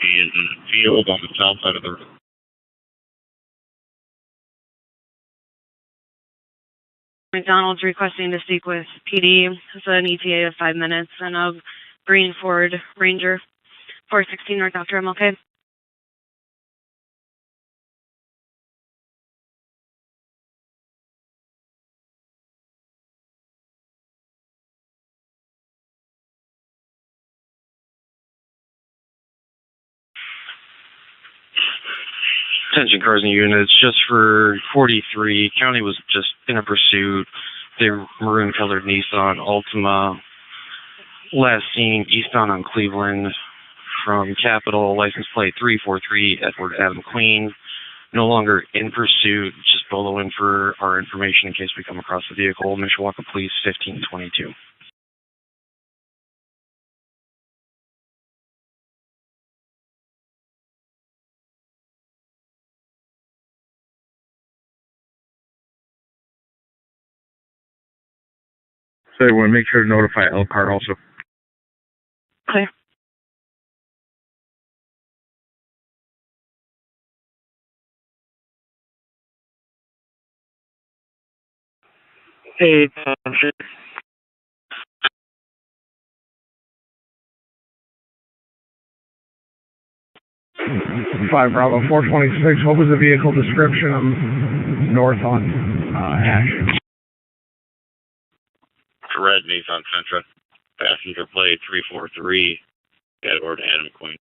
in the field on the south side of the road. McDonald's requesting to speak with PD. It's an ETA of 5 minutes and of Green Ford Ranger 416 North after MLK. Attention cars and units, just for 43. County was just in a pursuit. The maroon-colored Nissan Altima, last seen eastbound on Cleveland from Capitol, license plate 343, Edward Adam Queen. No longer in pursuit, just bolo in for our information in case we come across the vehicle. Mishawaka Police 1522. So I want to make sure to notify Elkhart also. Clear. Hey, 5 Bravo 426. What was the vehicle description? North on Ash. Red Nissan Sentra, passenger plate 343, Edward Adam Queen.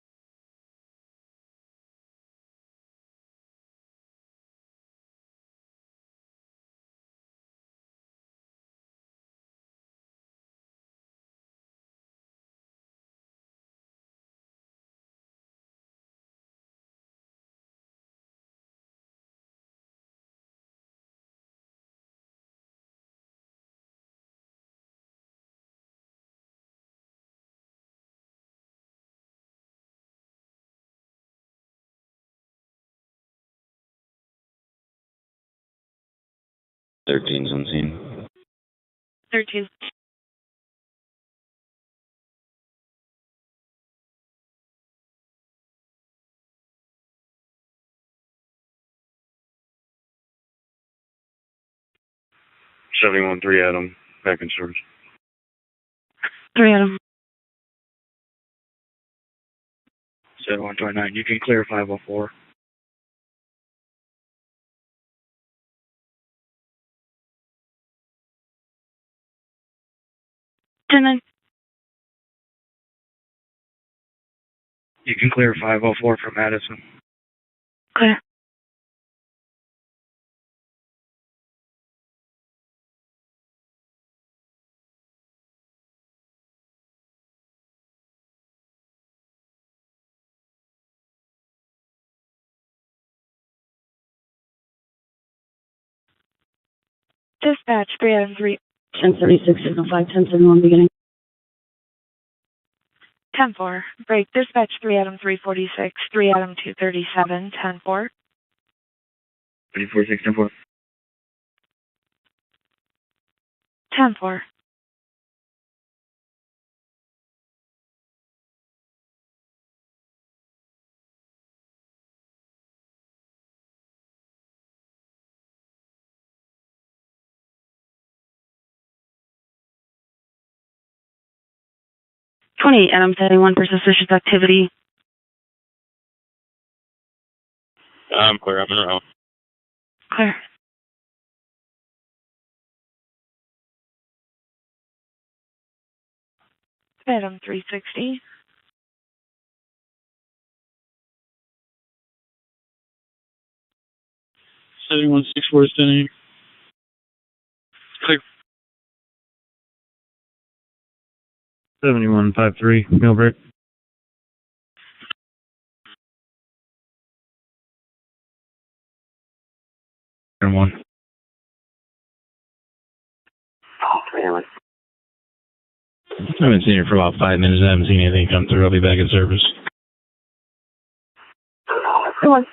Thirteen's on scene. 13. Seventy-one 3 Adam, back in service. 3 Adam. 7129. You can clear 504. Gentlemen. You can clear 504 from Madison. Clear. Dispatch 3 Adam 3. 1036 signal 5 1071 beginning. 10-4. Break. Dispatch 3 Adam 346, 3 Adam 237, 10-4. 346 10-4. 10-4. Adam 71 for suspicious activity. I'm clear, I'm in route. Clear. Adam 360. Seventy-one 64 standing. Clear. 7153. Meal break. And 1. I haven't seen her for about 5 minutes. I haven't seen anything come through. I'll be back in service. Come on.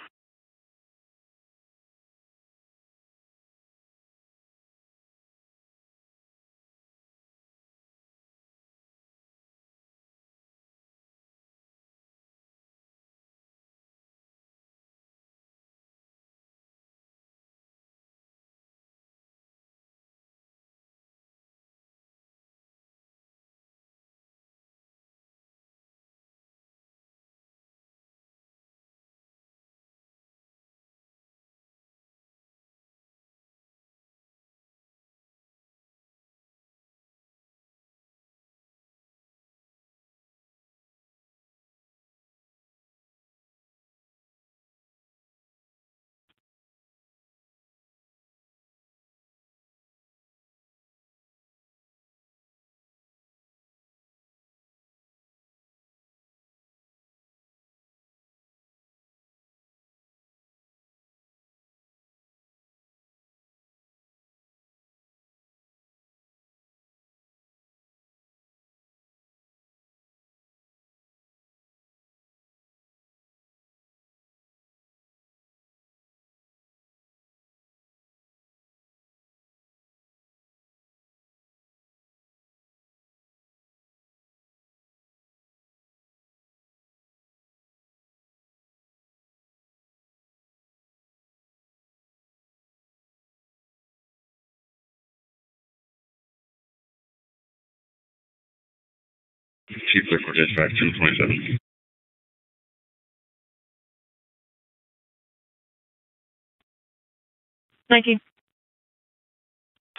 Chief Liquid Dispatch 227.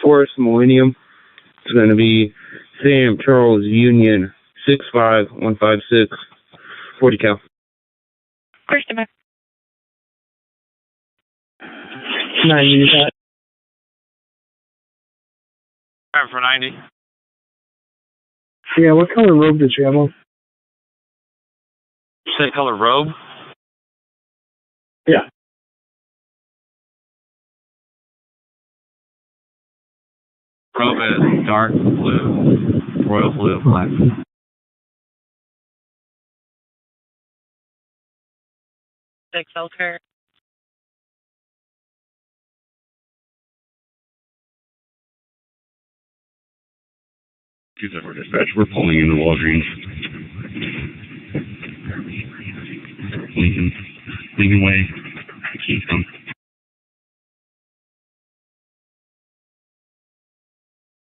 Forest Millennium. It's going to be Sam Charles Union 65156 40 cal. Question back. 9 units out. Time for 90. Yeah, what color robe did you have on? Same color robe? Yeah. Robe is dark blue, royal blue, black. 6 Elkhart. 274 Dispatch, we're pulling into Walgreens. Lincoln Way. Please come.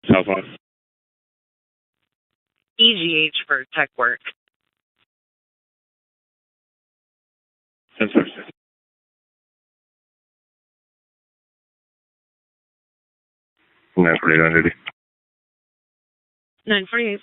Southwest. EGH for tech work. 1076. That's pretty on duty. 948.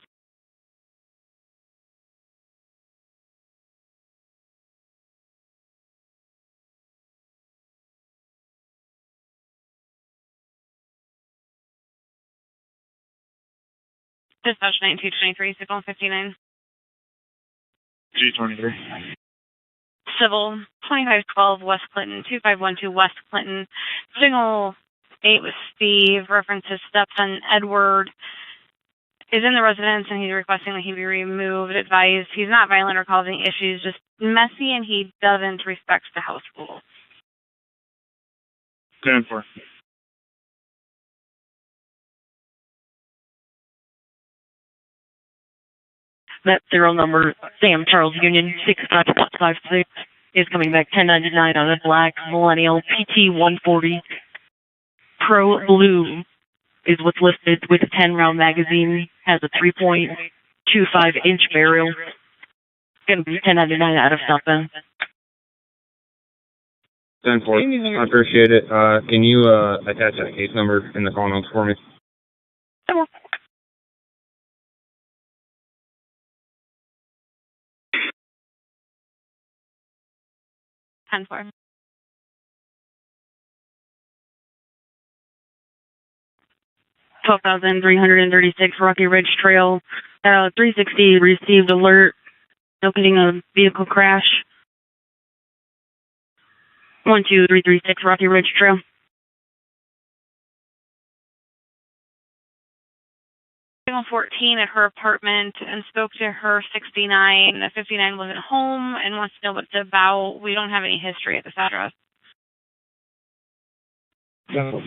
Dispatch 9223, signal 59. G23. Civil 2512 West Clinton, 2512 West Clinton. Signal 8 with Steve. References stepson Edward is in the residence and he's requesting that he be removed. Advised he's not violent or causing issues, just messy, and he doesn't respect the house rules. 10-4. That serial number, Sam Charles Union 65156, is coming back 1099 on a black Millennial PT 140. Pro Blue is what's listed with a 10-round magazine, has a 3.25-inch barrel. It's going to be 1099 out of something. 10-4. I appreciate it. Can you attach that case number in the call notes for me? 10-4. $12,336 Rocky Ridge Trail. 360 received alert noting a vehicle crash. 12336 Rocky Ridge Trail. Signal 14 at her apartment and spoke to her 69. 59 wasn't home and wants to know what it's about. We don't have any history at this address. No.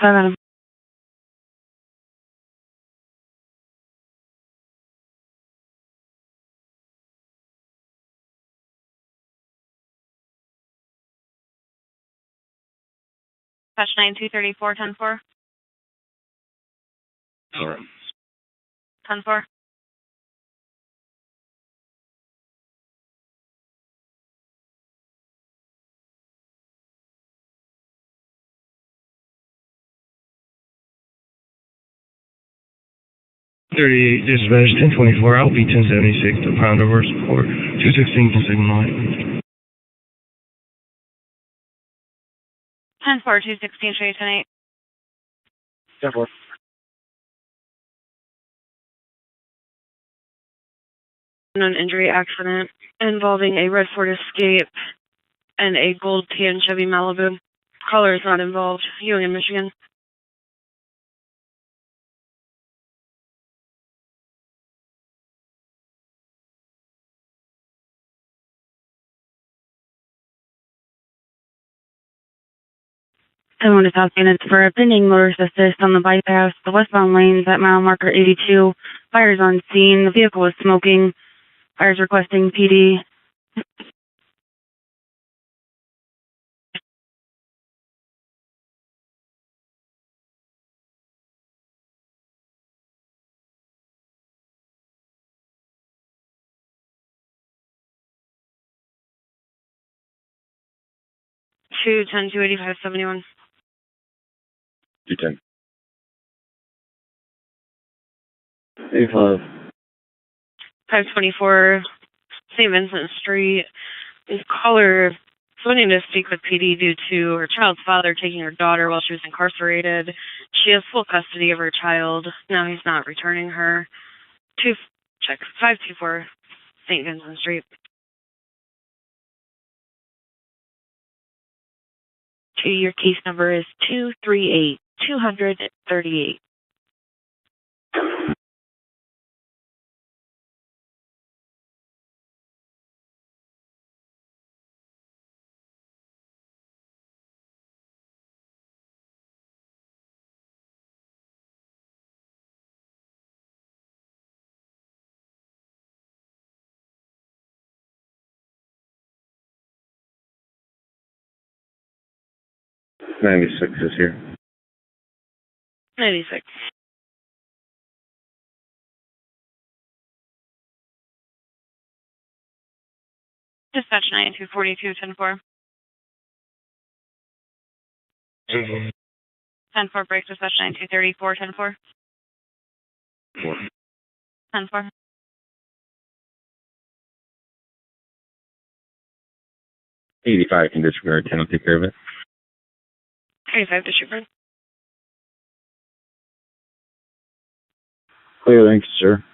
Seven. Patch 9234, 10-4. All right. 10-4. Dispatch 1024, I'll be 1076 to Pound over support 216 can signal 9. 10-4, 216, show you tonight. 10-4. An injury accident involving a red Ford Escape and a gold tan Chevy Malibu. Caller is not involved. Ewing, Michigan. Someone is asking it for a pending motorist assist on the bypass, the westbound lanes at mile marker 82. Fires on scene. The vehicle was smoking. Fires requesting PD. 210, 285, 71. 210. 85. 524 St. Vincent Street. Is caller wanting to speak with PD due to her child's father taking her daughter while she was incarcerated. She has full custody of her child. Now he's not returning her. 524 St. Vincent Street. Your case number is 238-238. '96 is here. 96. Dispatch 9242, 10-4. 10-4 break, dispatch 9234, 10-4. 10-4. 85 can disregard. 10 will take care of it. 85 disregard. Clear, thanks, sir.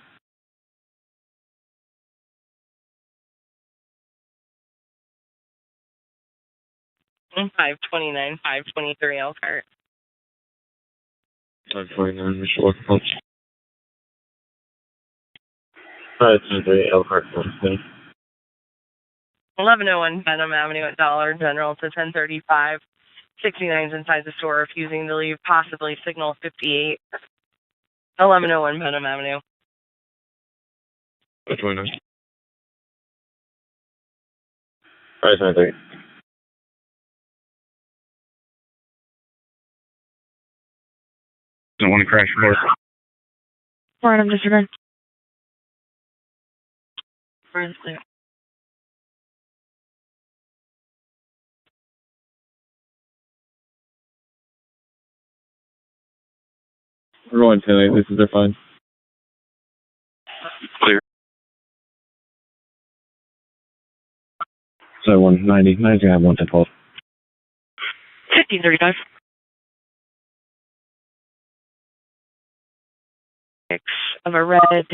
I'm 529, 523 Elkhart. 529, Mr. Walker. 523 Elkhart, 1101 Benham Avenue at Dollar General to 1035. 69's inside the store, refusing to leave, possibly signal 58. 1101 Benham Avenue. 529. 523. Don't want to crash report. Random disregard. Friends clear. We're going 10-8. This is their fine. Clear. So 190. 90's gonna have 110-12. 1535. Of a red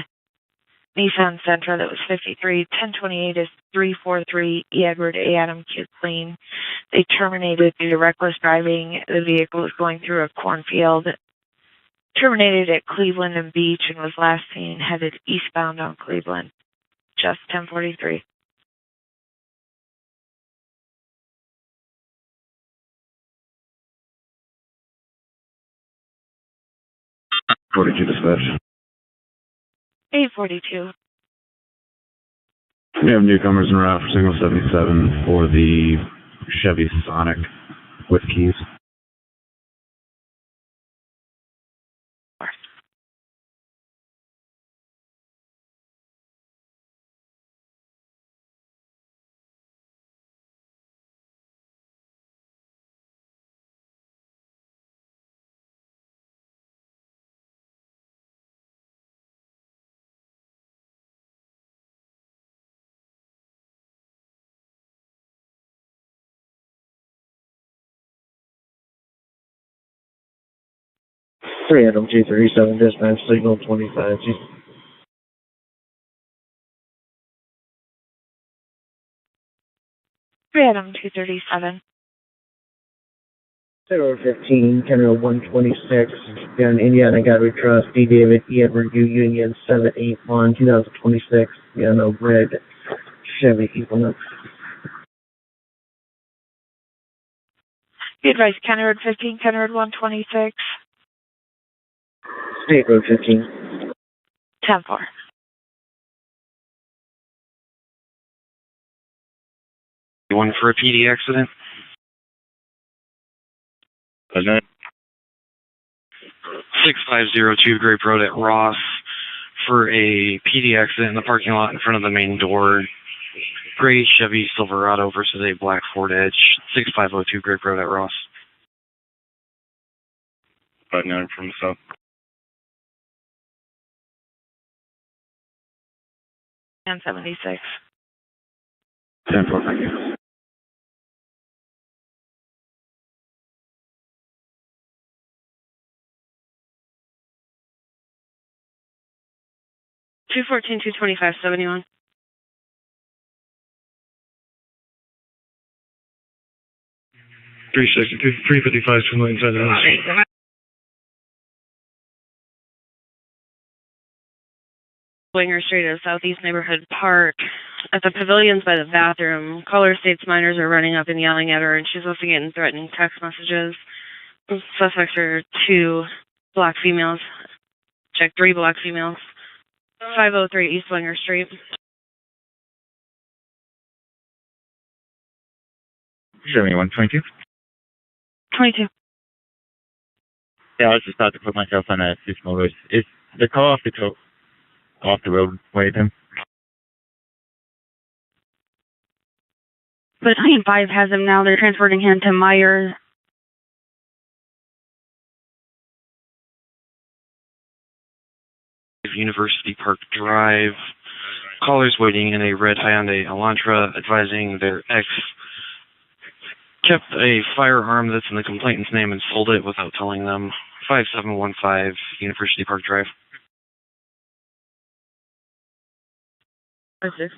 Nissan Sentra that was 53. 1028 is 343 E. Edward A. Adam Q. Clean. They terminated due to reckless driving. The vehicle was going through a cornfield. Terminated at Cleveland and Beach and was last seen headed eastbound on Cleveland. Just 1043. '42 dispatch. 842. We have newcomers en route for signal 77 for the Chevy Sonic with keys. Three Adam 237 dispatch signal 25. Adam 237. 015, Kenro 126, down Indiana Gallery Trust, D. David, E. Edward U. Union 781, 2026, no red Chevy Equinox. Be advised, County Road 15, County Road 126. State Road 15. 10-4. One for a PD accident. 6502 Grape Road at Ross for a PD accident in the parking lot in front of the main door. gray Chevy Silverado versus a black Ford Edge, 6502 Grape Road at Ross. 59 from the south. And 76. 10-4, thank you. Two 22571. 355 from inside the house. Winger Street at Southeast Neighborhood Park. At the pavilions by the bathroom, caller states minors are running up and yelling at her, and she's also getting threatening text messages. Suspects are 2 black females. Check 3 black females. 503 East Winger Street. 7122. 22. Yeah, I was just about to put myself on a system road. Is the car off the roadway then? But 95 has him now. They're transporting him to Myers. University Park Drive. Callers waiting in a red Hyundai Elantra advising their ex kept a firearm that's in the complainant's name and sold it without telling them. 5715 University Park Drive. 6.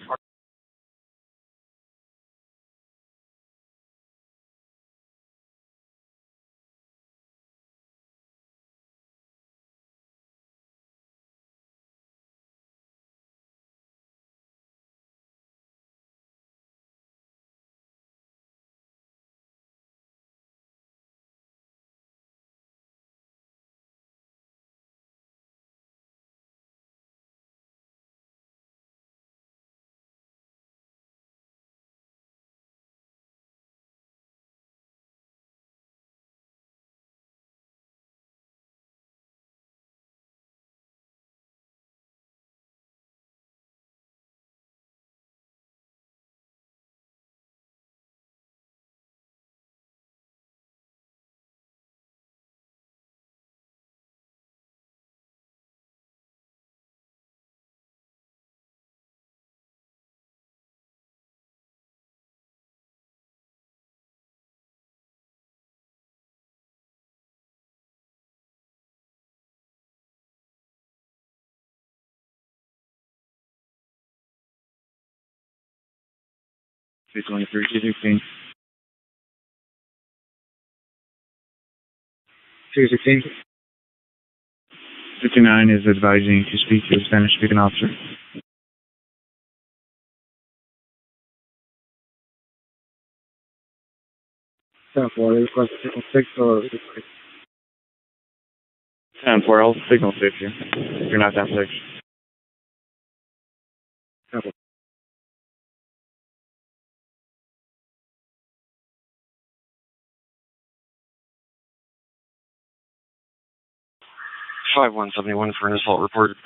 Three 23, 216. 216. 59 is advising to speak to a Spanish-speaking officer. South Water, request signal 6 or 10-4, I'll signal 6 here. You're not that 6. 5171 for an assault report.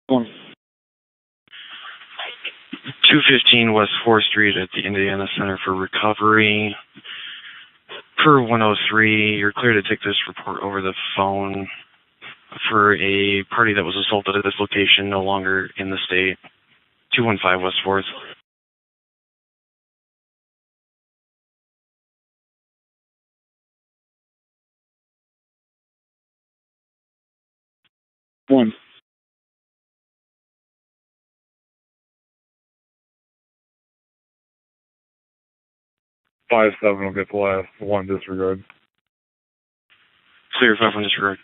215 West 4th Street at the Indiana Center for Recovery. Per 103, you're clear to take this report over the phone for a party that was assaulted at this location, no longer in the state. 215 West 4th. 1. 5-7 will get the last 1 disregard. Clear 5 on disregard.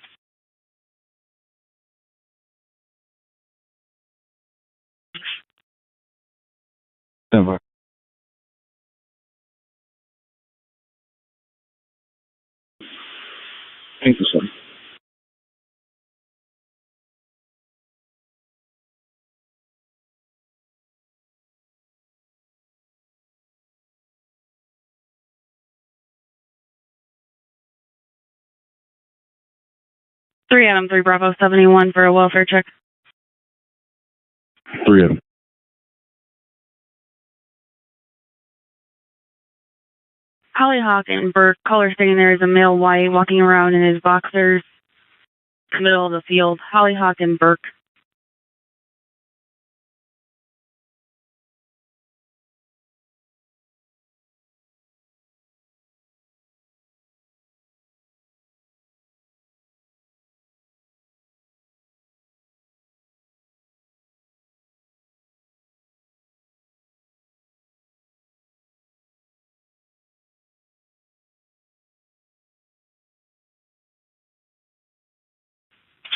Stand by. Thank you, sir. Three Adam 3 Bravo 71 for a welfare check. 3 of them. Hollyhock and Burke, caller stating there is a male white walking around in his boxers in the middle of the field. Hollyhock and Burke.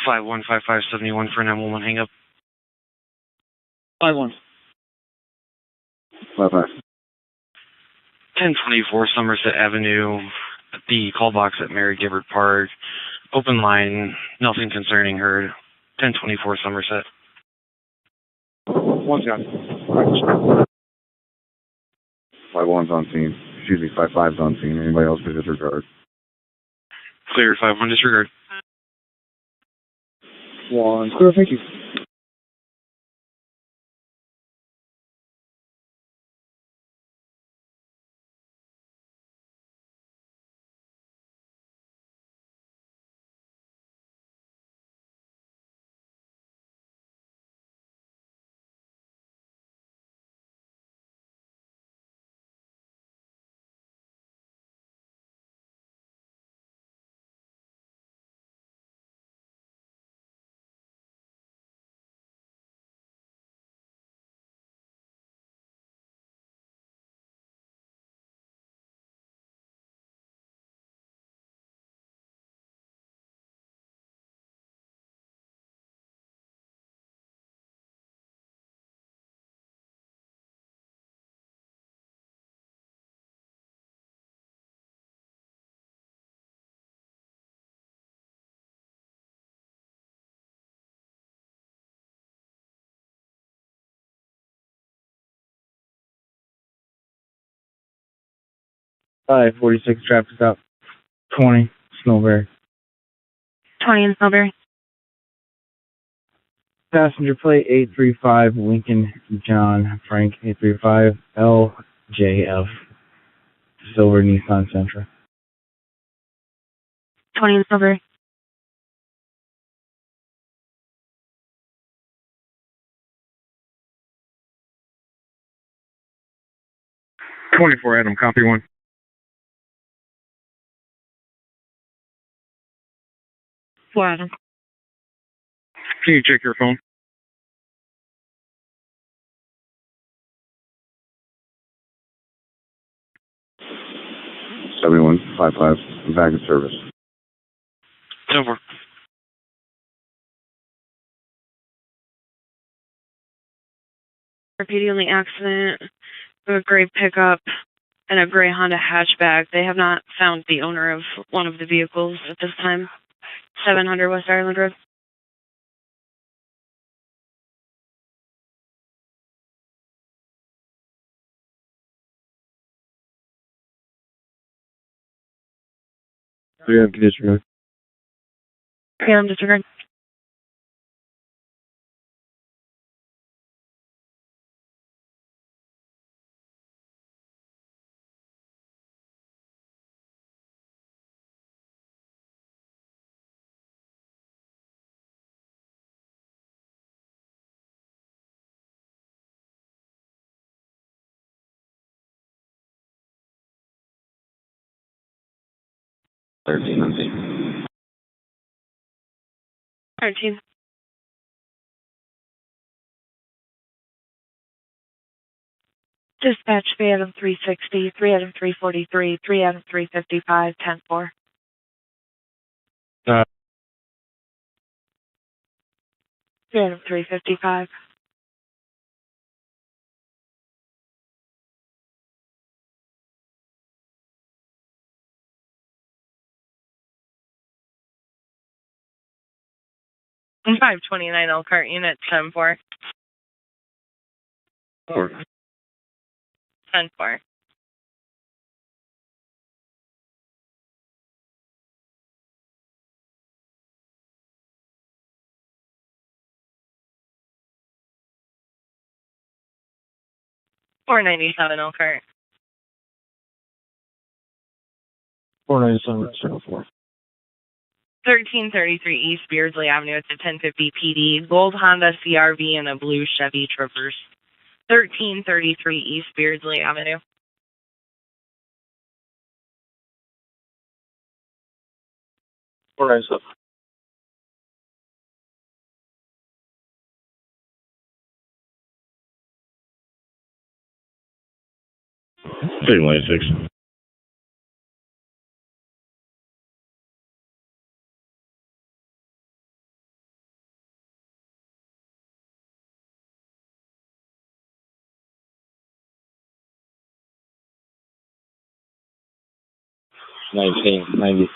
Five 15571 for 911 hang up. 5-1. 5-5. 1024 Somerset Avenue, the call box at Mary Gibbard Park. Open line, nothing concerning her. 1024 Somerset. One's got 5-1's on scene. Excuse me, 5-5's on scene. Anybody else to disregard? Clear 5-1 disregard. 1 clear, thank you. Hi, 46 traffic stop. 20, Snowberry. 20 in Snowberry. Passenger plate 835 Lincoln John Frank 835 LJF. Silver Nissan Sentra. 20 in Snowberry. Adam, copy 1. Adam. Can you check your phone? Everyone, 5-5, back in service. Over. Repeating on the accident, a gray pickup and a gray Honda hatchback. They have not found the owner of one of the vehicles at this time. 700 West Ireland Road. Yeah, disregard. Yeah, I'm disregard. Thirteen on scene. 13. Dispatch 3 Adam 360, 3 Adam 343, 3 Adam 355, 10-4. Uh, 3 Adam 355. And 529 Elkhart, unit 10-4. 10-4. Or 97 Elkhart. 49704. 1333 East Beardsley Avenue. It's a 1050 PD. Gold Honda CRV and a blue Chevy Traverse. 1333 East Beardsley Avenue. Signal 86. $19.90.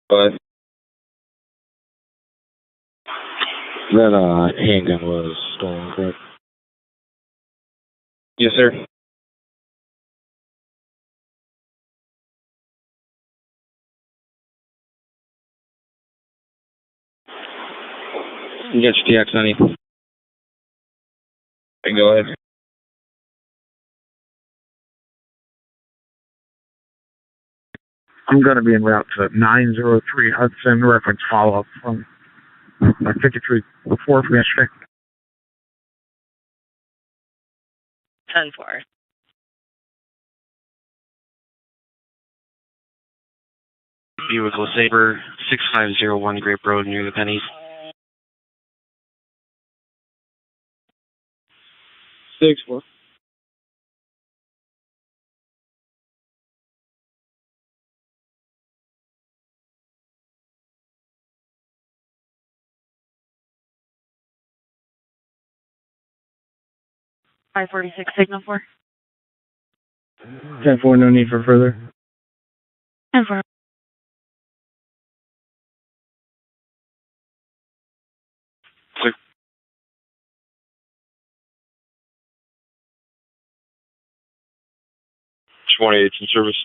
But that handgun was stolen, correct? Yes, sir. You got your TX on you. Go ahead. I'm going to be en route to 903 Hudson, reference follow-up from 53-4 from yesterday. 10-4. Buick LeSabre, 6501 Grape Road near the Pennies. 6-4. $546 signal 4. 10-4, no need for further. 10-4. Sir. It's in service.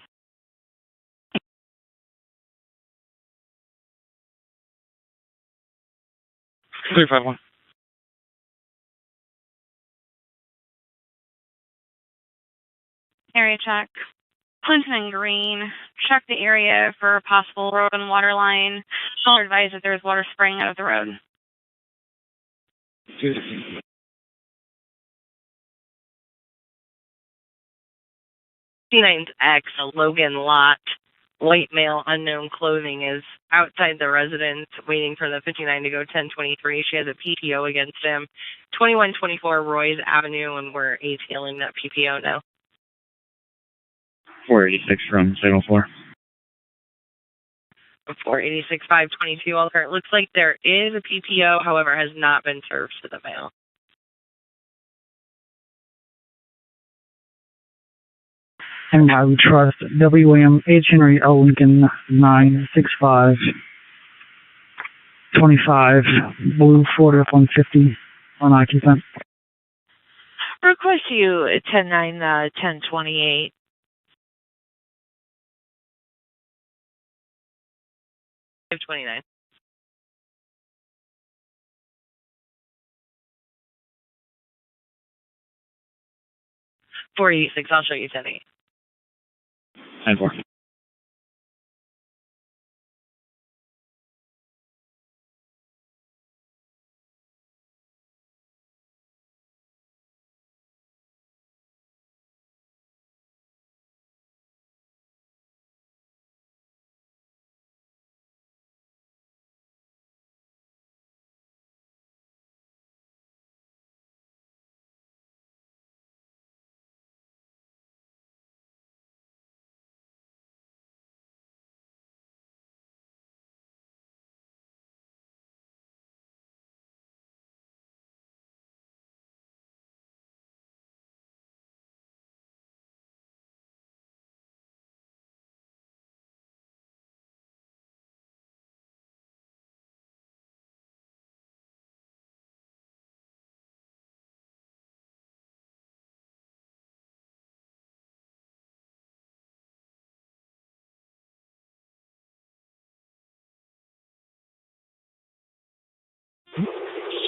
Clear 5-1. Area check. Clinton and Green. Check the area for a possible road and water line. Don't advise that there's water spraying out of the road. 59X, a Logan lot. White male, unknown clothing is outside the residence waiting for the 59 to go 1023. She has a PPO against him. 2124 Roy's Avenue, and we're ATLing that PPO now. 486 from Signal 4. 486 522 Elkhart. Looks like there is a PPO, however, has not been served to the mail. And I would trust WM H. Henry L. Lincoln 965 25 Blue Ford F-150 unoccupant. Request you 10-9, 1028. 529. 486. I'll show you 10-8. 10-4.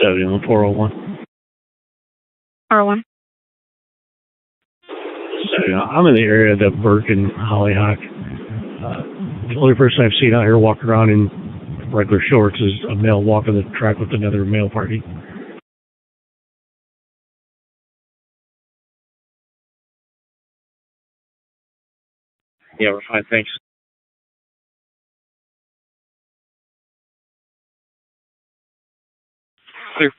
On 401. 401. I'm in the area of the Burke and Hollyhock. The only person I've seen out here walking around in regular shorts is a male walking the track with another male party. Yeah, we're fine, thanks. Clear.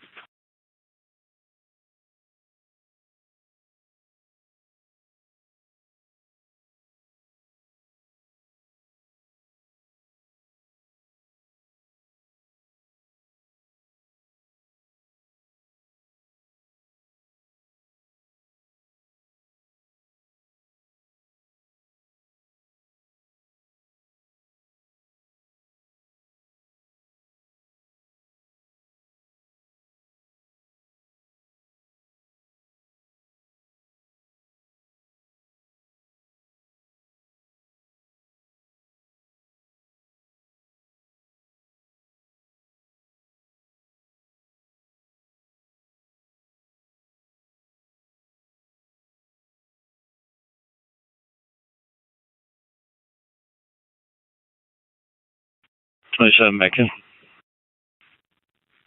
$27 back in.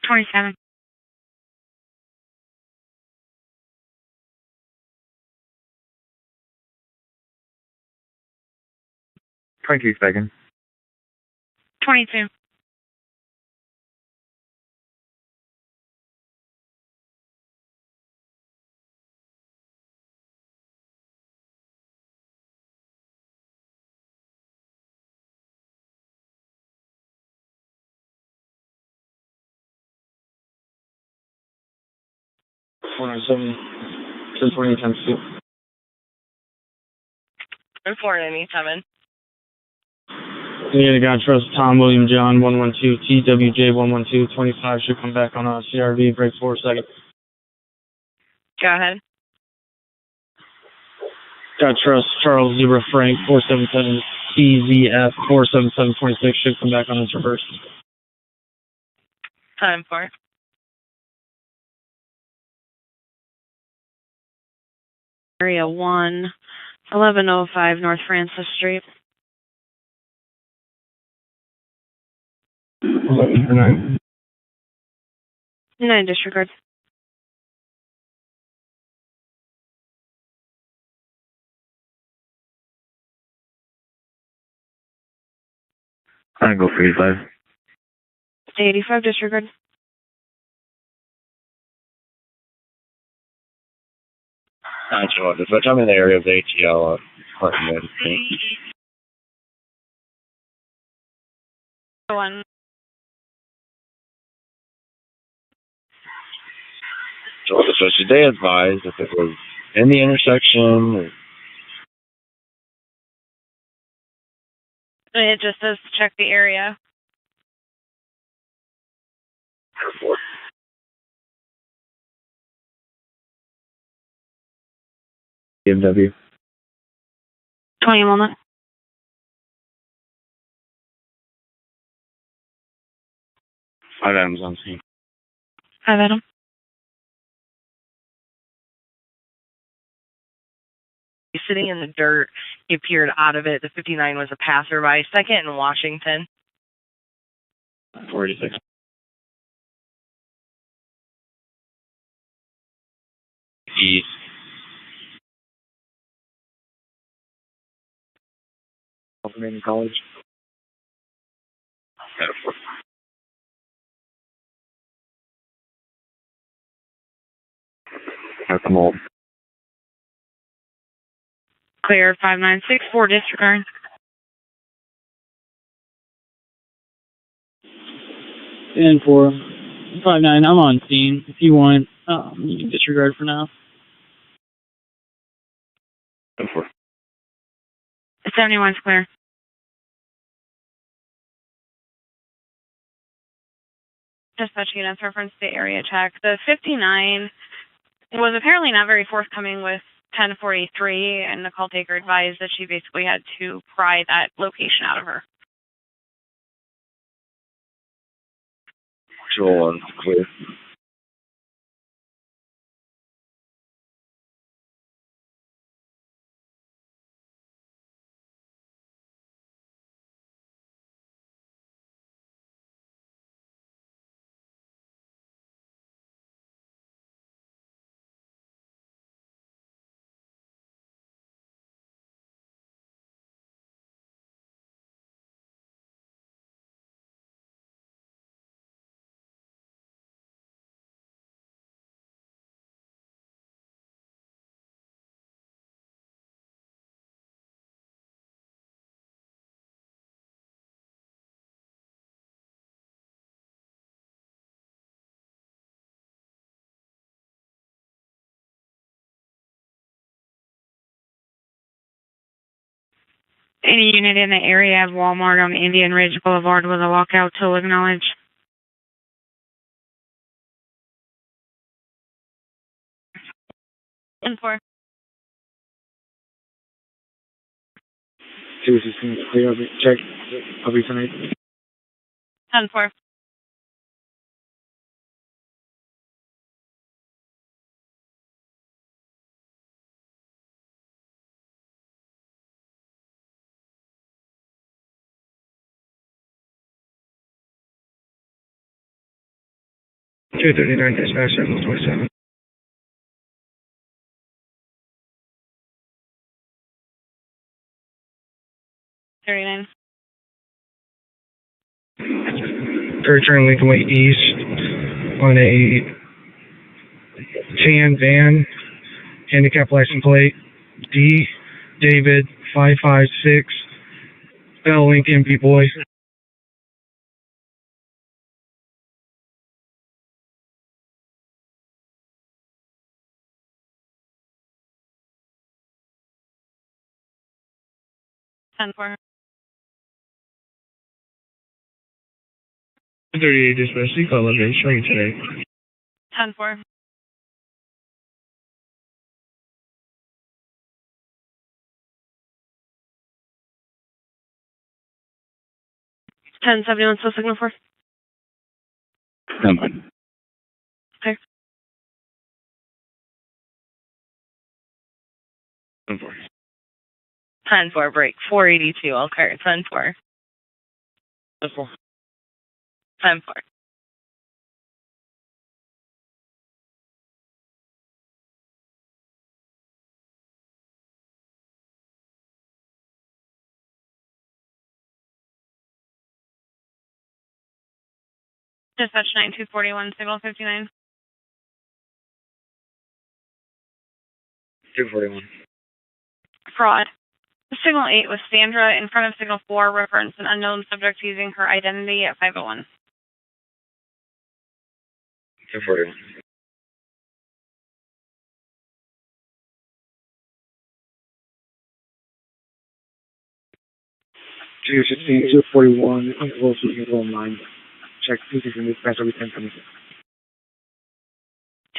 27. Second. 22. I'm 497. Yeah, the guy trust Tom William John 112 TWJ 112 25 should come back on CRV break 4 seconds. Go ahead. Got trust Charles Zebra Frank 477 TZF 47726 should come back on his reverse. Time for it. Area 1, 1105 North Francis Street. 11 or 9. 9 disregard. I'm gonna go for 85. 85 disregard. But I'm in the area of the ATL, Clinton. One. So should they advise if it was in the intersection? Or... It just says to check the area. BMW. 20 Walnut. Five Adams on scene. 5 Adam. He's sitting in the dirt. He appeared out of it. The 59 was a passerby. Second in Washington. 46. East. Pennsylvania College. That's the mold. Clear 5964 disregard. And for 59, I'm on scene. If you want, you can disregard for now. 71's clear. Dispatch units reference the area check. The 59 was apparently not very forthcoming with 1043, and the call taker advised that she basically had to pry that location out of her. Actual one, clear. Any unit in the area of Walmart on Indian Ridge Boulevard with a walkout tool acknowledged. 10-4. 216 clear. Check. I'll be tonight. 10-4. 239 dispatch, 727. 39. Third turn Lincoln Way East on a tan van, handicap license plate D David 556 L Lincoln B boy. 10-4. 38 dispatch, seek elevation showing today. 10-4. 10-71, so signal 4. 10-1. Okay. 10-4. 10-4, break. 482, Elkhart. 10-4. 10-4. 10-4. Dispatch 9241, signal 59. 241. Fraud. Signal 8 was Sandra in front of signal 4, reference an unknown subject using her identity at 501. 241. Two 16, 241, interval 9. Check 216 dispatch, I'll be 10 coming.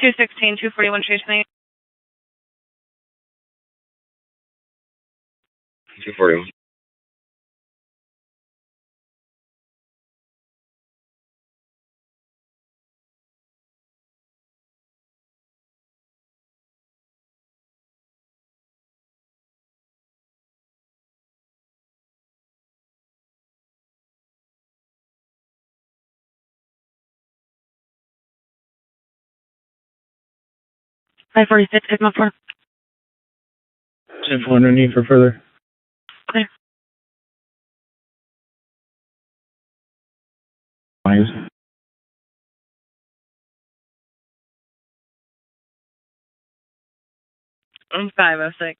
216, 241, chase 8. 241. 546, signal 4. 10-4, no need for further. Clear. Myers. 506.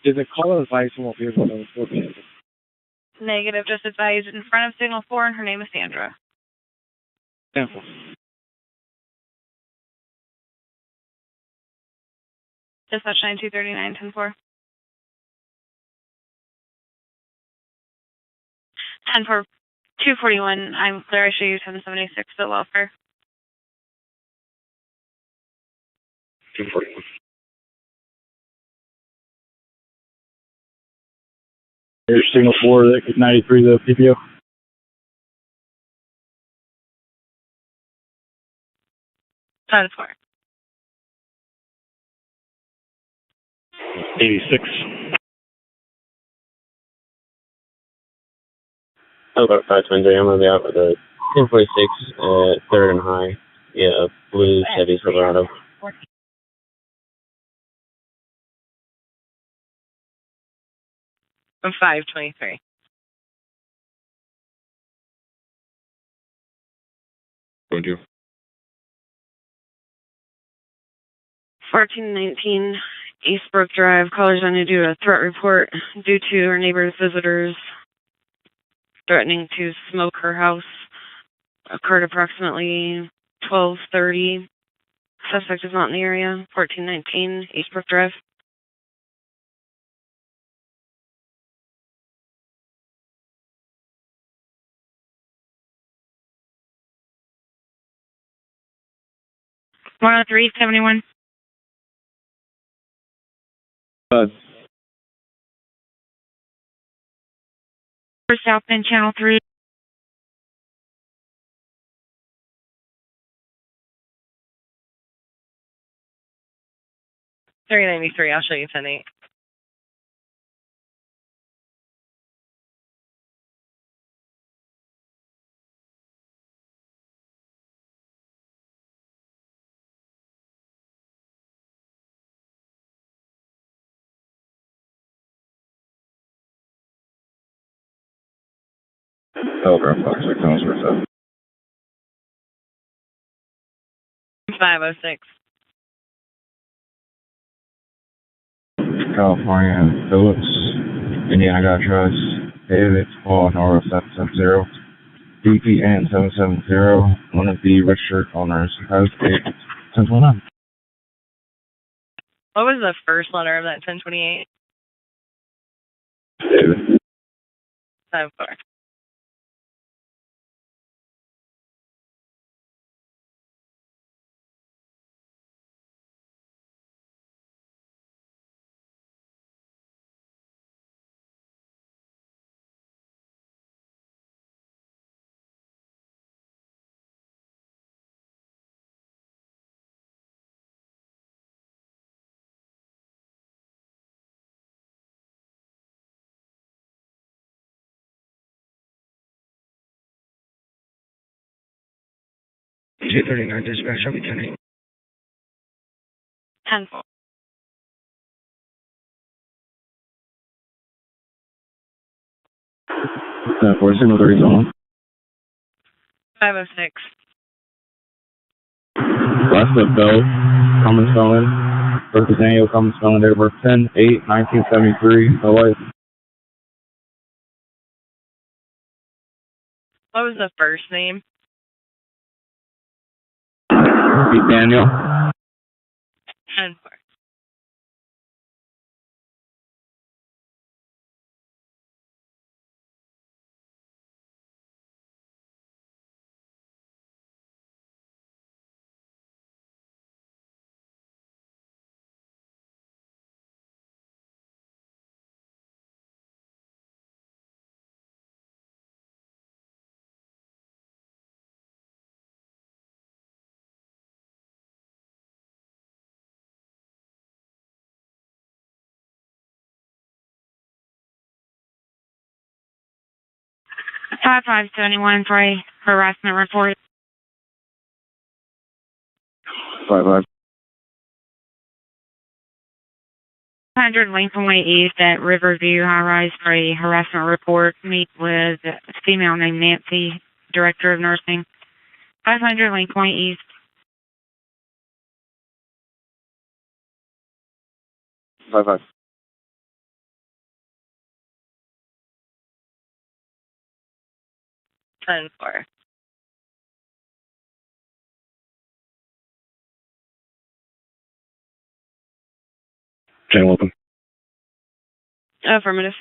Did the caller advise someone vehicle that was 14? Negative, just advised in front of signal 4, and her name is Sandra. 10-4. Dispatch 9239, 10-4. 10-4, 241, I'm clear, I show you 1076, still welfare. 241. Here's signal 4, 93, the PPO. 10-4. 86. Elkhart 520, I'm going to be out with a 446 at 3rd and High. Yeah, blue Chevy Silverado. 523. Going to. 1419 Eastbrook Drive. Callers on to do a threat report due to her neighbor's visitors threatening to smoke her house. Occurred approximately 12:30. Suspect is not in the area. 1419 Eastbrook Drive. One 371. For South Bend Channel 3. $393. I'll show you 10-8. Telegram Fox 6 on 7. 506. California, Phillips, Indiana got trust, David, Paul, Nora 770, DPN 770, one of the registered owners has a 1029. What was the first letter of that 1028? David. 54. J39 dispatch, I'll be 10-8. 10-4. For signal 30 on. 506. Last of Bell, common spelling. Birth is Daniel, common spelling, date of birth 10/8/1973. No wife. What was the first name? Daniel. 10-4. Five 571 for a harassment report. 5-5. 100 Lincoln Way East at Riverview High Rise for a harassment report. Meet with a female named Nancy, Director of Nursing. 500 Lincoln Way East. 5-5. 10-4. Channel open. Affirmative.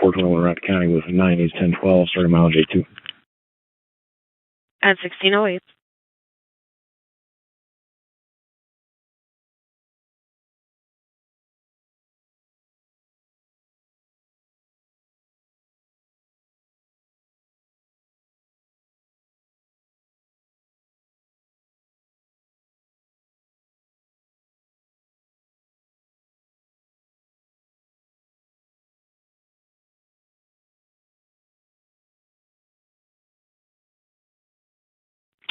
421 Rapid County with 90s 1012, starting mileage 82. At 1608.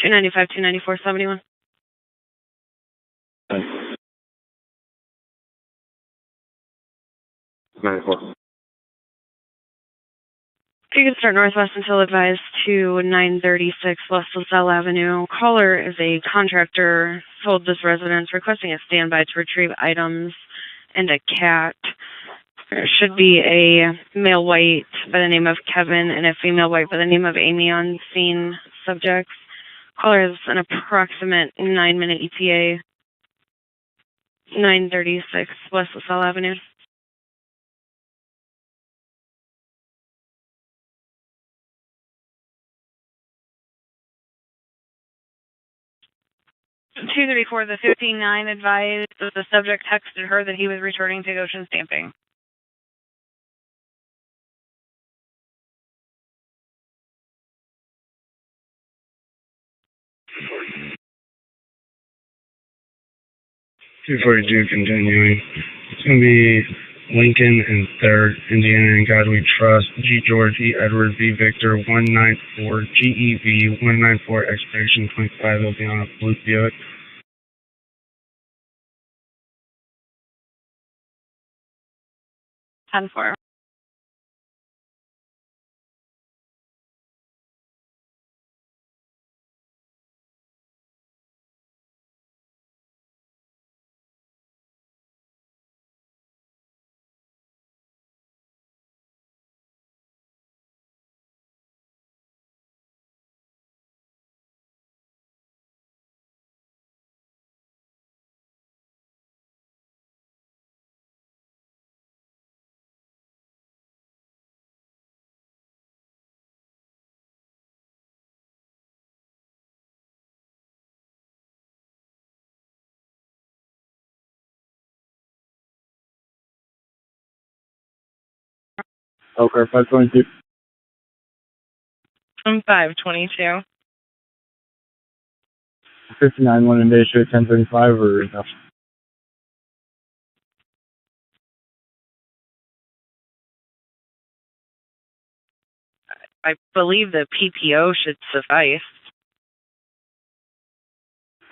295, 294, 71. Thanks. 94. If you could start northwest until advised to 936 West LaSalle Avenue. Caller is a contractor, told this residence requesting a standby to retrieve items and a cat. There should be a male white by the name of Kevin and a female white by the name of Amy on scene subjects. Caller has an approximate 9-minute ETA. 936 West LaSalle Avenue. Two 34, the 59 advised that the subject texted her that he was returning to Goshen stamping. Before you do continuing, it's going to be Lincoln and 3rd, Indiana and God We Trust, G. George, E. Edward, V. Victor, 194, GEV, 194, expiration 25, it'll be on a blue Buick. 10-4. Elkhart 522. I'm 522. 59 London Day Show 1035 or no? I believe the PPO should suffice.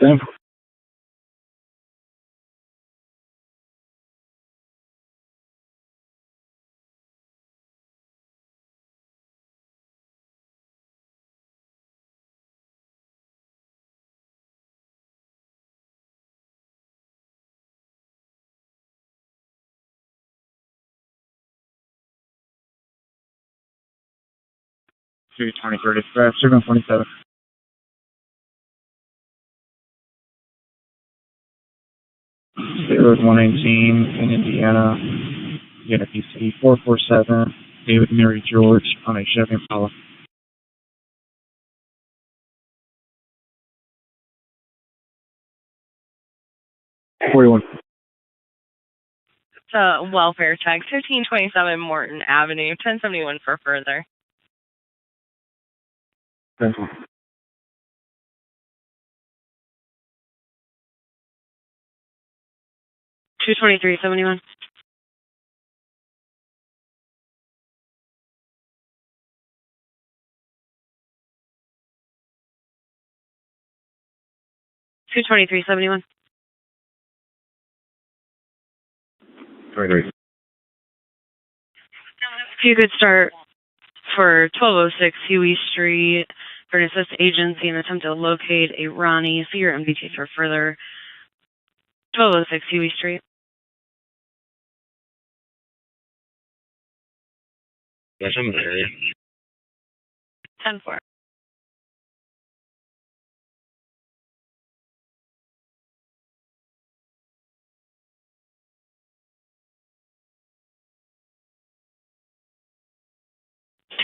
10. 223 dispatch, 727. State Road 118 in Indiana. Get a PC 447. David Mary George on a Chevy Impala. 41. It's a welfare check, 1527 Morton Avenue, 1071 for further. 10. 223-71. 223-71. 23. If you could start for 1206 Huey Street for an assist agency and attempt to locate a Ronnie. See your MDT for further. 1206 Huey Street. Yes, I'm in the area. 10-4.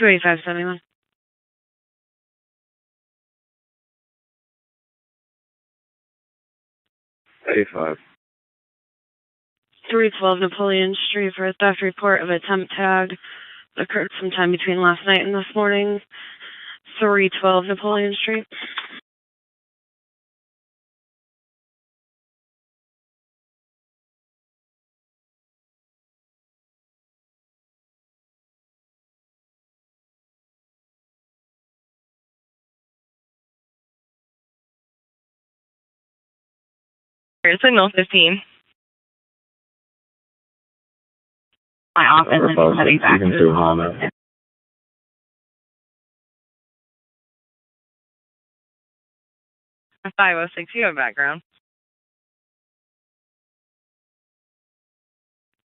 285-71. 85. 312 Napoleon Street for a theft report of attempt tag that occurred sometime between last night and this morning. 312 Napoleon Street. Signal 15. My office is heading back You can to do the home. it. 506, you have background.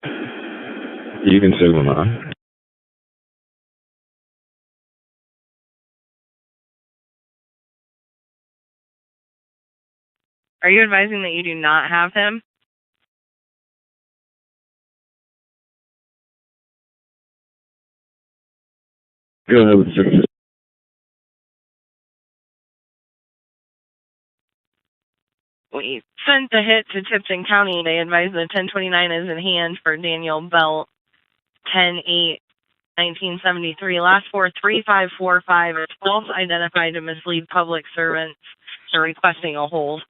You can signal 9. Are you advising that you do not have him? Go ahead with the signal. We sent the hit to Tipton County. They advised that 1029 is in hand for Daniel Belt, 10/8/1973. Last four 3545 is false identified to mislead public servants. They're requesting a hold.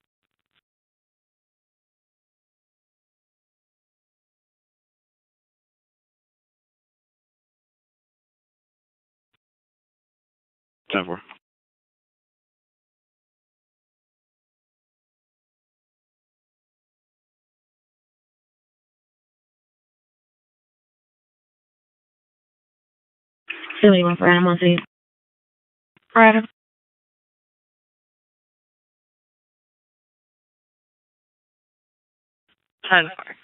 Time for. Silly one for animal seat. Right. 10-4.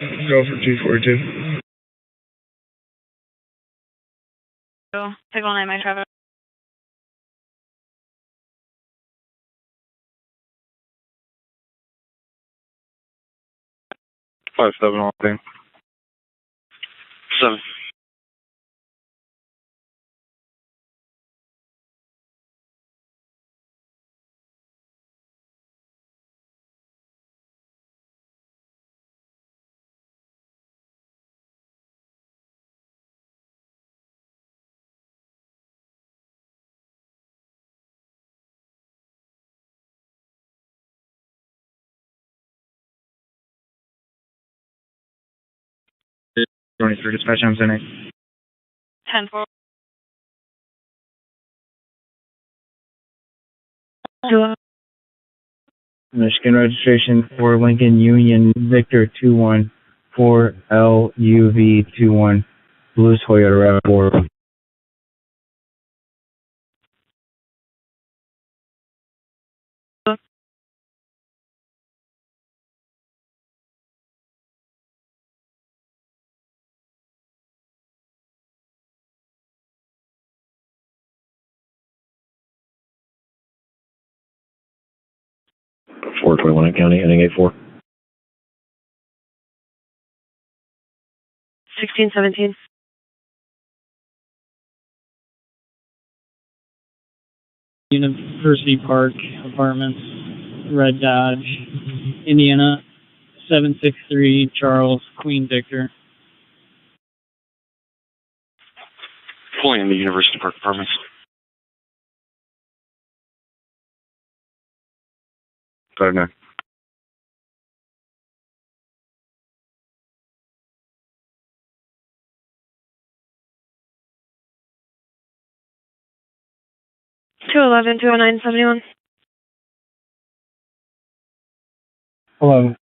Go for 242. So, signal 9, my traffic. Five seven on thing. 7. For dispatch, I'm sending. 10-4. Michigan registration for Lincoln Union Victor 214 LUV 21 Blues Toyota RAV4. Four 21 County, ending 84. 1617. University Park Apartments, Red Dodge, Indiana, 763 Charles, Queen Victor. Pulling in the University Park Apartments. Go ahead. 211, 209, 71. Hello.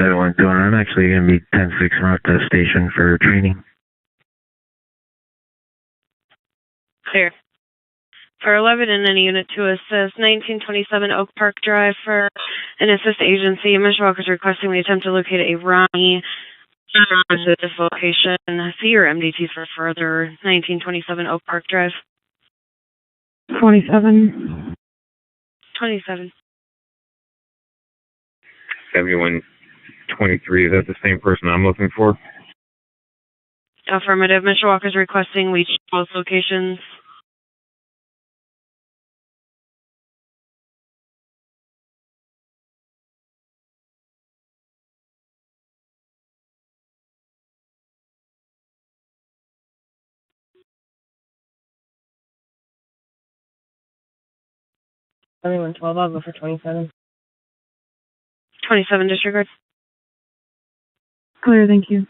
I'm actually going to be 10-6 route to the station for training. Clear. For 11 and any unit to assist, 1927 Oak Park Drive for an assist agency. Mishawaka is requesting we attempt to locate a Ronnie at this location. See your MDT for further. 1927 Oak Park Drive. 27. 27. 7123, is that the same person I'm looking for? Affirmative. Mishawaka is requesting we check both locations. Anyone 12, I'll go for 27. 27 disregard. Clear, thank you.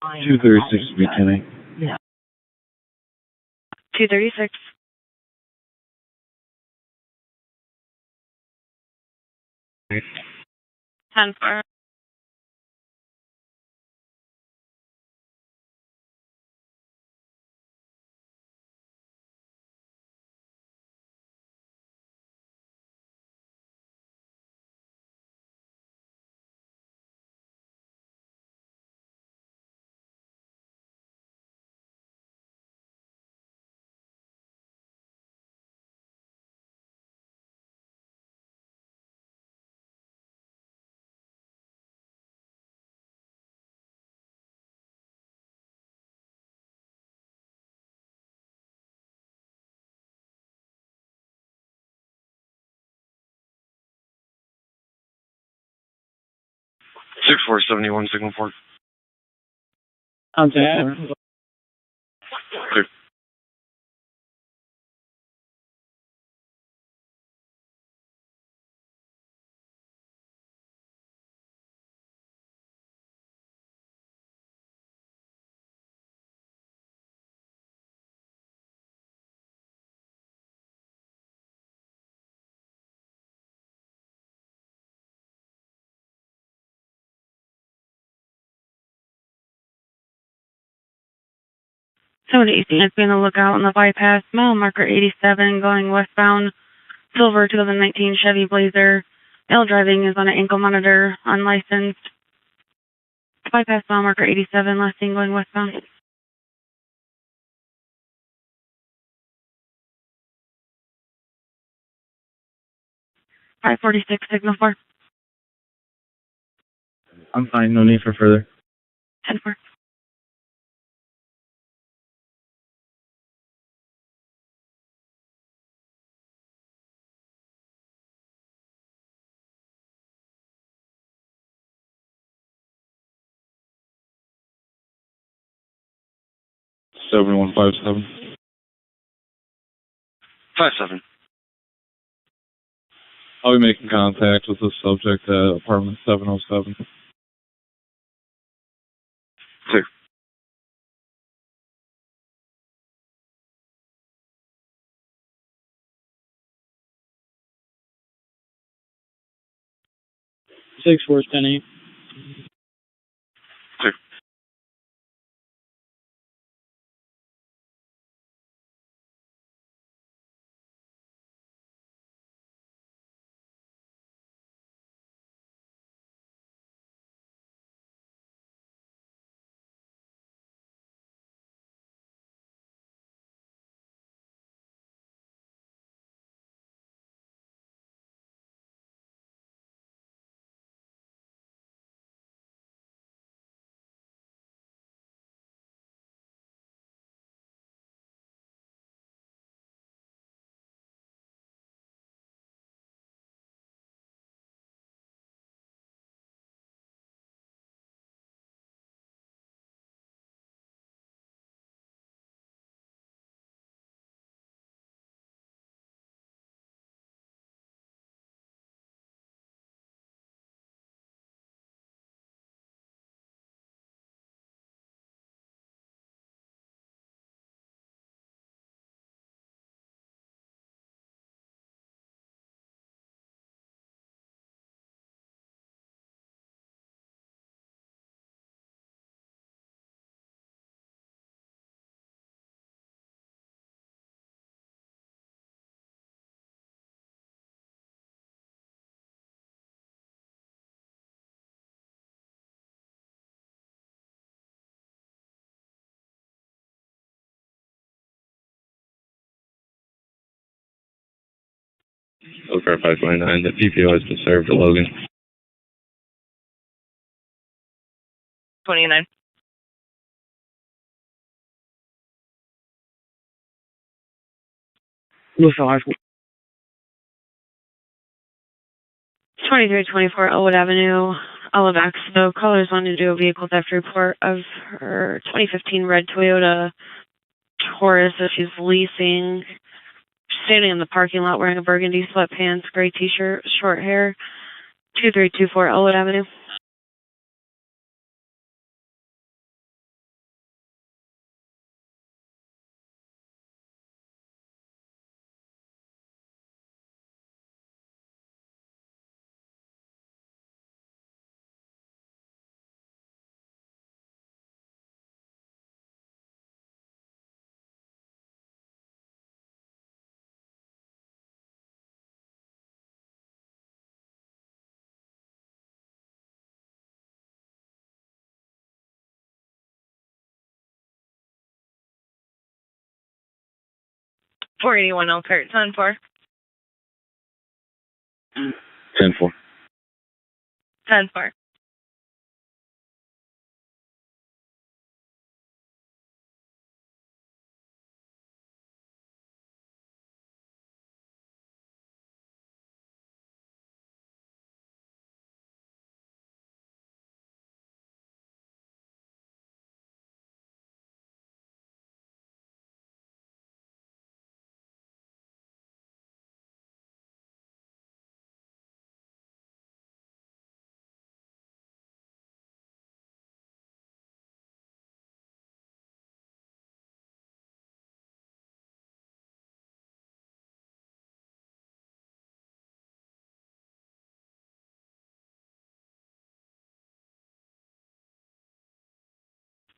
236 to be 10-8. Yeah. 236. Right. 10-4. Six 471 signal 4. On Clear. 7018 is being on the lookout on the bypass. Mile marker 87 going westbound. Silver 2019 Chevy Blazer. L driving is on an ankle monitor, unlicensed. Bypass mile marker 87, last seen going westbound. 546 signal 4. I'm fine, no need for further. 10-4. Seven 157. 57. I'll be making contact with the subject at apartment 707. Clear. Six 410-8. Clear. Elkhart 529, the PPO has been served to Logan. 29. Listen, I 2324 Elwood Avenue, Olive Axo. Callers wanted to do a vehicle theft report of her 2015 red Toyota Taurus that she's leasing. Standing in the parking lot wearing a burgundy sweatpants, gray t-shirt, short hair. 2324 Elwood Avenue. 481 Elkhart, 10-4. 10-4. 10-4.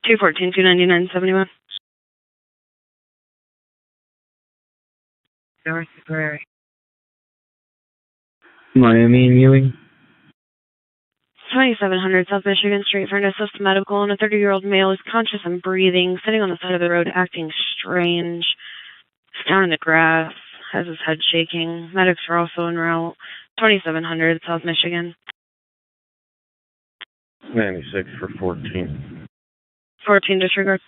Two 299.71. North Prairie. Miami and Ewing. 2700 South Michigan Street for an assist medical, and a 30-year-old male is conscious and breathing, sitting on the side of the road, acting strange. He's down in the grass, has his head shaking. Medics are also en route. 2700 South Michigan. 96 for 14. 14 disregard.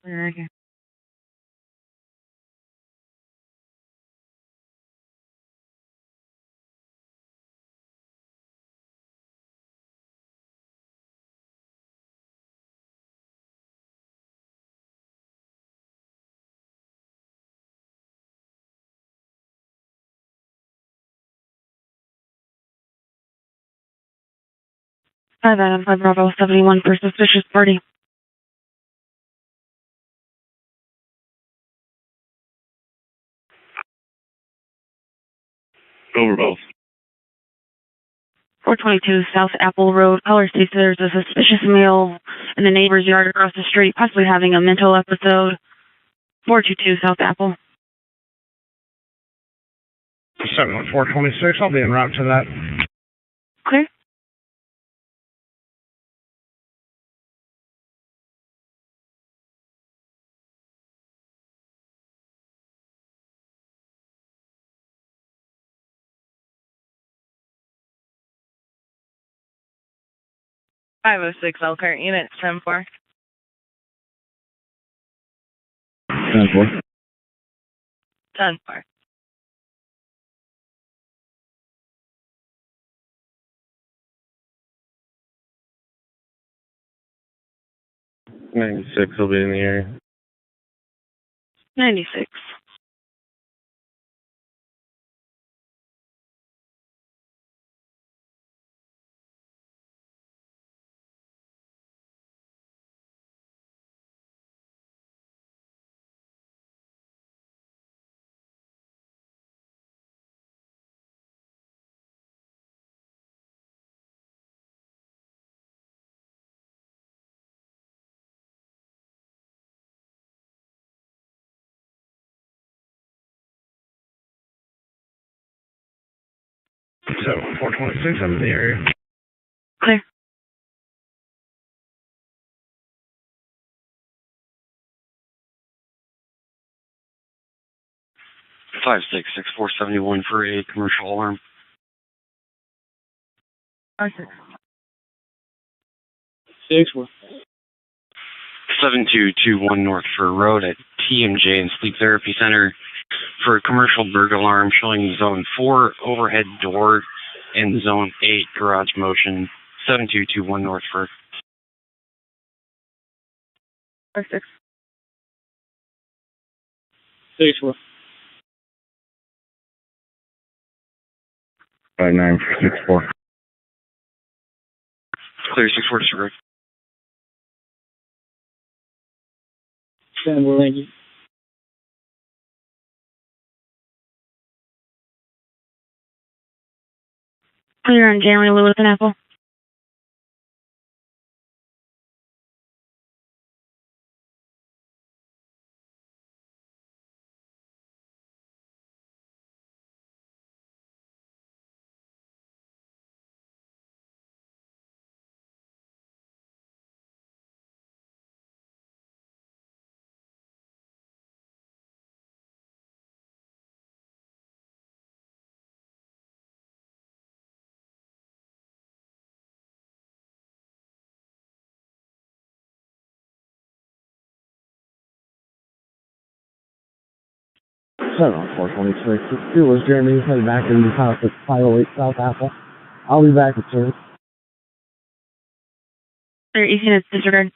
Okay. Five Adam, 5 Bravo, 71 for suspicious party. Over both. 422 South Apple Road. Caller states there's a suspicious male in the neighbor's yard across the street, possibly having a mental episode. 422 South Apple. 71426, I'll be en route to that. Clear. Five 506 Elkhart, unit 10-4. 10-4. 10-4. '96 will be in the area. 96. So 426, I'm in the area. Clear. Five 471 for a commercial alarm. 6. 7221 North Fur Road at TMJ and Sleep Therapy Center for a commercial burglar alarm showing Zone 4 overhead door and Zone 8 garage motion. 7221 North Fur. 6. 59 for 64. Clear 64 disregard. Clear on January Lewis and Apple. 7-4-26. The Steelers, Jeremy, headed back into the house at 508 South Apple. I'll be back at service. Or 18 is disregard.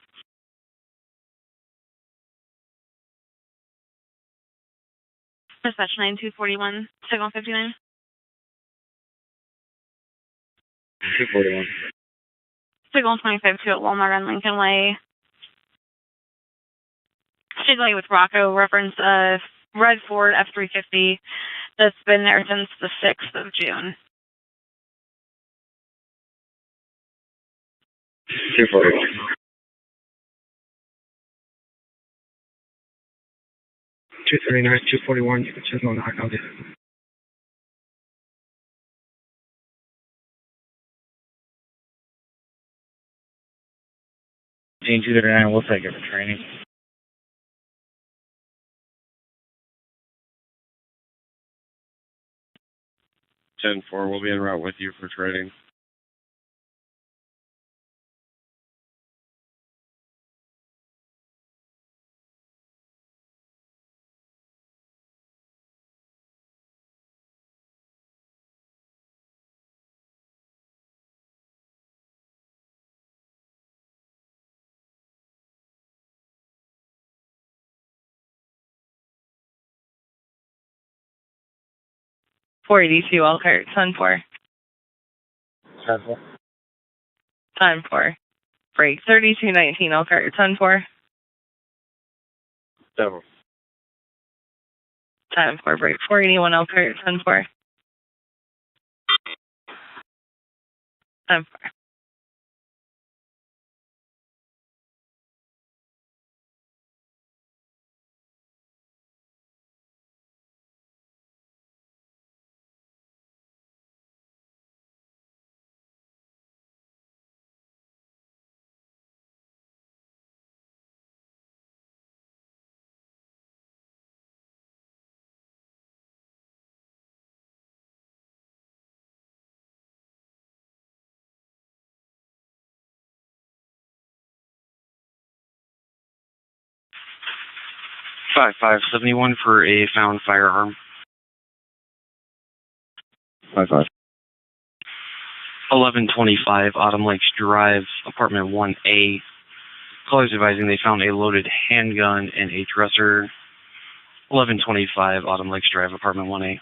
Dispatch 9241, signal 59. 241. Signal 252 at Walmart on Lincoln Way. Street light with Rocco, reference red Ford F-350 that's been there since the 6th of June. 240. 239, 241, you can signal knock out there. Gene 239, we'll take it for training. Ten four, we'll be en route with you for trading. Elkhart, 10-4. 10-4. Time 4. Break 3219 Elkhart, 10-4. 7. Time 4. Break 481 Elkhart, 10-4. Time 4. Five 571 for a found firearm. 5-5. 1125 Autumn Lakes Drive, apartment 1A. Callers advising they found a loaded handgun and a dresser. 1125 Autumn Lakes Drive, apartment 1A.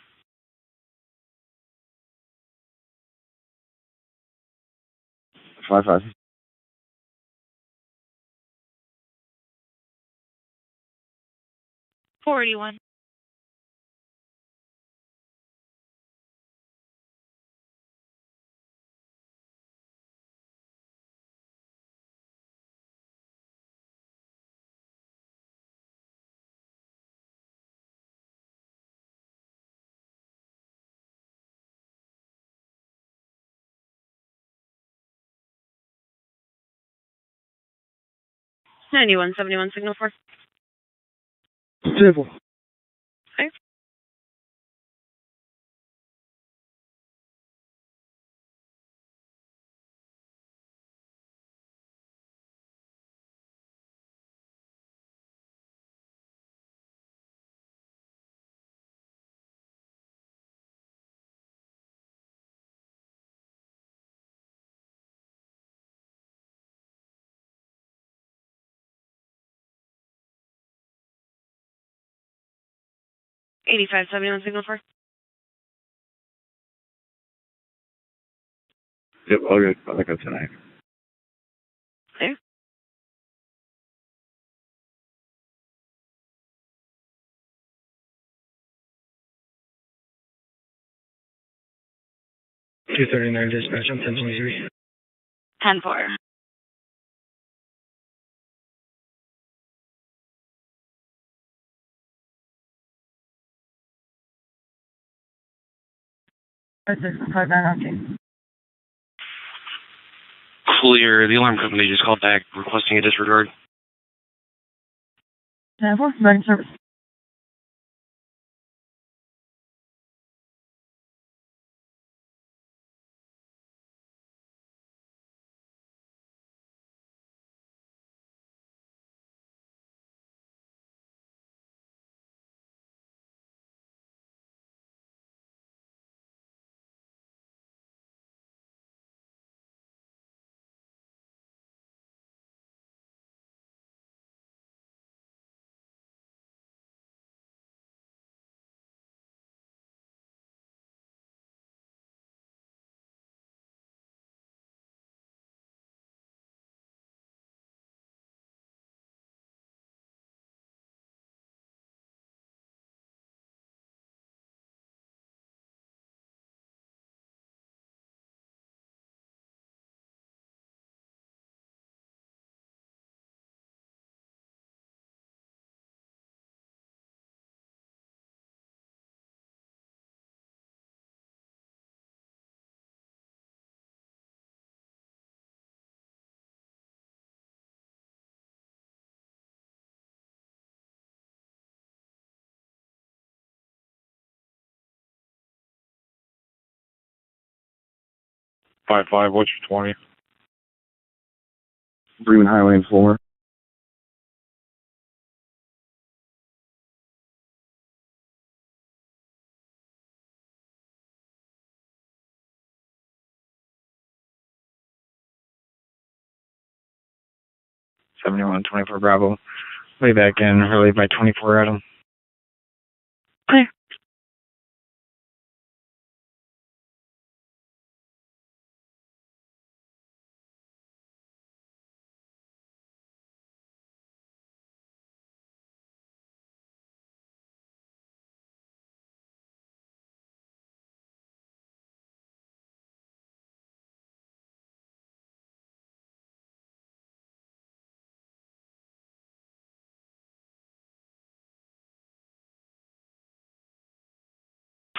5-5. 481. Ninety-one 71 signal 4. Civil. Okay. Eighty-five 71 signal 4. Yep, all good. I'll look up tonight. Okay. Two 39 dispatch on 1023. 10-4. Clear. The alarm company just called back requesting a disregard. 10-4, back in service. 5-5, what's your 20? Bremen Highway and Fuller. '71 24 Bravo. Way back in, early by 24 Adam. Clear.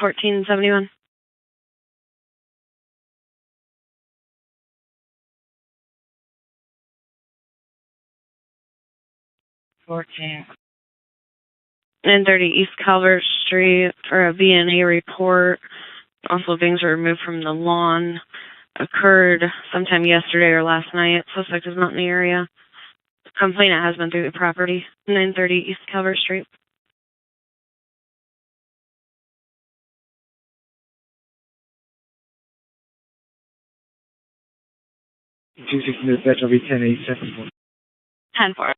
$14.71. And 30 East Calvert Street for a B&A report. Also, things were removed from the lawn. Occurred sometime yesterday or last night. Suspect is not in the area. Complainant has been through the property. 930 East Calvert Street. Dispatch will be 10-8-7. 10-4.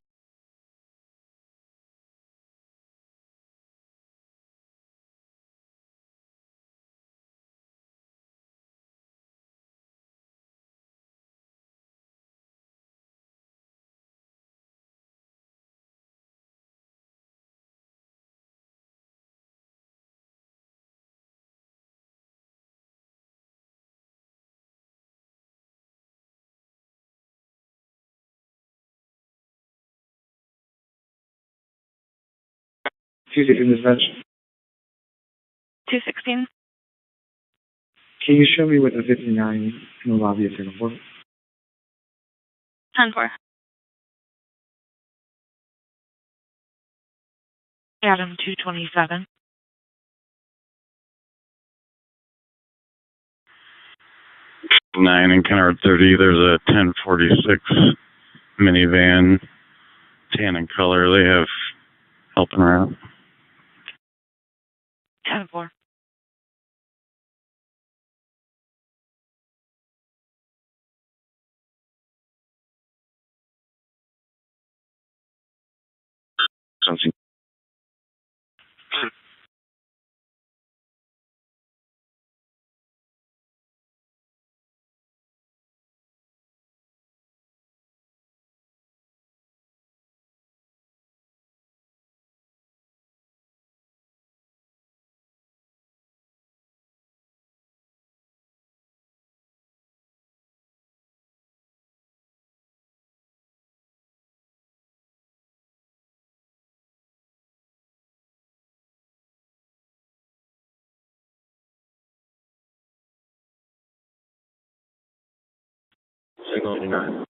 Dispatch. 216. Can you show me what the 59 in the lobby is going for? 10-4. Adam 227. Nine in Kennard 30. There's a 1046 minivan, tan in color. They have helping her out. 10-4. Something. Signal 9.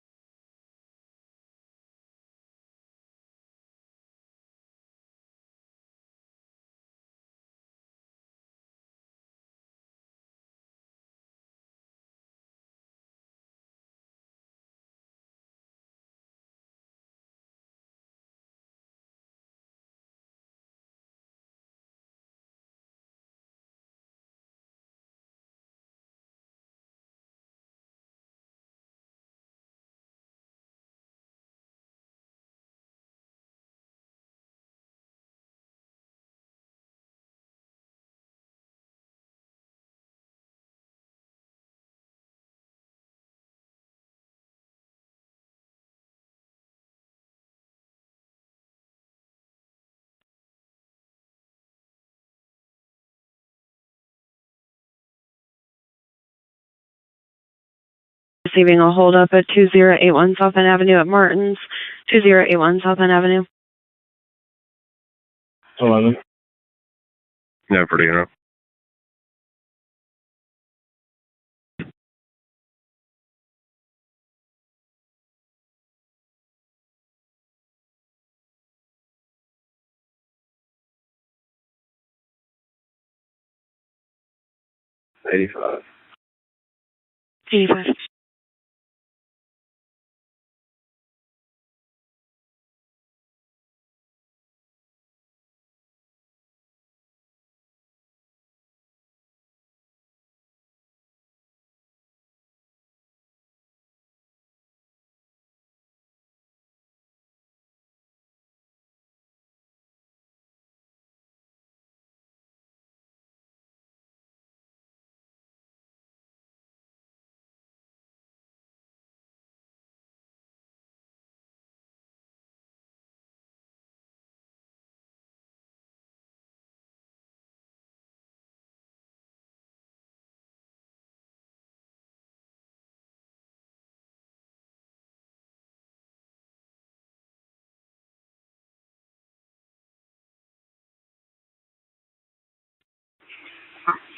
Receiving a hold up at 2081 South End Avenue at Martin's. 2081 South End Avenue. 11. Yeah, pretty enough. $85. 85.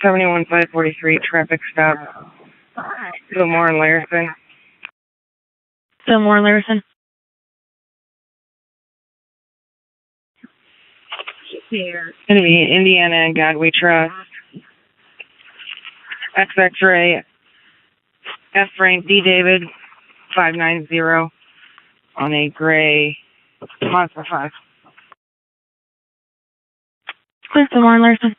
Seventy-one 543 traffic stop. Gilmore and Larison. Fillmore and Larison. It's going to be Indiana and God We Trust. X-Ray, F. Frank, D. David, 590 on a gray Mazda 5. Clear Fillmore and Larison.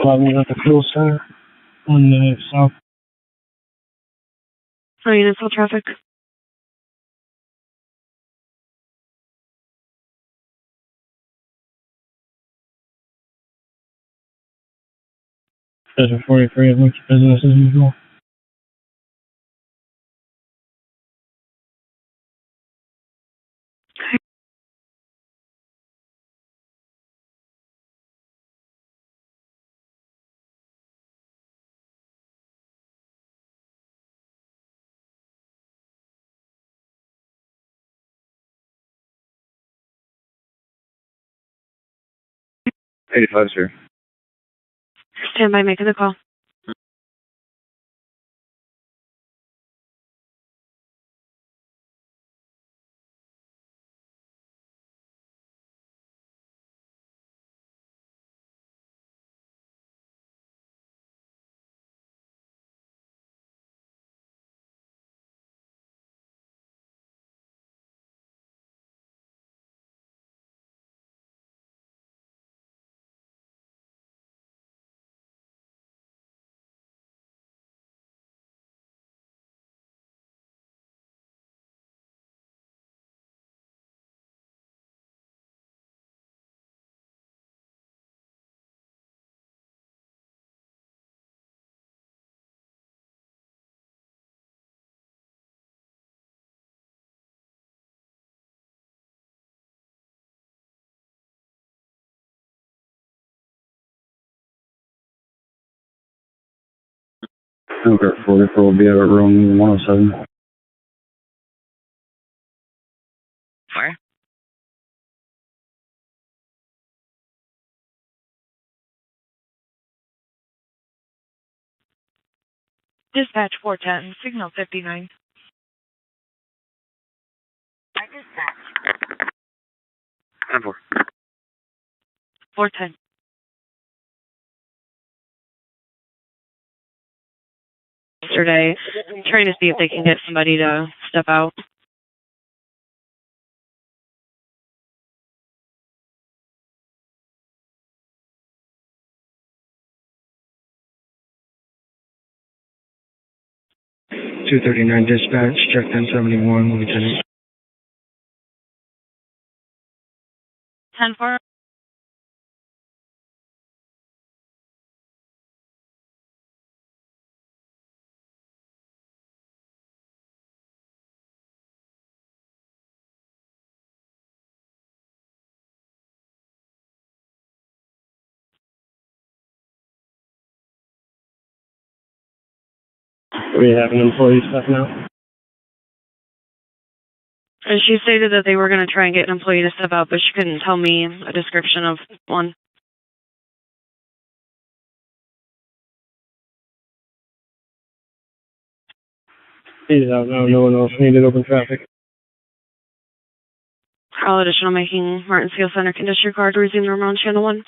Probably at the fuel center on the south. For municipal traffic. Schedule 43, it looks business as usual. $85, sir. Stand by making the call. Elkhart 44 will be at room 107. Where? Dispatch 410, signal 59. I dispatch. 10-4. 410. Yesterday, trying to see if they can get somebody to step out. .239 dispatch, check 1071, Lieutenant. 10-4. We have an employee stepping out. And she stated that they were going to try and get an employee to step out, but she couldn't tell me a description of one. He's out now. No one else needed open traffic. All additional making Martinsville Center condition card to resume normal on channel 1.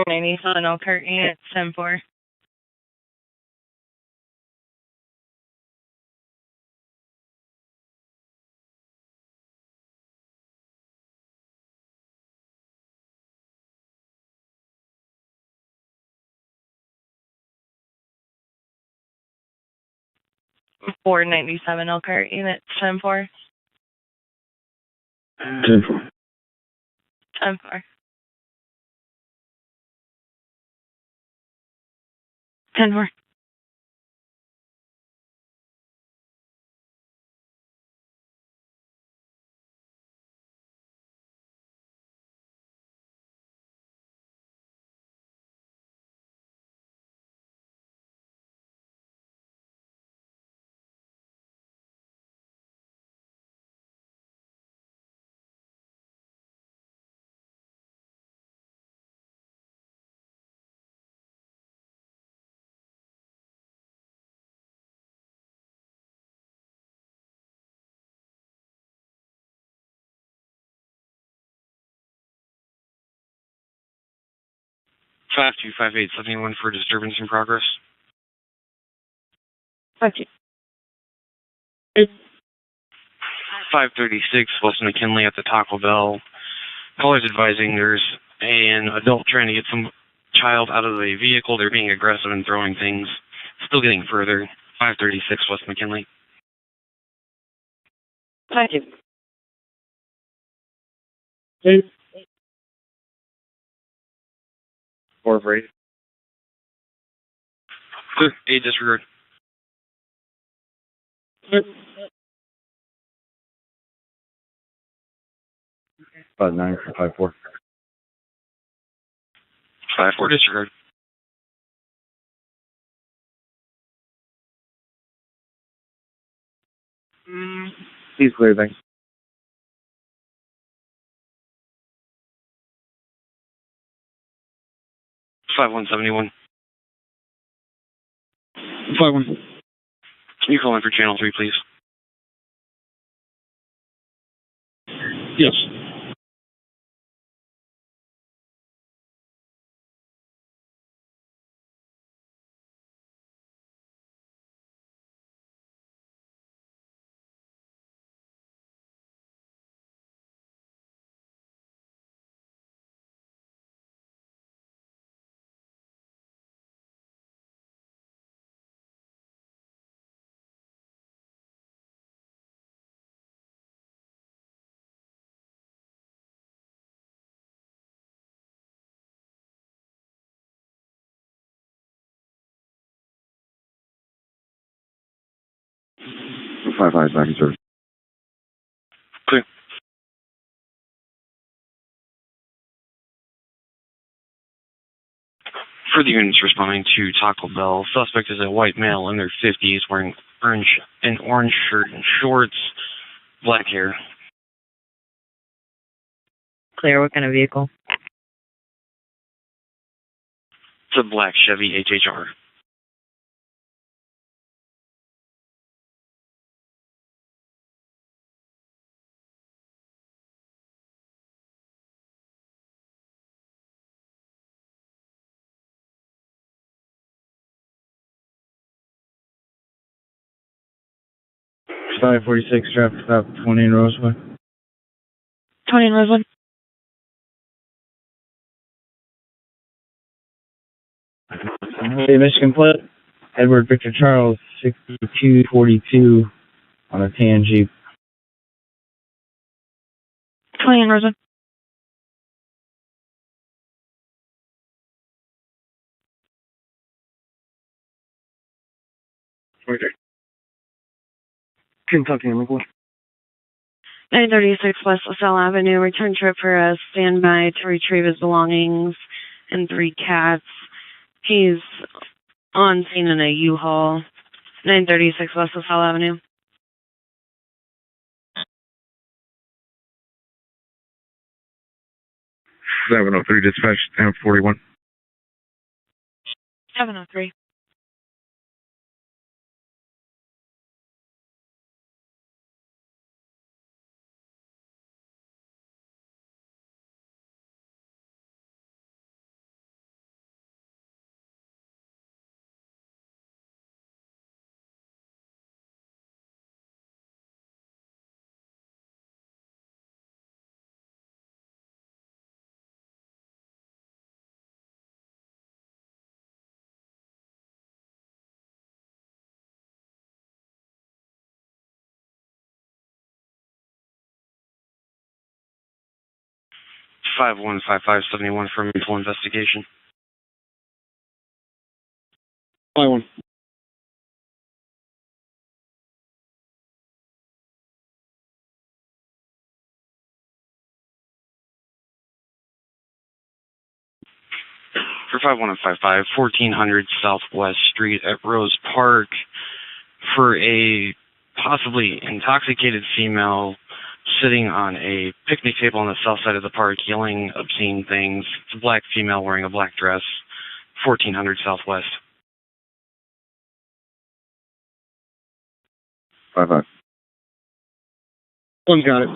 Nissan Elkhart unit 10-4. .497 Elkhart unit 10-4. 10-4. 10-4. 10-4. Five two five eight 71 for disturbance in progress. 5-2. 536 West McKinley at the Taco Bell. Callers advising there's an adult trying to get some child out of the vehicle. They're being aggressive and throwing things. Still getting further. 536 West McKinley. 5-2. 4 for 8. Good. 8 disregard. 5-9 for 5-4. 5-4 disregard. He's clear, thanks. 5171. 5-1. Can you call in for channel 3, please? Yes. 55 back in service. Clear. For the units responding to Taco Bell, suspect is a white male in their 50s wearing an orange shirt and shorts, black hair. Clear. What kind of vehicle? It's a black Chevy HHR. Five 46 traffic stop 20 in Rosewood. 20 in Rosewood. Hey, Michigan plate. Edward Victor Charles 6242 on a tan Jeep. 20 in Rosewood. Kentucky and Lakewood. 936 West LaSalle Avenue. Return trip for a standby to retrieve his belongings and 3 cats. He's on scene in a U-Haul. 936 West LaSalle Avenue. 703 dispatch, 1041. 703. Five 15571 from full investigation. Fly 1. For 5155, 1400 Southwest Street at Rose Park for a possibly intoxicated female sitting on a picnic table on the south side of the park yelling obscene things. It's a black female wearing a black dress. 1400 Southwest. 55. One's got it.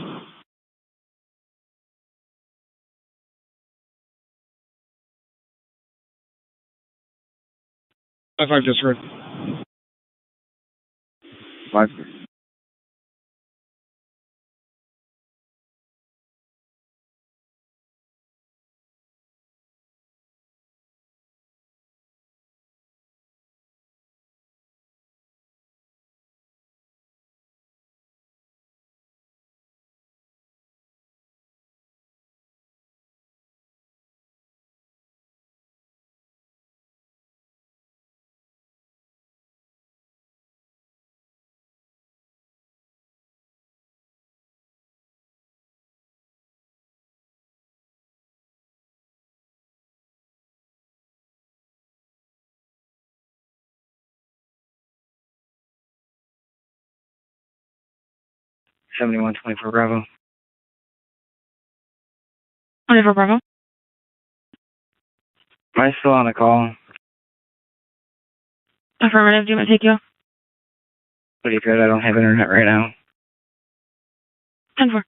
55 just heard. 5. Seventy-one 24 Bravo. 24 Bravo. Am I still on a call? Affirmative. Do you want to take you? Pretty good. I don't have internet right now. 10-4.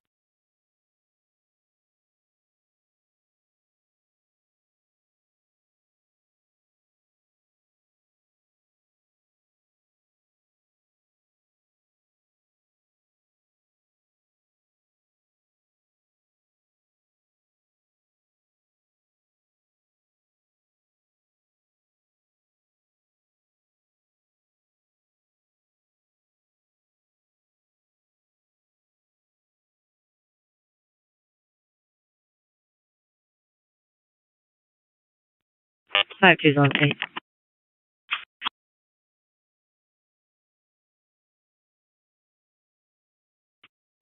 Five 2's on scene.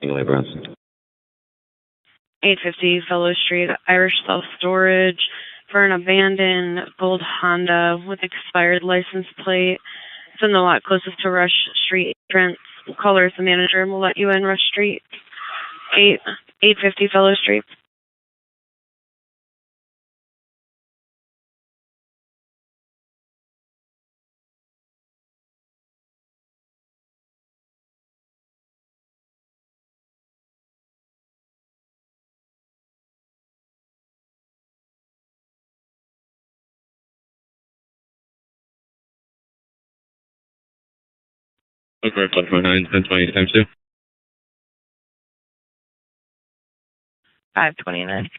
Anyway, Bronson. 850 Fellow Street, Irish Self-Storage, for an abandoned gold Honda with expired license plate. It's in the lot closest to Rush Street entrance. Caller is the manager and we'll let you in Rush Street. 850 Fellow Street. Okay, 529, 1020 times 2. 529.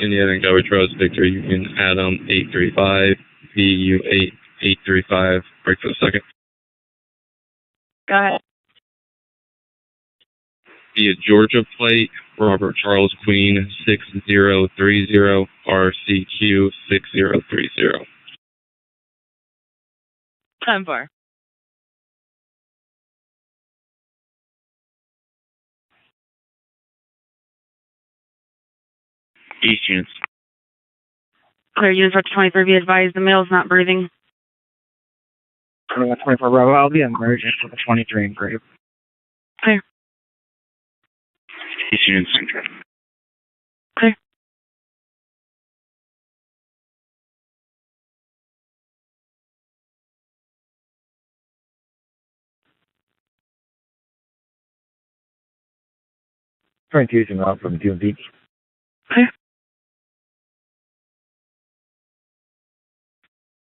Indiana Galway Trust, Victor Union, Adam 835, VU 8835, break for the second. Go ahead. Via Georgia plate, Robert Charles Queen 6030, RCQ 6030. 10-4. East units. Clear units up to 23, be advised the male is not breathing. 24 Bravo, I'll be emergent for the 23 in grave. Clear. East units. Clear. Trying to use him out from DMV. Clear.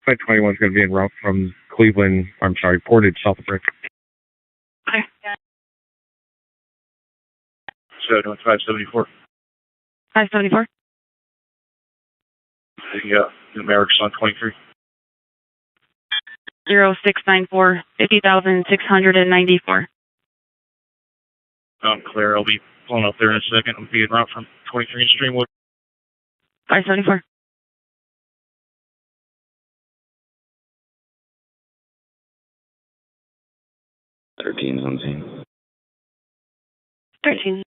521 is going to be en route from Cleveland, Portage, south of Brick. Clear. So, doing 574. 574. The America's on 23. 0694, 50,694. I'm clear. I'll be pulling up there in a second. I'll be en route from 23 in Streamwood. 574. 13 on scene. 13.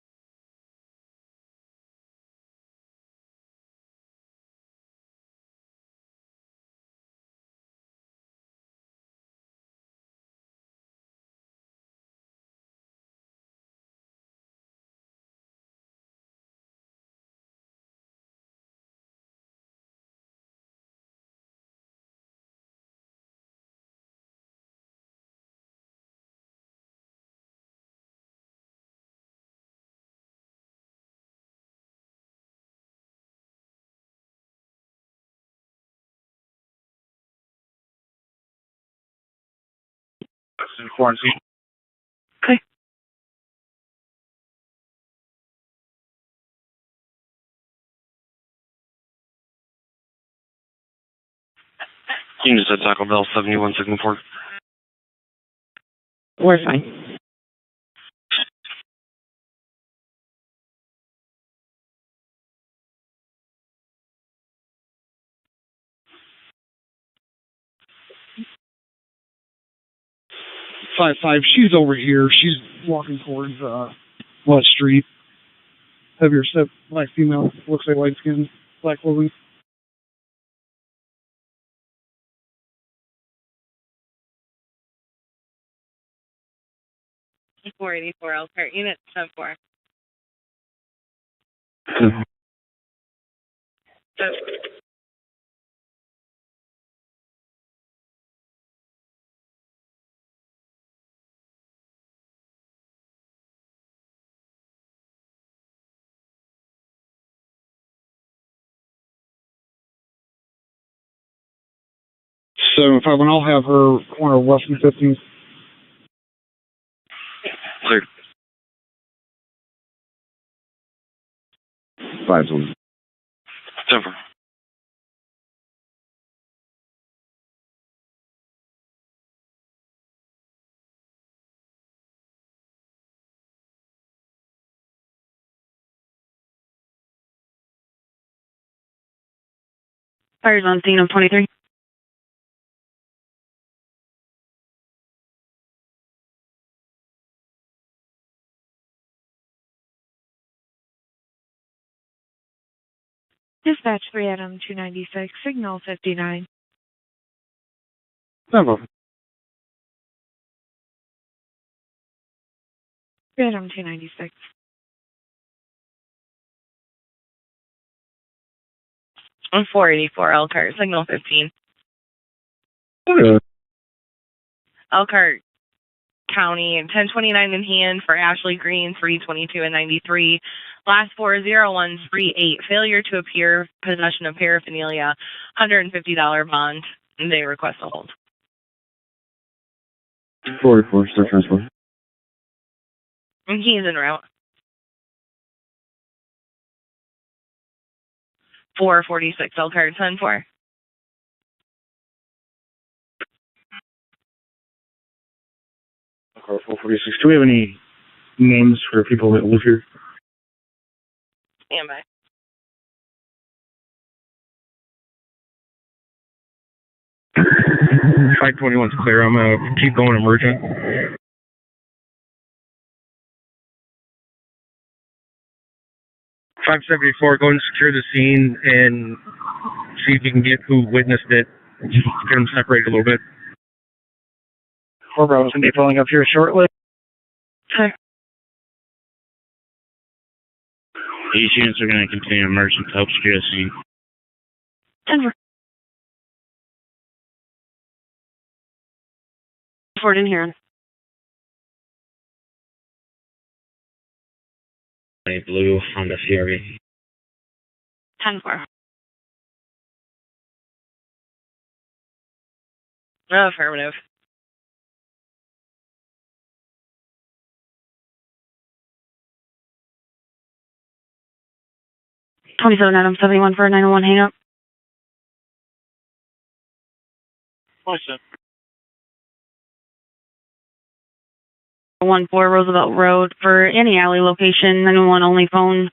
That's in quarantine. Okay. Units at Taco Bell 7164. We're fine. She's over here. She's walking towards West Street. Heavier step, black female, looks like light skin, black clothing. 484 Elkhart, unit 74. So 5 I'll have her corner West and 15th. Clear. 5 10-4. Fire's on scene of 23. Dispatch 3 Adam 296, signal 59. Number. 3 Adam 296. I'm 484 Elkhart, signal 15. Elkhart County, 1029 in hand for Ashley Green, 322 and 93. Last 40138, failure to appear, possession of paraphernalia, $150 bond, and they request a hold. 44, start transport. And he's en route. 446 Elkhart, 10-4. Car 446. Do we have any names for people that live here? Stand by. Five 21's clear. I'm gonna keep going emergent. 574, go and secure the scene and see if you can get who witnessed it. Get them separated a little bit. 4 Bravo's going to be pulling up here shortly. Okay. These units are going to continue emerging to help secure the scene. 10-4. Ford in here. A blue Honda Fury. 10-4. Affirmative. $27 Adam 71 for a 901 hang up. What's up? 14 Roosevelt Road for any alley location, 911 only phone.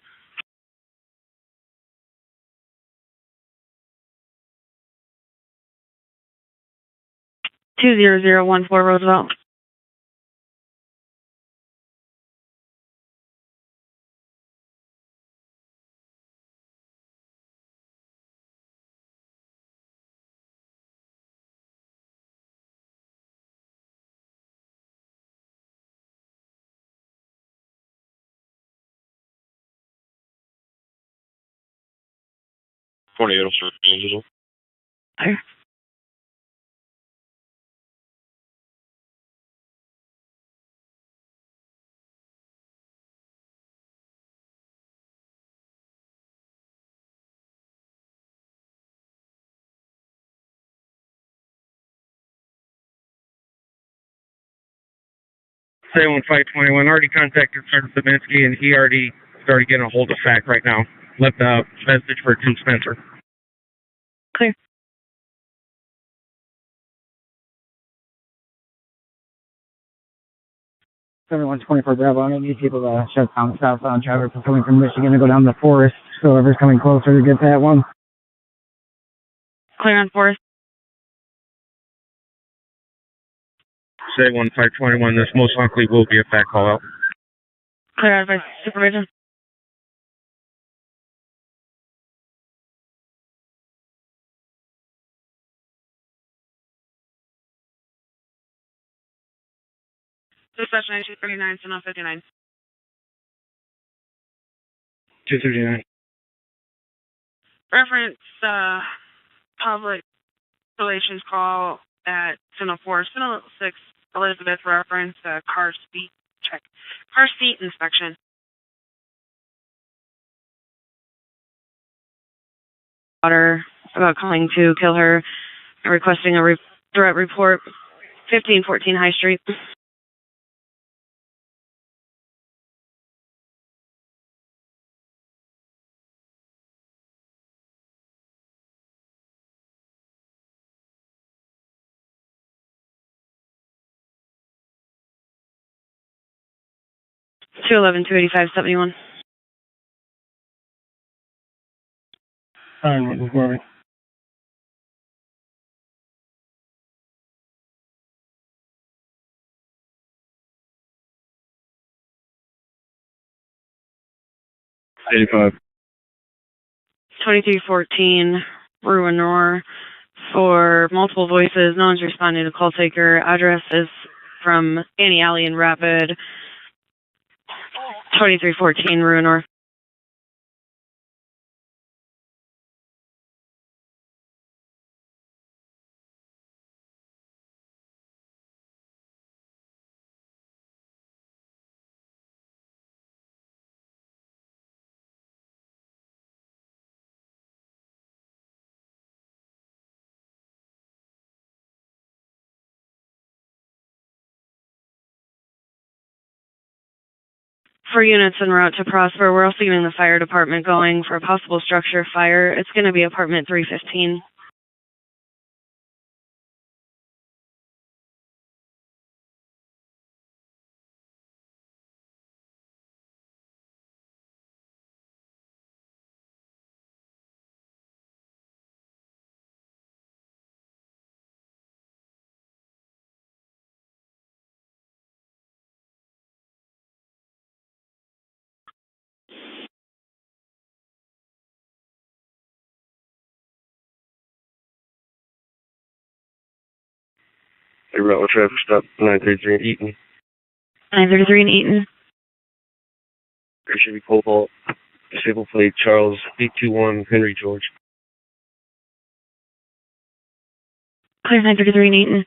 $20014 Roosevelt. Tornado, sir. There. Say 521, already contacted Sergeant Zabinski, and he already started getting a hold of FAC right now. Left a message for Tim Spencer. Clear. Everyone's 24 Bravo. I need people to shut down southbound traffic for coming from Michigan to go down the forest. So whoever's coming closer to get that one. Clear on Forest. Say 521, this most likely will be a FAC call out. Clear out by supervision. Dispatch 9239, Signal 59. 239. Reference public relations call at Signal 4, Signal 6, Elizabeth, reference car seat check. Car seat inspection. Water about calling to kill her, requesting a threat report. 1514 High Street. Two 28571. Fine, what's moving? 2314 Ruinor for multiple voices. No one's responding to call taker. Address is from Annie Alley in Rapid. 2314 Ruinor. For units en route to Prosper, we're also getting the fire department going for a possible structure fire. It's going to be apartment 315. Hey, Rattler traffic stop 933 in Eaton. 933 in Eaton. There should be Cobalt. Disabled plate Charles 821 Henry George. Clear 933 in Eaton.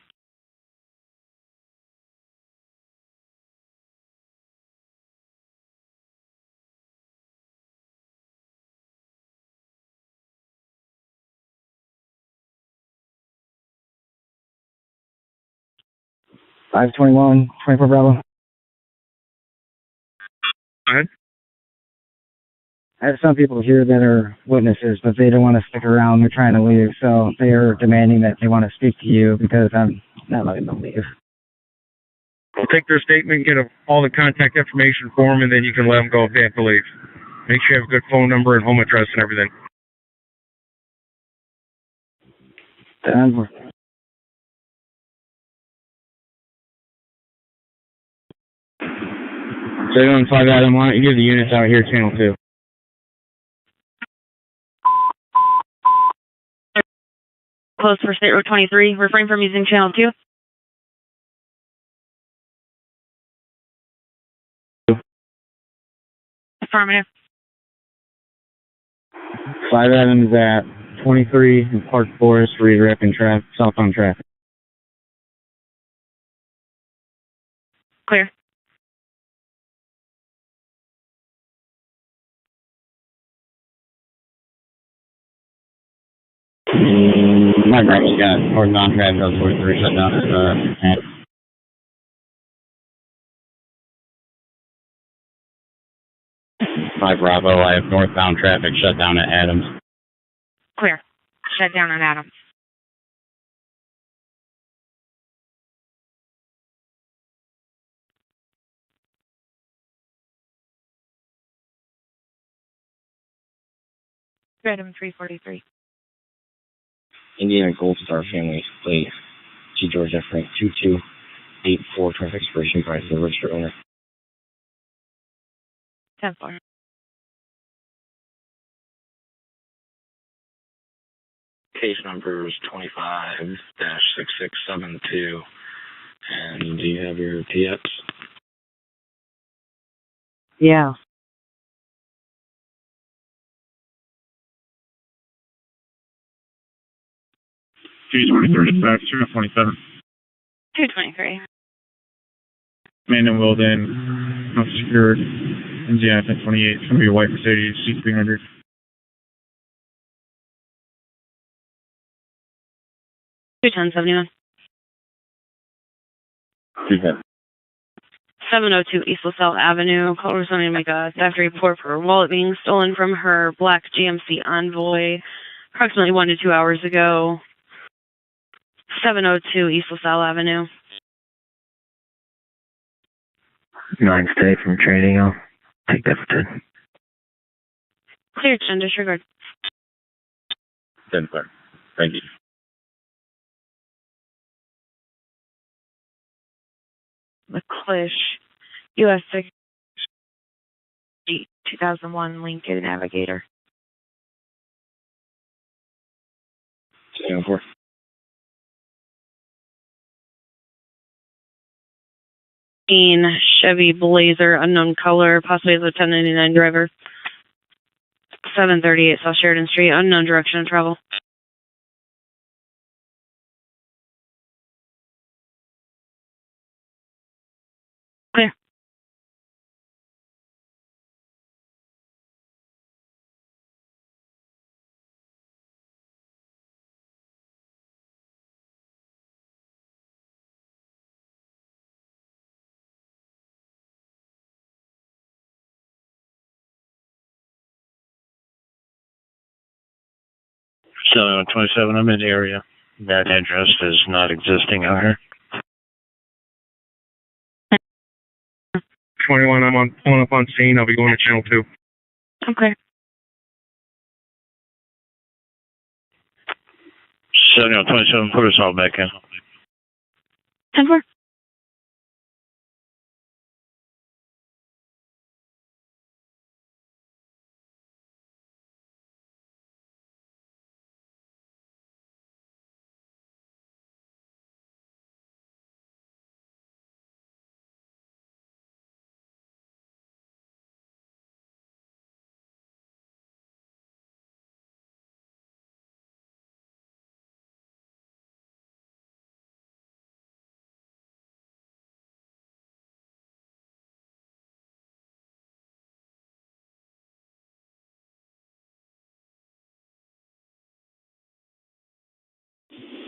Five 24 Bravo. I have some people here that are witnesses, but they don't want to stick around. They're trying to leave, so they are demanding that they want to speak to you because I'm not letting them leave. We'll take their statement, get all the contact information for them, and then you can let them go if they have to leave. Make sure you have a good phone number and home address and everything. Done. So you're on 5 Adam, why don't you give the units out here channel 2? Close for State Road 23. Refrain from using channel 2. Affirmative. 5 Adams at 23 in Park Forest, redirecting southbound traffic. Clear. My driver's got northbound traffic on 43 shut down at 5 Bravo, I have northbound traffic shut down at Adams. Clear. Shut down on Adams. Adam 343. Indiana Gold Star family plate G. George F. Frank 2284 traffic expiration price of the registered owner. 10-4. Case number is 25-6672. And do you have your TX? Yeah. G23 dispatch, 227. 223. Man and Will then, not secured. Indiana 1028. It's going to be a white Mercedes C300. Two 1071. 702 East LaSalle Avenue. Call responding to my after report for her wallet being stolen from her black GMC Envoy approximately 1 to 2 hours ago. 702 East LaSalle Avenue. 9 stay from training. I'll take that for 10. Clear 10, disregard. 10, sir. Thank you. McClish, US 6, 2001 Lincoln Navigator. Down 4. Chevy Blazer, unknown color, possibly as a 1099 driver. 738 South Sheridan Street, unknown direction of travel. Clear. So 27, I'm in the area. That address is not existing out here. 21, I'm pulling up on scene. I'll be going to channel 2. Okay. 27, put us all back in. 10-4.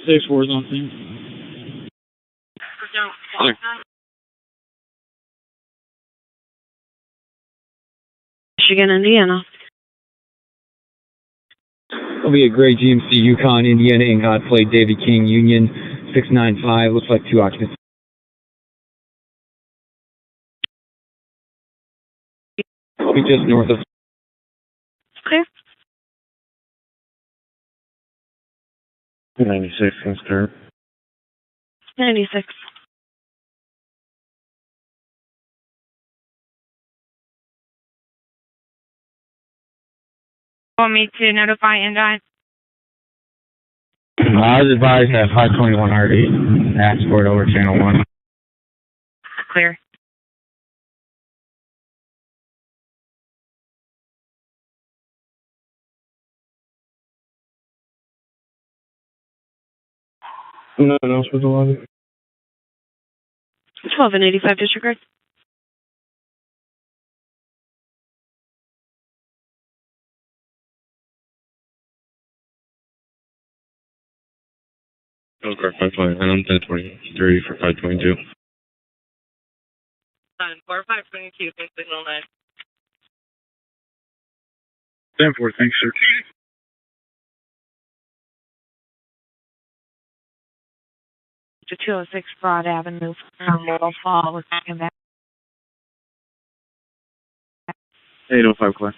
Six fours on scene. Michigan, Indiana. It'll be a gray GMC Yukon, Indiana, Elkhart, plate David King, Union 695. Looks like 2 occupants. It'll be just north of. Clear. 96 can start. 96. Want me to notify Endine? I was advised to have 521 RD. Ask for it over channel 1. Clear. Nothing else with the lobby? 12 and 85 disregard. Elkhart 520, and I'm 1023 for 522. 4 522, signal 9. 10-4, thanks, sir. To 206 Broad Avenue from Little Fall. We're talking about 805 class.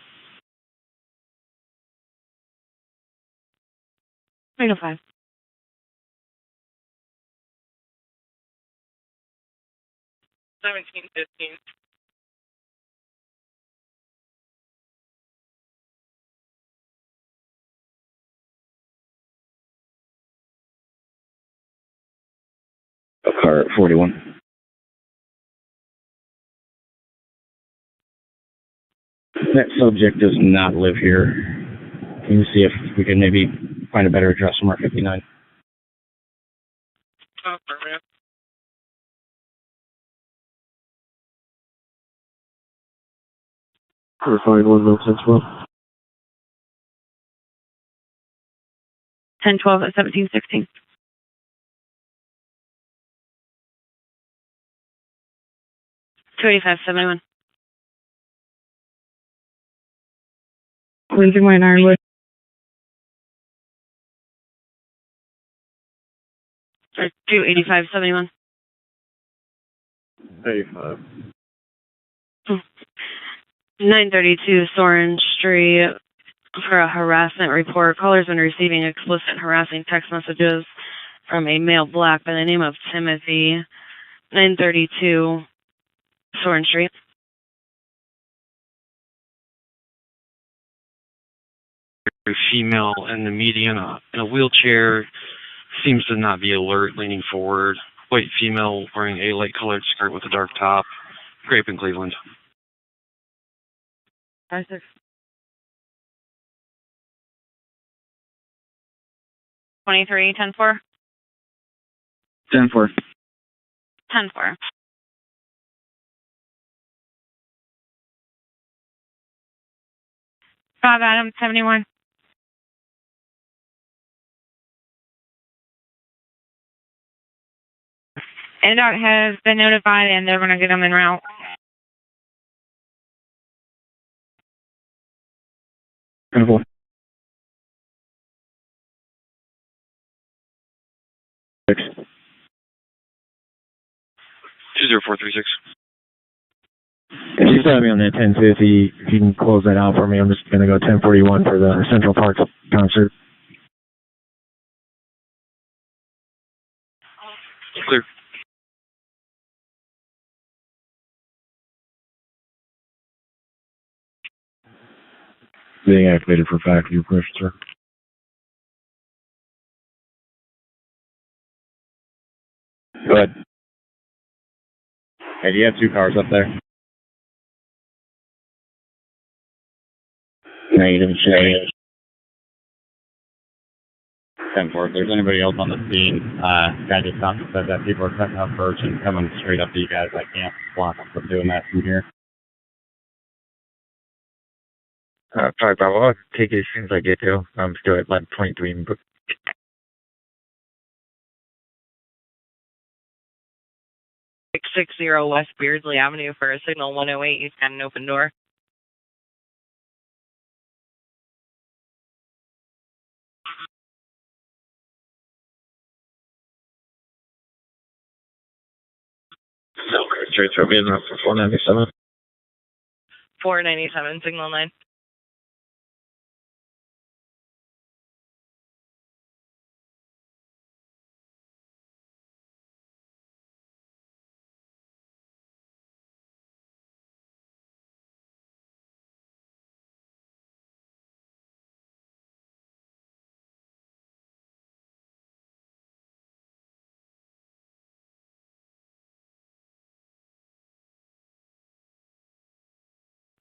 305. 1715. Elkhart 41. That subject does not live here. Can you see if we can maybe find a better address from our 59? We're fine, 1 mil 10-12. 10-12 at 1716. 285-71. Lincoln White Ironwood. 285-71. 85. 932 Soren Street for a harassment report. Caller's been receiving explicit harassing text messages from a male black by the name of Timothy. 932 Soren Street. A female in the median in a wheelchair seems to not be alert, leaning forward. White female wearing a light colored skirt with a dark top. Grape in Cleveland. 5-6. 23, 10-4. 10-4. 10-4. 5 Adam, 71. NDOT has been notified and they're going to get them en route. Ten-4. 6. 20436. If you still have me on that 1050, if you can close that out for me, I'm just going to go 1041 for the Central Park concert. Clear. Being activated for faculty request, sir. Go ahead. Hey, do you have 2 cars up there? Negative. 10-4. If there's anybody else on the scene, guy just stopped and said that people are cutting up first and coming straight up to you guys. I can't block them from doing that from here. Probably, Bob. I'll take it as soon as I get to. I'm still at 11:23. But 660 West Beardsley Avenue for a signal 108. He's got an open door. Straight through Vietnam for 497. 497, signal 9.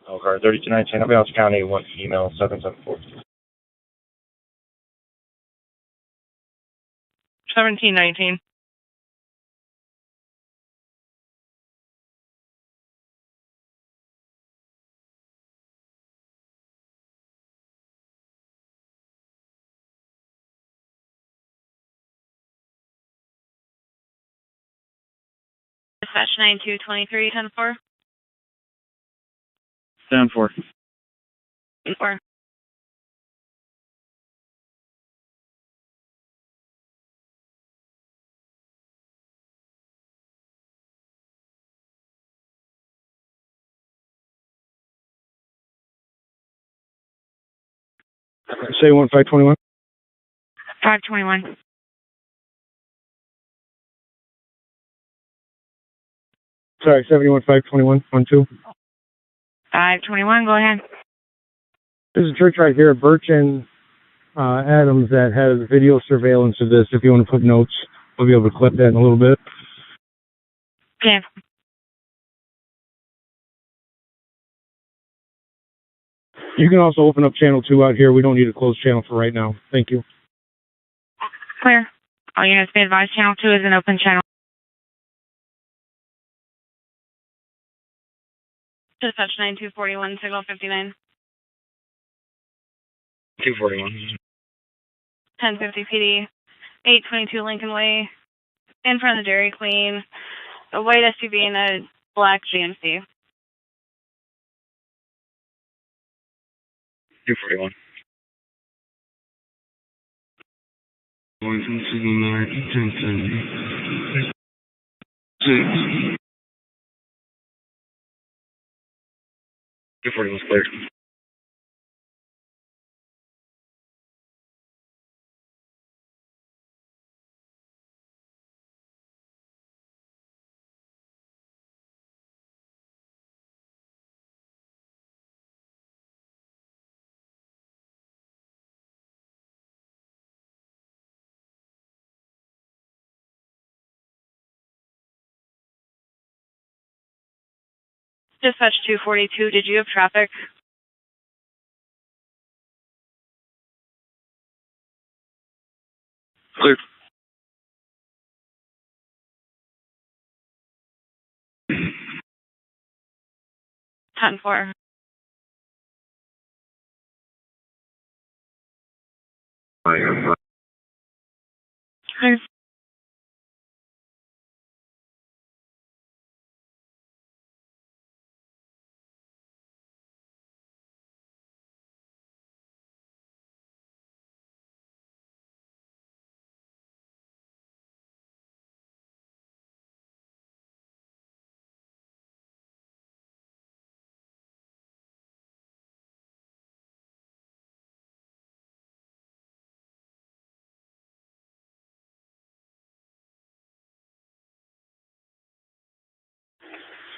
Elkhart 3219, Abilene County, 1 female, 774. 1719. Dispatch 9223, 10-4. 10-4. 4. Say 1521. 521. Sorry, 71521. 12. 521, go ahead. There's a church right here, Birch and Adams, that has video surveillance of this. If you want to put notes, we'll be able to clip that in a little bit. Okay. You can also open up channel 2 out here. We don't need a closed channel for right now. Thank you. Clear. All units be advised, channel 2 is an open channel. Dispatch 9241, signal 59. 241. 1050 PD, 822 Lincoln Way, in front of the Dairy Queen, a white SUV and a black GMC. 241. 241 is clear. Dispatch 242, did you have traffic? Clear. Ten four. Okay.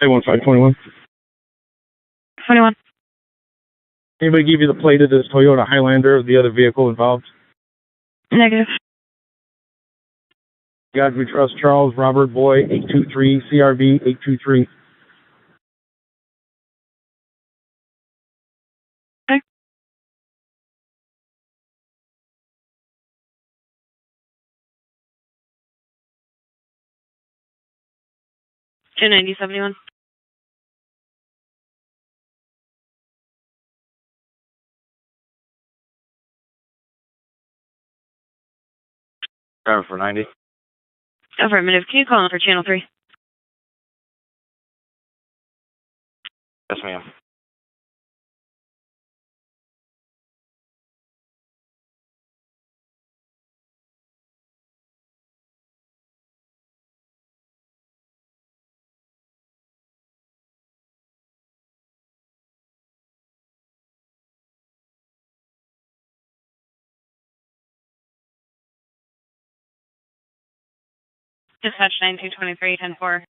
Hey, 1521. 21. Anybody give you the plate of this Toyota Highlander or the other vehicle involved? Negative. God, we trust Charles Robert Boy, 823, CRB 823. Okay. 29071. Driver for 90. Affirmative. Can you call in for channel 3? Yes, ma'am. Dispatch 9223, 10-4.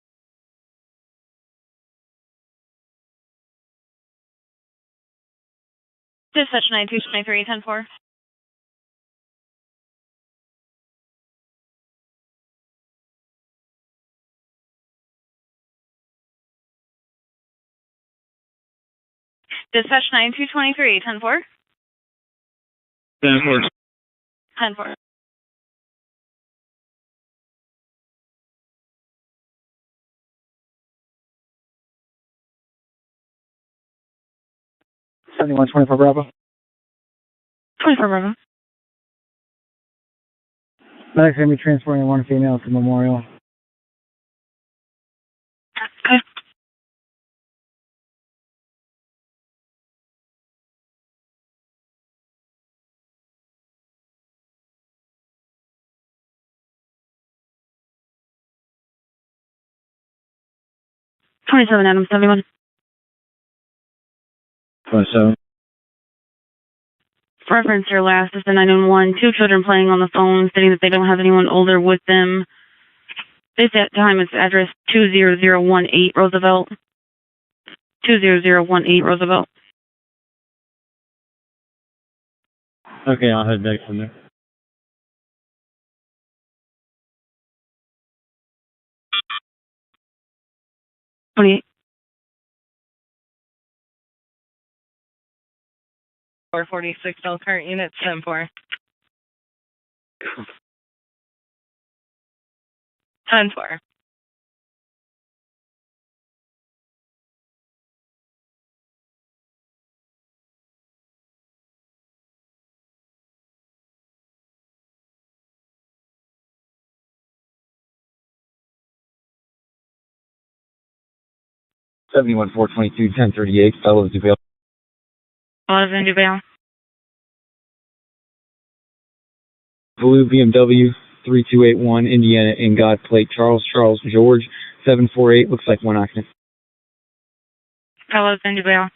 Dispatch 9223, 10-4. Dispatch 9223, 10-4. 10-4. 10-4. Seventy-one 24 Bravo. 24 Bravo. Medic's going to be transporting one female to Memorial. Okay. $27 Adam 71. 27. Reference your last is the 911. 2 children playing on the phone, stating that they don't have anyone older with them. This time it's address 20018 Roosevelt. 20018 Roosevelt. Okay, I'll head back from there. $28. 446 Elkhart unit 10-4. 10-4. Seventy-one 422 1038. Fellows available. Olive and Duval. Blue BMW 3281 Indiana in God Plate Charles George 748. Looks like one occupant. Olive and Duval.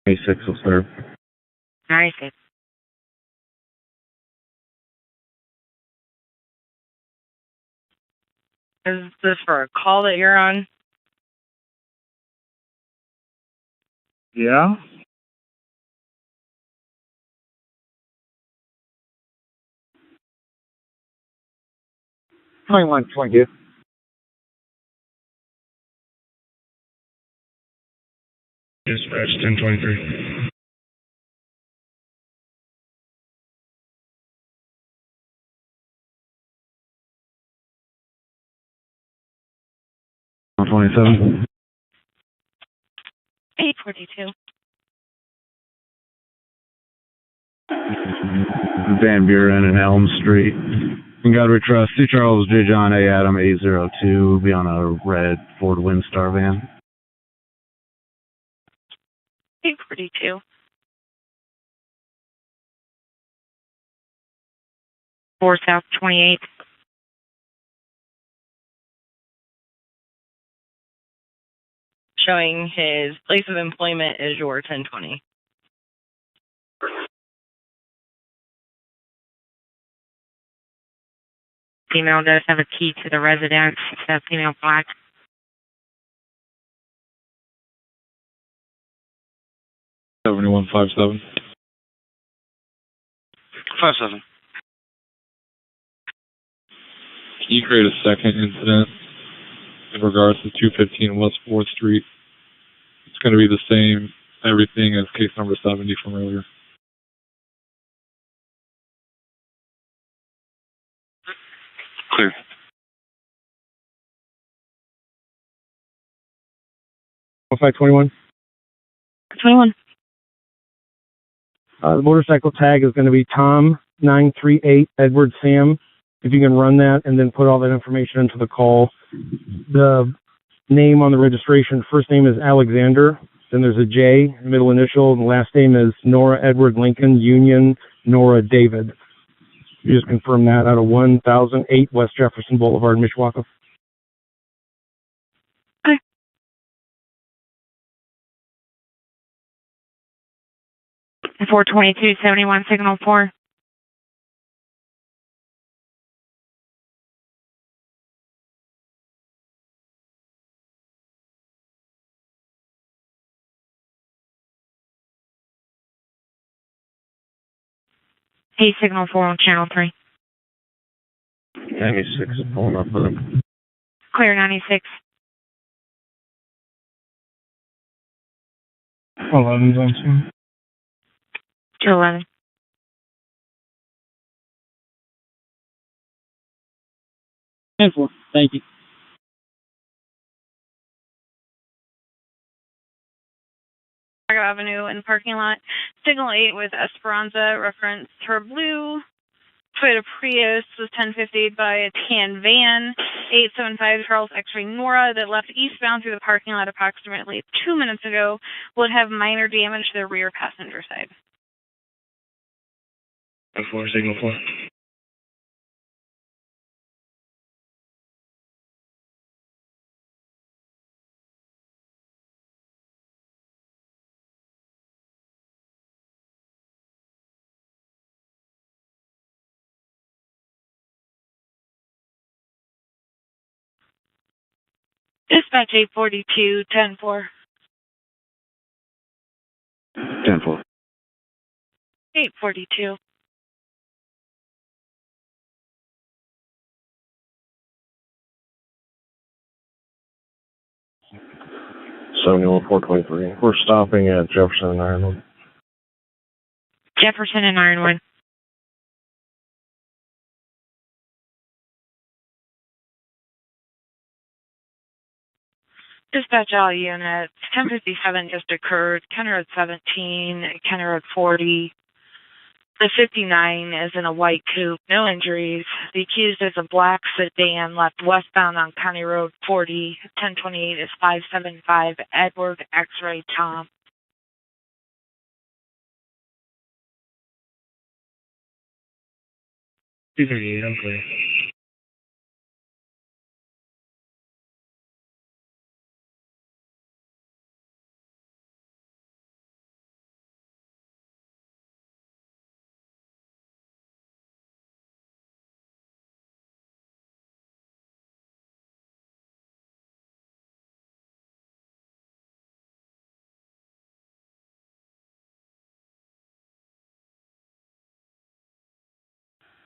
26 will serve. Nice. Is this for a call that you're on? Yeah? Twenty-one 22. Dispatch 1023. On 27. 842. Van Buren and Elm Street. In God we trust. 2 Charles J. John A. Adam 802. Be on a red Ford Windstar van. 842. 4 South 28. Showing his place of employment is your 1020. Female does have a key to the residence. It's a female black. Seventy-one 57. 57. Can you create a second incident in regards to 215 West 4th Street? It's going to be the same everything as case number 70 from earlier. Clear. One 521. 21. The motorcycle tag is going to be Tom 938 Edward Sam. If you can run that and then put all that information into the call. The name on the registration, first name is Alexander, then there's a J, middle initial, and the last name is Nora Edward Lincoln, Union Nora David. You just confirm that out of 1008 West Jefferson Boulevard, Mishawaka. 42271 signal 4. Hey, signal 4 on channel 3. 96 is pulling up with him. Clear 96. 11's on scene. 211. Thank you. Chicago Avenue in the parking lot. Signal 8 with Esperanza. Reference her blue Toyota Prius was 1050 by a tan van. 875 Charles X-ray Nora that left eastbound through the parking lot approximately 2 minutes ago would have minor damage to the rear passenger side. 4 signal 4. Dispatch 842, 10-4. 10-4. 842. Samuel 423. We're stopping at Jefferson and Ironwood. Jefferson and Ironwood. Dispatch all units. 1057 just occurred. County Road 17, County Road 40. The 59 is in a white coupe, no injuries. The accused is a black sedan left westbound on County Road 40. 1028 is 575 Edward X-ray Tom. I'm clear.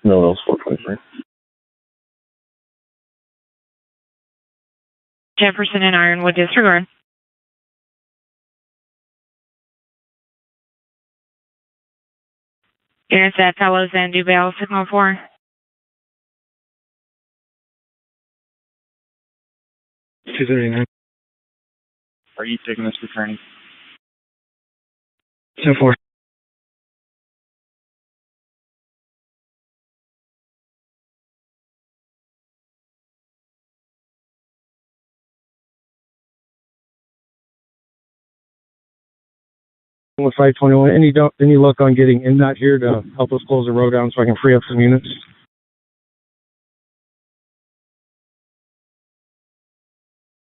No one else 423. Jefferson and Ironwood disregard. Units at Fellows and Duval, Signal 4. Are you taking this for training? 10-4. With 521, any luck on getting NDOT here to help us close the road down so I can free up some units?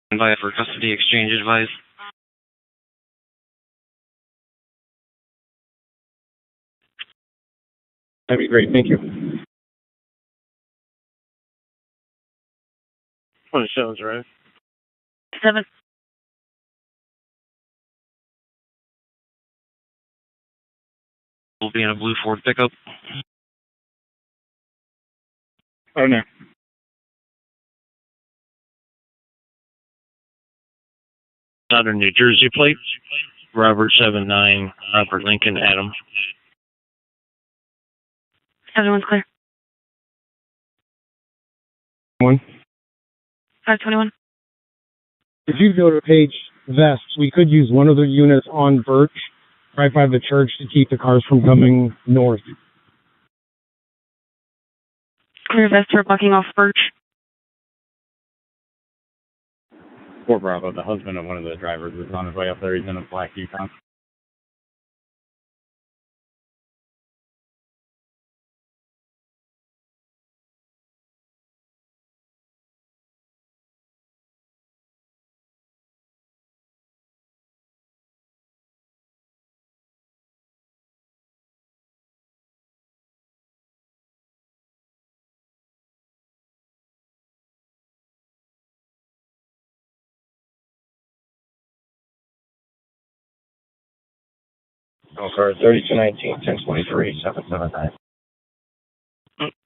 By for custody exchange advice. That'd be great, thank you. 27's right. 7. Will be in a blue Ford pickup. Oh, no. Southern New Jersey plate. Robert 79, Robert Lincoln, Adam. 71's clear. 521. If you go to page Vest, we could use one of the units on Birch, right by the church, to keep the cars from coming north. Clear Vest for blocking off Birch. 4 Bravo, the husband of one of the drivers is on his way up there. He's in a black Yukon. Elkhart 3219, 1023, 779.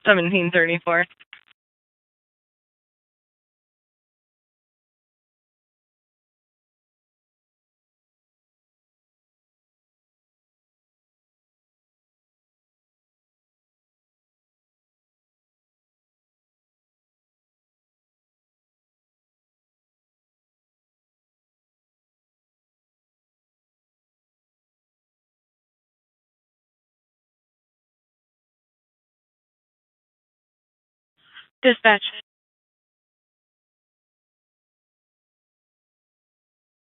1734. Dispatch.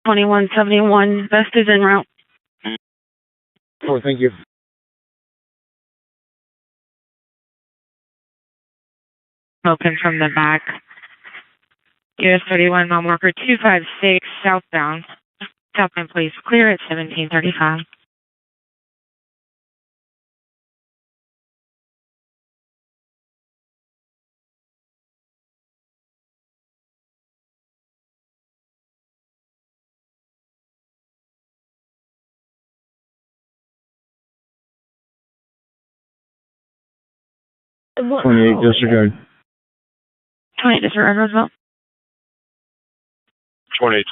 2171. Vest is en route. 4, thank you. Smoking from the back. US 31, mile marker 256, southbound. Southbound, please clear at 1735. What? 28 disregard. 28 disregard, Roosevelt. 28.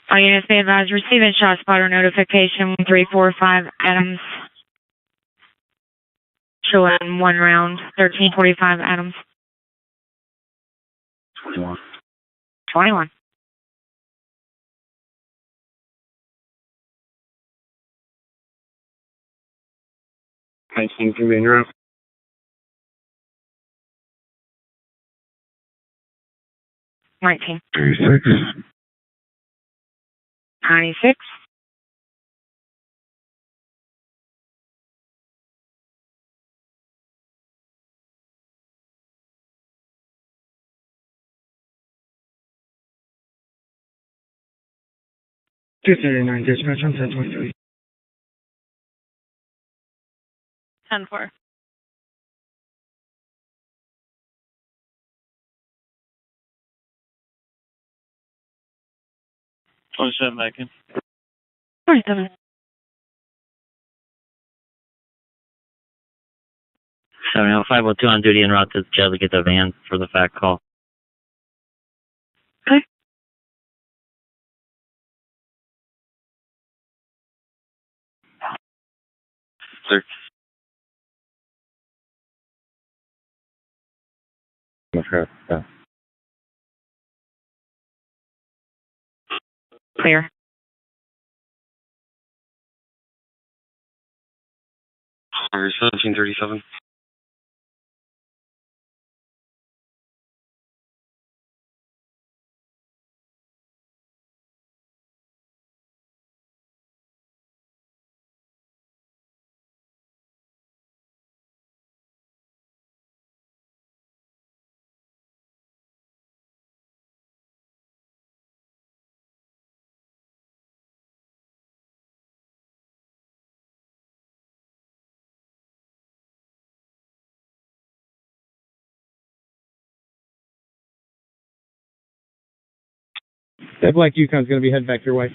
All units be advised, receiving shot spotter notification 345 Adams. Showing 1 round, 1345 Adams. 21. 21. 19 can be in route. 19. 36. 96. 239, dispatch on 1023. 10-4. back in. 27. 502 on duty en route to jail to get the van for the fact call. Okay. Sir. Okay. Yeah. Clear. Sorry, 1737. That black Yukon's going to be heading back your way.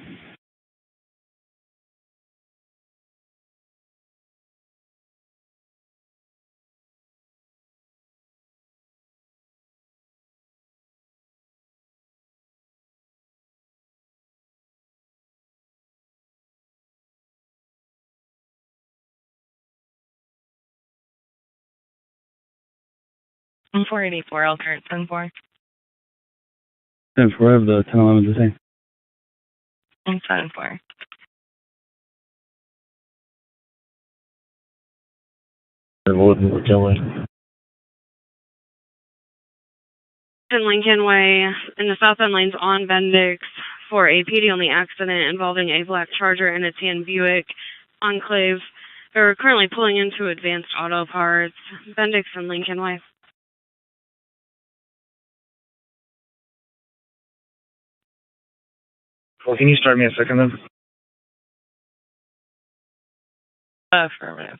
I'm 484, Elkhart, 10-4. 10-4, I have the 1011 to say. I'm 10-4. In Lincoln Way, in the south end lanes on Bendix for a PD-only accident involving a black Charger and a tan Buick Enclave. They're currently pulling into Advanced Auto Parts, Bendix and Lincoln Way. Well, can you start me a second then? Affirmative.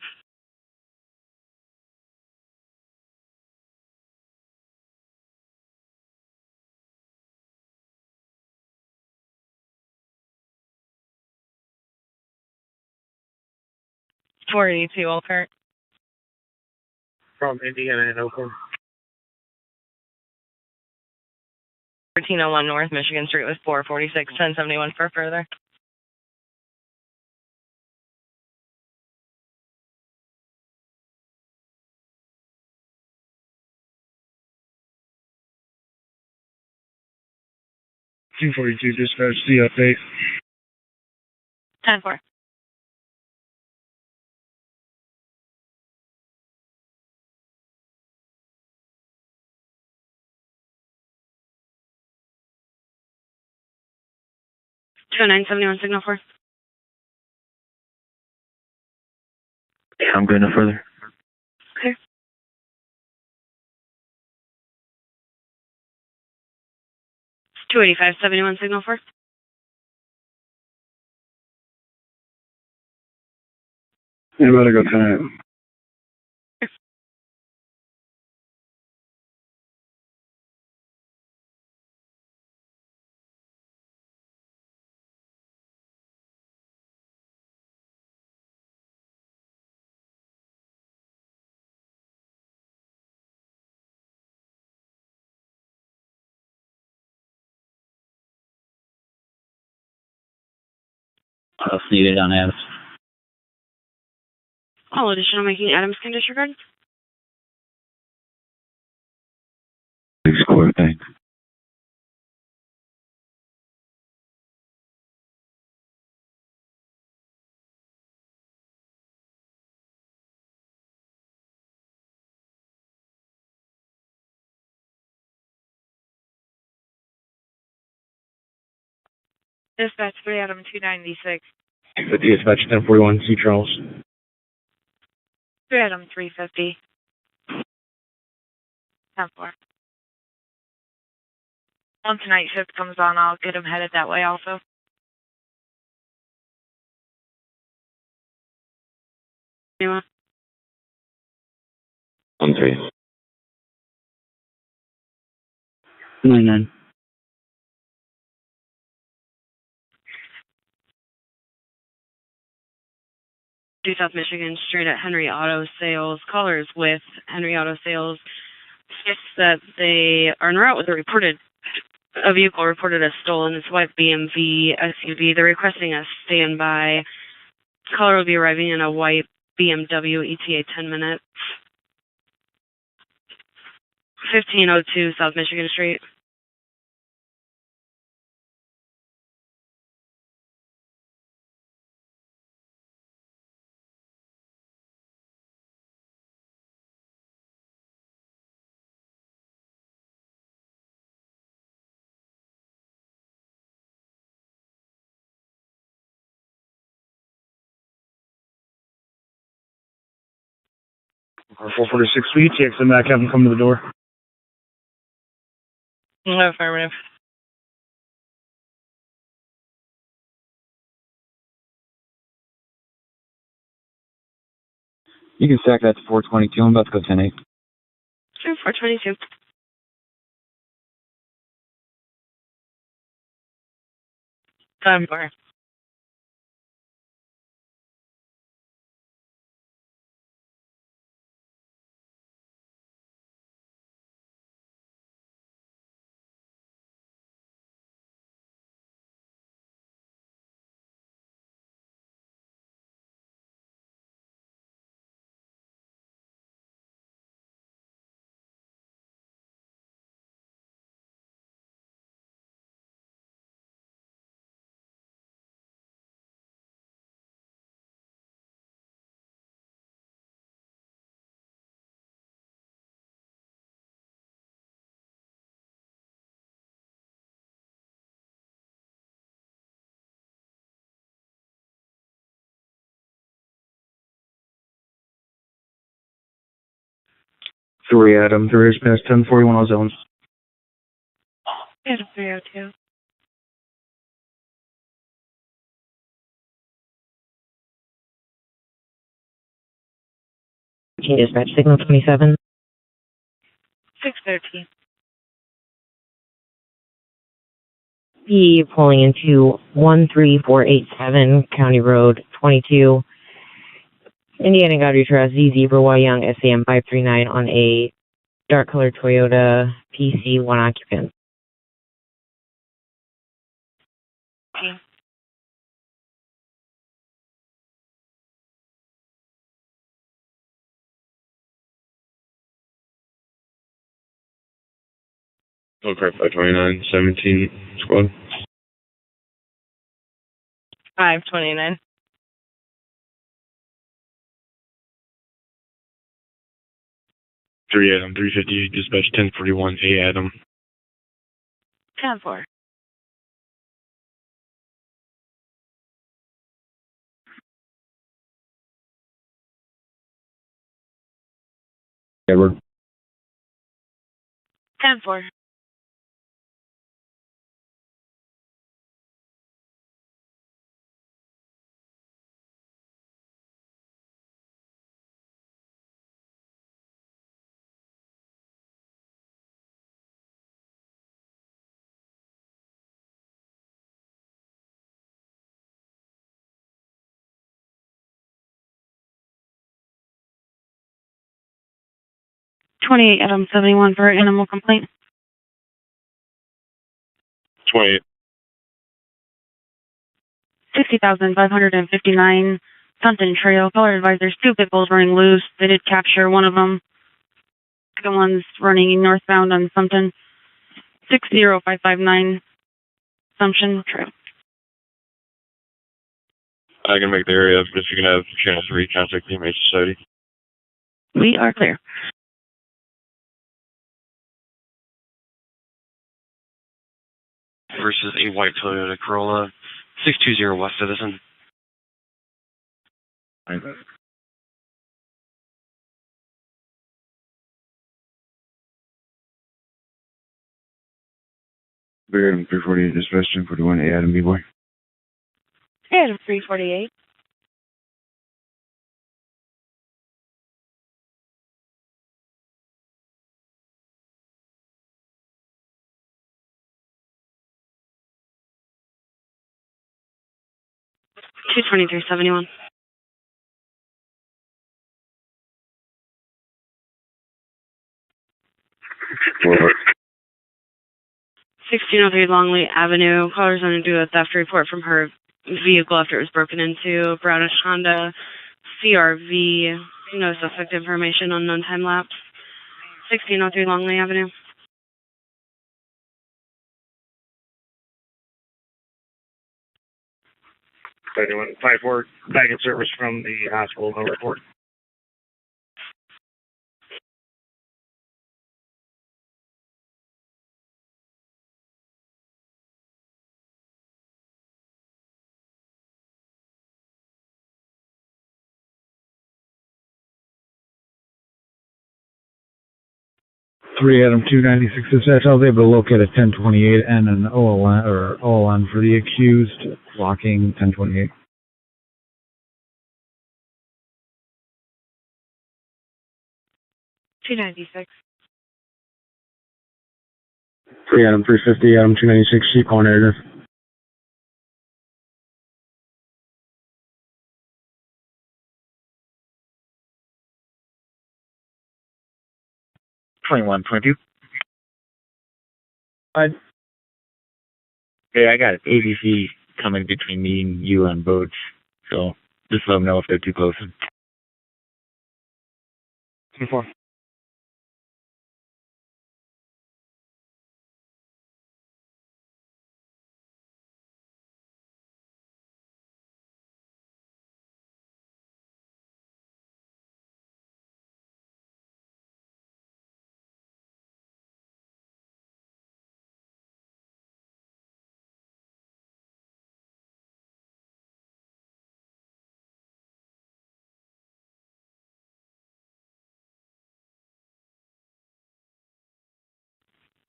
.482, Elkhart. From Indiana and Oakland. 1301 North Michigan Street with 446, 1071 for further. .242, dispatch, the update. 10-4. Two 971 signal 4. Yeah, I'm good no further. Okay. 285-71 signal 4. Yeah, better go time. I'll see you down Adams. All additional making Adams can disregard. Score, thanks. Dispatch 3 Adam 296. The dispatch 1041, C. Charles. 3 Adam 350. 10-4. Once night shift comes on, I'll get him headed that way also. 13. 99. To South Michigan Street at Henry Auto Sales. Callers with Henry Auto Sales states that they are en route with a vehicle reported as stolen. It's a white BMV SUV. They're requesting a standby. Caller will be arriving in a white BMW ETA 10 minutes. 1502 South Michigan Street. Our 446 suite, TX and back, have them come to the door. Affirmative. You can stack that to 422. I'm about to go 10-8. Sure, 422. Time for. Three Adam, 3 is past 1041 on zones. Adam 302. Dispatch signal 27. 613. Be pulling into 13487 County Road 22. Indiana Goddard Trust, Z Zebra Y Young SAM 539 on a dark colored Toyota PC, one occupant. Okay. Elkhart 529, 17 squad. 529. Three Adam, 350, dispatch 1041, A Adam. 10-4. Edward. 10-4. Adam 71 for animal complaint. 28. 60,559 Sunton Trail. Caller advisors, 2 pit bulls running loose. They did capture one of them. The one's running northbound on Sunton. 60559 Assumption Trail. I can make the area, but if you can have channel 3 contact the MH Society. We are clear. Versus a white Toyota Corolla, 620 West Citizen. Adam 348, dispatch 1041, A Adam B-Boy. Adam 348. 22371. Forward. 1603 Longley Avenue. Callers on to do a theft report from her vehicle after it was broken into. Brownish Honda CRV. No suspect information, unknown time lapse. 1603 Longley Avenue. Anyone, 5-4, back in service from the hospital, no report. Three Adam 296 dispatch. I was able to locate a 1028 and an OLN for the accused, blocking 1028. $296. 3 Adam 350, Adam 296, sheep calling editor. Hey, I got ABC coming between me and you on boats, so just let them know if they're too close. 24.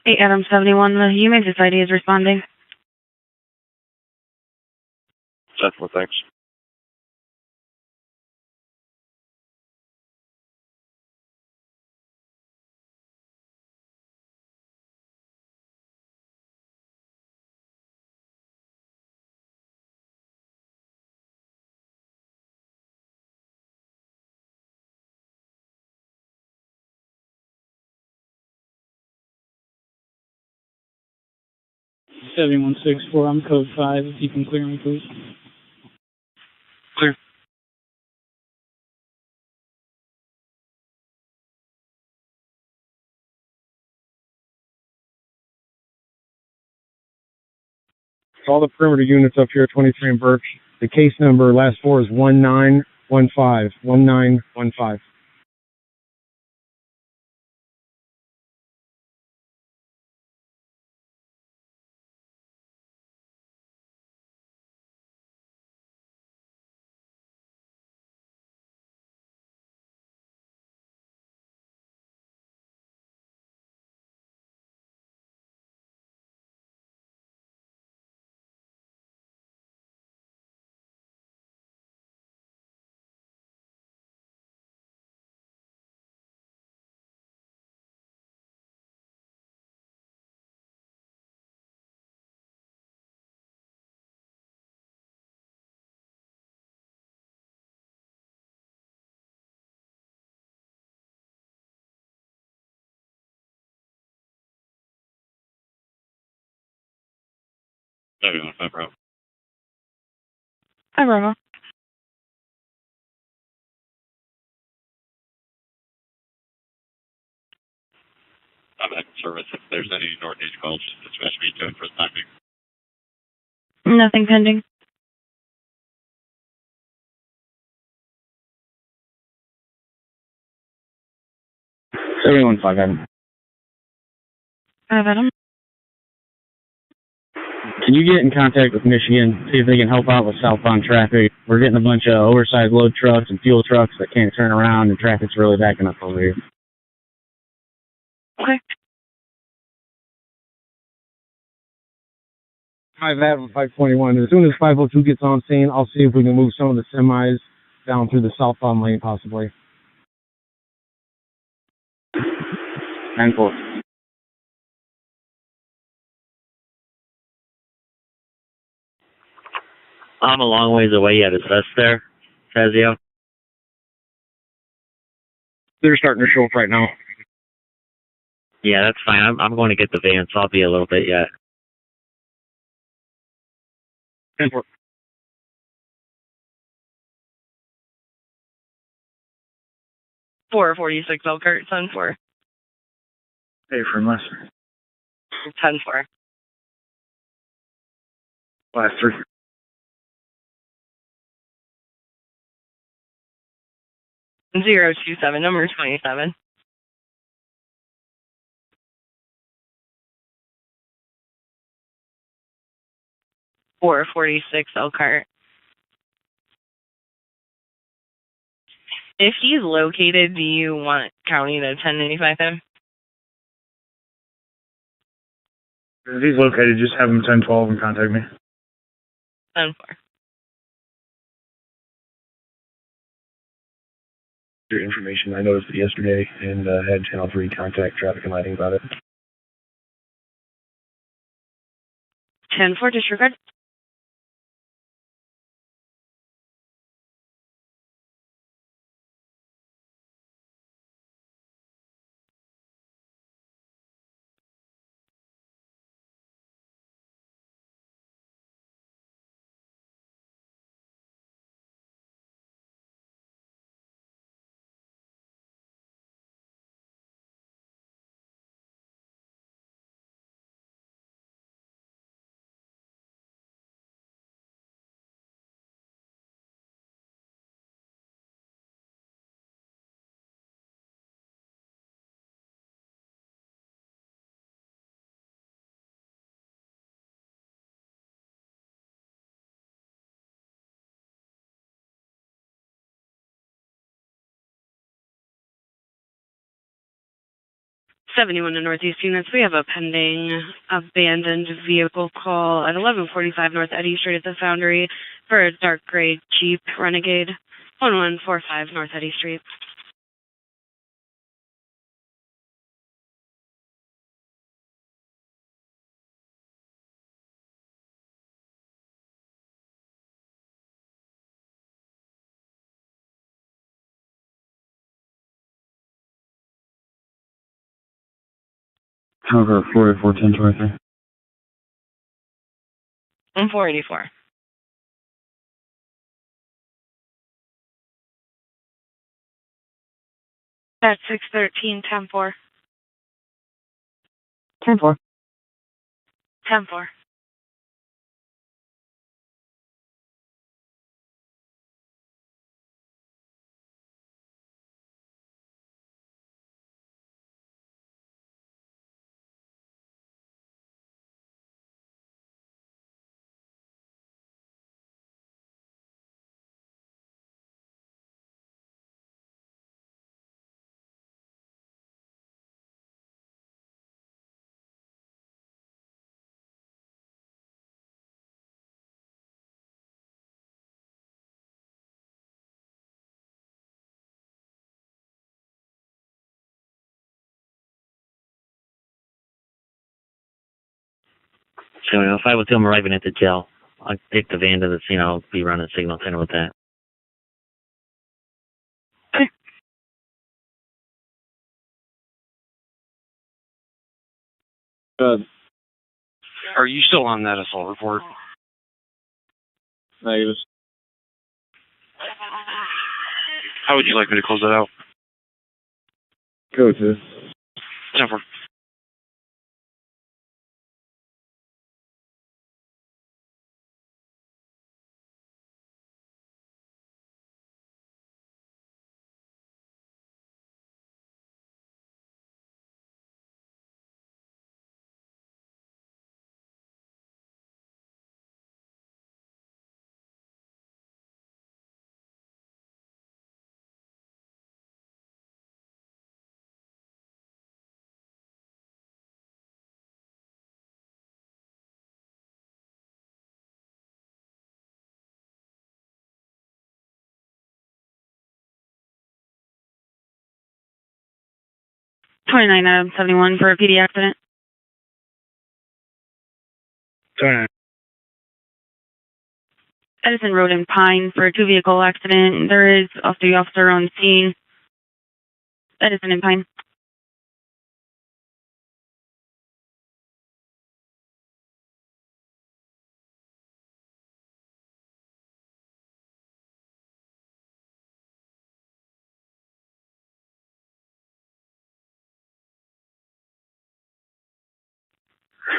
Hey, Adam 71. The human society is responding. That's what, thanks. Seven one six four. I'm code 5. If you can clear me, please. Clear. All the perimeter units up here at 23 and Birch. The case number, last four, is 1915. 1915. No problem. Hi, Bravo. I'm at service. If there's any Northeast calls, just dispatch me to it for the time being. Nothing pending. Everyone 5 Adam. Adam. Can you get in contact with Michigan, see if they can help out with southbound traffic? We're getting a bunch of oversized load trucks and fuel trucks that can't turn around, and traffic's really backing up over here. Okay. 5 Adam 521. As soon as 502 gets on scene, I'll see if we can move some of the semis down through the southbound lane, possibly. 10-4. I'm a long ways away yet. Is that there, Fazio? They're starting to show up right now. Yeah, that's fine. I'm going to get the van, so I'll be a little bit yet. 10-4. Four 46 Elkhart, 10-4. Hey, from us. 10-4. Last 3. 027, number 27. Four 46 Elkhart. If he's located, do you want county to 1095 him? If he's located, just have him 1012 and contact me. 10-4. Your information. I noticed it yesterday and had Channel 3 contact traffic and lighting about it. 10-4, disregard. '71 to Northeast units. We have a pending abandoned vehicle call at 1145 North Eddy Street at the Foundry for a dark gray Jeep Renegade. 1145 North Eddy Street. Cover 484 1023. 484. That's 613, 10-4. 10-4. 10-4. So, if I was him arriving at the jail, I'd take the van to the scene. I'll be running signal center with that. Are you still on that assault report? Negative. How would you like me to close that out? Go to. 10-4. '29 '71 for a PD accident. 29. Edison Road in Pine for a two-vehicle accident. There is the officer on scene. Edison and Pine.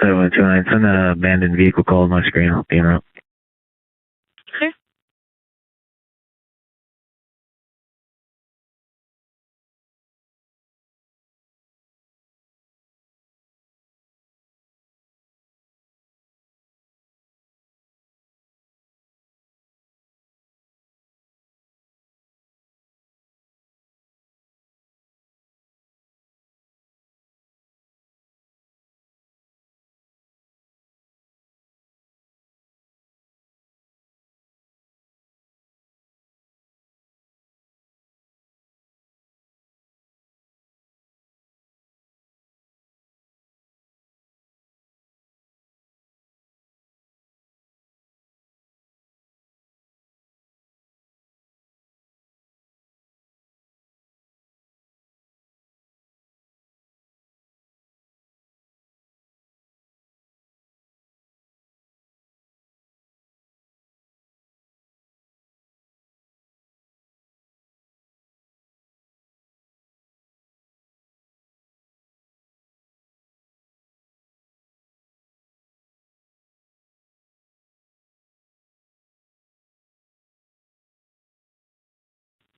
Seven two nine. Send an abandoned vehicle call on my screen. I'll be en route. Okay.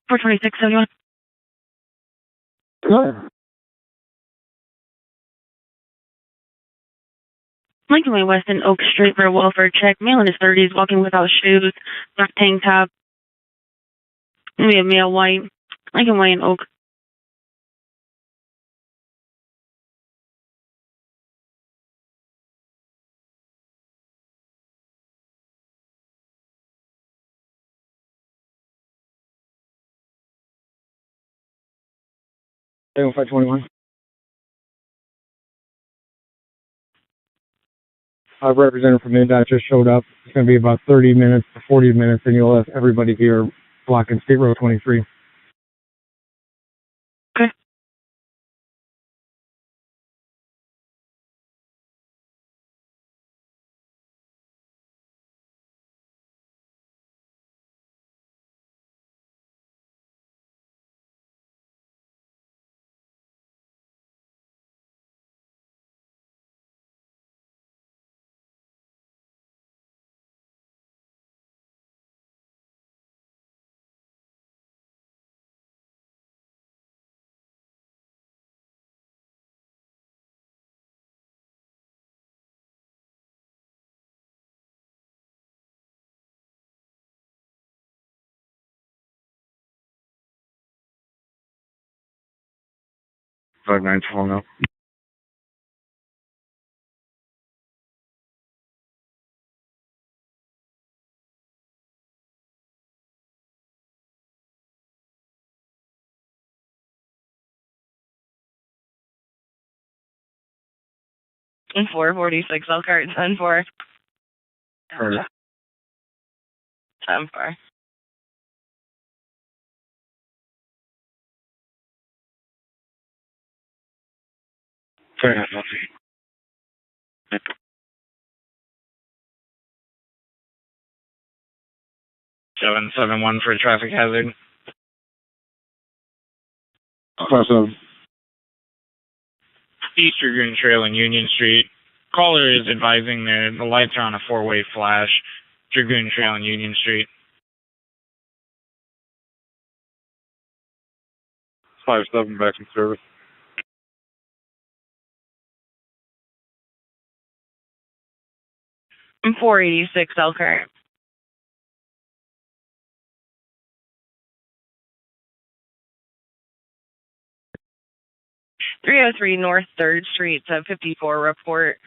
Four 2671. Good. Lincoln Way West and Oak Street for a welfare check. Male in his 30s, walking without shoes, black tank top. We have male white. Lincoln Way and Oak. Seven 521. Representative from MnDOT just showed up. It's going to be about 30 minutes to 40 minutes, and you'll have everybody here blocking State Road 23. Okay. Five nine twelve now. And 446 Elkhart, 10-4. 10-4. Fair enough, I'll see. 771 for a traffic hazard. 57. East Dragoon Trail and Union Street. Caller is advising that the lights are on a four-way flash. Dragoon Trail and Union Street. 57 back in service. And 486 Elkhart. 303 North 3rd Street, 54 report.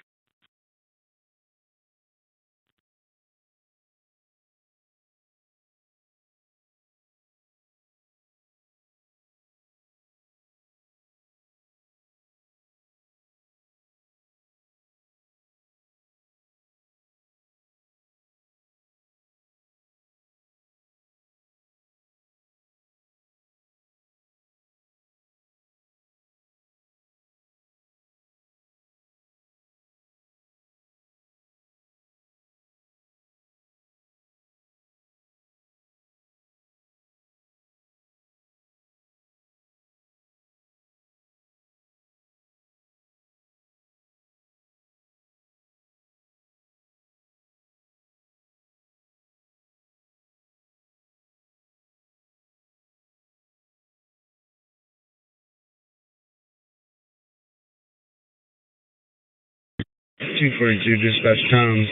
242 dispatch Tom.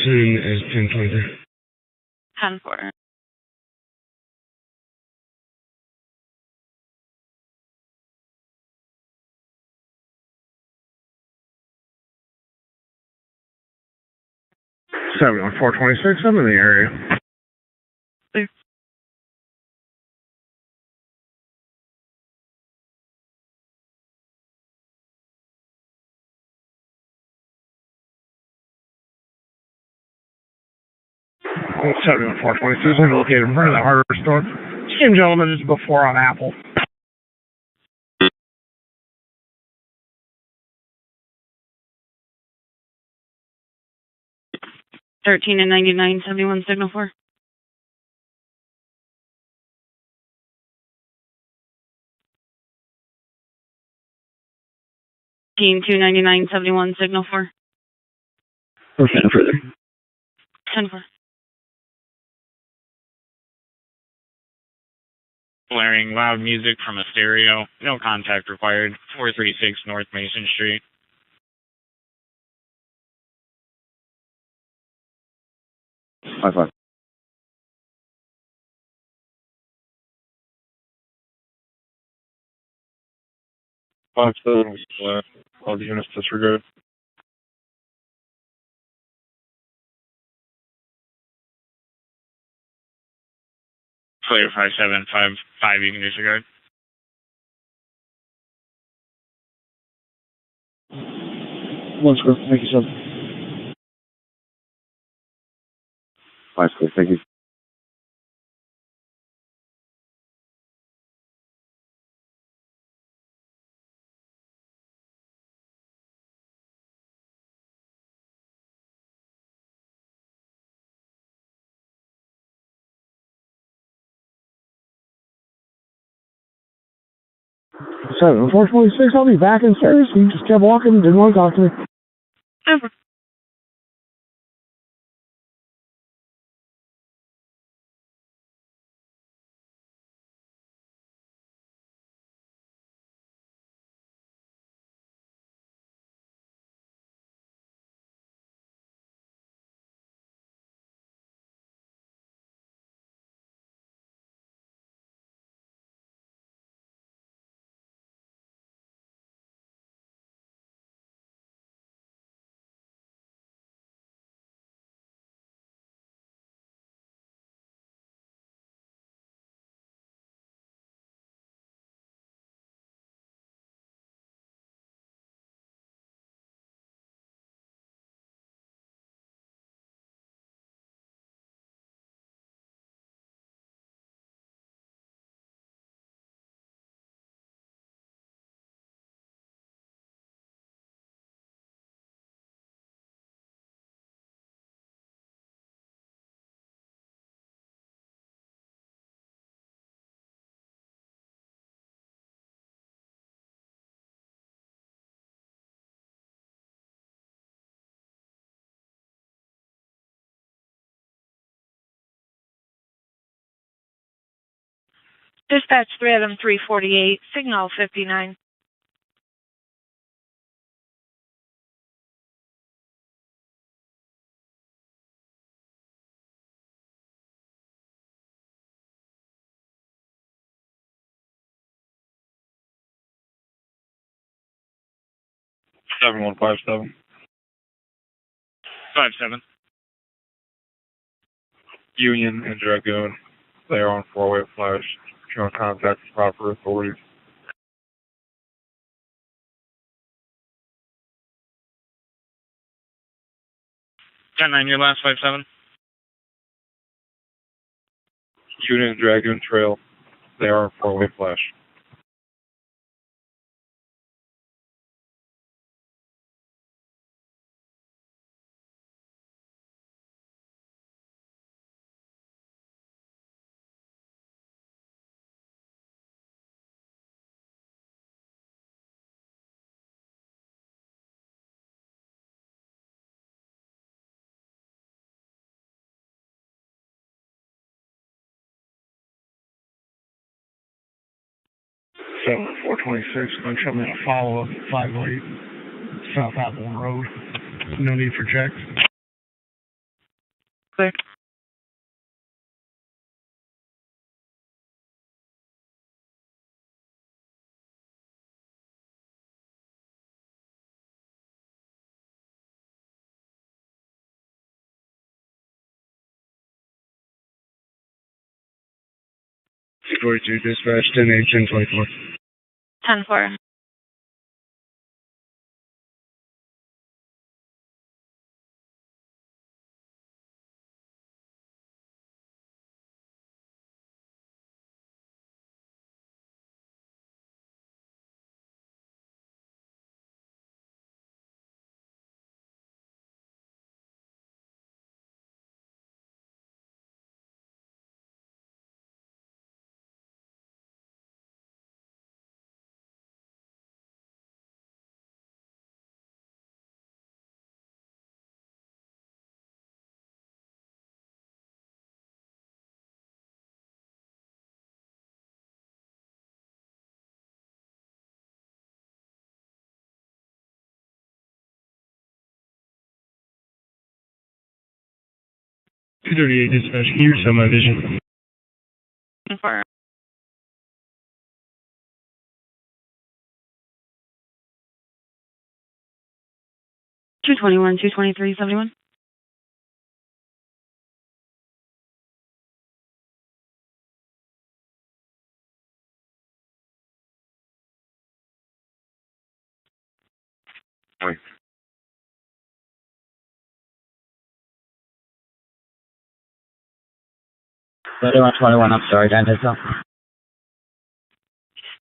Soon is 1023. 10-4. Seven on 426. I'm in the area. Clear. Seven on 426. I'm located in front of the hardware store. Same gentleman as before on Apple. 13 and 99, 71 signal 4. Team 299, 71 signal 4. Or further. 10-4. Blaring loud music from a stereo. No contact required. 436 North Mason Street. 5-5. Fox 7 was left. All the units disregarded. Clear 5755, you can disregard. One square. Thank you, sir. 5 square. Thank you. Seven, 426, I'll be back in service. He just kept walking, didn't want to talk to me. Over. Dispatch 3 Adam 348, signal 59. Seven, 157. 57. Union and Dragoon. They are on four-way flash. Showing contact with proper authorities. 10-9, your last 57. Union and Dragoon Trail. They are on four-way flash. So 426, going to show me a follow-up 508 South Apple Road. No need for check. Clear. C42 dispatch 10-8, 10-24. 10-4. C38 dispatch, can you reset my vision? 10-4. 221, 223, 71. Wait. 21, I'm sorry, Dan, it's up.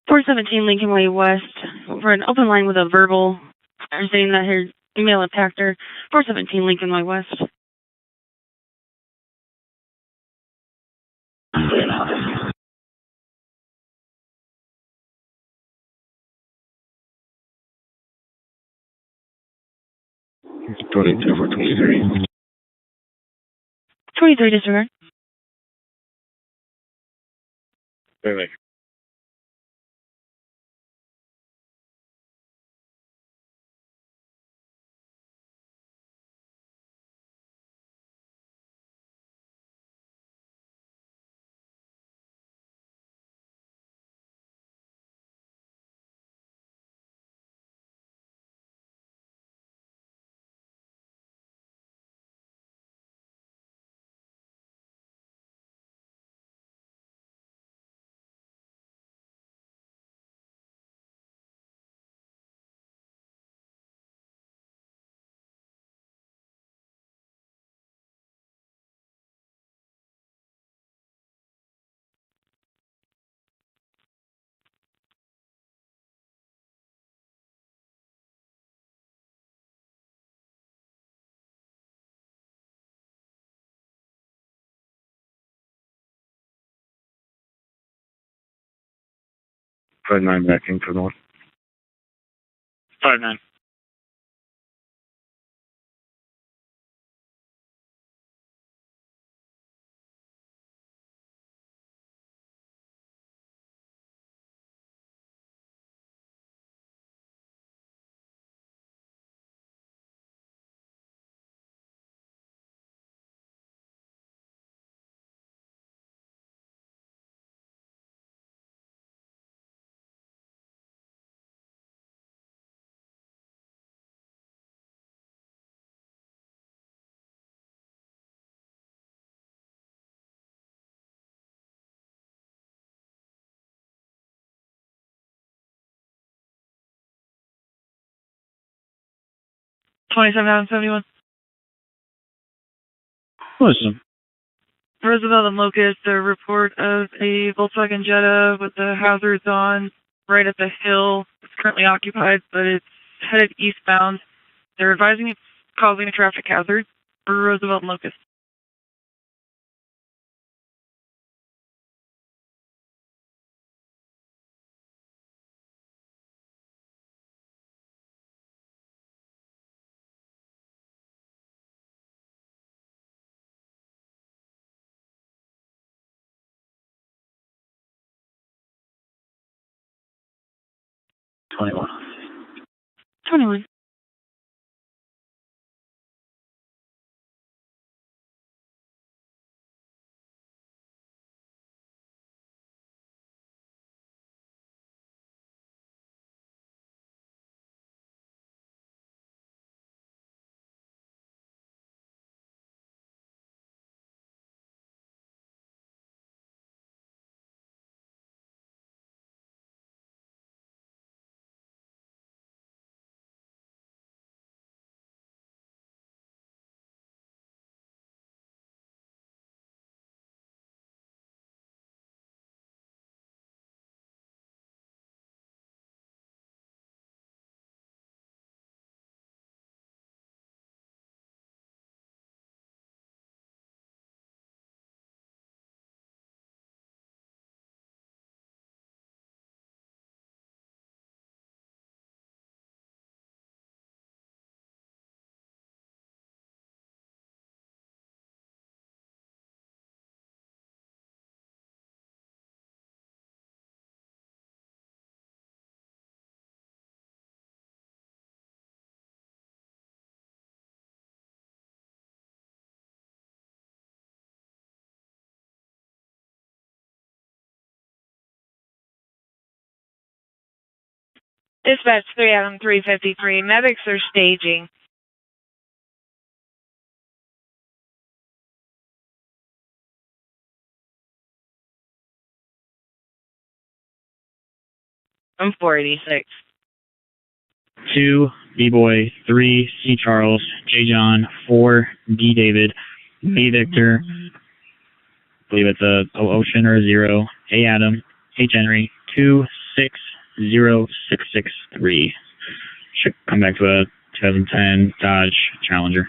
417 Lincoln Way West. For an open line with a verbal. I'm saying that here. Email attacked her. 417 Lincoln Way West. It's 22 for 23. 23 disregard. Wait. 5-9 backing for north. 5-9. Twenty-seven out of 71. Listen. Roosevelt and Locust, a report of a Volkswagen Jetta with the hazards on right at the hill. It's currently occupied, but it's headed eastbound. They're advising it's causing a traffic hazard for Roosevelt and Locust. Twenty-one. Dispatch 3 Adam 353. Medics are staging. I'm 486. 2, B-Boy, 3, C. Charles, J. John, 4, D. David, B. Victor, I believe it's a Ocean or a 0, A. Adam, H. Henry, 260663. Should come back to a 2010 Dodge Challenger.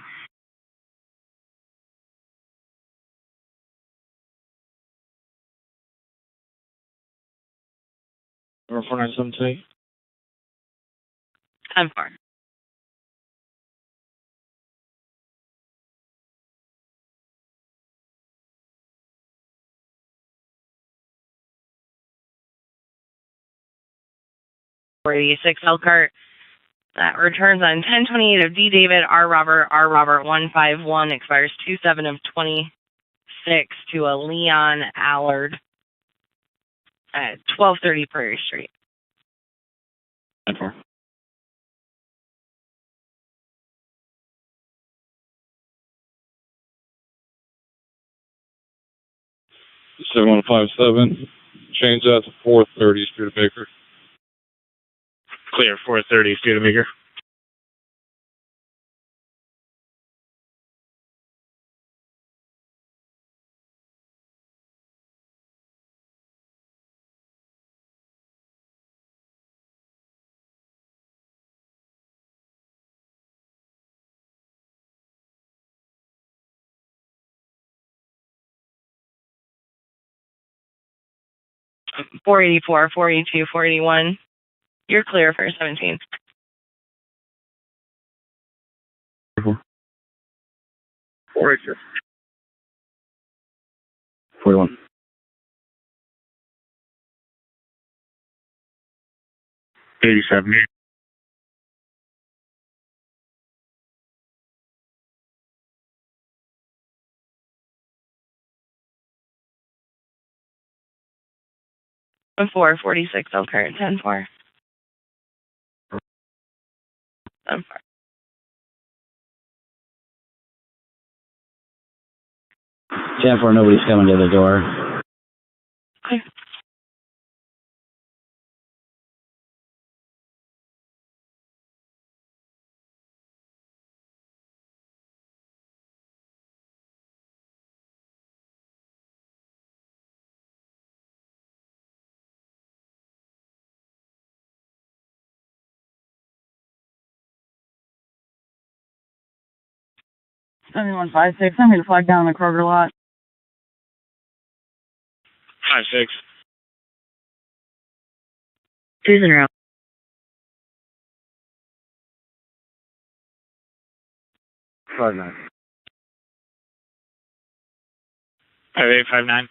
Number 4973. 10-4. .486 Elkhart. That returns on 1028 of D. David, R. Robert 151, expires 27 of 26 to a Leon Allard at 1230 Prairie Street. 10-4. Seven 157. Change that to 430 Studebaker. Clear, 430 Studebaker. Um, 484, 482, 481. You're clear for 17. 486. 41. 87. 446 Elkhart, 10-4. 10-4. 10-4, nobody's coming to the door. Okay. One 56. I'm going to flag down the Kroger lot. 56. 20. 59. 5859.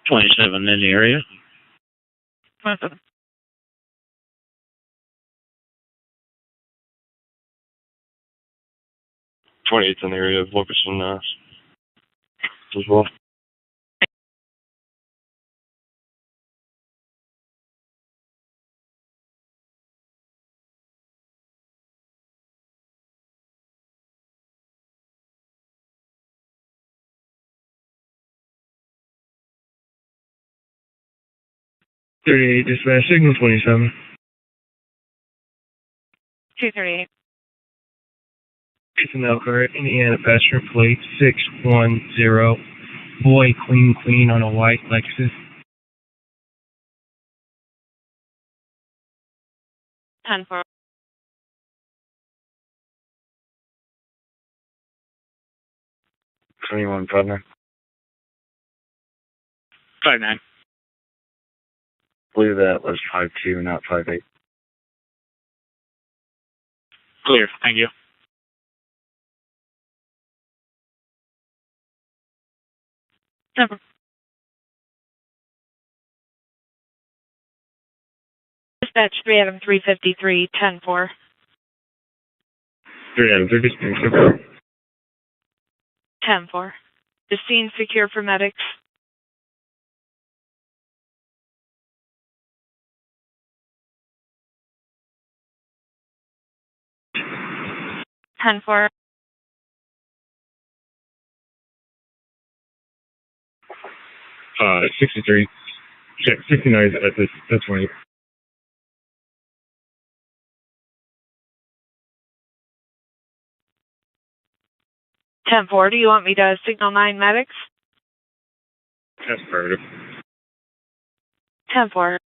27 in the area. 28th in the area of Wilkerson, as well. Dispatch, signal 27. 238. It's an Elkhart, Indiana, passenger plate 610. Boy, clean on a white Lexus. 10-4. 21 59. 59. I believe that was 52, not 58. Clear, thank you. 10-4. Dispatch 3 Adam 353, 10-4. 3 Adam 353, 10-4. The scene secure for medics. 10-4. 63. 69, that's 20. 10-4. Do you want me to signal 9 medics? That's perfect. 10-4.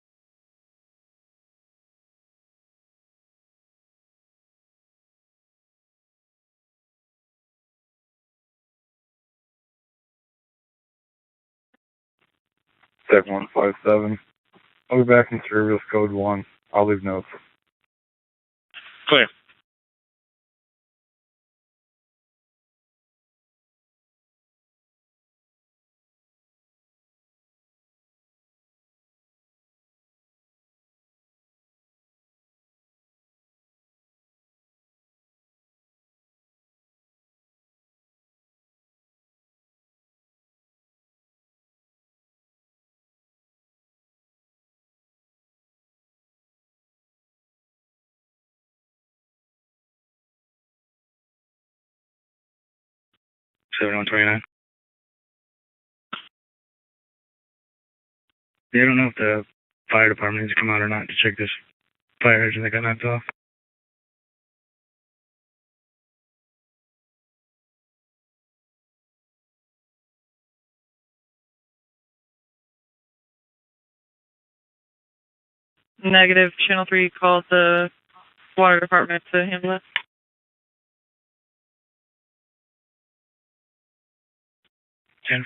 7157. I'll be back in service code 1. I'll leave notes. Clear. Seven 29. Yeah, I don't know if the fire department needs to come out or not to check this fire hydrant that got knocked off. Negative. Channel 3 called the water department to handle it. 10-4.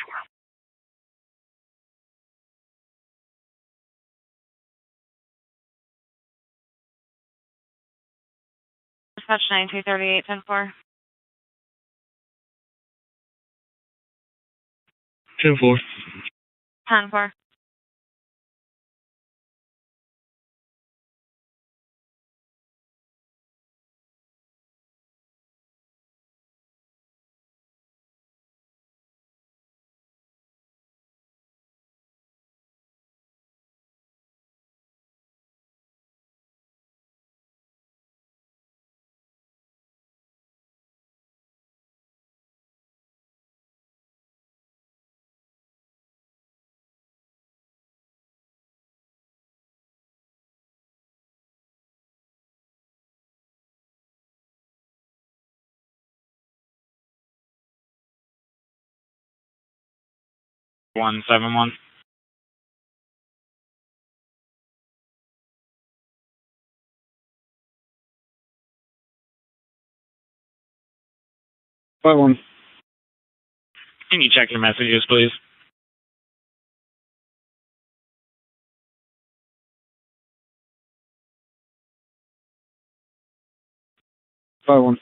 Dispatch 9238, 10-4. 10-4. 10-4. One 7-1. 5-1. Can you check your messages, please? 5-1.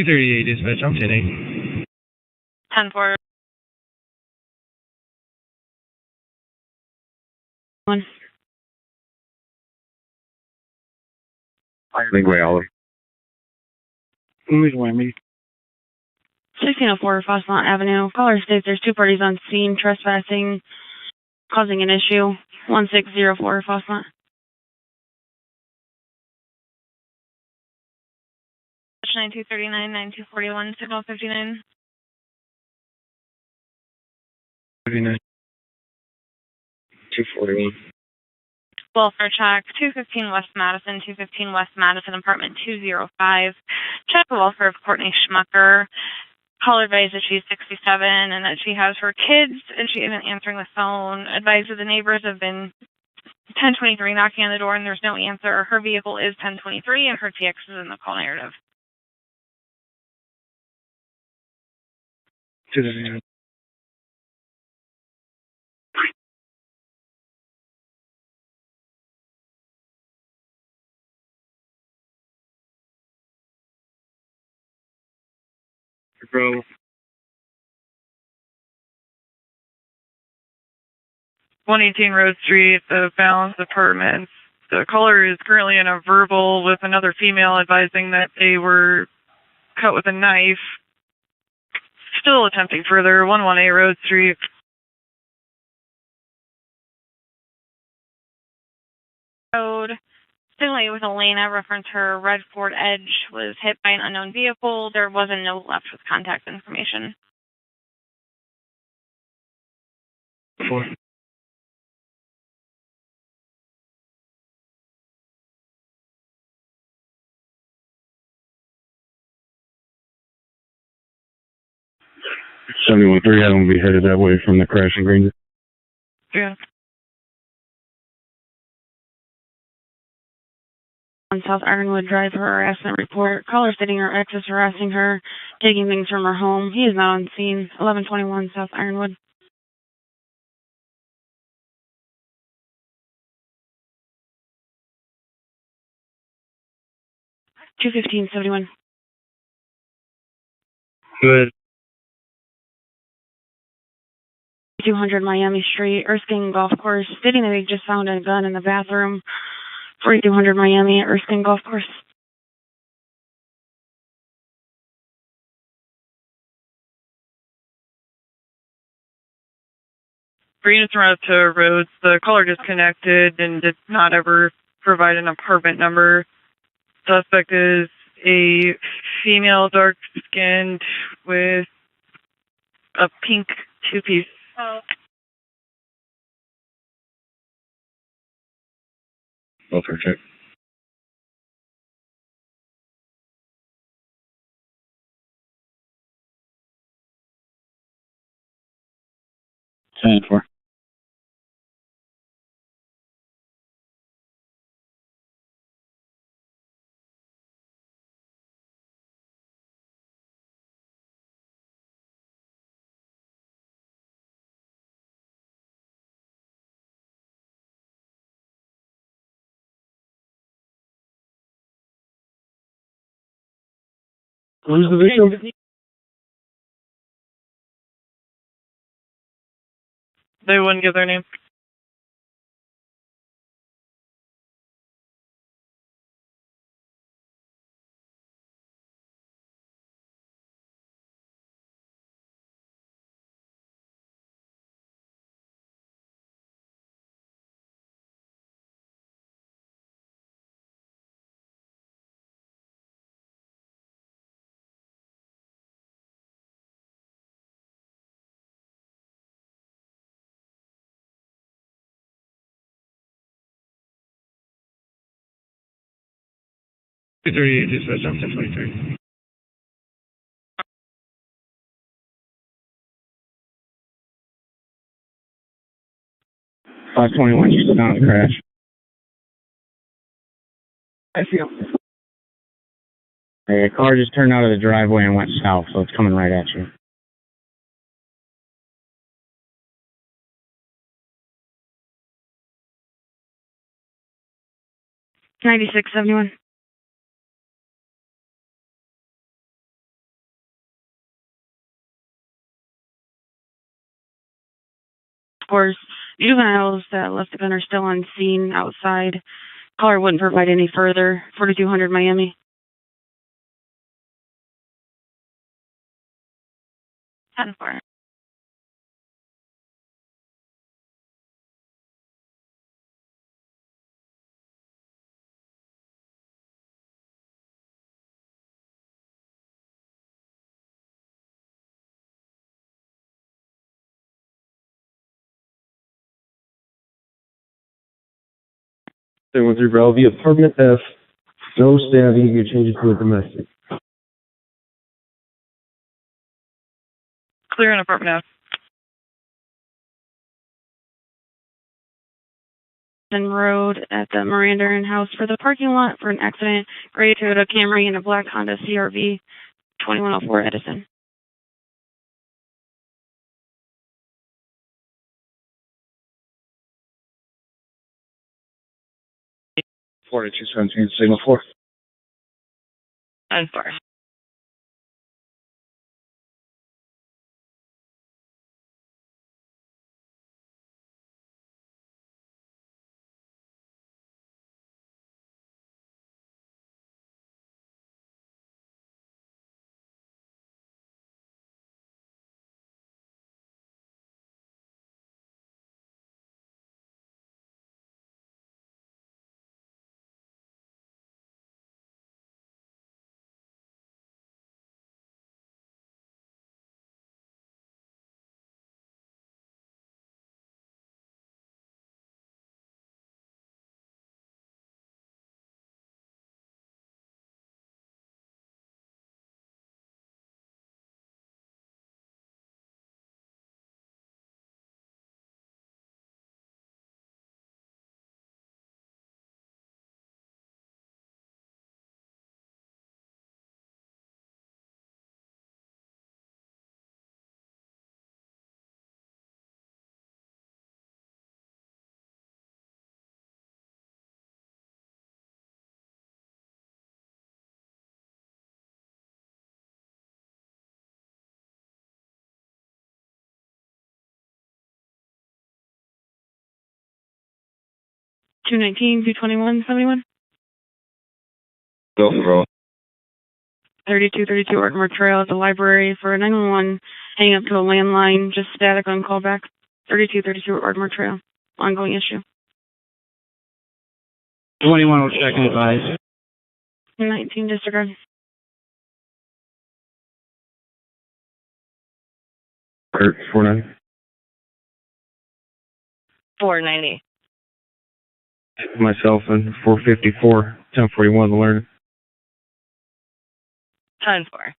238 dispatch, I'm 10-8. 10-4. 1. Midway Olive. Midway, me. 1604 Fosmont Avenue. Caller states there's 2 parties on scene trespassing, causing an issue. 1604 Fosmont. 9239, 9241, signal 59. 59. 241. Welfare check, 215 West Madison, 215 West Madison, apartment 205. Check the welfare of Courtney Schmucker. Caller advised that she's 67 and that she has her kids and she isn't answering the phone. Advised that the neighbors have been 1023 knocking on the door and there's no answer. Her vehicle is 1023 and her TX is in the call narrative. To the man. Bro. 118 Road Street, the Balance Apartments. The caller is currently in a verbal with another female advising that they were cut with a knife. Still attempting further. 118 Road Street. Road. Similarly with Elena, reference her red Ford Edge was hit by an unknown vehicle. There was a note left with contact information. 4. Seventy-one three had them be headed that way from the crash in Granger. Yeah. On South Ironwood Drive, her harassment report. Caller stating her ex is harassing her, taking things from her home. He is not on scene. 1121 South Ironwood. $215.71. Good. 200 Miami Street, Erskine Golf Course, stating that they just found a gun in the bathroom. 4200 Miami, Erskine Golf Course. For units around to roads, the caller disconnected and did not ever provide an apartment number. Suspect is a female, dark-skinned, with a pink two-piece. Welfare check. Ten four. Who's the victim? They wouldn't give their name. Two 38 dispatch, I'm 1023. $521, you still down the crash. I feel. A car just turned out of the driveway and went south, so it's coming right at you. 9671. scores. Juveniles that left the gun are still on scene outside. Caller wouldn't provide any further. 4200 Miami. 10-4. Then with your Bravo, apartment F, no stabbing, you can change it to a domestic. Clear in apartment F. Road at the Miranda Inn House for the parking lot for an accident. Gray Toyota Camry and a black Honda CRV. 2104 Edison. Florida 217, signal 4. 10-4. $219, $221, $71. Go, bro. 3232 Ortmore Trail at the library for a 911 hanging up to a landline, just static on callback. 3232 Ortmore Trail. Ongoing issue. 21 will check and advise. 19 disregard. Or 49. 490. Myself and 454, 1041 learn. 10-4.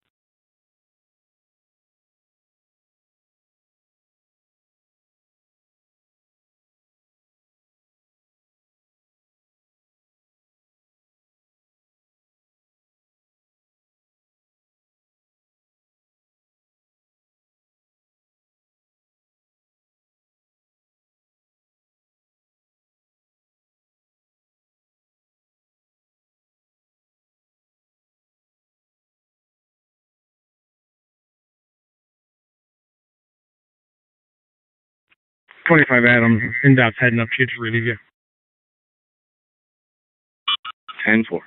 $25 Adam, inbound heading up to you to relieve you. 10-4.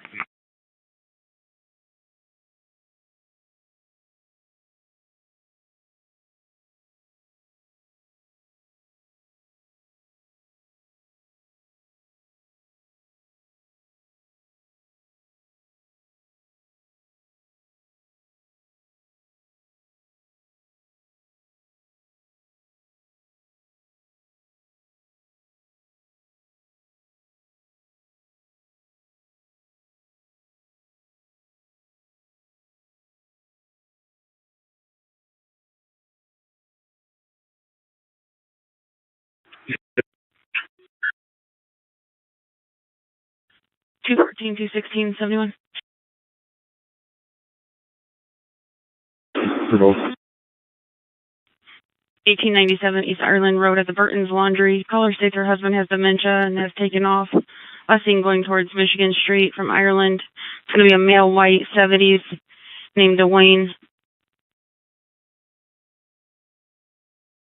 Two 216, 71. For both. 1897 East Ireland Road at the Burton's Laundry. Caller states her husband has dementia and has taken off. Last seen going towards Michigan Street from Ireland. It's going to be a male, white, 70s, named Dwayne.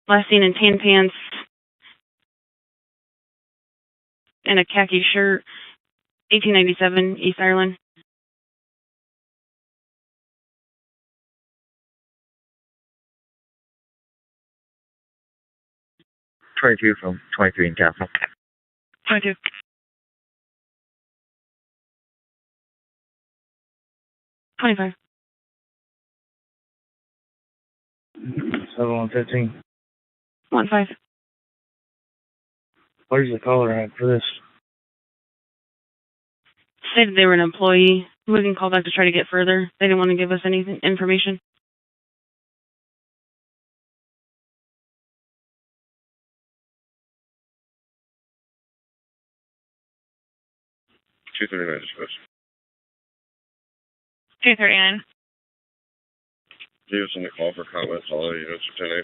Last seen in tan pants, in a khaki shirt, 1897 East Ireland. From 23 in Capital. 22. 25. 7115. 15. Where's the caller at for this? Said they were an employee. We can call back to try to get further. They didn't want to give us any information. $239 dispatch. 239. Gave us on the call for comments, all the units are 10-8.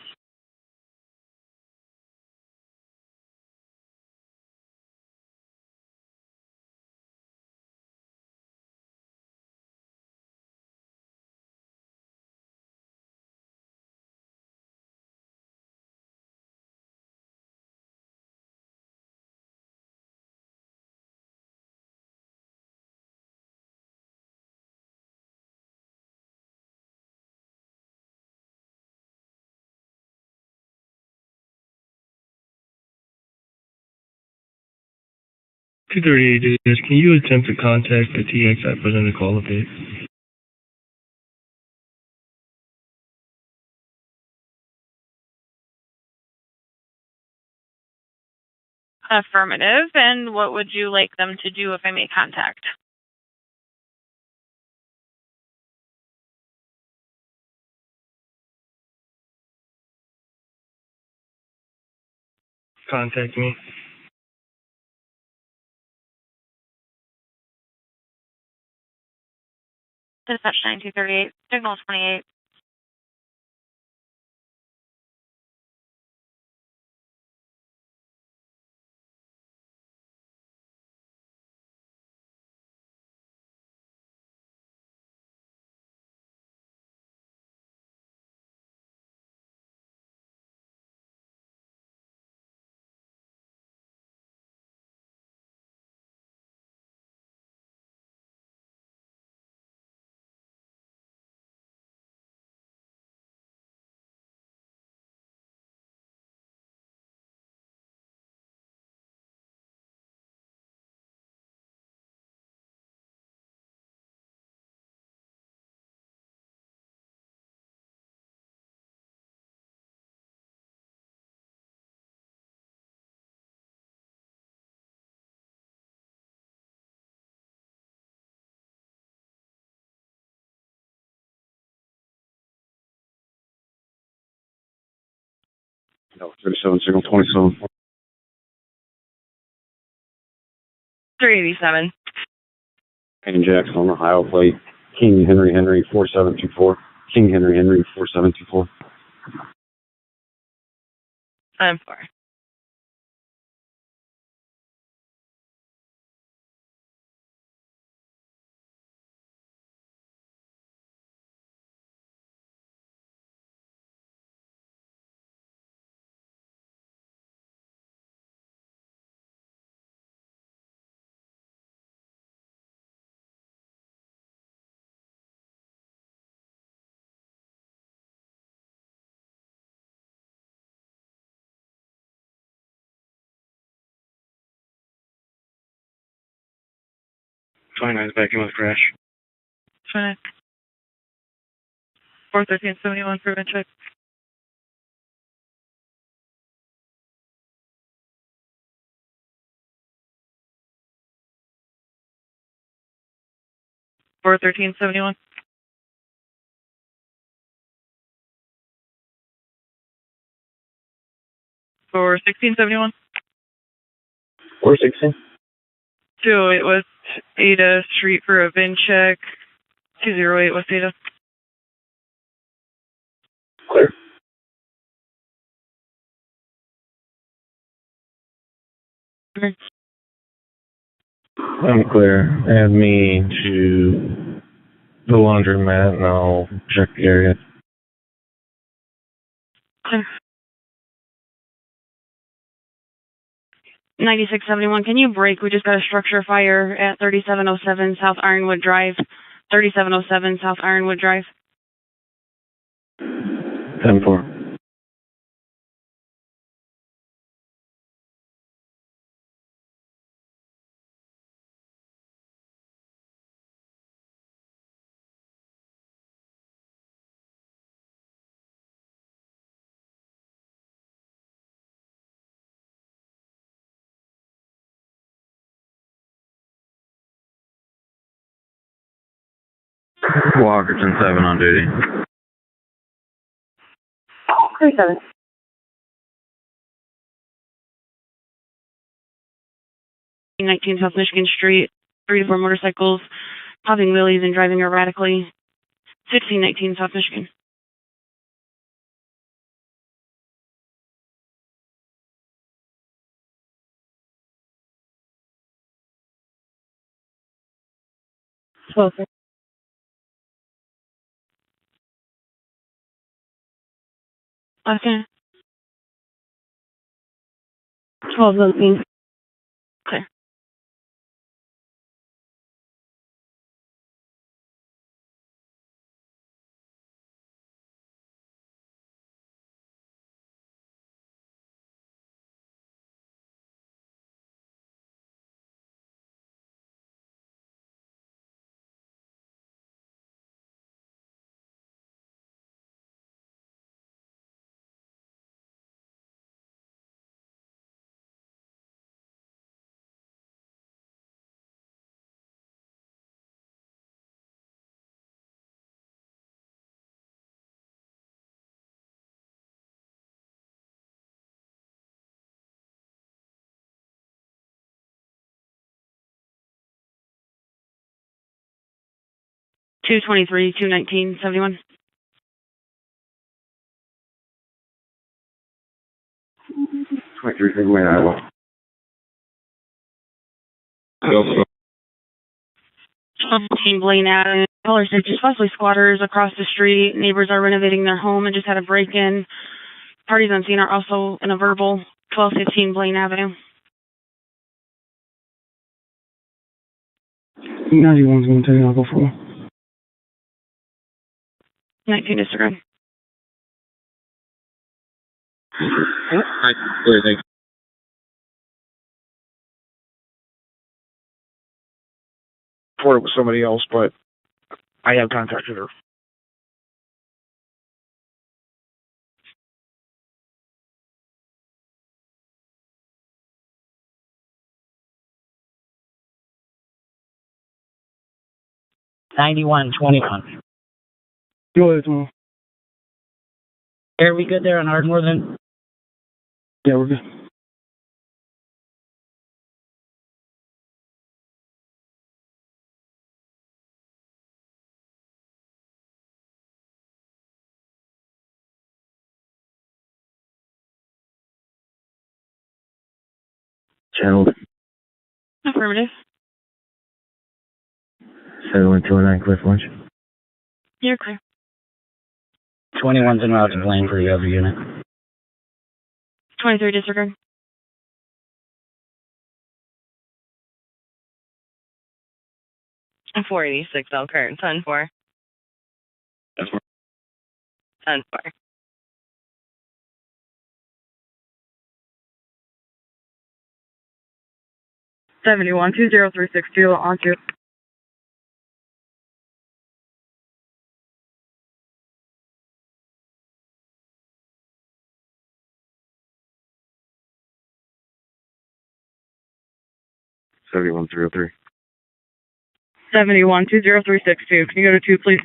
Can you attempt to contact the TX I put in the call update? Affirmative. And what would you like them to do if I make contact? Contact me. Dispatch 9238. Signal 28. No, 37, signal 27. 387. And Jackson on Ohio plate. King Henry 4724. King Henry 4724. I'm sorry. Is back in with crash. 29. 41371 prevent check. Four 1371. For 1671. 416. 208 West Ada Street for a VIN check. 208 West Ada. Clear. I'm clear. Add me to the laundromat and I'll check the area. 9671, can you break? We just got a structure fire at 3707 South Ironwood Drive. 3707 South Ironwood Drive. 10-4. Walker 10-7 on duty. 37. '19 South Michigan Street. 3 to 4 motorcycles popping wheelies and driving erratically. 1619 South Michigan. Okay. Okay. 1217. Okay. $223, $219, $71. 23 Freeway, Iowa. Go. 14 Blaine Avenue. Color safety, Wesley squatters across the street. Neighbors are renovating their home and just had a break-in. Parties on scene are also in a verbal. 1215 Blaine Avenue. 91's going to take it. I'll go for 19 disregard. Clear, thanks. report it with somebody else, but I have contacted her. $91.21. Go ahead, tomorrow. Are we good there on Ardmore then? Yeah, we're good. Channel Affirmative. 71209 Cliff Lunch. You're clear. 21's en route to Blaine for the other unit. 23 disregard. I'm 486 Elkhart, 10-4. 10-4. 71 20362 on to. $71 303. 71 20362. Can you go to 2, please?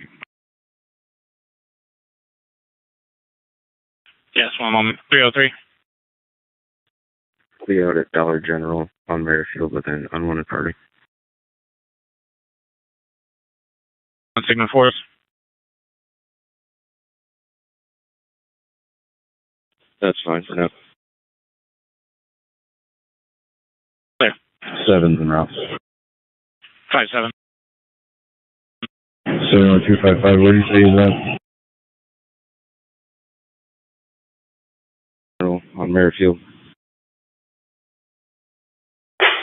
Yes, one moment. 303. Cleo at Dollar General on Merrifield with an unwanted party. On signal force. That's fine for now. Clear. 7's en route. 57. 70255, where do you say he's at? On Merrifield.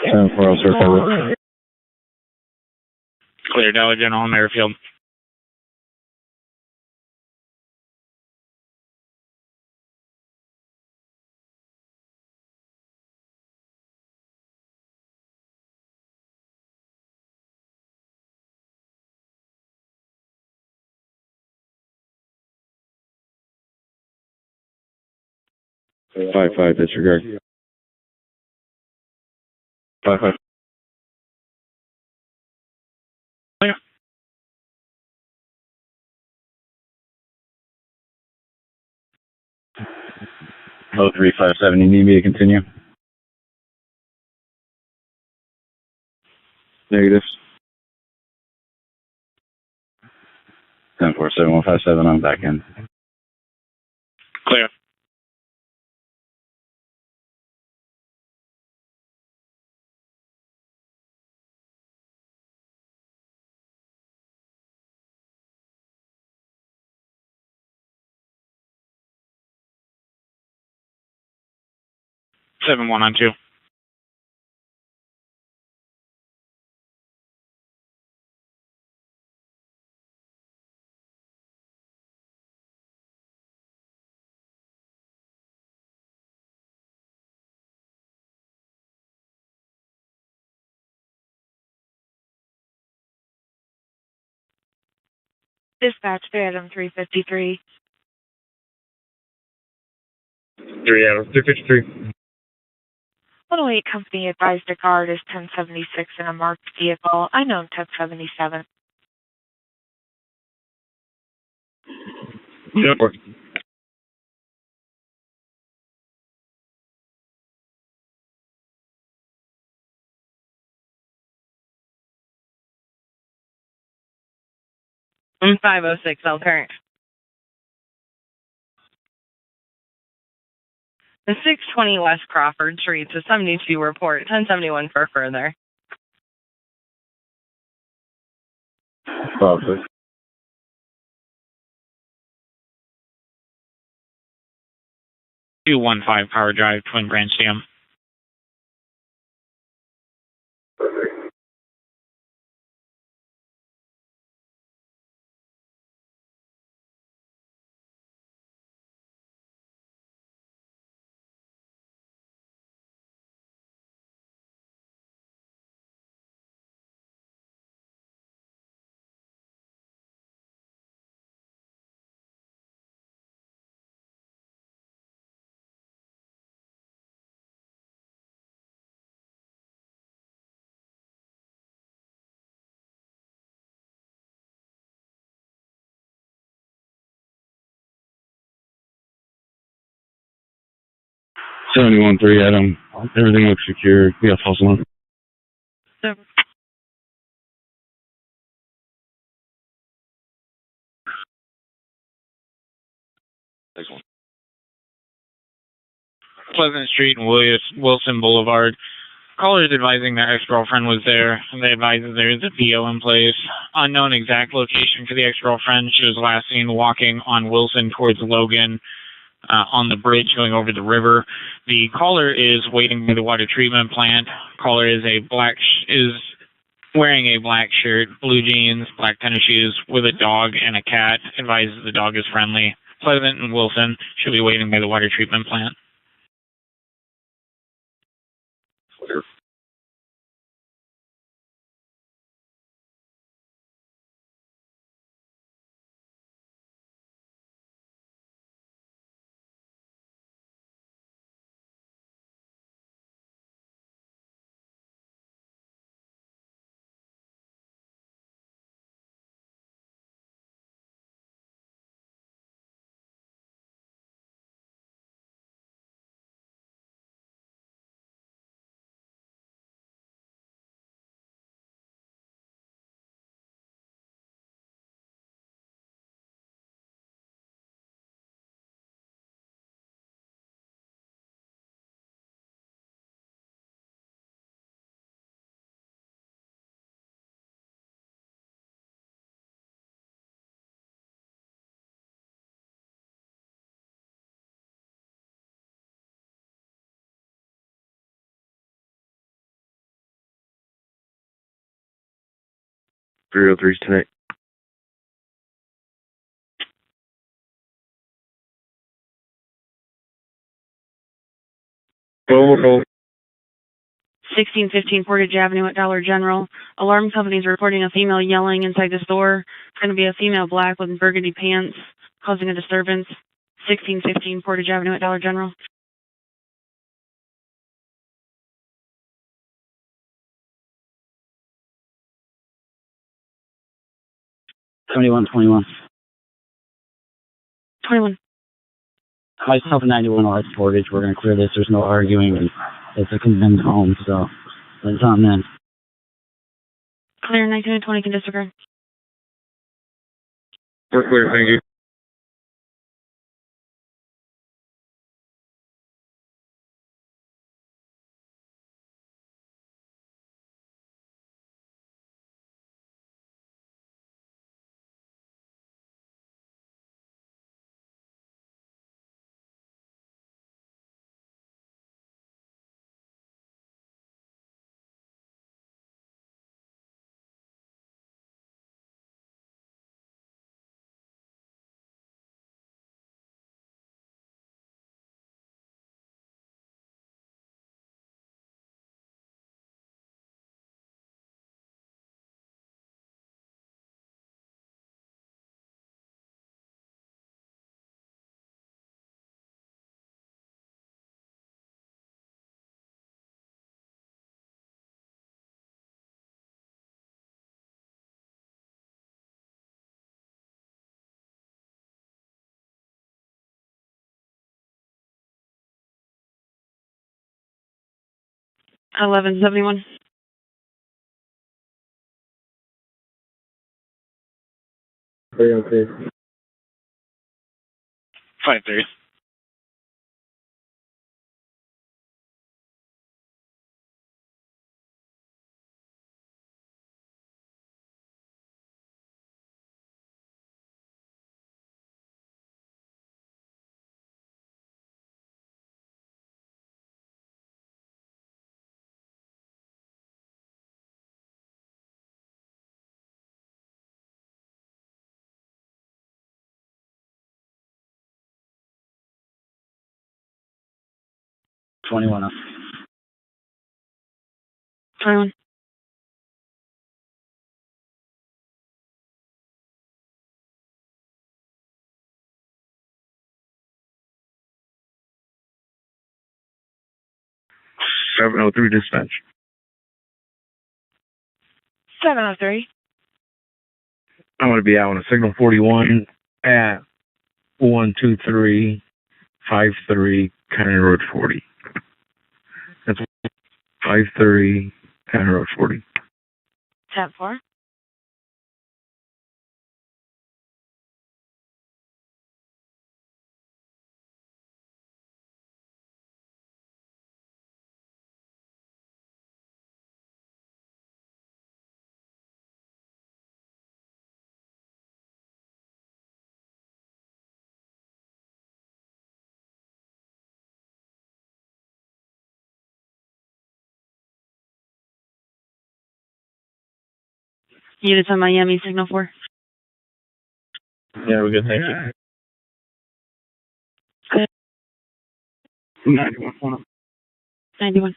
740 circle. Clear Dollar General on Airfield. Five, disregard. 5. Clear. 0357, you need me to continue? Negative. 1047, I'm back in. Clear. Seven one on 2. Dispatch to Adam 353. 3 Adam 353. 108 company advised a guard is 1076 in a marked vehicle. Unknown 1077. Yep. 506 Elkhart. The 620 West Crawford Street, a 72 report, 1071 for further. 5. 215 Power Drive, Twin Branch Dam. Seventy-one three, Adam. Everything looks secure. Yeah, false alarm. Pleasant Street and Wilson Boulevard. Caller is advising their ex-girlfriend was there, and they advise that there is a PO in place. Unknown exact location for the ex-girlfriend. She was last seen walking on Wilson towards Logan on the bridge going over the river. The caller is waiting for the water treatment plant. Caller is wearing a black shirt, blue jeans, black tennis shoes with a dog and a cat. Advises the dog is friendly. Pleasant and Wilson should be waiting by the water treatment plant. 303's tonight. Call. 1615 Portage Avenue at Dollar General. Alarm company is reporting a female yelling inside the store. It's going to be a female black with burgundy pants causing a disturbance. 1615 Portage Avenue at Dollar General. Twenty-one. 21. Myself and 91 Large Portage. We're going to clear this. There's no arguing. And it's a condemned home, so it's on then. Clear 19 and 20 can disregard. We're clear, thank you. Eleven 71. Okay. 5-3. Twenty-one. 21. .703 dispatch. 703. I'm going to be out on a signal 41 at 12353 County Road 40. That's 53 County Road 40. 10-4. Units on Miami, signal 4. Yeah, we're good, thank you. Good. 91. 91.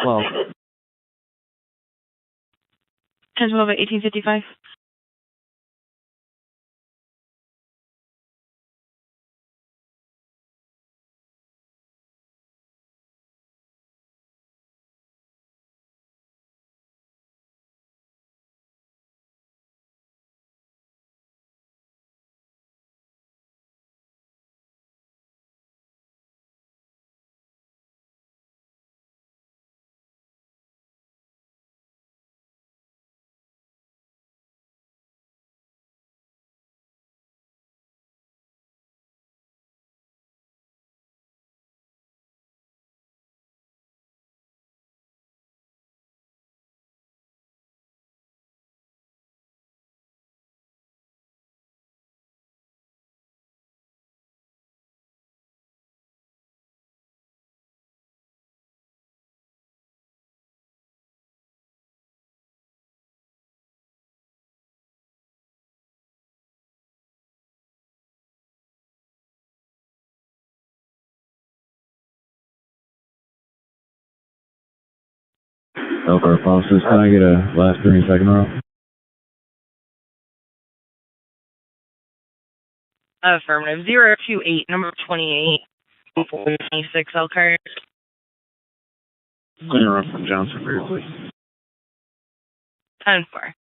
Well. 10-12 at 1855. Elkhart Foxes, can I get a last 30-second row? Affirmative. 028, number 28, 426 Elkhart. Clear up from Johnson for you, please. 10-4.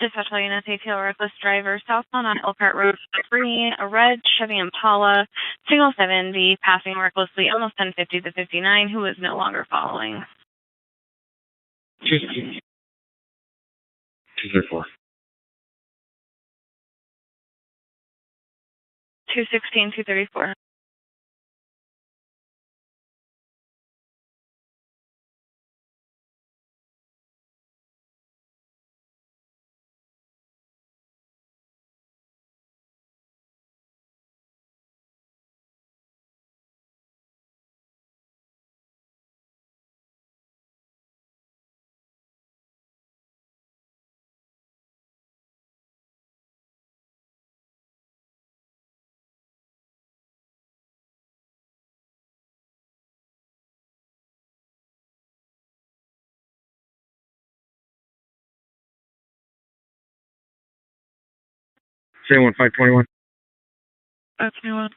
Dispatch unit ATL reckless driver southbound on Elkhart Road 3, a red Chevy Impala, single 70, passing recklessly almost 1050 to 59, who is no longer following. 234. 216, 234. Say 521. That's me one.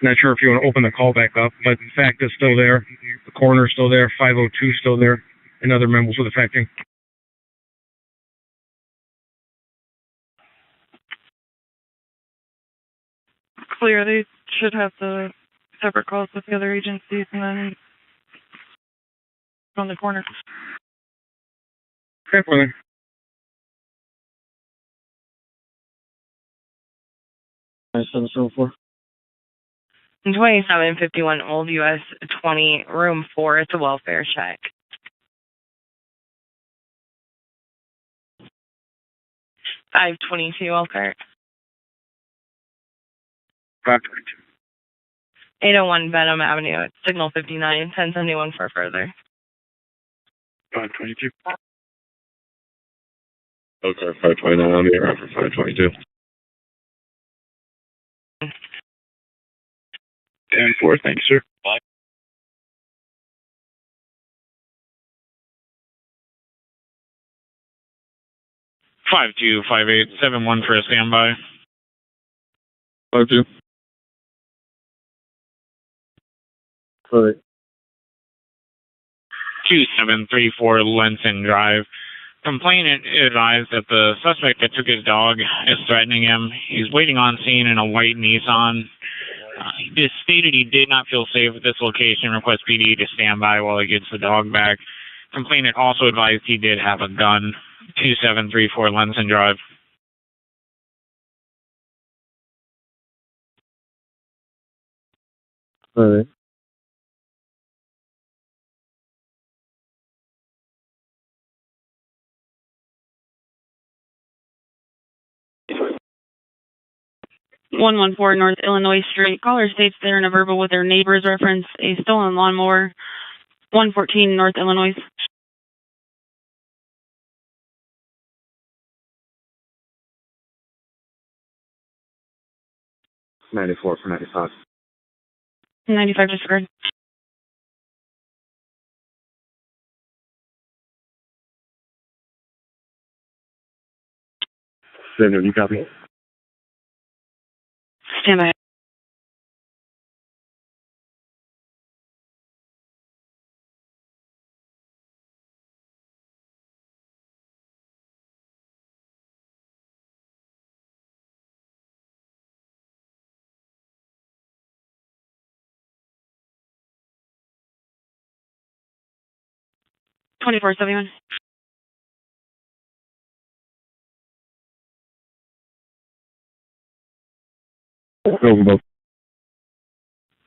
Not sure if you want to open the call back up, but the fact is still there. The coroner's still there. 502 still there. And other members of the fact team. Clear. They should have the separate calls with the other agencies and then on the corner. Okay, well then. 704. 2751 Old US 20, room 4. It's a welfare check. 522 Elkhart. 522. 801 Benham Avenue. It's signal 59, 1071 for further. 522. Okay, 529, I'll be around for 522. 10-4, thank you, sir. Bye. Five two 5871 for a standby. 52. Sorry. 2734 Lenton Drive. Complainant advised that the suspect that took his dog is threatening him. He's waiting on scene in a white Nissan. He stated he did not feel safe at this location. Request PD to stand by while he gets the dog back. Complainant also advised he did have a gun. 2734 Lenton Drive. All right. One one four North Illinois Street. Caller states they're in a verbal with their neighbors reference a stolen lawnmower. 114 North Illinois. $94 for 95. 95 disregard. Xander, you copy? Stand by. $24.71. Over both.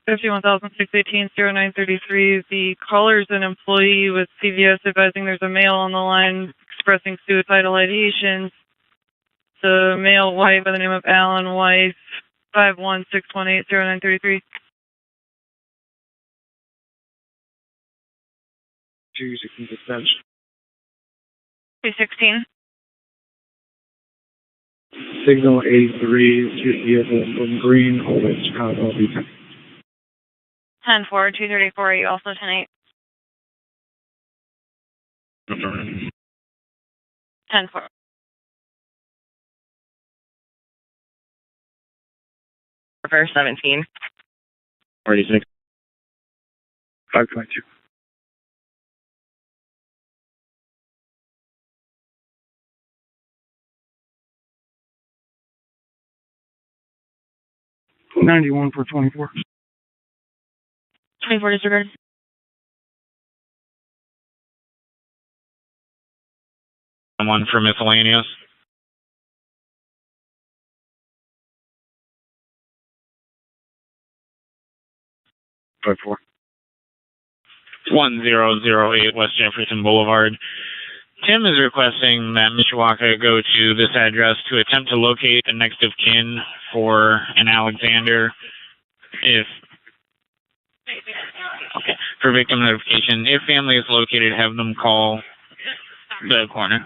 51,618-0933. The caller is an employee with CVS advising there's a male on the line expressing suicidal ideations. The male white by the name of Alan Weiss, 51,618-0933. 216 dispatch. 216. Signal 83, shoot vehicle from green, always Chicago, Beacon. 10-4, 234, you also 10-8. 10-4. Reverse 17. 46. 522. $91 for 24. 24 disregard. One for miscellaneous. Five four. 1008 West Jefferson Boulevard. Tim is requesting that Mishawaka go to this address to attempt to locate the next of kin for an Alexander. For victim notification, if family is located, have them call the corner.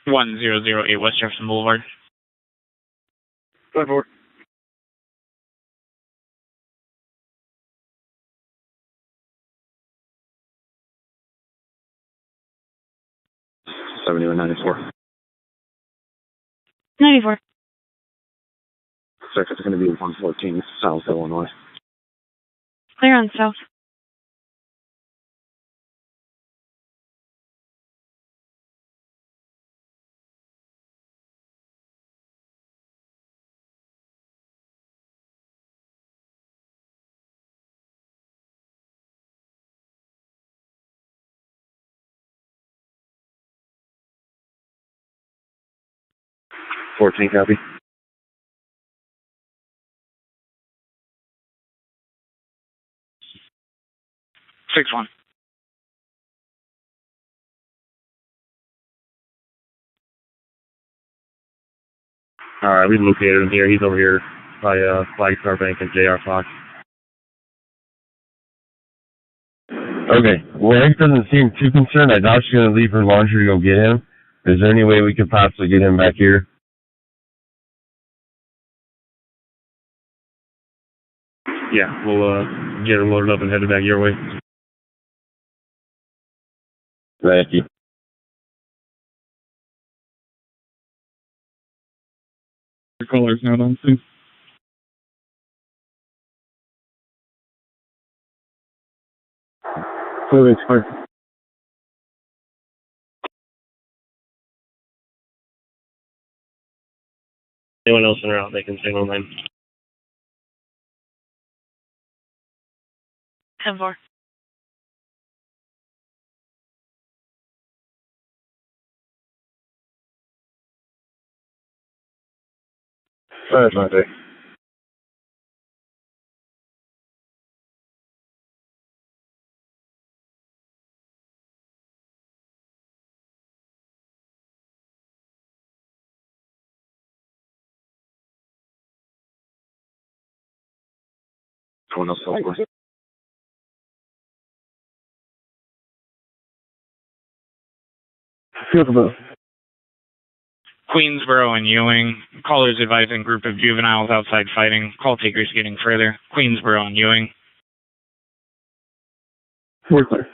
1008 West Jefferson Boulevard. 5 4. $71 94. 94. Circuit's going to be 114 South Illinois. Clear on south. $14 copy. 6-1. Alright, we located him here. He's over here by Flagstar Bank and JR Fox. Okay, Wife doesn't seem too concerned. I doubt she's going to leave her laundry to go get him. Is there any way we could possibly get him back here? Yeah, we'll get him loaded up and headed back your way. Thank you. Your caller's not on scene. Clearly expired. Anyone else in or out, they can signal 9. 10-4. That's my day. Someone else elsewhere. Field above. Queensboro and Ewing. Callers advising group of juveniles outside fighting. Call takers getting further. Queensboro and Ewing. We're clear.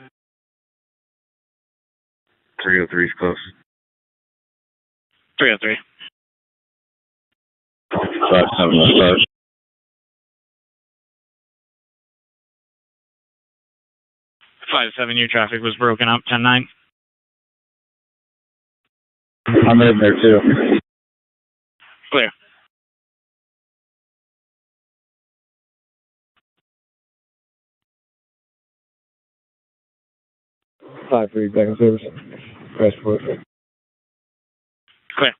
303 is close. 303. 5705. 5-7, your traffic was broken up. 10-9. I'm in there too. Clear. Five for back in service. Crash report. Clear.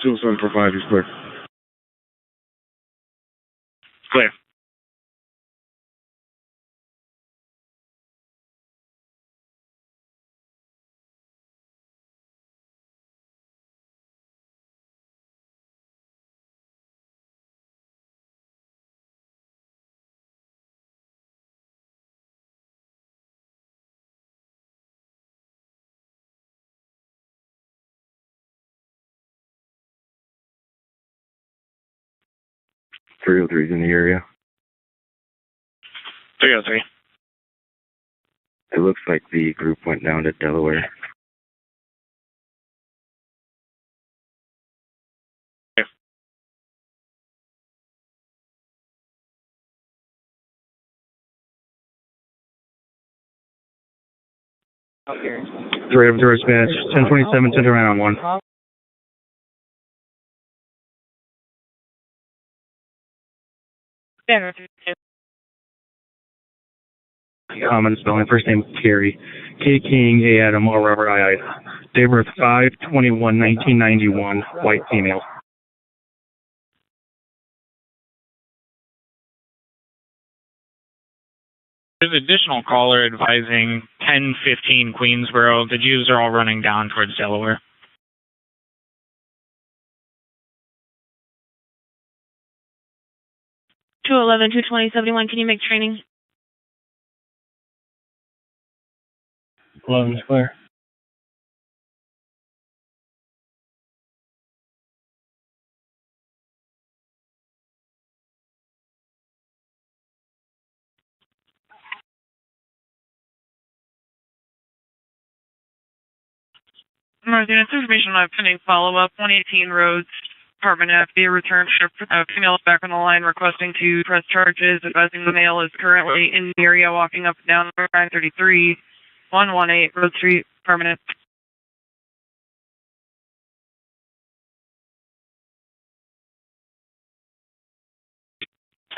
Two 745 is clear. Clear. 303's in the area. 303. It looks like the group went down to Delaware. Three of the dispatch, 1027, turn around on 1. Common spelling, first name Terry, K King, A Adam, or Robert I. Date of birth 5/21/1991, white female. There's an additional caller advising 1015 Queensboro. The Jews are all running down towards Delaware. Two 22071. Can you make training? 11 is clear. North Units information on pending follow-up. 118 Roads, Department F. Via return ship. Female is back on the line requesting to press charges, advising the male is currently in the area walking up and down 933, 118 Road Street, Department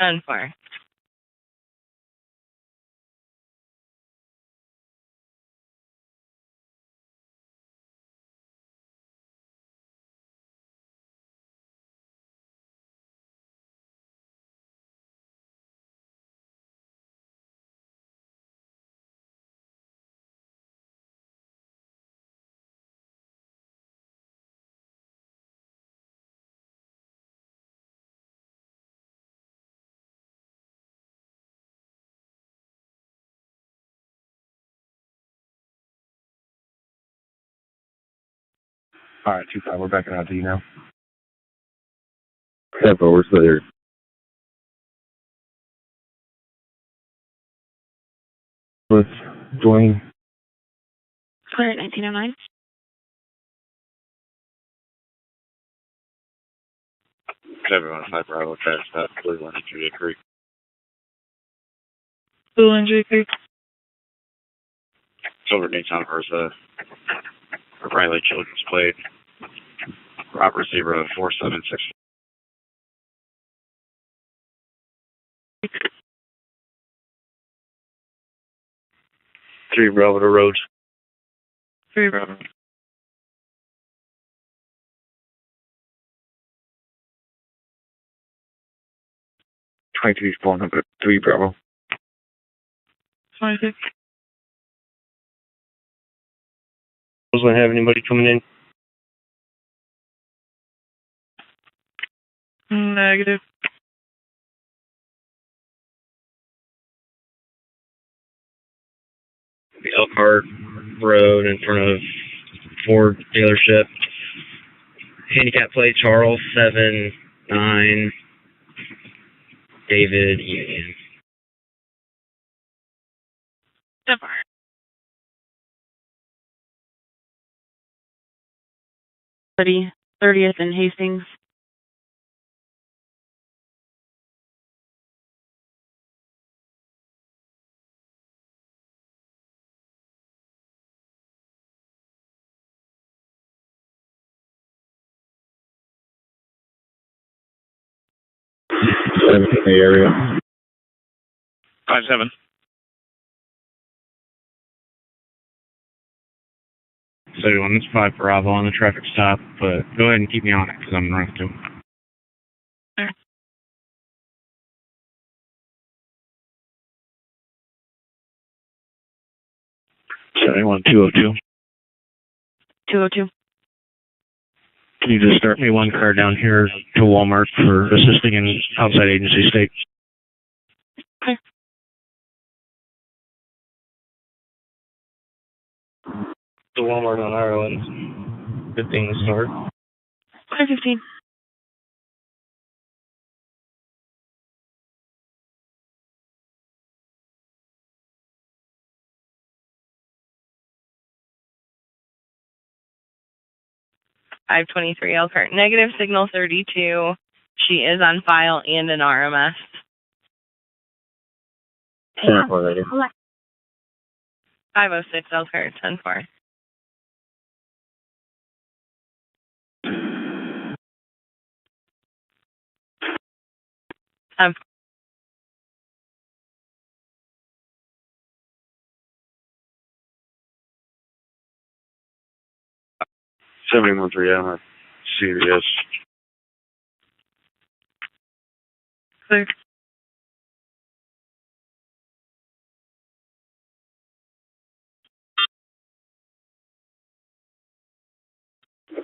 F. 10-4. Alright, 2-5, we're backing out to you now. 10-4, we're still here. With Dwayne. Clear at 1909. Everyone, Sniper, I will catch that. Cleveland, Julia Creek. Cleveland, Julia Creek. Silver Nissan Versa. Riley Children's Plate. Robert Zebra 476. 3 Bravo to Road. 3 Bravo. phone number 3 Bravo. 26. Doesn't have anybody coming in. Negative. The Elkhart Road in front of Ford dealership. Handicap plate Charles 79 David Union. 30th and Hastings. In the area. 5-7. So on this 5 Bravo on the traffic stop, but go ahead and keep me on it because I'm running to. Seventy-one 202. 202. Can you just start me one car down here to Walmart for assisting in outside agency state? Okay. The Walmart on Ireland. Good thing to start. 515. 523 Elkhart, negative signal 32. She is on file and an RMS. 10-4, lady. 506 Elkhart, 10-4. Um, 71-3, I'm a CBS. Clear.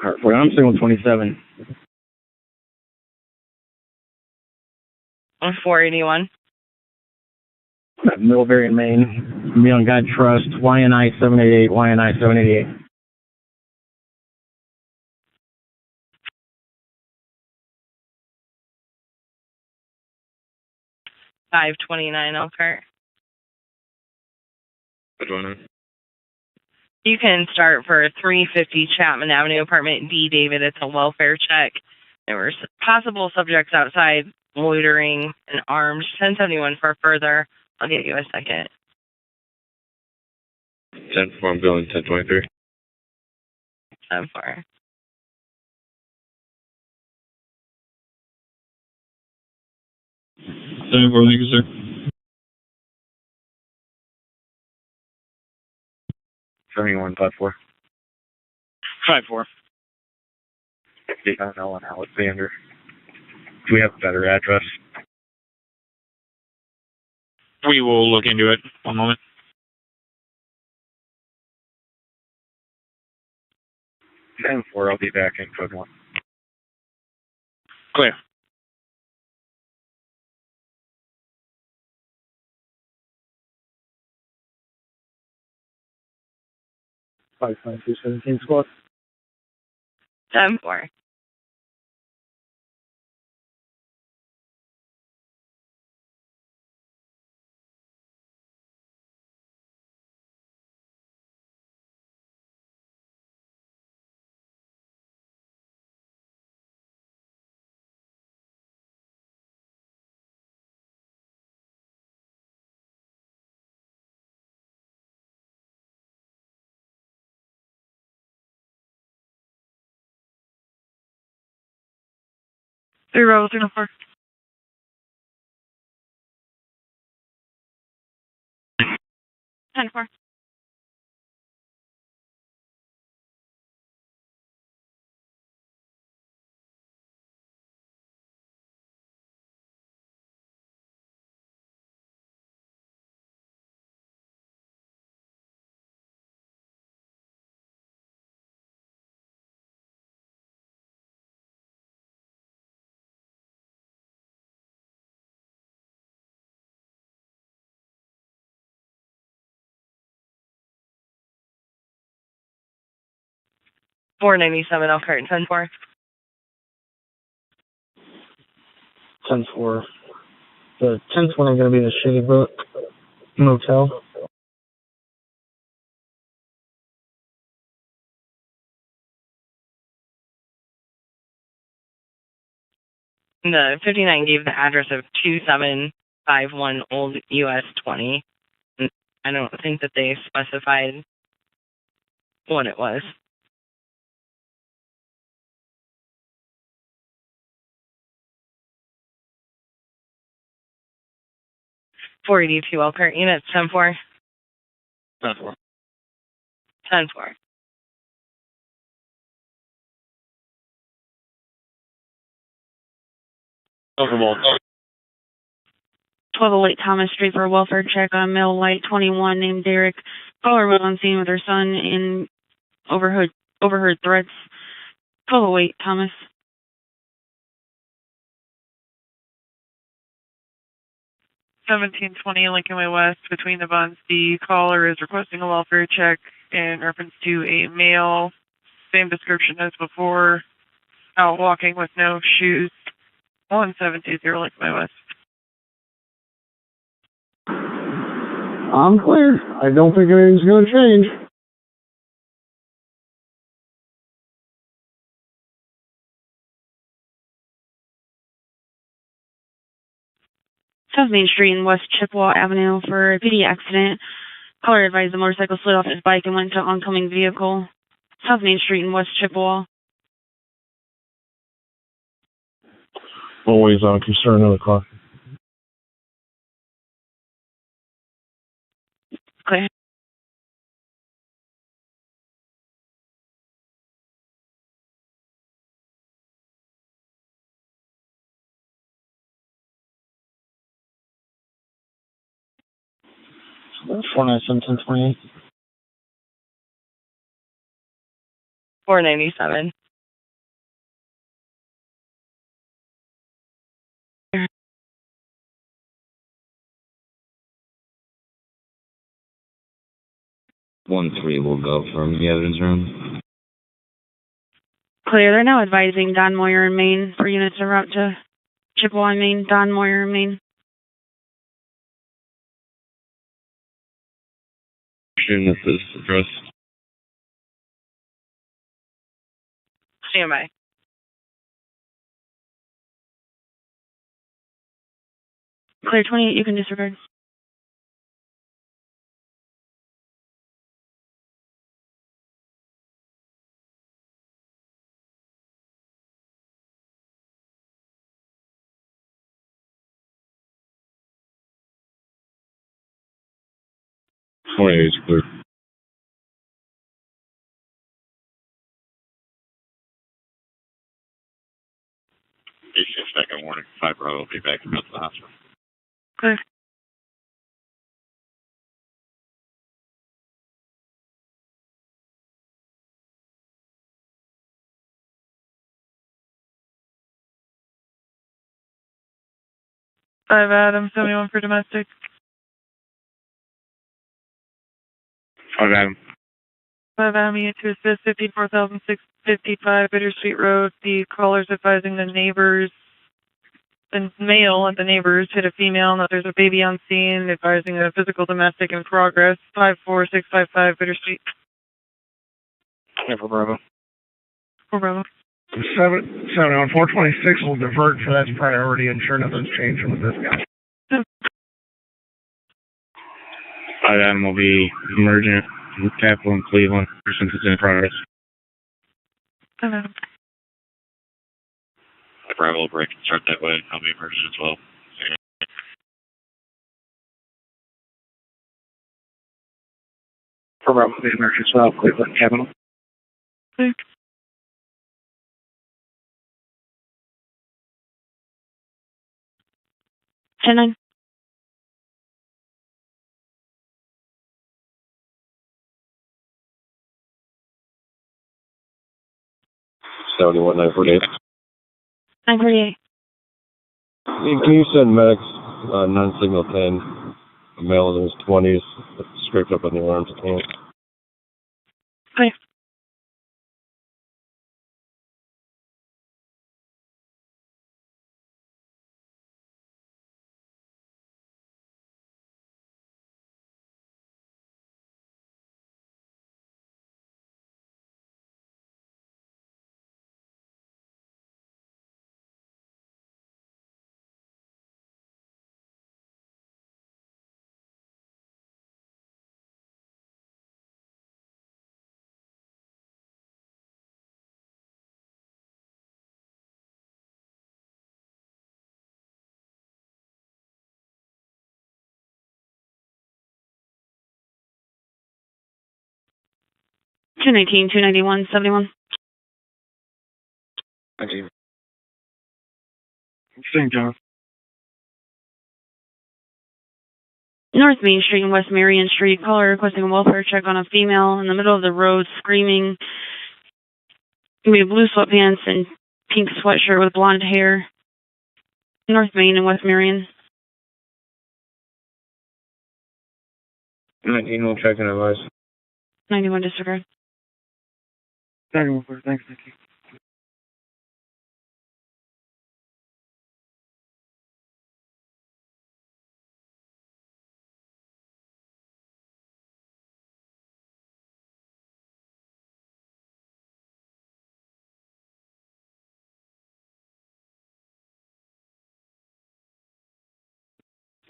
I'm signal 27. 481. Middle variant main. Be on God Trust. YNI 788. YNI 788. $529 Elkhart. Good one. You can start for 350 Chapman Avenue, apartment D, David. It's a welfare check. There were possible subjects outside, loitering and armed. 1071 for further. I'll get you a second. 10-4, I'm billing 1023. 10-4. Thank you, sir. 71-4. 5-4. Ellen Alexander. Do we have a better address? We will look into it. One moment. And 4, I'll be back in code 1. Clear. Five 217 squad. 10-4. Three Rebel 304. 10-4. $497 Elkhart, 10-4. 10-4. The 10th one is going to be the Shady Brook Motel. The 59 gave the address of 2751 Old US 20. I don't think that they specified what it was. $482 Elkhart units, 10-4. 10-4. 10-4. Overbold. 1208 Thomas Street for a welfare check on male light 21 named Derek. Caller was on scene with her son and overheard threats. 1208 Thomas. 1720 Lincoln Way West between the bonds. The caller is requesting a welfare check in reference to a male, same description as before, out walking with no shoes. 1720 Lincoln Way West. I'm clear. I don't think anything's going to change. South Main Street and West Chippewa Avenue for a PD accident. Caller advised the motorcycle slid off his bike and went into oncoming vehicle. South Main Street and West Chippewa. Always on concern of the clock. Clear. That's 497-1028. 497. One three will go from the evidence room. Clear. They're now advising Don Moyer and Maine for units en route to Chippewa and Maine. Don Moyer and Maine. This is address. CMI. Clear 28, you can disregard. Is clear. Second warning. 5 Bravo will be back to the hospital. Clear. Five Adam, 71 for domestic. 5 Adam. 5 Adam, unit to assist 54,655 Bittersweet Road. The caller's advising the neighbors, the male at the neighbors hit a female and that there's a baby on scene, advising a physical domestic in progress. 54655 Bittersweet. For Bravo. For Bravo. 71 426 will divert for that priority. Ensure nothing's changing with this guy. 5 Adam will be emergent in Capitol and Cleveland since it's in progress. 5 Adam. Bravo will break and start that way. I'll be emergent as well. For Bravo, the emergent as well. Cleveland, Capitol. Clear. 10-9. What 948? 948. Can you send medics non-signal 10, a male in his 20s, scraped up on the arms and hands? Clear. Two 291, 71. St. John. North Main Street and West Marion Street. Caller requesting a welfare check on a female in the middle of the road screaming. We have blue sweatpants and pink sweatshirt with blonde hair. North Main and West Marion. 19 will check and advise. 91 disregard. 91 thanks, Nikki.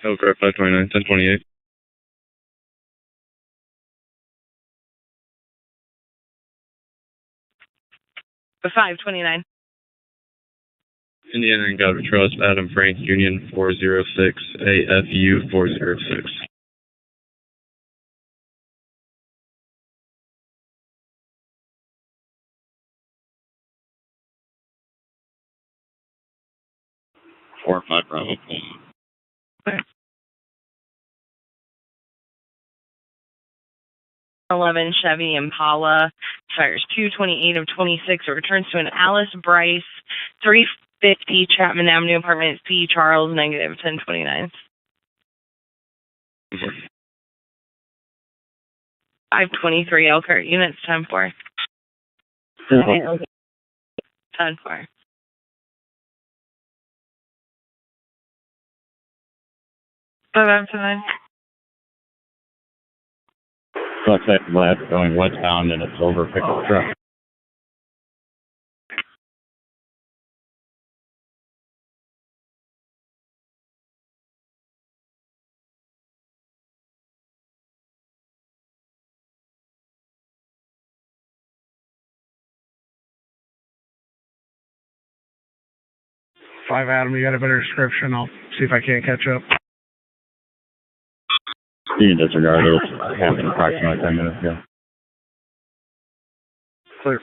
Elkhart 529, 1028. The 529. Indiana and God we trust, Adam Frank, Union 406, AFU 406. Four five Bravo. 11 Chevy Impala, fires 228 of 26. It returns to an Alice Bryce, 350 Chapman Avenue, apartment C, Charles, negative 1029. 523 Elkhart, units 10-4. 10-4. 529. Looks like left going westbound in a silver pickup truck. Five Adam, you got a better description. I'll see if I can't catch up. You can disregard it. It happened approximately 10 minutes ago. Clear.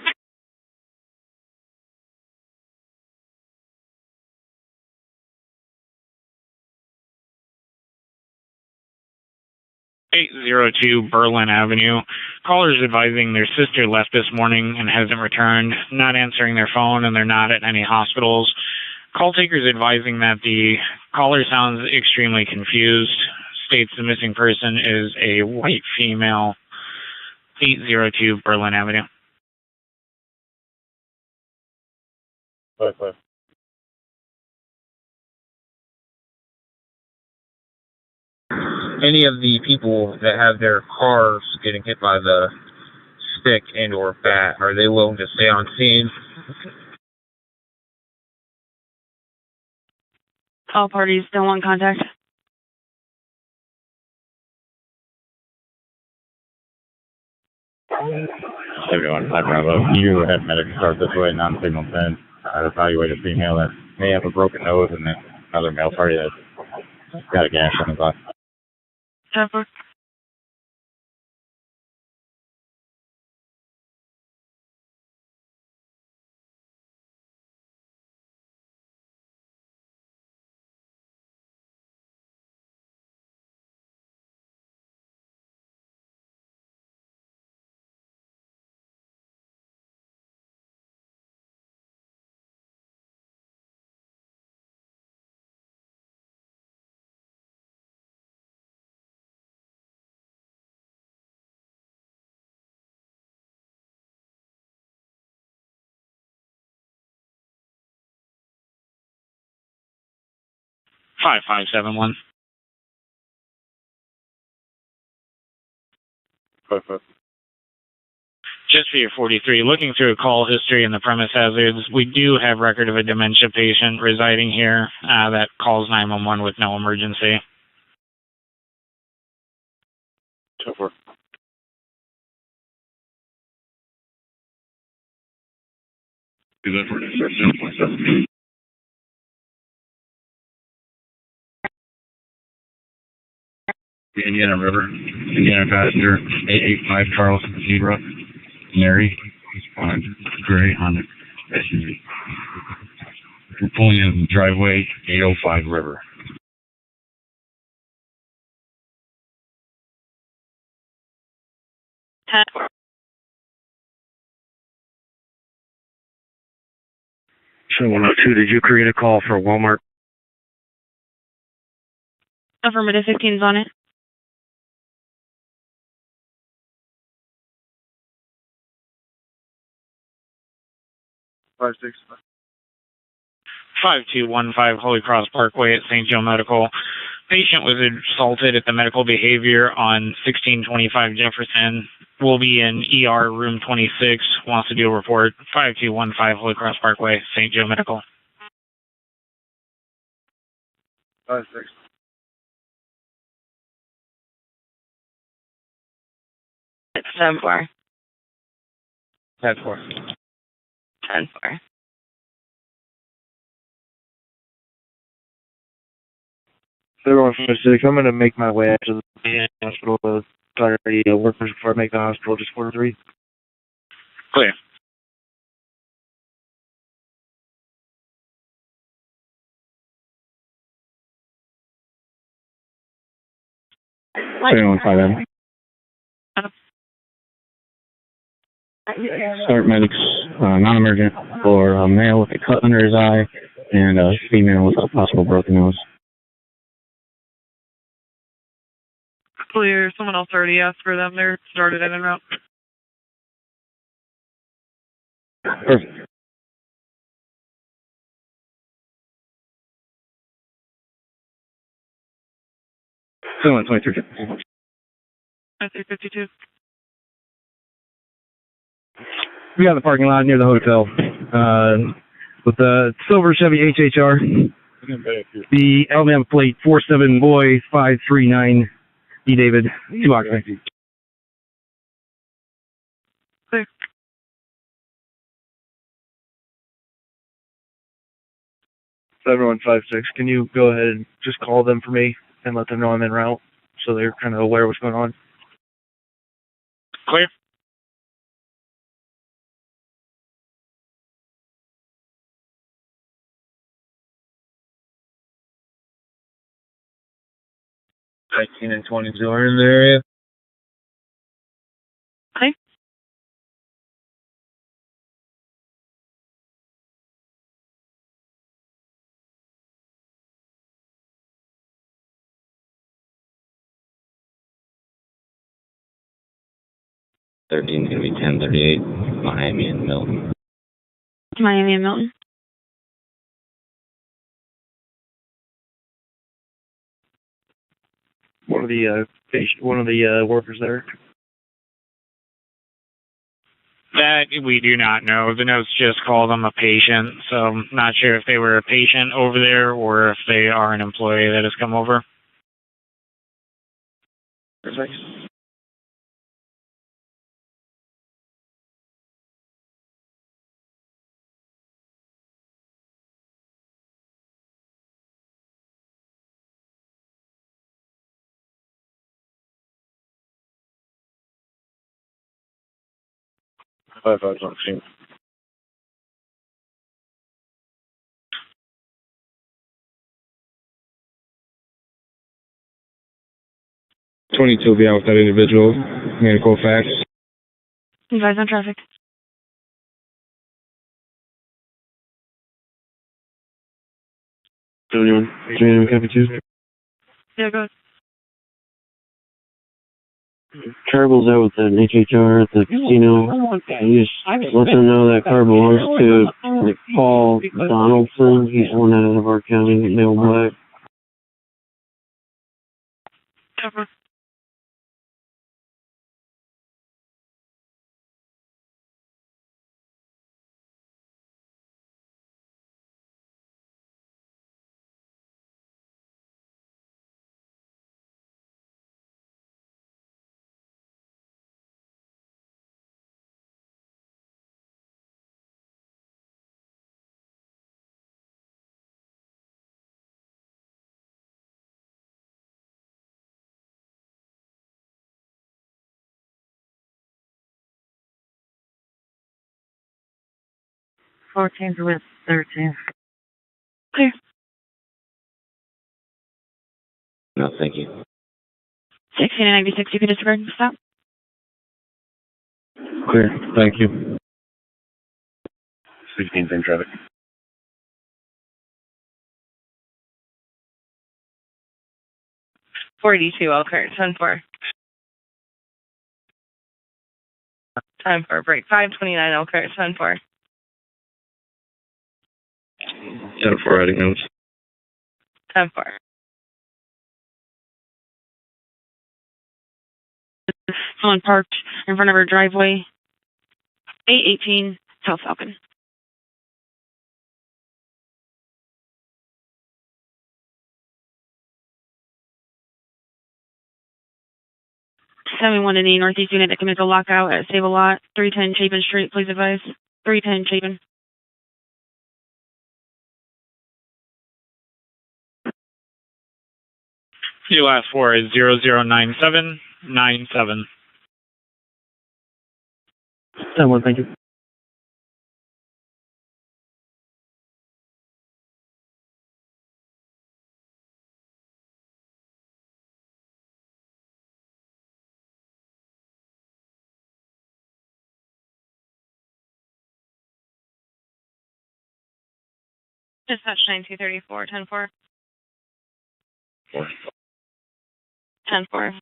.802 Berlin Avenue. Callers advising their sister left this morning and hasn't returned, not answering their phone, and they're not at any hospitals. Call takers advising that the caller sounds extremely confused, states the missing person is a white female. 802 Berlin Avenue. Clear. Any of the people that have their cars getting hit by the stick and or bat, are they willing to stay on scene? All parties don't want contact. Everyone, 5 Bravo. You have medic start this way, non-signal 10. I'd evaluate a female that may have a broken nose and then another male party that's got a gash on his eye. 10-4. Five 571. Just for your 43, looking through a call history and the premise hazards, we do have record of a dementia patient residing here that calls 911 with no emergency. 10-4. Is that for description? Indiana River, Indiana passenger, 885 Charles Zebra, Mary, gray Honda SUV. We're pulling in the driveway, 805 River. So 102, did you create a call for Walmart? Affirmative 15's on it. 5-6. 5215 Holy Cross Parkway at St. Joe Medical. Patient was assaulted at the medical behavior on 1625 Jefferson. Will be in ER room 26. Wants to do a report. 5215 Holy Cross Parkway, St. Joe Medical. 5-6. 10-4. 10-4. 10-4. Everyone from the city, I'm going to make my way out to the hospital to start the workers before I make the hospital, just 4-3. Clear. Clear on 5 Start medics, non-emergent for a male with a cut under his eye and a female with a possible broken nose. Clear. Someone else already asked for them. They're started in and out. Perfect. Still on 23. 5352. We got the parking lot near the hotel with the silver Chevy HHR, the Alabama plate 47 boy 539 E David, 2 occupancy. Clear. Everyone 56, can you go ahead and just call them for me and let them know I'm en route so they're kind of aware of what's going on? Clear. Nineteen and 22 are in the area. Okay. Thirteen is gonna be 1038, Miami and Milton. Miami and Milton. One of the workers there. That we do not know. The notes just call them a patient, so I'm not sure if they were a patient over there or if they are an employee that has come over. Perfect. Five on scene. $22 will be out with that individual. Medical facts. Advise on traffic. Anyone? Anyone copy too? Yeah, go ahead. Carble's out with an HHR at the casino. You just let them know that car belongs to Paul Donaldson. He's one out of our county, male black. Cover. Fourteen with 13. Clear. No, thank you. 16 and 96, you can disregard. Stop. Clear. Thank you. 16's in traffic. Elkhart, 10-4. Time for a break. 529 Elkhart, 10-4. 10-4 writing notes. 10-4. Someone parked in front of her driveway. 818 South Falcon. 71 in the Northeast unit that can make a lockout at Save a Lot, 310 Chapin Street, please advise. 310 Chapin. Your last four is 009797. 10-1, thank you. Dispatch 9234, 10-4. 10-4.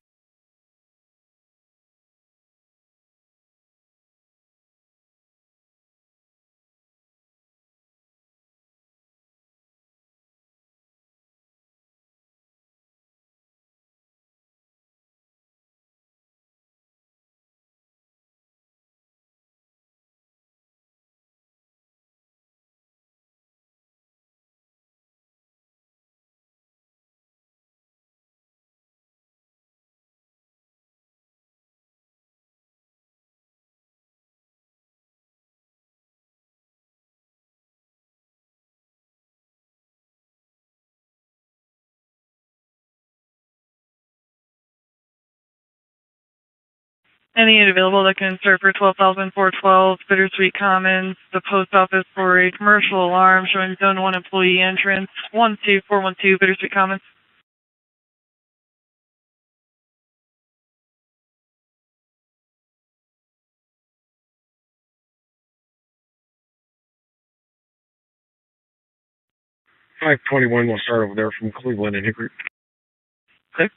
Any unit available that can serve for 12,412 Bittersweet Commons, the post office for a commercial alarm showing Zone 1 employee entrance, 12412 Bittersweet Commons. Five 21 will start over there from Cleveland and Hickory. Okay.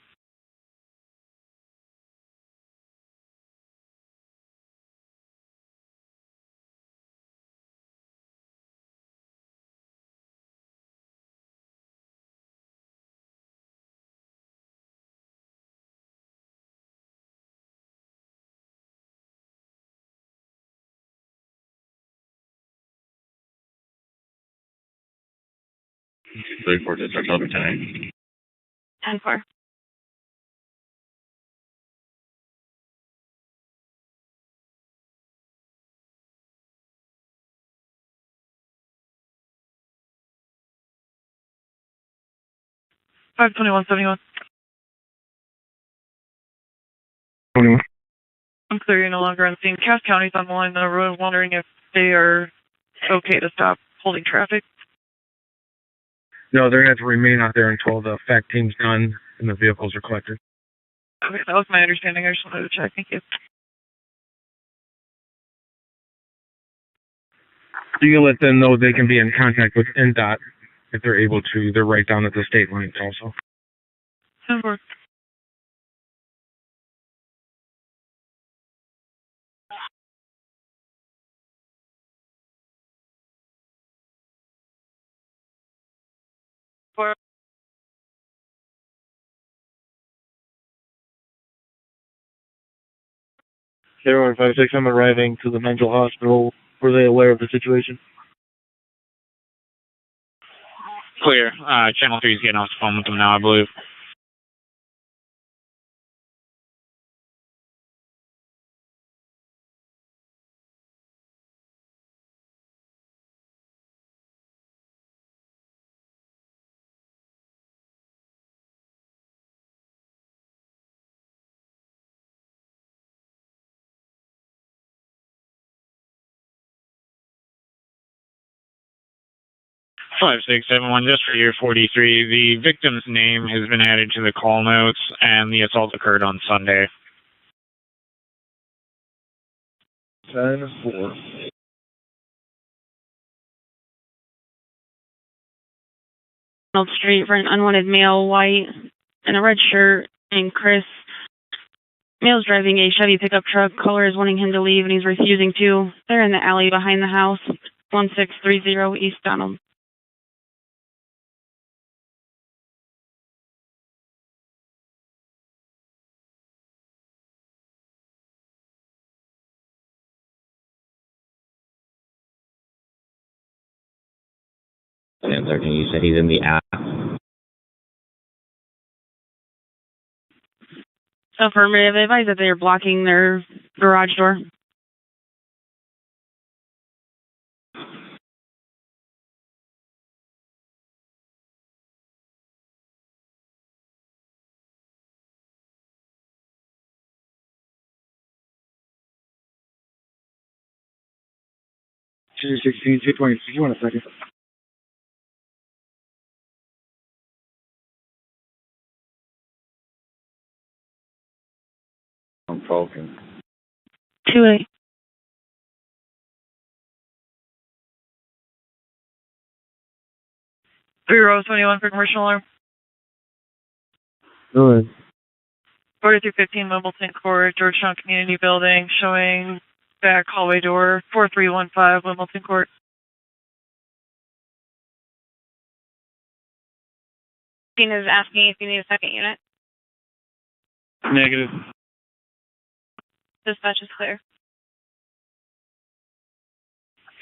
Three, four, just starts over tonight. 10-4. Five 2171. 21. I'm clear you're no longer on scene. Cass County's on the line though. We're wondering if they are okay to stop holding traffic. No, they're going to have to remain out there until the fact team's done and the vehicles are collected. Okay, that was my understanding. I just wanted to check. Thank you. So you can let them know they can be in contact with NDOT if they're able to. They're right down at the state lines also. 10-4. Zero 156, I'm arriving to the mental hospital. Were they aware of the situation? Clear. Channel 3 is getting off the phone with them now, I believe. Five six seven one. Just for year 43, the victim's name has been added to the call notes, and the assault occurred on Sunday. 10-4. Street for an unwanted male, white, in a red shirt, named Chris. Male's driving a Chevy pickup truck. Caller is wanting him to leave, and he's refusing to. They're in the alley behind the house, 1630 East Donald. And 13, you said he's in the app. Affirmative. Advise that they are blocking their garage door. Two 16, 220. You want a second? I'm Falcon. 2-8. Bureau 21 for commercial alarm. Go ahead. 4315 Wimbledon Court, Georgetown Community Building, showing back hallway door, 4315 Wimbledon Court. Tina is asking if you need a second unit. Negative. Dispatch is clear.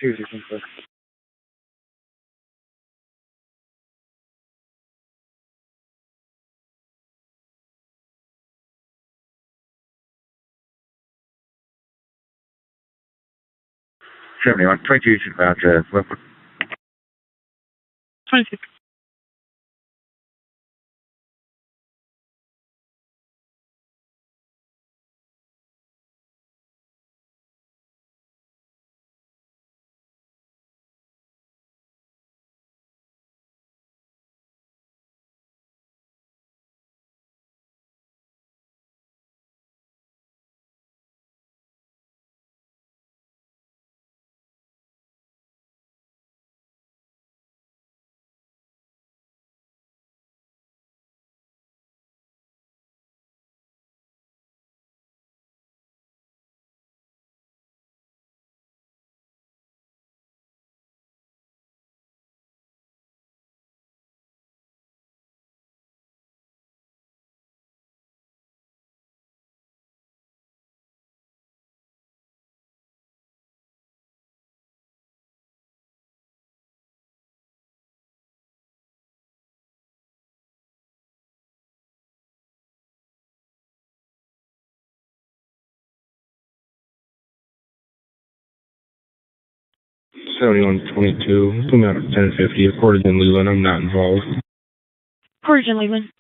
216, sir. Germany, 122 should about flip. 26. $7122, come out at 1050, recorded in Leland. I'm not involved. Courage and Leland.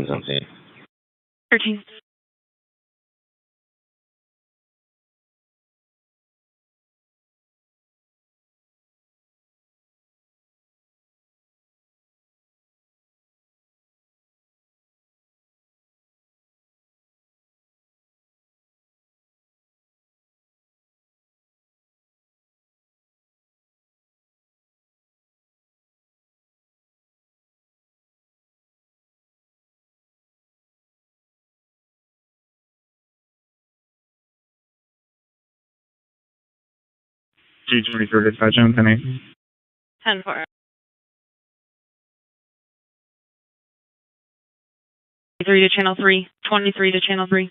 Something. 13. G23 dispatch on 10-8. 10-4. 23 to channel 3. 23 to channel 3.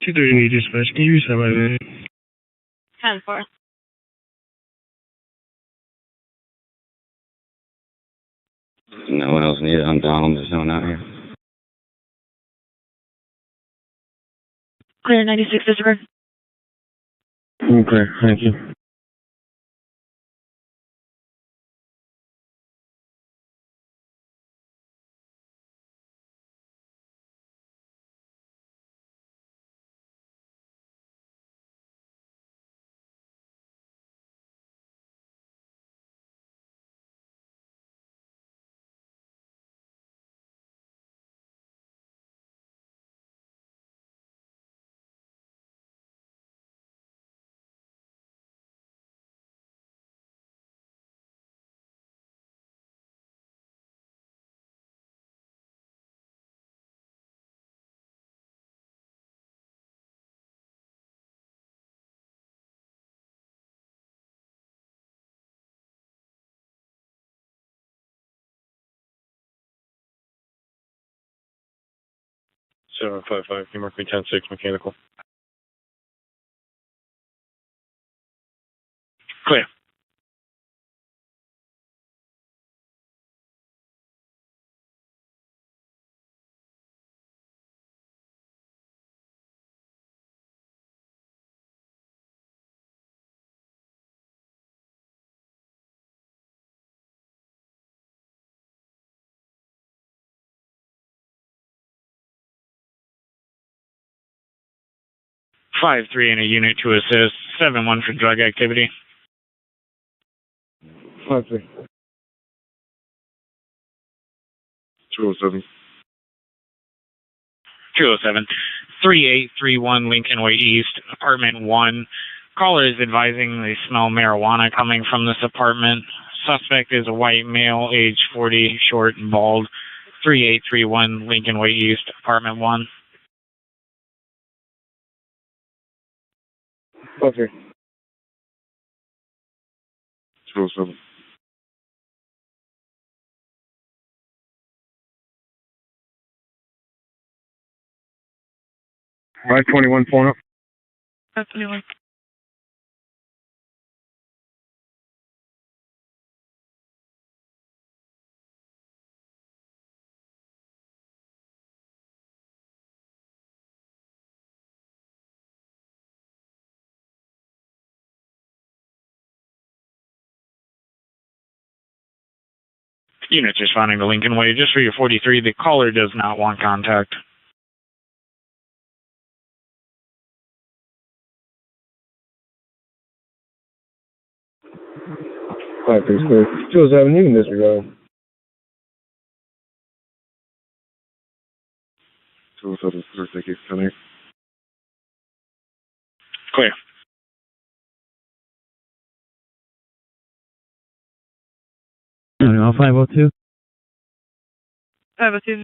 Two 30 dispatch, can you reset by minute? 10-4. No one else needed. I'm Donald. There's no one out here. Clear 96 disregard. Okay, thank you. Seven 5 you mark me 10-6 mechanical. Clear. Five three in a unit to assist. 7-1 for drug activity. 5-3. 207. 207. 3831 Lincoln Way East, apartment 1. Caller is advising they smell marijuana coming from this apartment. Suspect is a white male, age 40, short and bald. 3831 Lincoln Way East, apartment 1. 5-3. 207. Five 21 phone up. 521. Units responding to Lincoln Way. Just for your 43, the caller does not want contact. Five 3 clear. 207, you can disregard. 207 clear, thank you. 10-8. Clear. All 502. 502.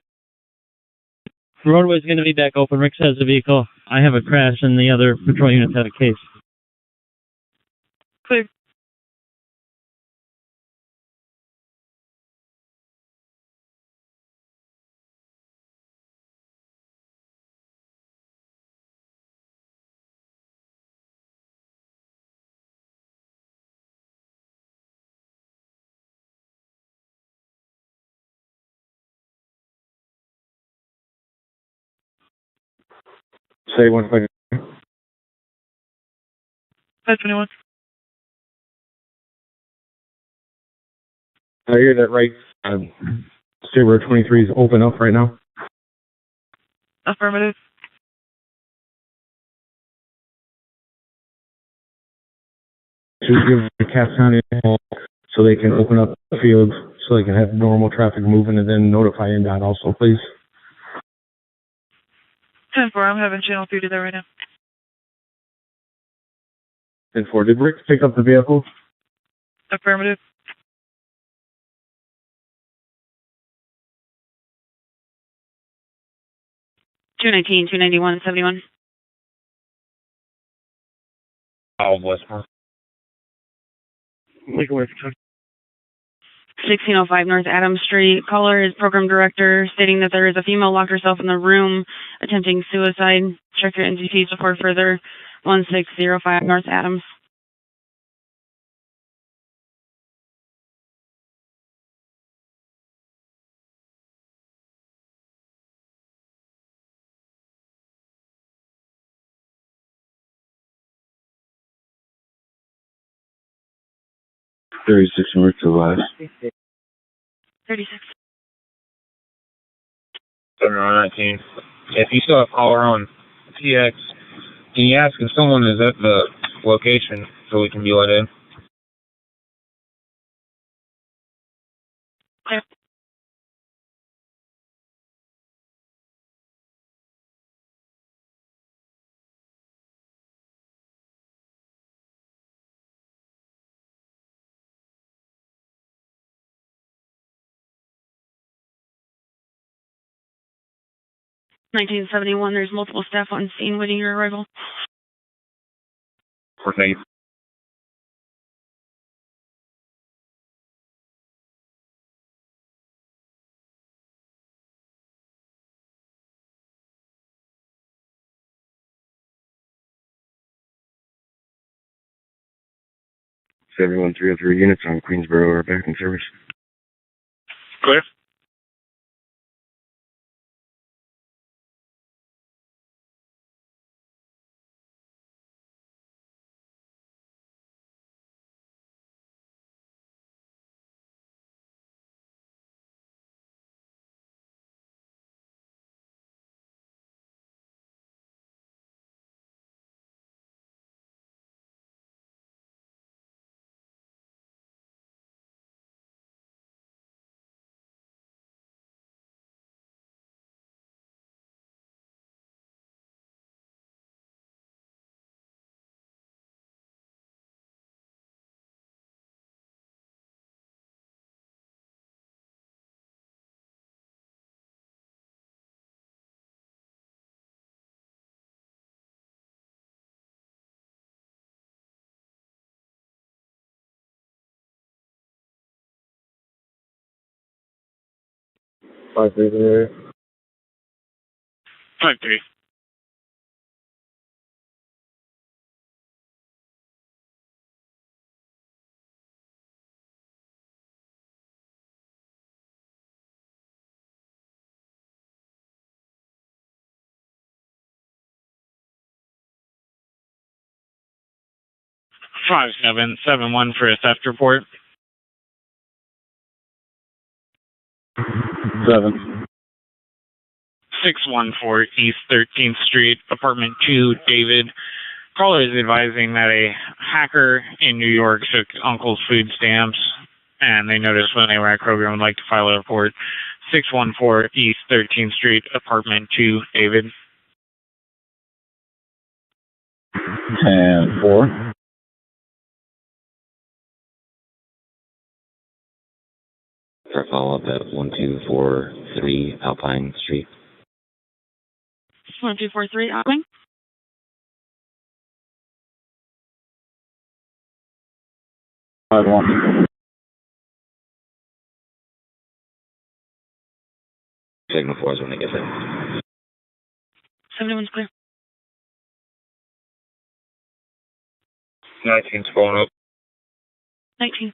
Roadway's going to be back open. Rick says the vehicle. I have a crash and the other patrol units have a case. Clear. Say 1 5. 521. I hear that right. State Road 23 is open up right now. Affirmative. To give the Cass County a call so they can open up the field so they can have normal traffic moving and then notify NDOT also, please. 10-4, I'm having channel 3 to there right now. 10-4. Did Rick pick up the vehicle? Affirmative. Two 291, 71. Westmore. Lincoln Way, 1605 North Adams Street. Caller is program director stating that there is a female locked herself in the room attempting suicide. Check your NGP support further. 1605 North Adams. 36 north to west. 36. 719. If you still have caller on TX, can you ask if someone is at the location so we can be let in? Clear. $19.71. There's multiple staff on scene waiting your arrival. Thank you. Everyone 303 units on Queensboro are back in service. Clear. Five three there. 5-3. Five 771 for a theft report. 7. 614 East 13th Street, apartment 2, David. Caller is advising that a hacker in New York took uncle's food stamps, and they noticed when they were at Kroger and would like to file a report. 614 East 13th Street, apartment 2, David. 10-4. For follow-up at 1243 Alpine Street. 1243 Alpine. Five 1. Signal 4 is when I get there. 71's clear. 19's phone up. 19.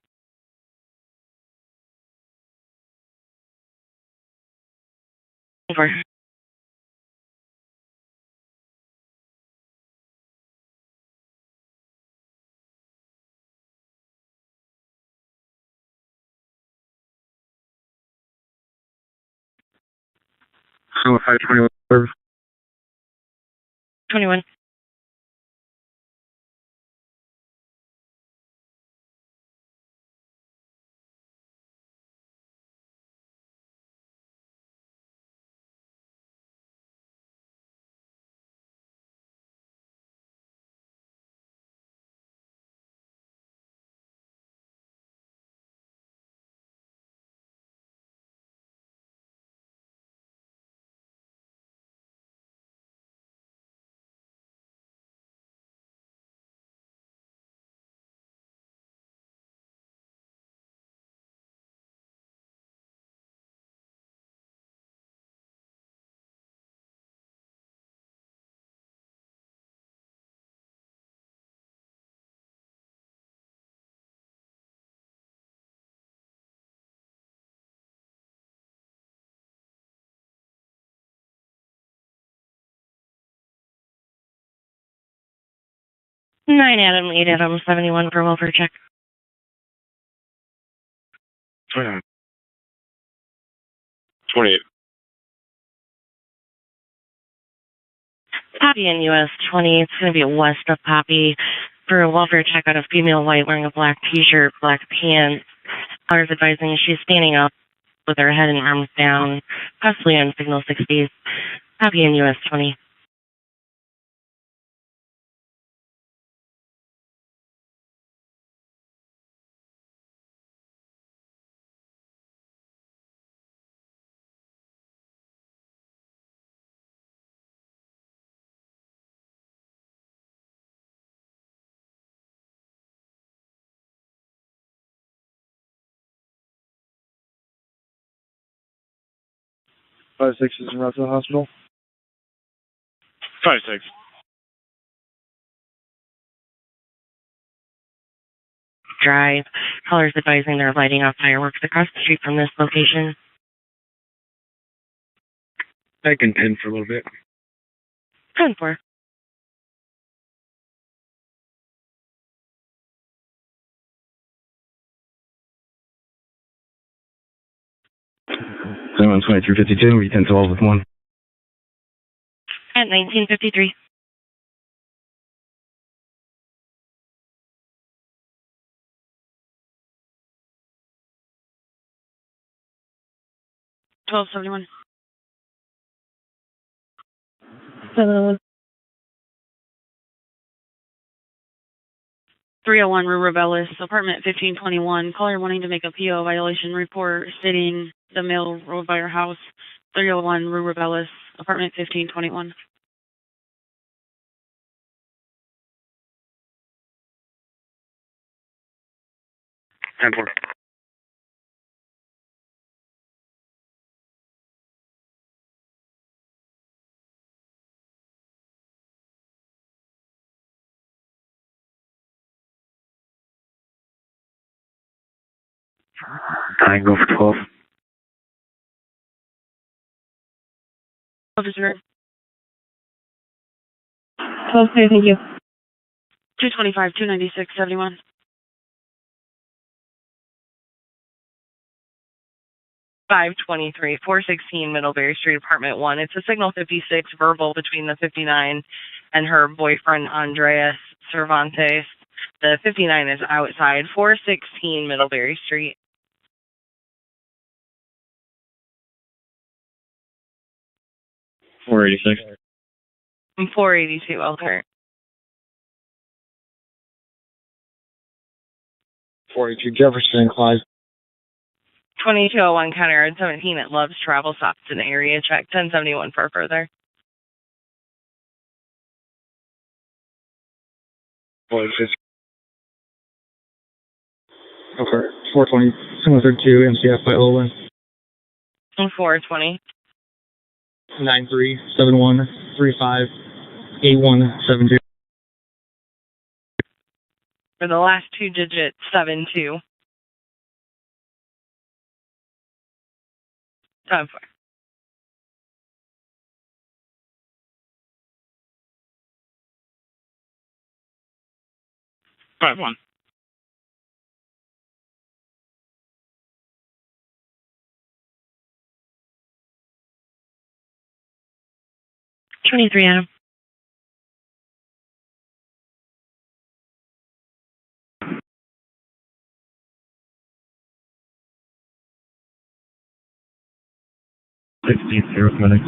Over. So 521 service. 21. Nine Adam, 8 Adam, 71 for welfare check. 28. Poppy in US 20. It's going to be west of Poppy for a welfare check on a female white wearing a black t-shirt, black pants. Callers advising she's standing up with her head and arms down, possibly on signal 60s. Poppy in US 20. Five six is en route to the hospital. 5-6. Drive. Callers advising they're lighting off fireworks across the street from this location. I can pin for a little bit. 10-4. Someone 2352, we 1012 with 1. At 1953. $12.71. 301 Rue Rebellis, apartment 1521. Caller wanting to make a PO violation report stating the male rode by her house. 301 Rue Rebellis, apartment 1521. Ten four. Tango for 12. Officer 12, thank you. 225, 296, 71. Five 23, 416 Middlebury Street, apartment 1. It's a signal 56 verbal between the 59 and her boyfriend Andreas Cervantes. The 59 is outside. 416 Middlebury Street. 486. 482 Elkhart. 42 Jefferson, Clyde. 2201 County Road 17 at Love's Travel Stops in area check. 1071 for further. 486. Elkhart, 420, single 32, MCF by Olin. 420. 9371358172. For the last two digits, 72. 10-4. Five one. Adam. 16 0 minutes.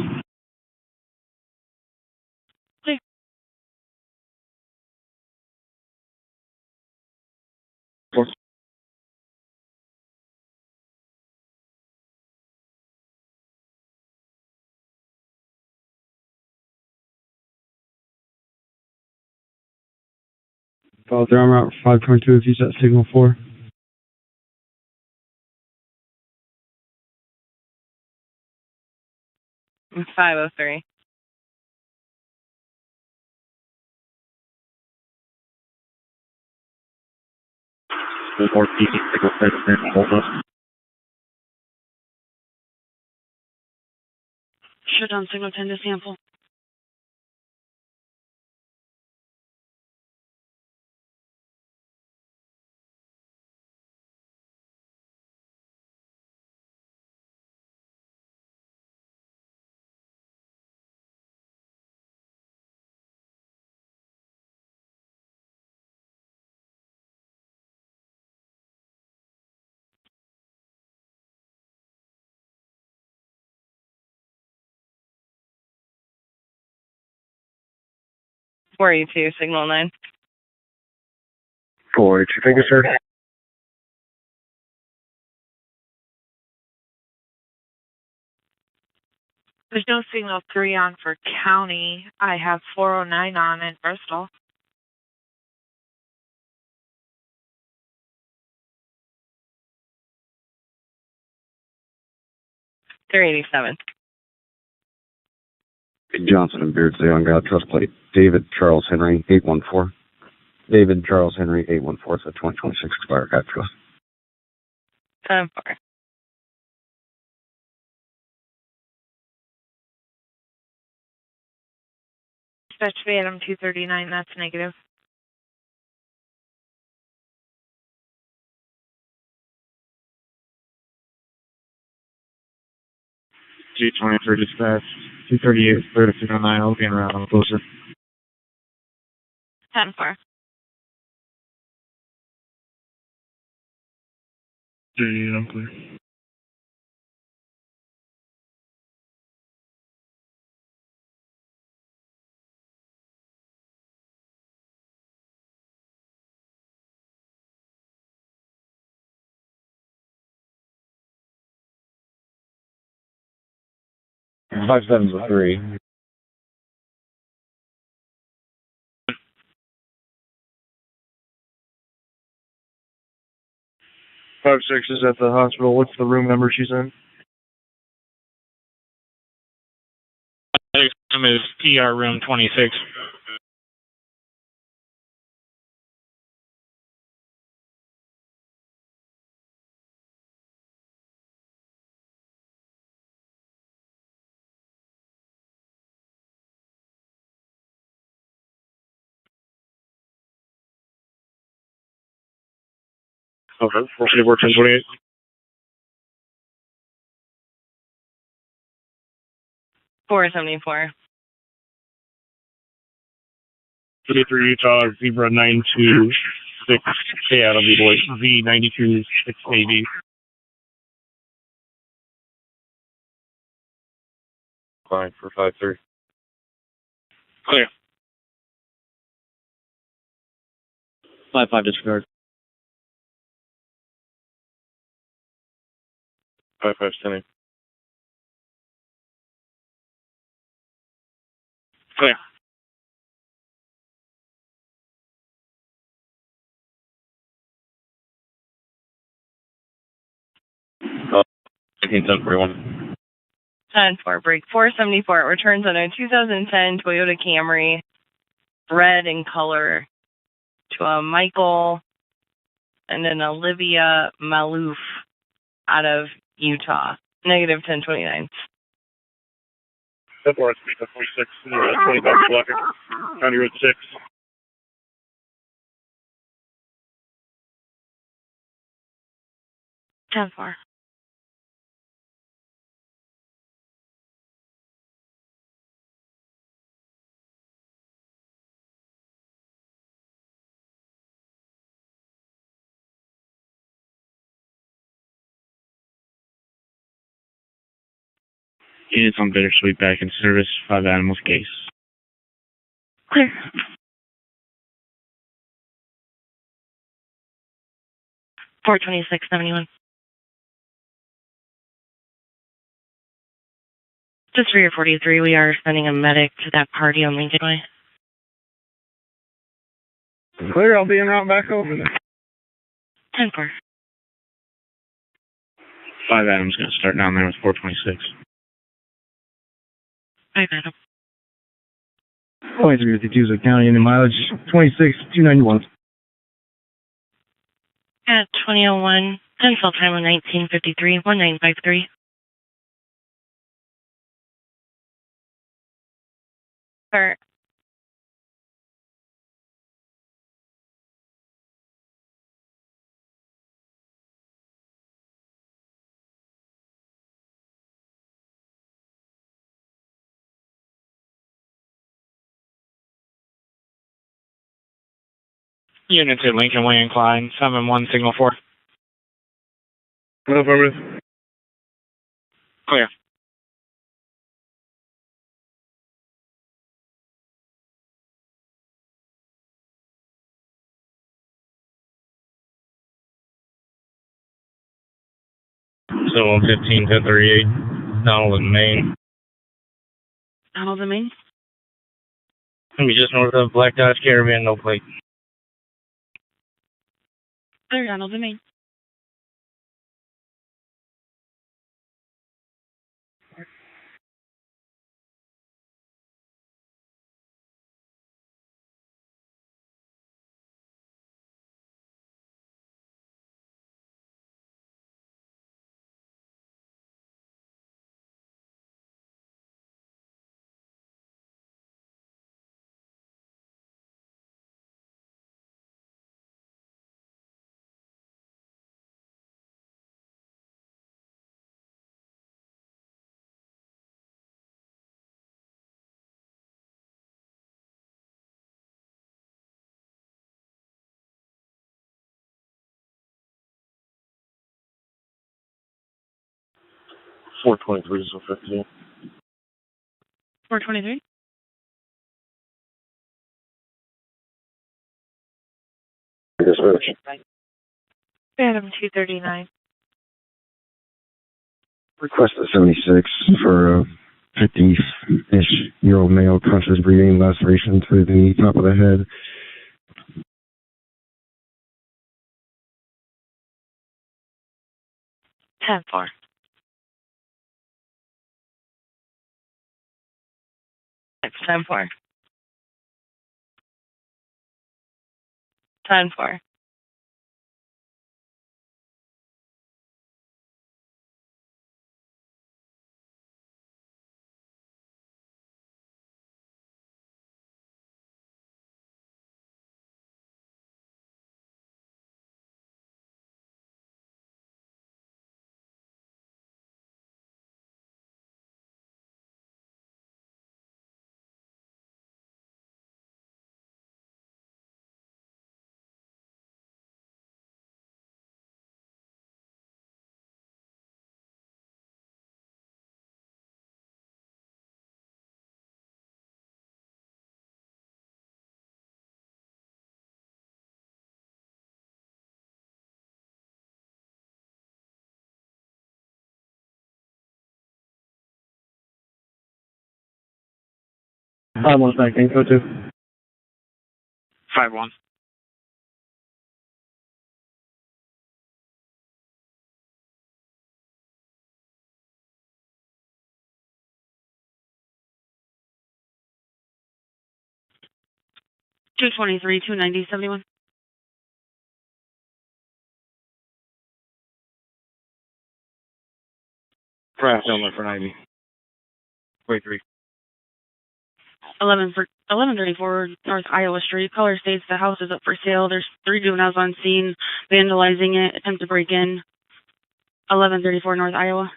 Please. Four. Follow through, I'm route 522 if you set signal 4. 503. More PC, signal 7, hold up. Shut down signal 10 to sample. 482, signal 9. 482, thank you, sir. There's no signal 3 on for county. I have 409 on in Bristol. .387. Johnson and Beardsley on God Trust Plate. David Charles Henry 814. David Charles Henry 814. It's a 2026 expired God Trust. 10-4. Dispatch to Adam 239, that's negative. G20 for dispatch. 238, 3609, I'll be around. I'm closer. 10-4. I'm clear. Five sevens with 3. Five six is at the hospital. What's the room number she's in? Next room is PR room 26. Okay, City Work 1028. .474. 33 Utah, Zebra 926, Seattle, B-Boy, Z92 6AB. Fine for 5-3. Clear. 5-5 disregard. 5-5 standing. Clear. Oh, 1971. 10-4. Break 474. Returns on a 2010 Toyota Camry, red in color, to a Michael and an Olivia Malouf out of Utah. Negative 1029. That was 46, 25 blocking. County Road 6. Ten four. Units on Bittersweet back in service. 5 animals case. Clear. $426.71. Just for your 43, we are sending a medic to that party on Lincoln Way. Clear, I'll be en route back over there. 10-4. 5 Adam's going to start down there with 426. 5 Adam. 2352 is the county, and the mileage 26,291. At 2001, pencil time of 1953, 1953. Start. Units at Lincoln Way and Klein. 7-1 signal 4. Affirmative. Clear. Civil 15 1038, Donald in Maine. Donald in Maine? Gonna be just north of Black Dodge Caravan, no plate. Clear, Donald in Maine. Four 423 so 15. 423? Phantom 239. Request at 76 for a 50-ish-year-old male, conscious breathing, laceration to the top of the head. 10-4. It's 10-4. 10-4. I want that game, so too. 5-1. Two 290 71. Craft only for 90. 23. 1134 North Iowa Street. Caller states the house is up for sale. There's 3 juveniles on scene vandalizing it, attempt to break in. 1134 North Iowa.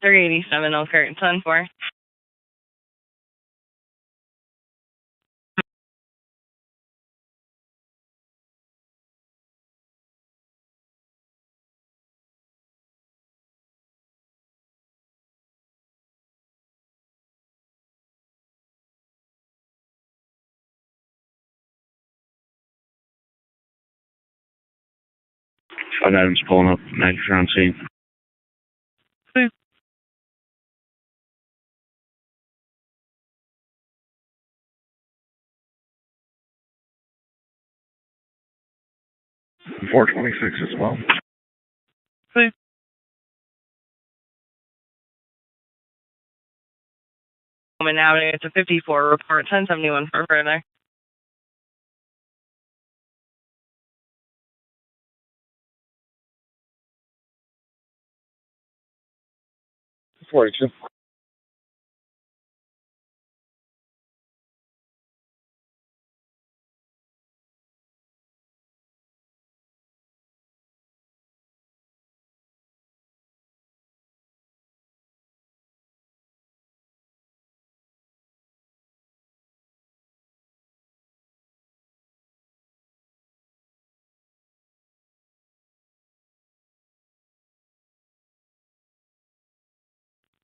$387 Elkhart 10-4. Five items pulling up, manager on scene. Please. 426 as well. Please. Now it's a 54 report 1071 for further. $42.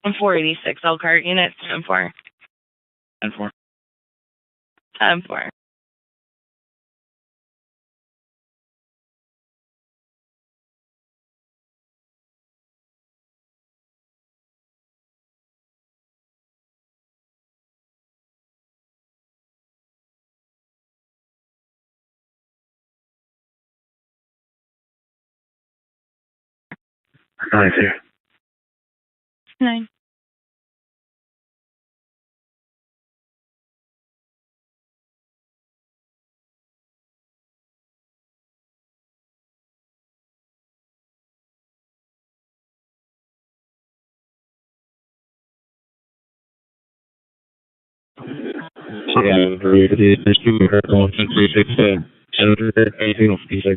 And 486 Elkhart unit 10-4. 10-4. 10-4. Nice here. 9. Yeah, there's two going from 36 to anything else, P6.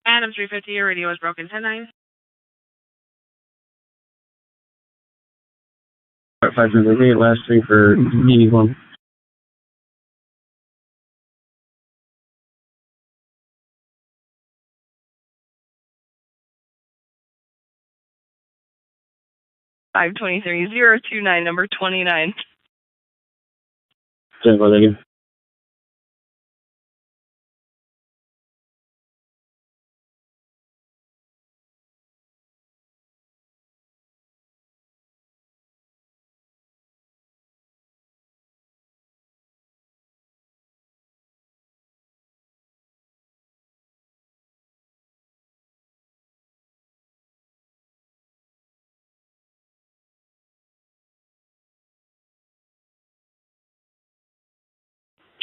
Adam 350, your radio is broken. 10-9. 508, last three for DD1. Five 23-029, number 29. Say that again.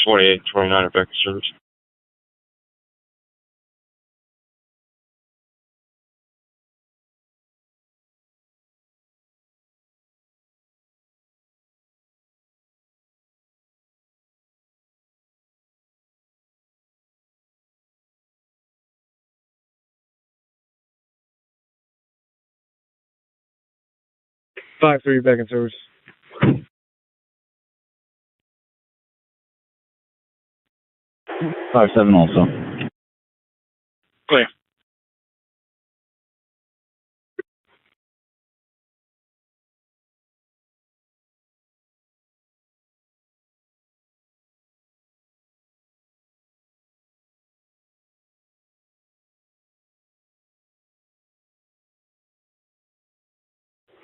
Twenty-eight, 29 are back in service. Five three back in service. 5-7 also. Clear.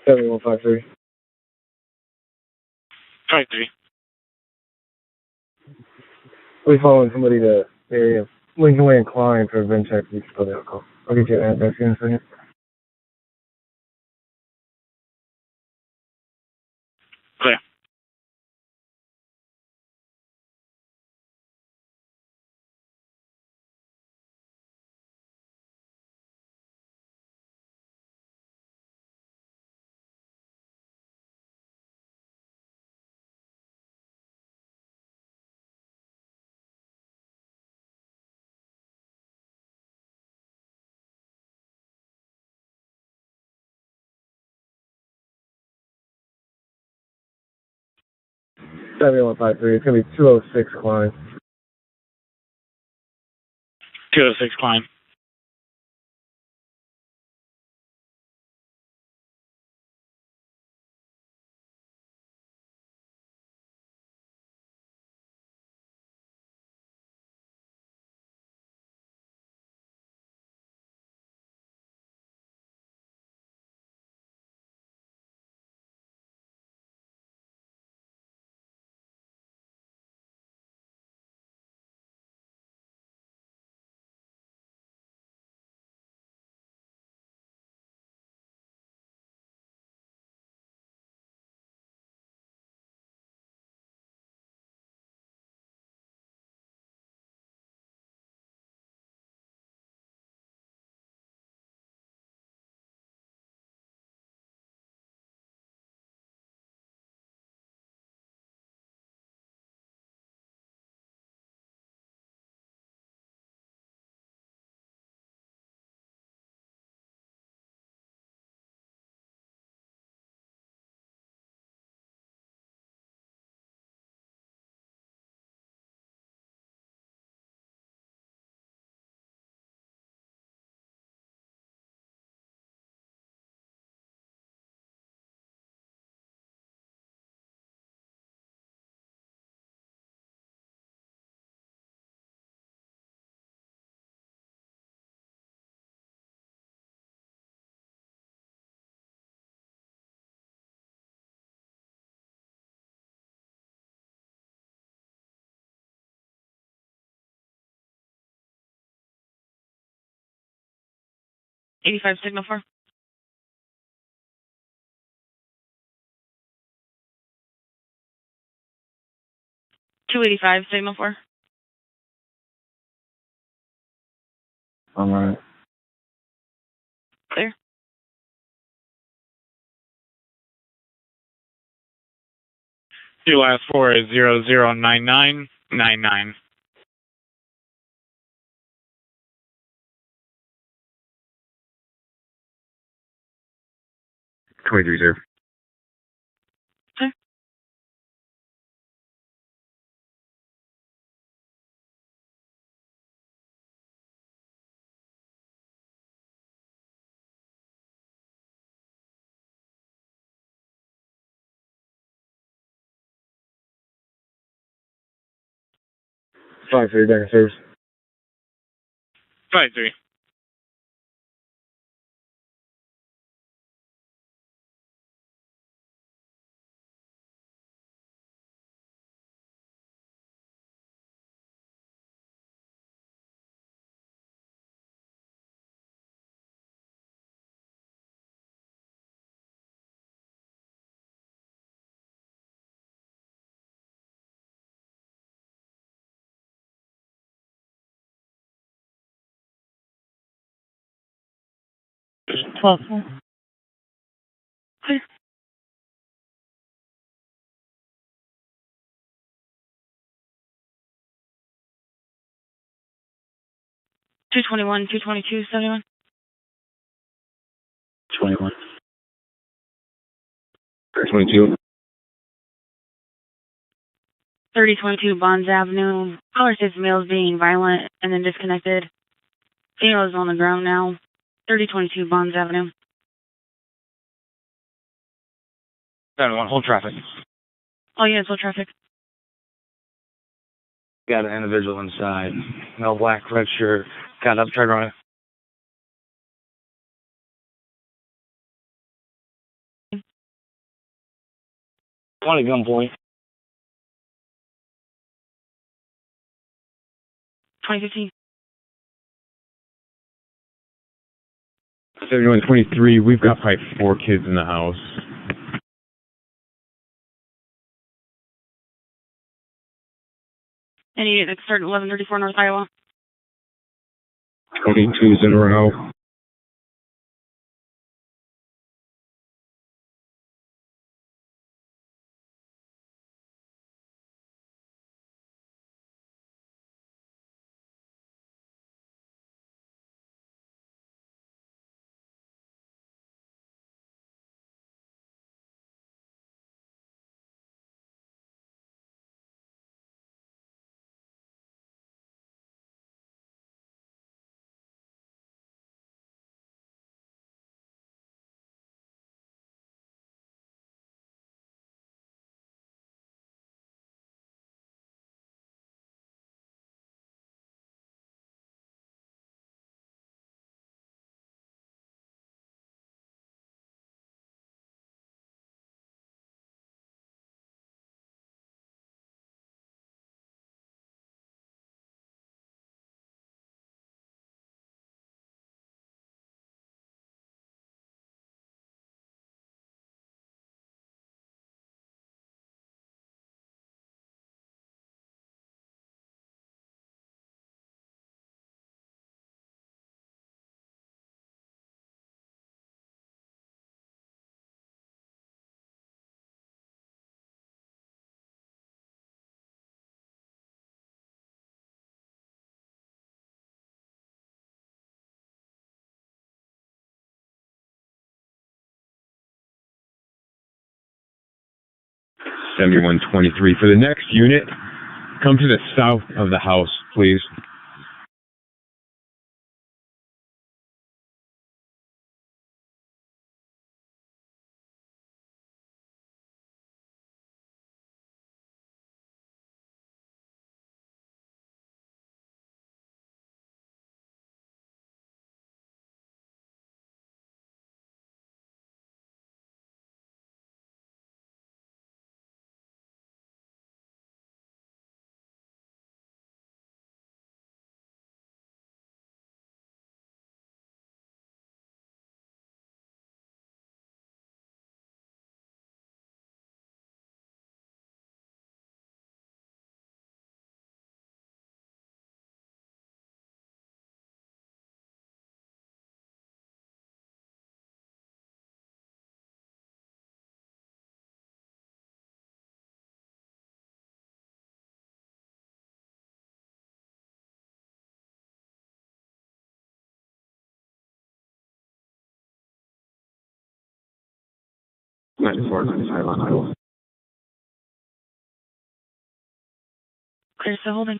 Seven 153. 23. We're following somebody to the area of Lincoln Way and Klein for a bench check. You can fill the alcohol. I'll get you an address here in a second. Clear. Seven 153. It's gonna be 206 Klein. 206 climb. 85 signal 4. $285 signal 4. All right. Clear. Two last four is 009999. $23, sir. Clear. Five for your back service. 5-3. Clear. 221, 222, 71. 21. 22. 3022 Bonds Avenue. Caller says male is being violent and then disconnected. Female is on the ground now. 3022 Bonds Avenue. 7-1, hold traffic. Oh, yeah, it's all traffic. Got an individual inside. No black, red shirt. Got up, tried running. Want a gunpoint. 2015. 7123, we've got probably 4 kids in the house. And you get start at 1134 North Iowa. 22's in a row. Seventy-one 23. For the next unit, come to the south of the house, please. 94, 95 on Iowa. Clear still holding.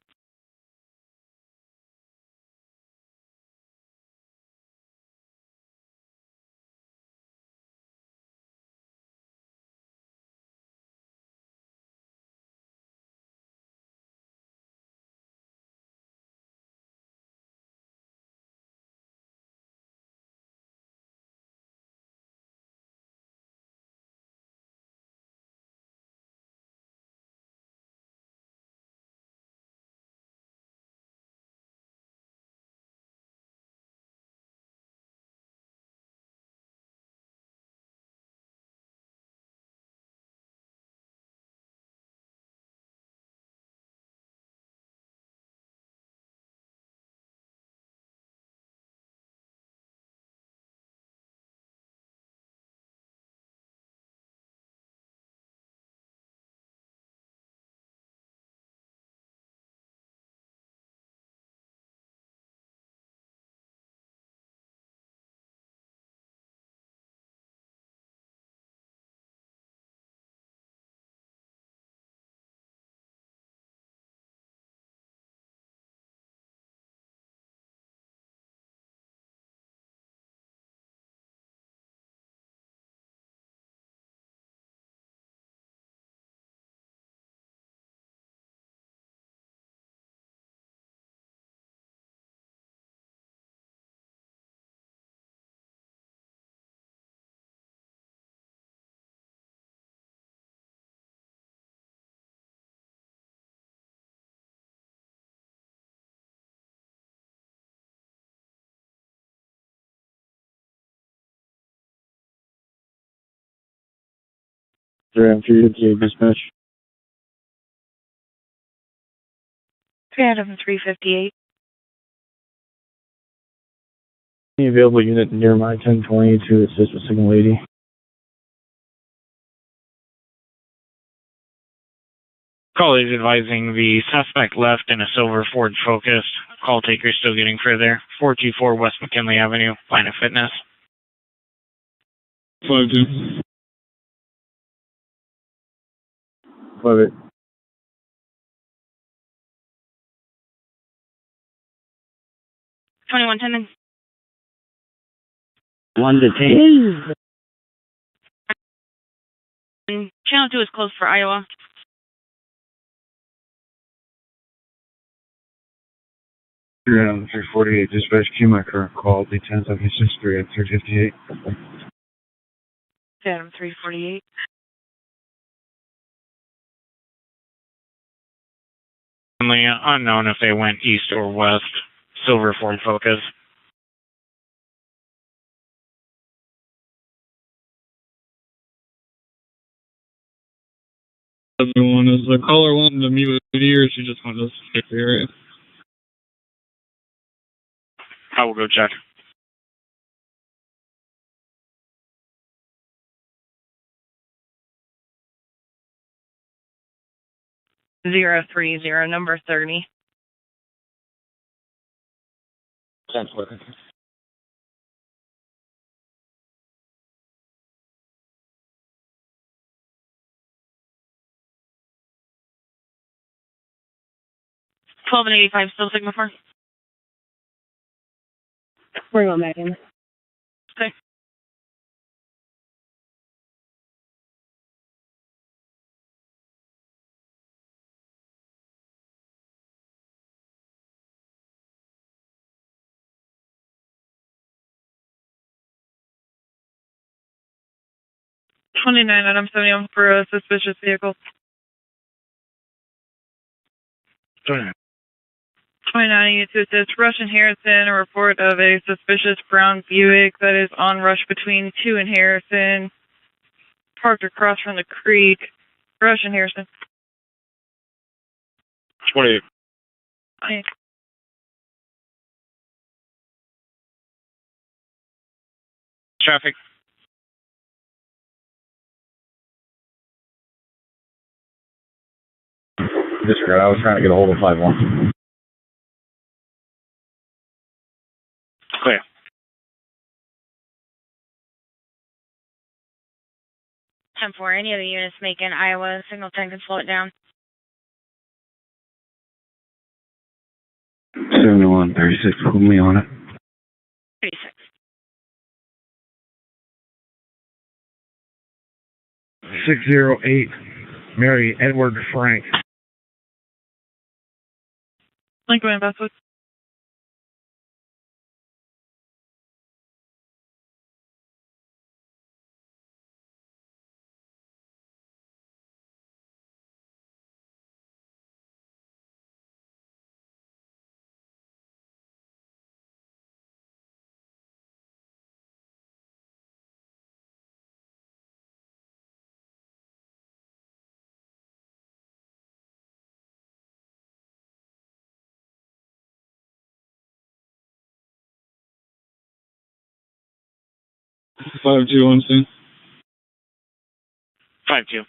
I'm for you, dispatch. 358. Any available unit near my 1020 to assist with Signal 80? Call is advising the suspect left in a silver Ford Focus. Call taker still getting further. 424 West McKinley Avenue, Planet Fitness. 5-2. Love it. Twenty-one ten. One detained. Channel 2 is closed for Iowa. Yeah, 348, dispatch, queue my current call, D10 763 at 358. Phantom 348. Only unknown if they went east or west. Silver Ford Focus. Everyone is the caller wanted to meet with you, or she just wanted to stick the area. I will go check. Zero 30, number 30. Transport. Twelve and 85 still Sigma 4. We're going back in. Okay. $29 item 71 for a suspicious vehicle. 29. 29 units to assist Rush and Harrison, a report of a suspicious brown Buick that is on Rush between 2 and Harrison, parked across from the creek. Rush and Harrison. 28. Okay. Traffic. Disregard, I was trying to get a hold of 5-1. Clear. 10-4. Any of the units making Iowa, signal 10 can slow it down. 7136, put me on it. 36. 608, Mary Edward Frank. Lincoln and Westwood. Five two one two. 5-2.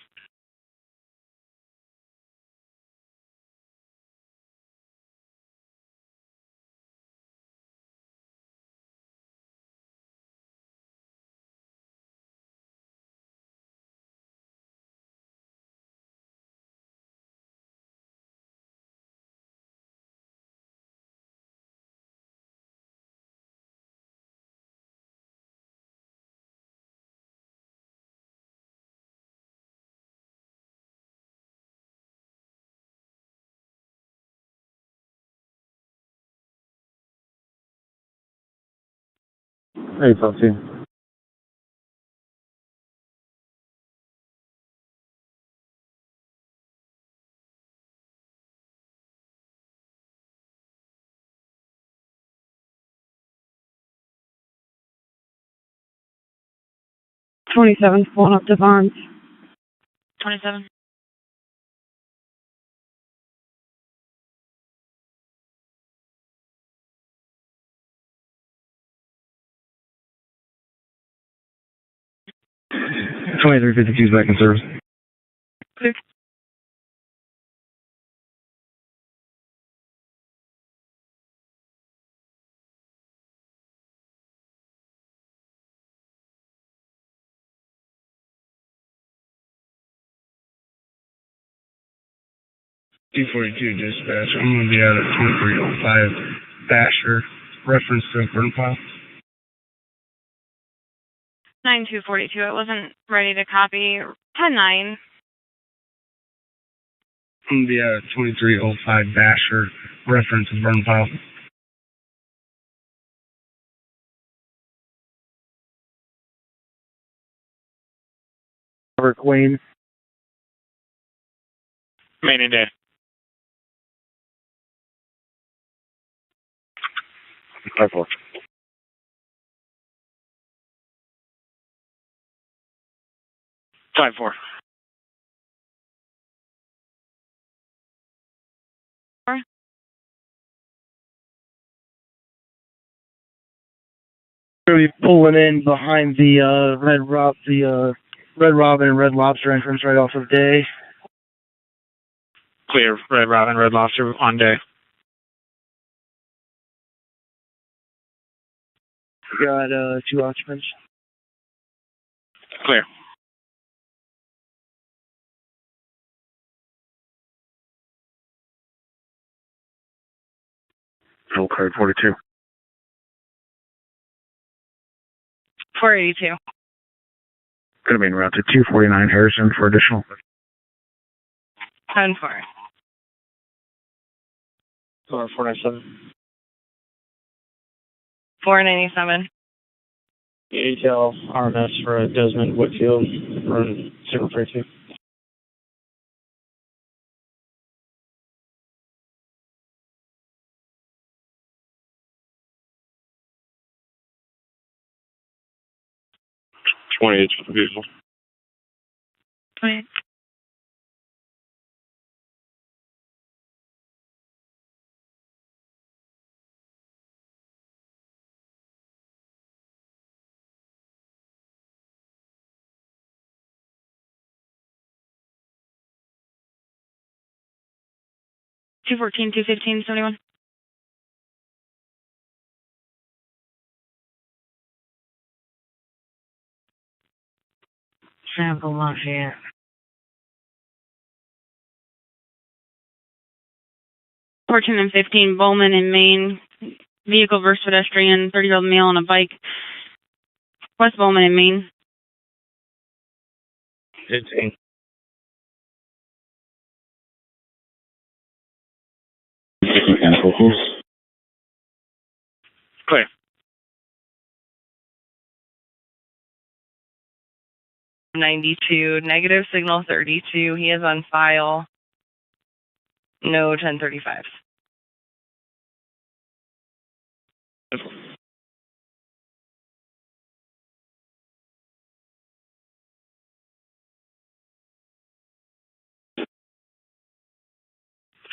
Hey, talk to you. '27's pulling up to Vons. 27. – 2352 is back in service. Clear. D42 dispatch. I'm going to be out at 2305 Basher. Reference to burn file. 9242. It wasn't ready to copy. 10-9. I'm going to be out at 2305 Basher. Reference to burn file. Robert Wayne. Main and day. 5-4. 5-4. We're going to be pulling in behind the Red Robin and Red Lobster entrance right off of Day. Clear. Red Robin, Red Lobster on day. We got 2 occupants. Clear. Elkhart 42. 482. Going to be en route to 249 Harrison for additional. 10-4. 497. 497. ATL RMS for Desmond Whitfield from 032. Beautiful. 28. Two 215, 71. Sample Lafayette. Fortune and 15 Bowman in Maine. Vehicle versus pedestrian, 30-year-old male on a bike. West Bowman in Maine. 15. Clear. -92, negative signal 32. He is on file. No 1035s.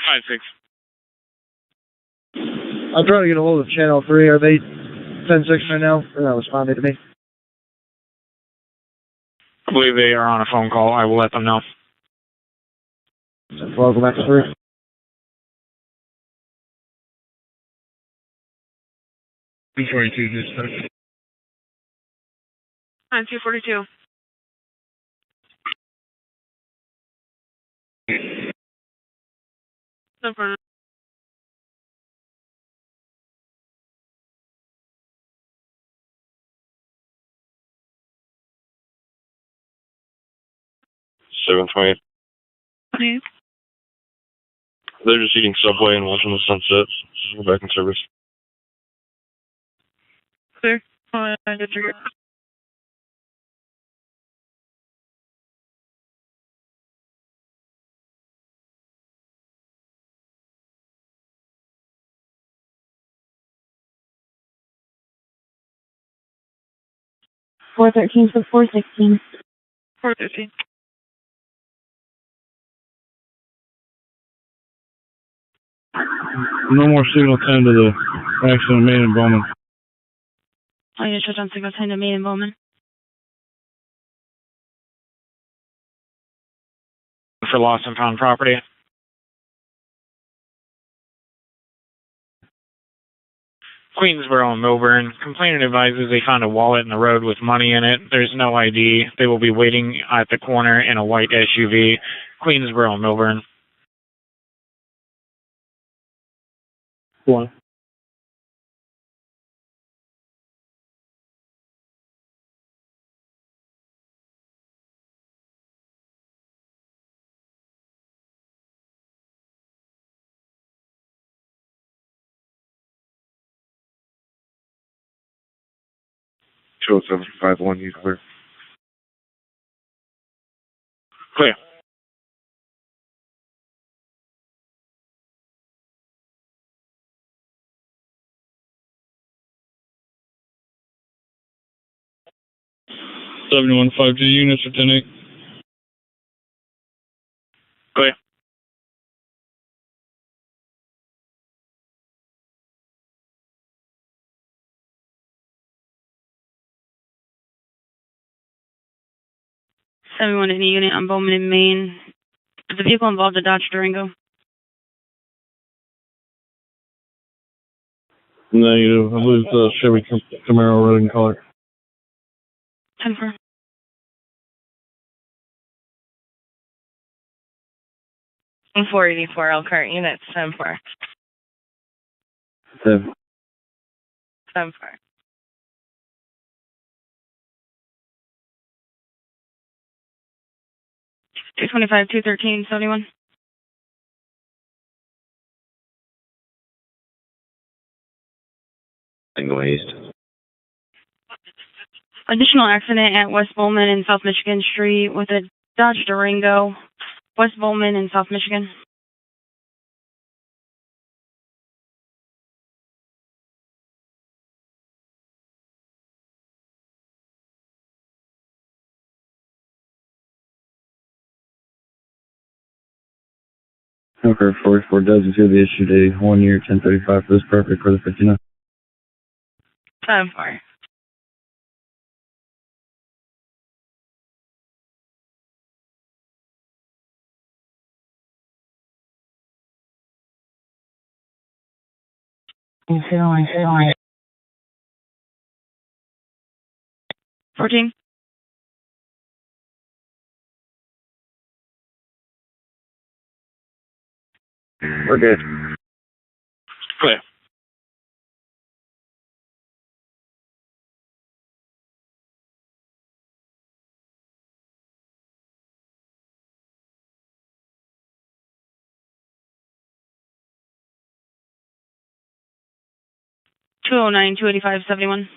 Five six. I'm trying to get a hold of Channel 3. Are they 10-6 right now? They're not responding to me. I believe they are on a phone call. I will let them know. Welcome back to 3. B42 dispatch. 242. No problem. Please. They're just eating Subway and watching the sunset. Just go back in service. Clear. Get your 413 to 416. 413. No more signal 10 to the accident made in Bowman. Oh, you touch on signal 10 to Maine and Bowman. For lost and found property. Queensboro and Milburn. Complainant advises they found a wallet in the road with money in it. There's no ID. They will be waiting at the corner in a white SUV. Queensboro and Milburn. 1. Two 751, you clear. Clear. Seventy-one 5G units for 10-8. Clear. Everyone in a unit on Bowman in Maine. Is the vehicle involved a Dodge Durango? Negative. I believe it's a Chevy Camaro red in color. 10-4. And 484 Elkhart units. 10-4. 7. 10-4. 225, 213, 71. Single east. Additional accident at West Bowman and South Michigan Street with a Dodge Durango. West Bowman in South Michigan. Okay, 44 doesn't feel the issue day. 1 year, 1035 for this perfect for the 59. 10-4. You feel 14. We're good. Clear. Two 285-71.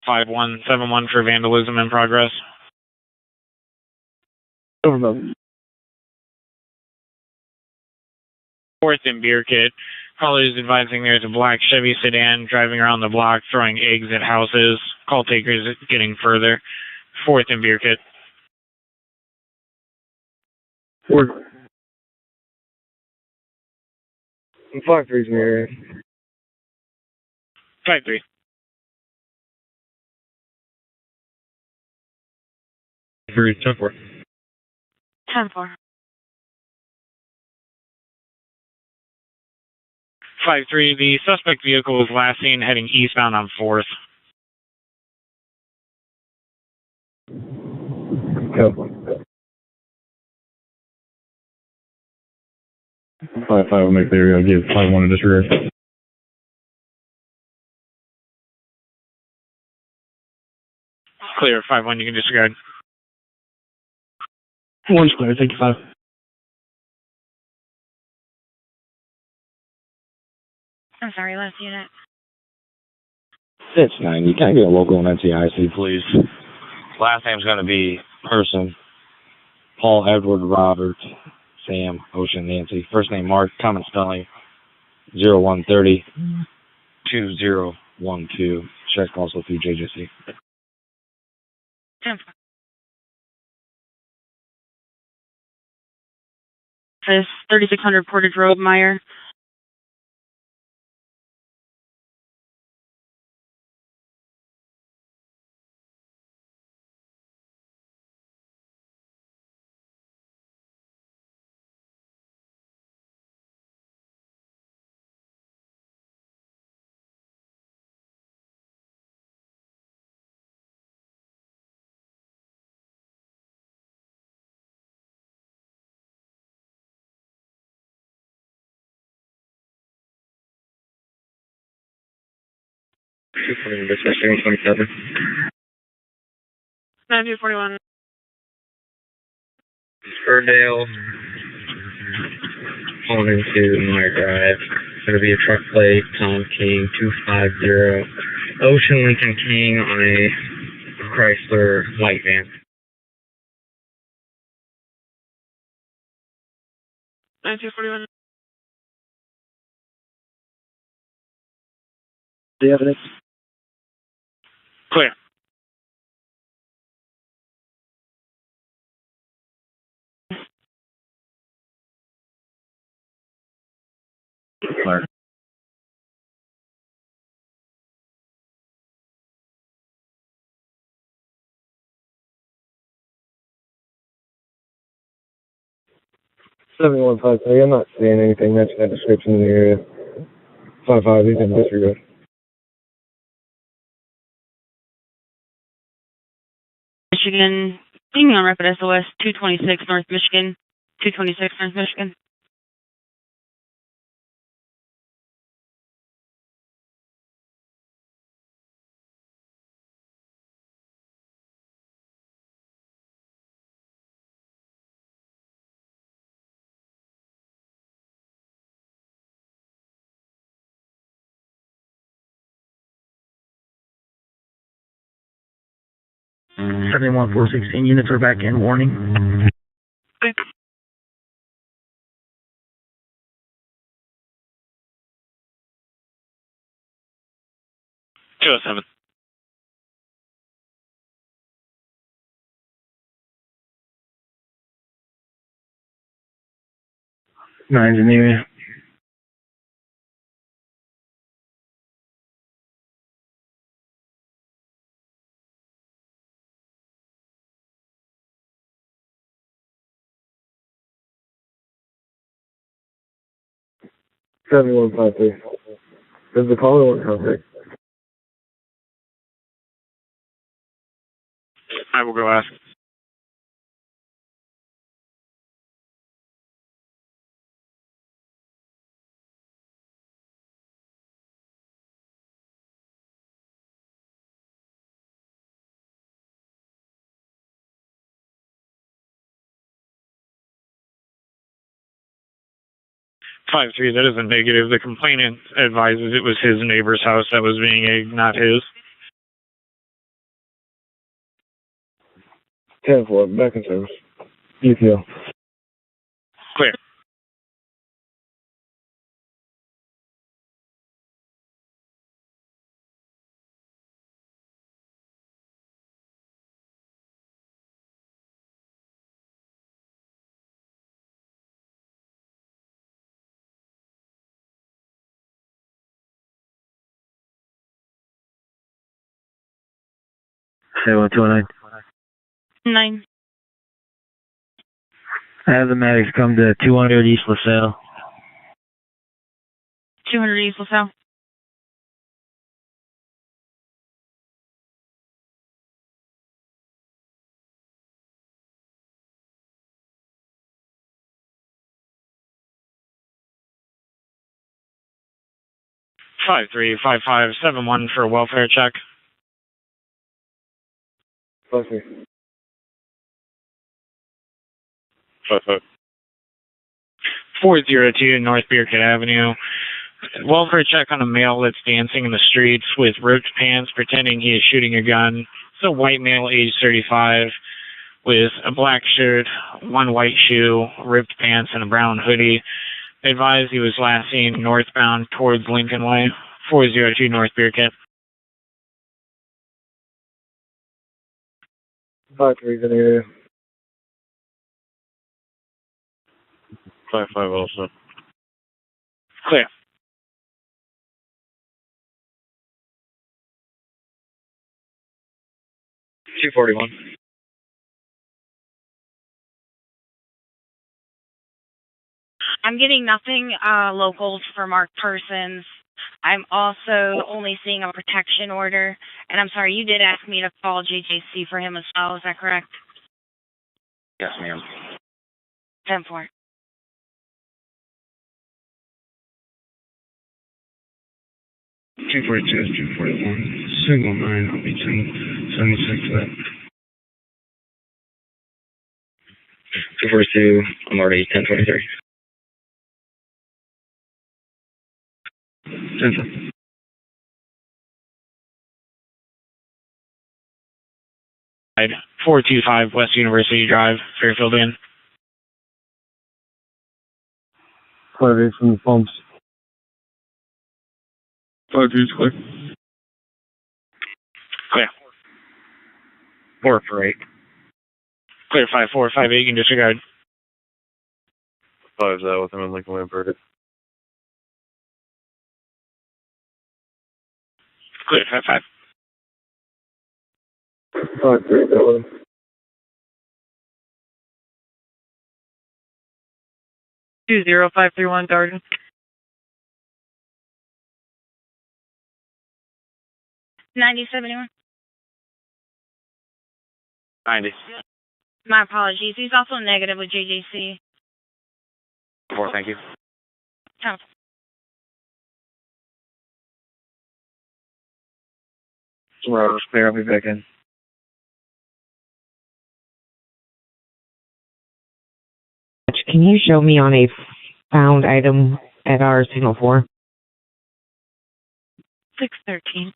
5171 for vandalism in progress. Over. Fourth in beer kit. Caller is advising there's a black Chevy sedan driving around the block throwing eggs at houses. Call takers getting further. Fourth in beer kit. Fourth. 5-3's in the area. 5-3. For 10-4. 10-4. 5-3. The suspect vehicle was last seen heading eastbound on 4th. Go. 5-5 will make the area. Give 5-1 a disregard. Clear. 5-1. You can disregard. 1's clear. Thank you, 5. I'm sorry, last unit. It's 9. You can't get a local and NCIC, please. Last name's going to be Person. Paul, Edward, Robert, Sam, Ocean, Nancy. First name Mark, common spelling 0130 2012. Check also through JJC. 10-4. This 3600 Portage Road, Meyer. Dispatch 27. 9241. Spurdale, pulling into Meyer Drive. It's going to be a truck plate, Tom King 250. Ocean Lincoln King on a Chrysler light van. 9241. The evidence. Clear. Clear. Seventy-one 5-3. I'm not seeing anything matching that description in the area. 5-5. He's in disregard. Michigan, being on rapid SOS 226 North Michigan. 226 North Michigan. Mm. 71-416 units are back in. Warning. 207. Nine's in the area. Seventy-one 5-3. Does the caller want contact? I will go ask. 5-3, that is a negative. The complainant advises it was his neighbor's house that was being egged, not his. 10-4, back in service. UPL. Clear. Say 129. 9. I have the medics come to 200 East LaSalle. 200 East LaSalle. Five three 5571 for a welfare check. 5-3. 5-5. 402 North Beercat Avenue. Welfare check on a male that's dancing in the streets with ripped pants, pretending he is shooting a gun. It's a white male, age 35, with a black shirt, one white shoe, ripped pants, and a brown hoodie. Advised he was last seen northbound towards Lincoln Way. 402 North Beercat. 5-3 in the area. 5-5 also. Clear. $241. I'm getting nothing locals for marked persons. I'm also only seeing a protection order. And I'm sorry, you did ask me to call JJC for him as well. Is that correct? Yes, ma'am. 10-4. 242 is 241. Single 9, I'll be 1076 that. 242, I'm already 1023. 10. 425 West University Drive, Fairfield Inn. 5-8 from the pumps. 5-2 clear. Clear. 4 for 8. Clear 5-4, 5-8, you can disregard. 5's out with him in Lincoln Way Verdict. Clear 5-5. 5-3, that with him. 20531 Darden. 9071. 90. My apologies. He's also negative with JJC. 4, thank you. 10. Tomorrow's clear, I'll be back in. Can you show me on a found item at our signal 4? 613.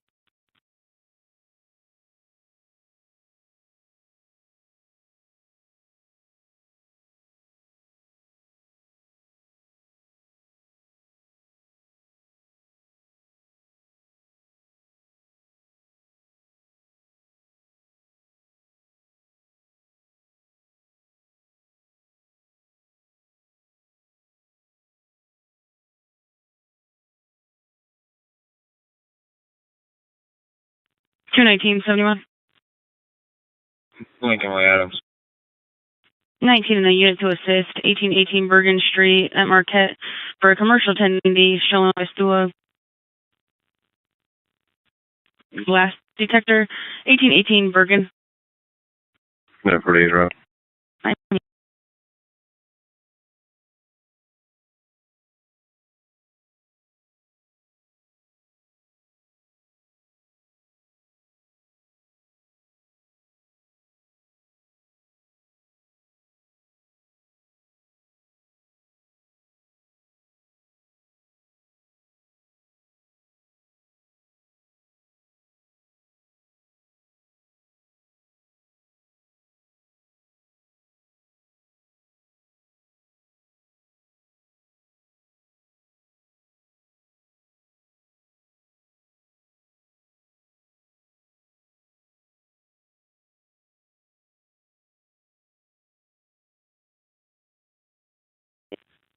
$219.71. Lincoln Way Adams. 19 in the unit to assist. 1818 Bergen Street at Marquette for a commercial 1090 showing us to a glass detector. 1818 Bergen. Yeah, for days, right?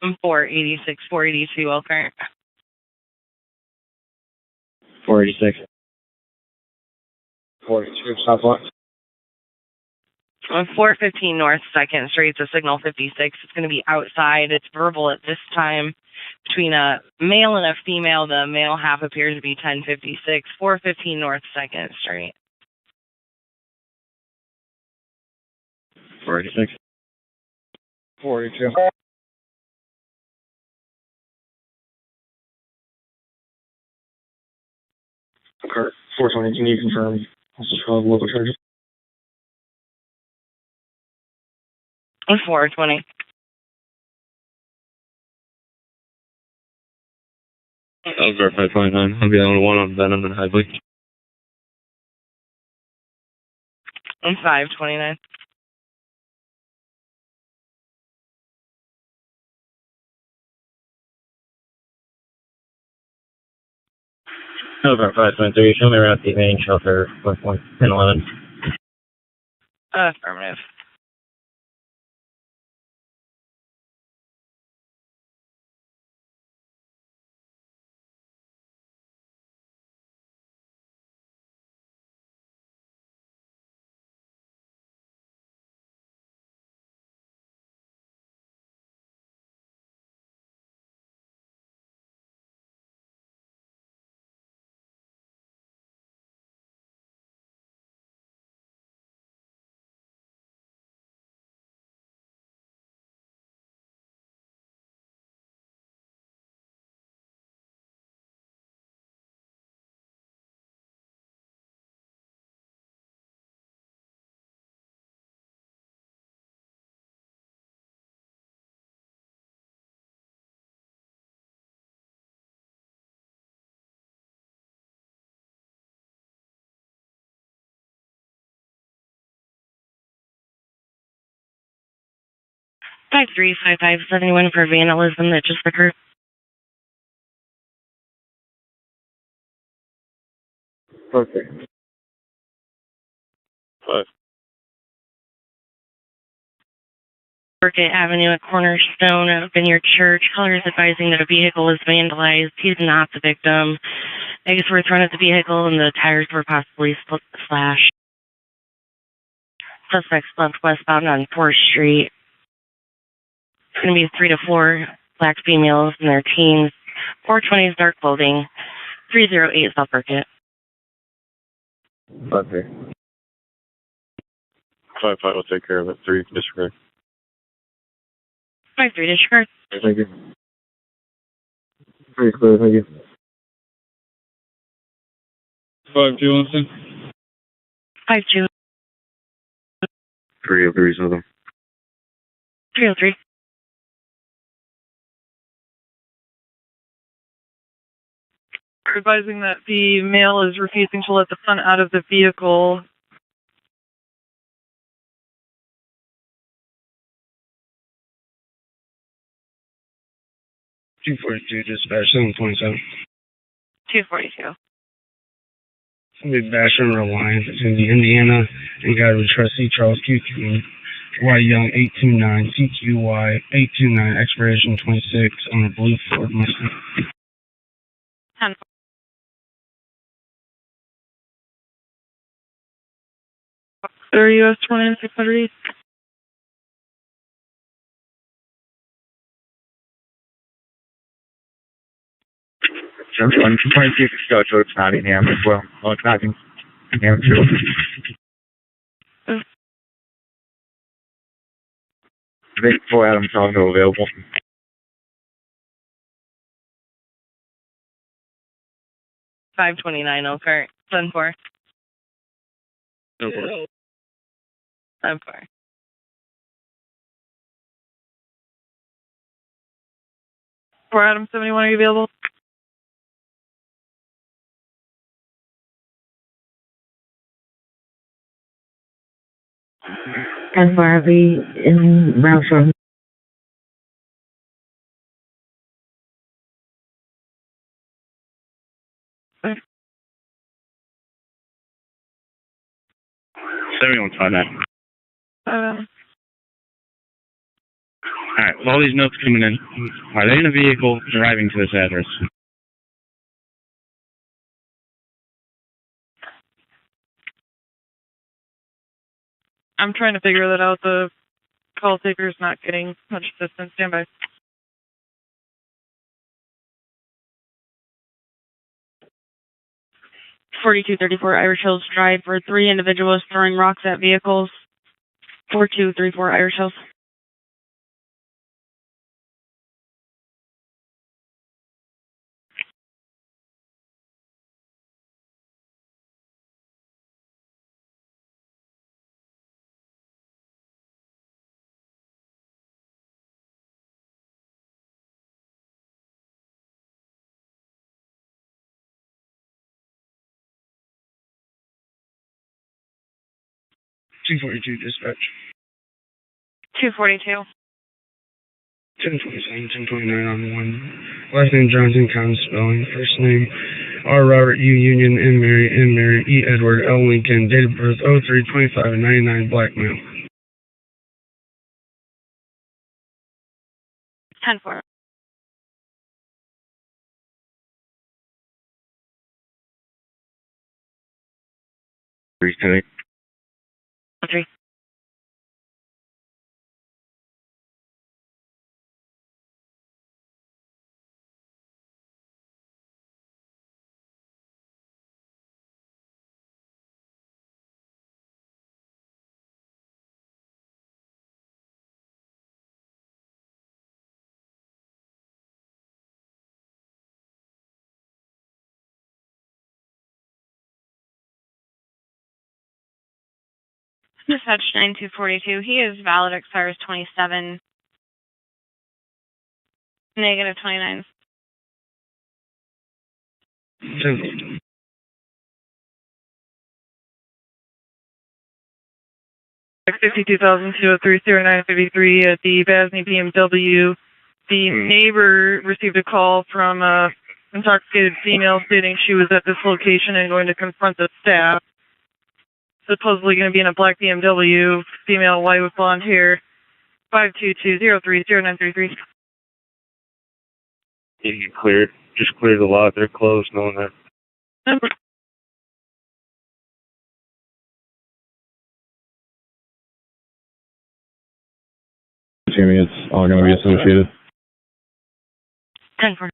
486, 482 Elkhart. 486. 42 Southwest. On 415 North 2nd Street, it's a signal 56. It's going to be outside. It's verbal at this time between a male and a female. The male half appears to be 1056. 415 North 2nd Street. 486. 42. Elkhart 420, can you confirm also 12 local charges? 420. Elkhart 529. I'll be on one on Venom and Headley. 529. Elkhart 523, show me around the main shelter, 1.1011. Affirmative. Five 35571 for vandalism that just occurred. Perfect. 5. Burkett Avenue at Cornerstone Vineyard Church. Caller is advising that a vehicle is vandalized. He's not the victim. Eggs were thrown at the vehicle and the tires were possibly slashed. Suspects left westbound on 4th Street. It's going to be 3 to 4 black females in their teens. 420's dark clothing. 308 South Burkett. 5 3. 5 5 will take care of it. 3 disregard. 5-3 disregard. Thank you. 3 clear, thank you. 5 2 Winston. 5-2. 303 Southern. 303. Advising that the male is refusing to let the son out of the vehicle. $242 dispatch 727. 242. Somebody bashing Reliance. It's in the Indiana and God we trust C. Charles QQ. Y Young 829 CQY 829 expiration 26 on a blue Ford Mustang. 10. US 29 Just 1.6 Scotch Oaks, Nottingham as well. Oh, it's Nottingham too. I think 4 Adams also available. 529 Elkhart. 10-4. 10-4. 10-4. For Adam 71, are you available? And Barbie in Brownstone. Okay. 71 on that. Alright, with all these notes coming in, are they in a vehicle driving to this address? I'm trying to figure that out. The call taker's not getting much assistance. Stand by. $42.34 Irish Hills Drive for 3 individuals throwing rocks at vehicles. 4234 Irish Hills. $242 dispatch. 242. 1027, 1029 on 1. Last name Johnson, common spelling. First name R. Robert, U. Union, N. Mary, E. Edward, L. Lincoln. Date of birth 03/25 99, black male. 10-4. Three. 3. Dispatch 9242. He is valid, expires 27. Negative 29. 10. $52,203.0953 at the Basney BMW. The neighbor received a call from a intoxicated female stating she was at this location and going to confront the staff. Supposedly going to be in a black BMW, female, white with blonde hair. 522-03-0933. You cleared, just cleared the lot. They're closed, knowing that. Jimmy, it's all going to be associated. 10-4.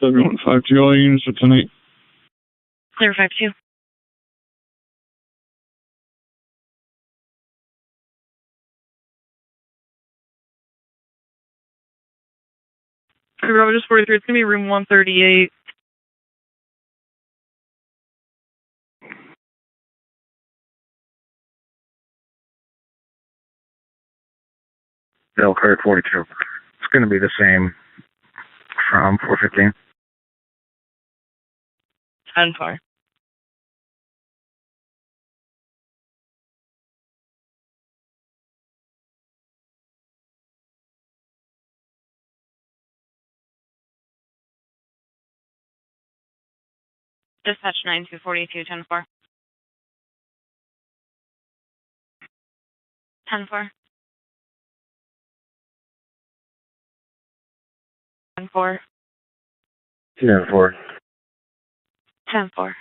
So we want 5 all units for tonight. Clear 5-2. Rogers 43, it's going to be room 138. Elkhart 42. It's going to be the same from 415. 10-4. Dispatch 9242, 10-4. 10-4. 10-4. 10-4. 10-4.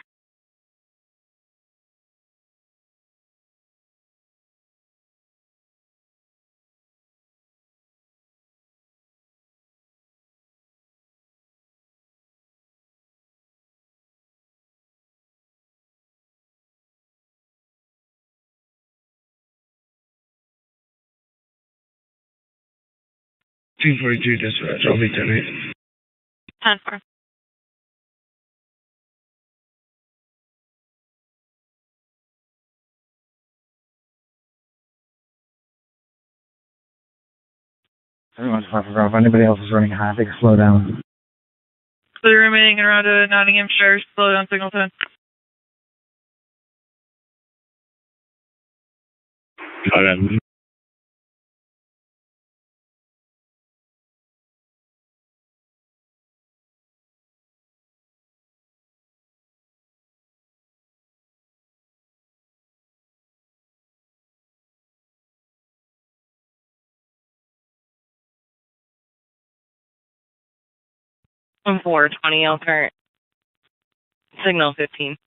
$242 dispatch. I'll be 10-8. 10-4. Everyone's fucking rough. Anybody else is running hot, they can slow down. Clear remaining around Nottinghamshire, slow down signal 10. Okay. 420 Elkhart. Signal 15.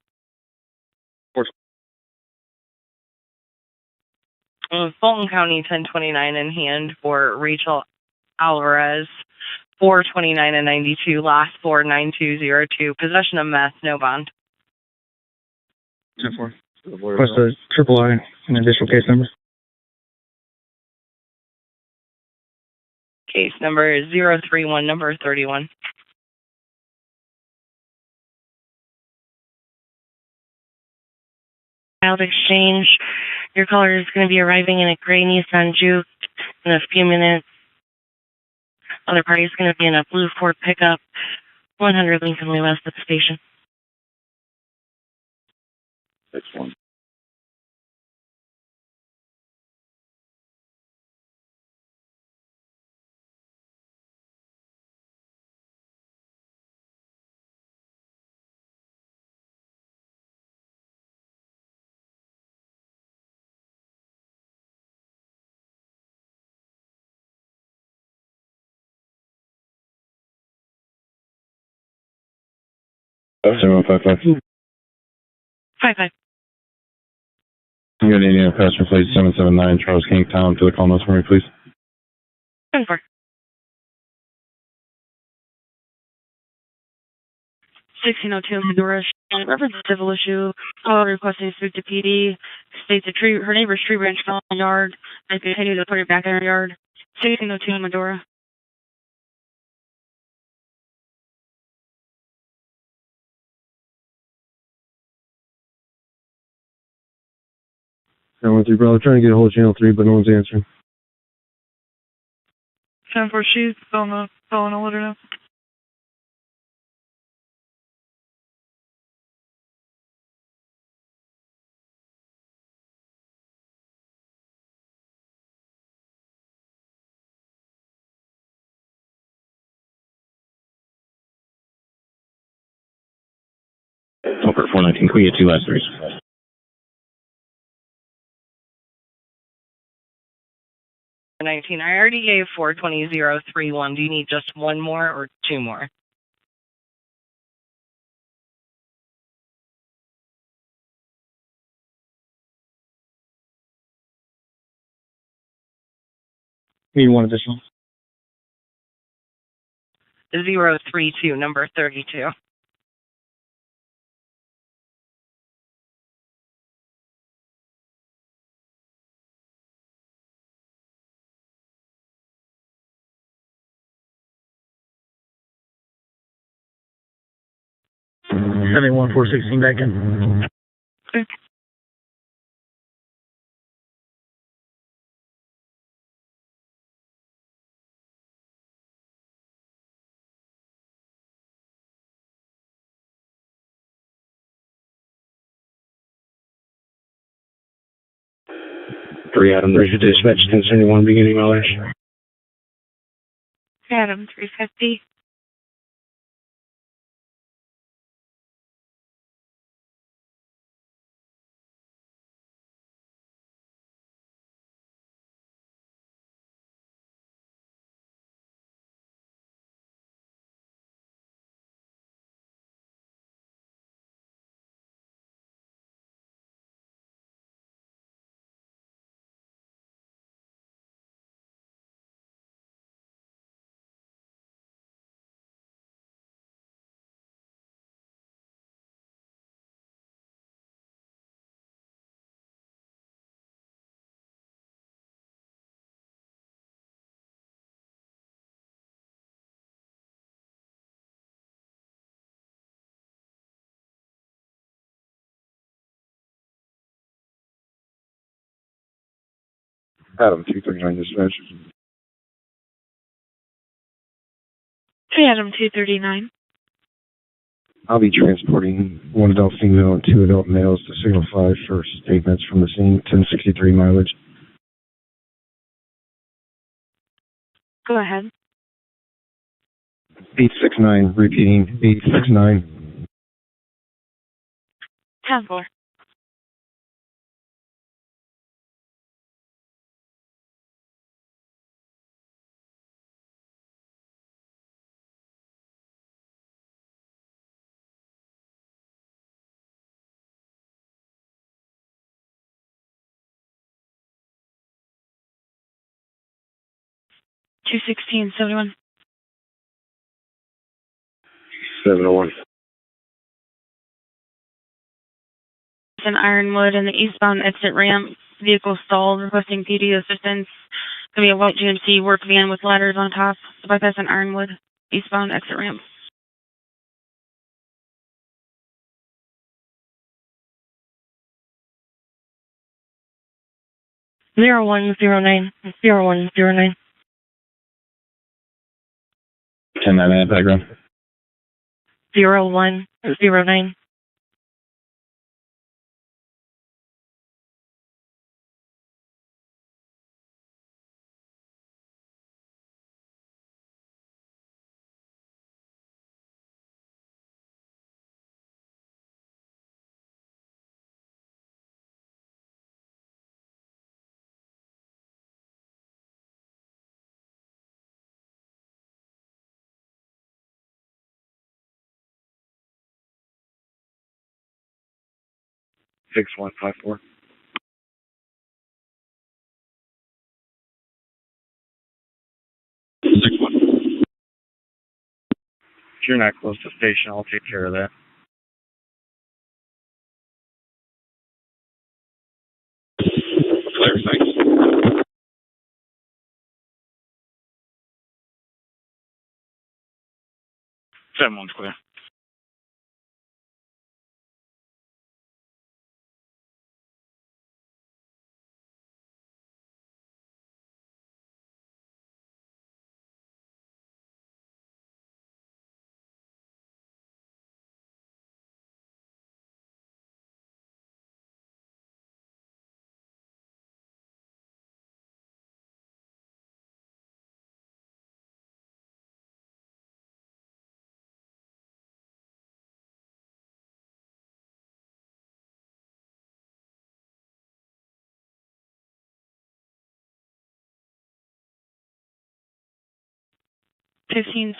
Fulton County 1029 in hand for Rachel Alvarez. 429 and 92, last 49202. Possession of meth, no bond. 10-4. Request a triple I and additional case number. Case number is 031, number 31. Child exchange. Your caller is going to be arriving in a gray Nissan Juke in a few minutes. Other party is going to be in a blue Ford pickup, 100 Lincoln Way West at the station. 6-1. Oh, 7155. 55. You got Indiana passenger plate 779 Charles Kingstown to the call notes for me, please. 10-4. 1602 Medora, reference to civil issue, requesting to speak to PD, states a tree, her neighbor's tree branch fell in the yard, and continue to put it back in her yard. 1602 Medora. I went through, brother, trying to get a hold of channel 3, but no one's answering. 10-4, she's following a letter now. Elkhart 419, can we get 2 last 3s? 19. I already gave 420-031. Do you need just one more or two more? Need one additional. 032, number 32. Having 1416 back in. Okay. Three Adam, Bridge Dispatch 1071, beginning my last. Adam 350. Adam 239 dispatch. Adam 239. I'll be transporting 1 adult female and 2 adult males to Signal 5 for statements from the scene, 1063 mileage. Go ahead. 869, repeating, 869. 10-4. 21671. 701. It's in Ironwood and the eastbound exit ramp. Vehicle stalled, requesting PD assistance. Gonna be a white GMC work van with ladders on top. Bypass in Ironwood, eastbound exit ramp. Zero 0109. 0109. 10-9 background. 0109. Six 154. If you're not close to station, I'll take care of that. Clear, thanks. 7-1's clear.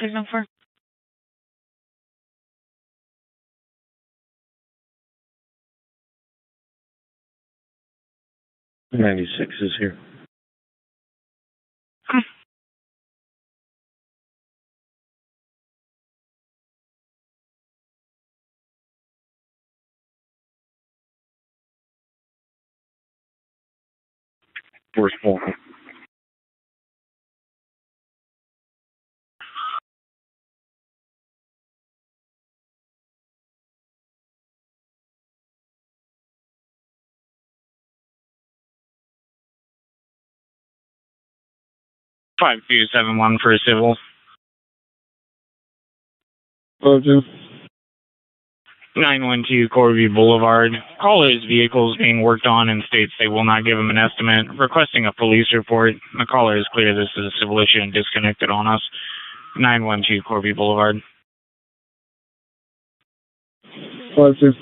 Signal 4. '96 is here. Force full. Five 271 for a civil. Hello, Jim. 912 Corby Boulevard. Caller's vehicle is being worked on and states they will not give him an estimate. Requesting a police report. The caller is clear this is a civil issue and disconnected on us. 912 Corby Boulevard. Hello, Jim.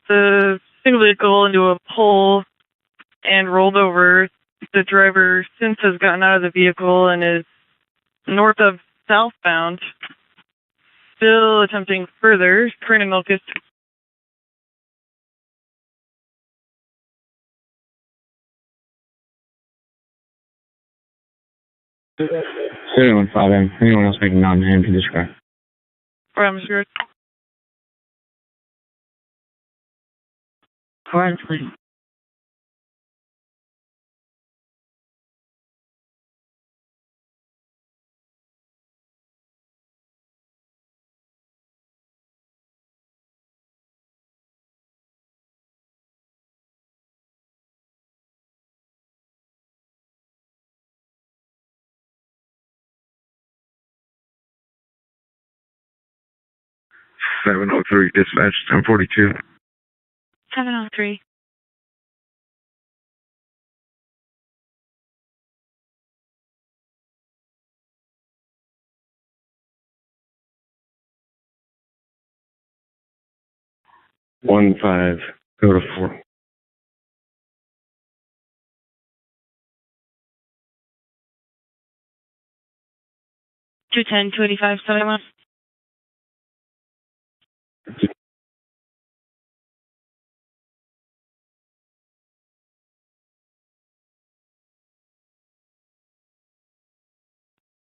The single vehicle into a pole and rolled over. The driver since has gotten out of the vehicle and is north of southbound, still attempting further. Current and Milkus. Anyone 5M. Anyone else making non-hand to describe? I'm sure. Correct, please. Seven 703 dispatch 1042. 703. One 5 go to 4. 210, 285, 71.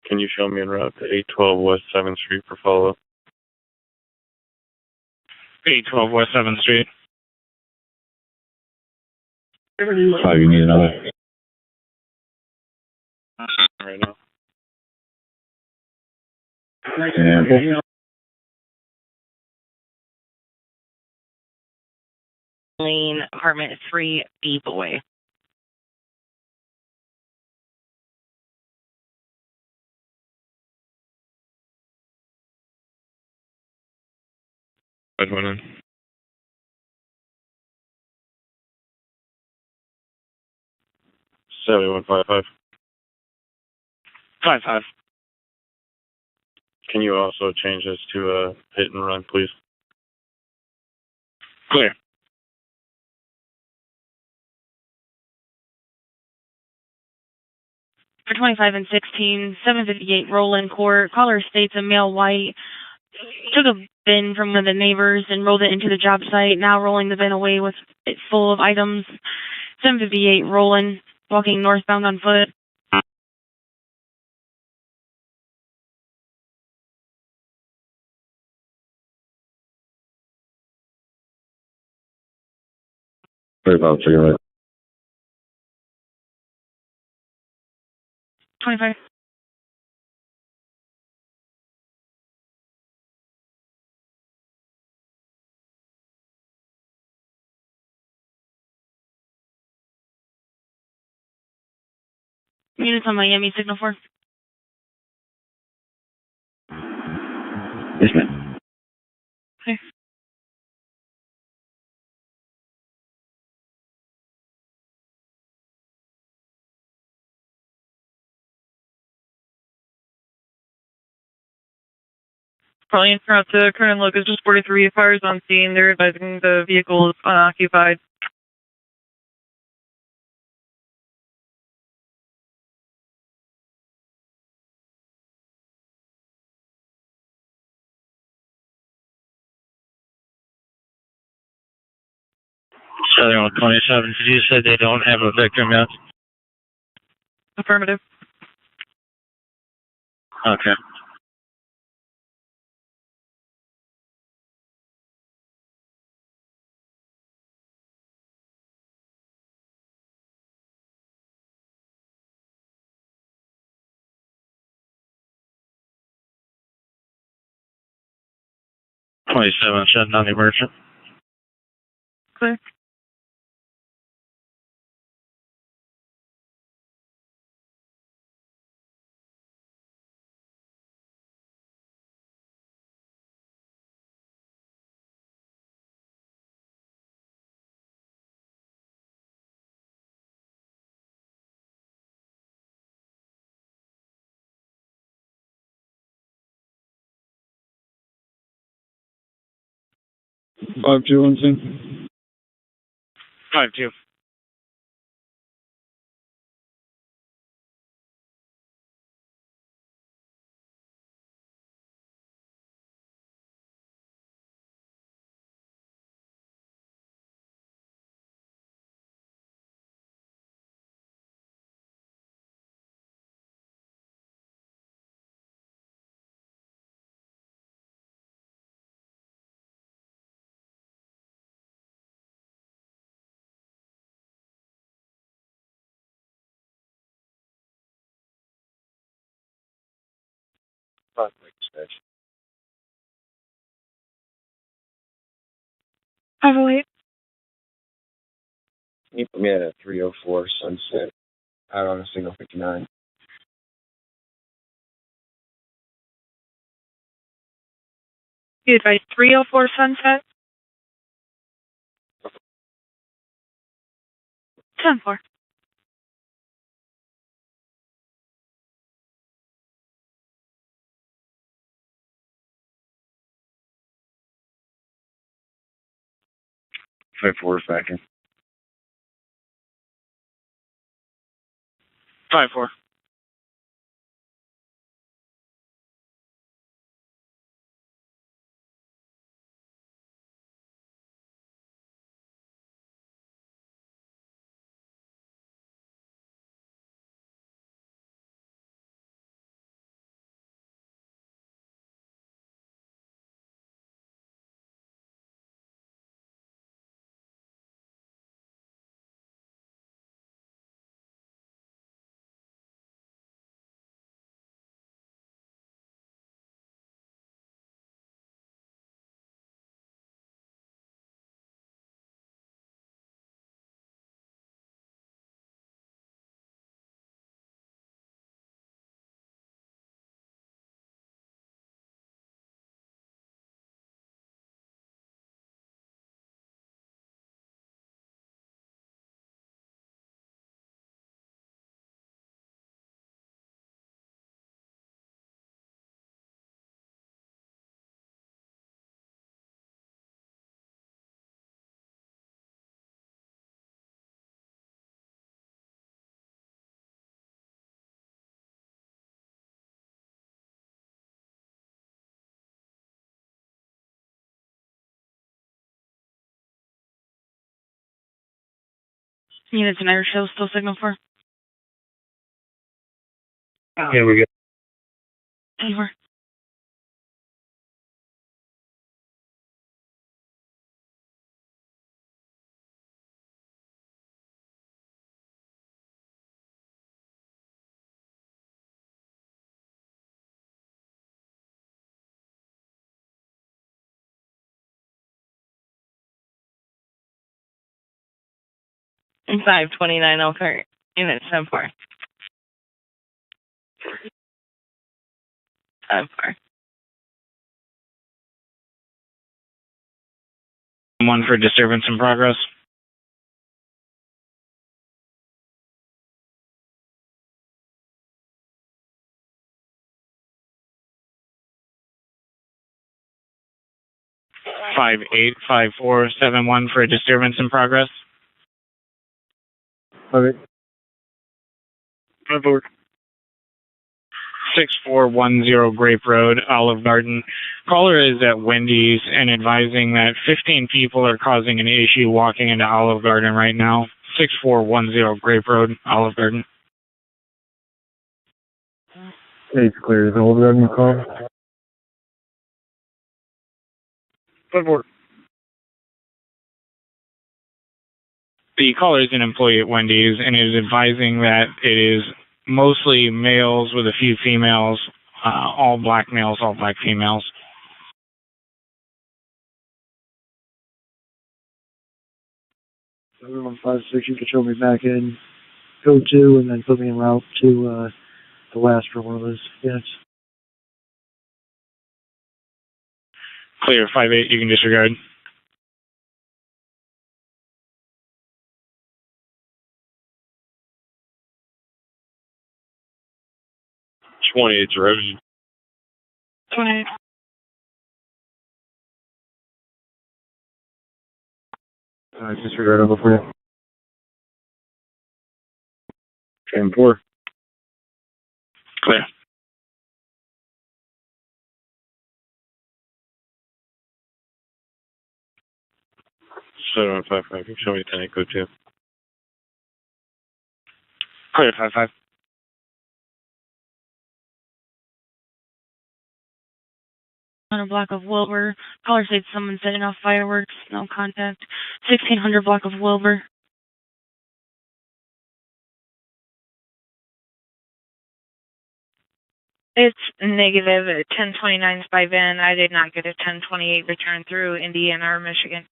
Can you show me en route to 812 West 7th Street for follow-up? 812 West 7th Street. Oh, you need another. Right now. Yeah. Lane, apartment 3, B boy. Which one in? 7155. 55. Can you also change this to a hit and run, please? Clear. For 25 and 16, 758 Roland Court. Caller states a male white took a bin from one of the neighbors and rolled it into the job site, now rolling the bin away with it full of items. 758 Roland, walking northbound on foot. Very about to your right. 25. Units on Miami, signal 4. Yes, ma'am. Okay. Probably in front to current locus just 43 fires on scene. They're advising the vehicle is unoccupied. Southern 27, you said they don't have a victim yet? Affirmative. Okay. .27, shut down the emergent. Clear. Five two on scene. 5-2. Station. 508. Can you put me at a 304 Sunset out on a single 59? You advise 304 Sunset. 10-4. Five four second. 5-4. Units and Irish Hill still signal for. Here we go. Anywhere. And 529 Elkhart. Unit 7-4. 7-4. 1 for disturbance in progress. Five eight 5471 for a disturbance in progress. Okay. 6410 Grape Road, Olive Garden. Caller is at Wendy's and advising that 15 people are causing an issue walking into Olive Garden right now. 6410 Grape Road, Olive Garden. It's clear. Is the Olive Garden call? 4. The caller is an employee at Wendy's and is advising that it is mostly males with a few females, all black males, all black females. Everyone 5-6, you can show me back in. Go to, and then put me en route to the last for one of those units. Clear, 5-8, you can disregard. It's revenue. 28. Disregard over for you. 10-4. Clear. So 5-5, you can show me 10-8, go to. Clear, 5-5. On a block of Wilbur. Caller said someone setting off fireworks. No contact. 1600 block of Wilbur. It's negative. 1029 is by van. I did not get a 1028 return through Indiana or Michigan.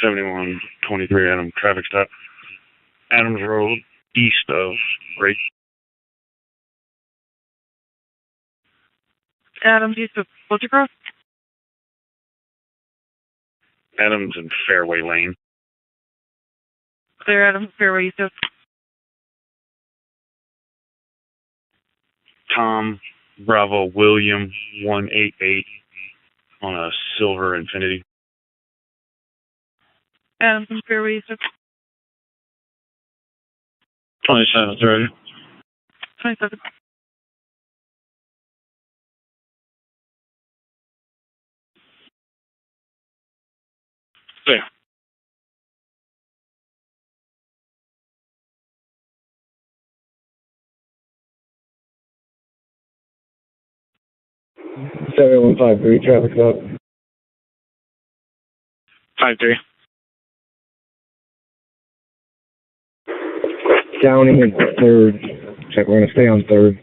$7123 Adam, traffic stop. Adams Road, east of Grape. Adams east of Butchercross. Adams and Fairway Lane. Clear Adams Fairway east of. Tom Bravo William 188 on a silver Infinity. Adams and Fairway east of. 27, 30. 27. Clear. Seven 153 traffic stop. 5-3. Downey and 3rd. Check, we're going to stay on 3rd.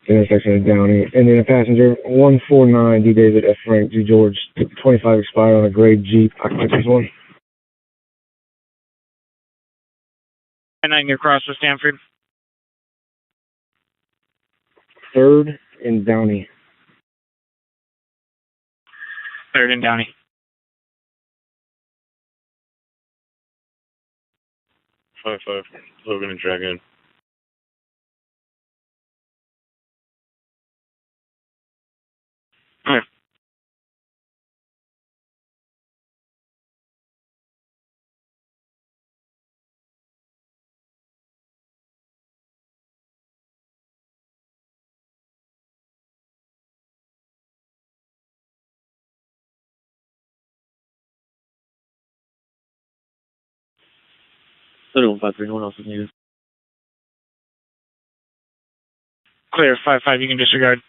Intersection of Downey. And then a passenger, 149 D. David F. Frank G. George, 25 expired on a gray Jeep. Occupancy 1. 9 you're across with Stanford. 3rd and Downey. 3rd and Downey. 5-5, Logan and Dragon. Clear. 3153, no one else is needed. Clear, 5-5, you can disregard.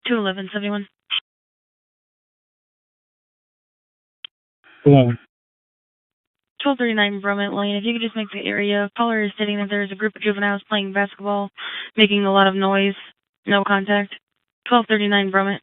Two 1171. 1239 Bromant Lane. If you could just make the area. Caller is stating that there's a group of juveniles playing basketball, making a lot of noise. No contact. 1239 Bromant.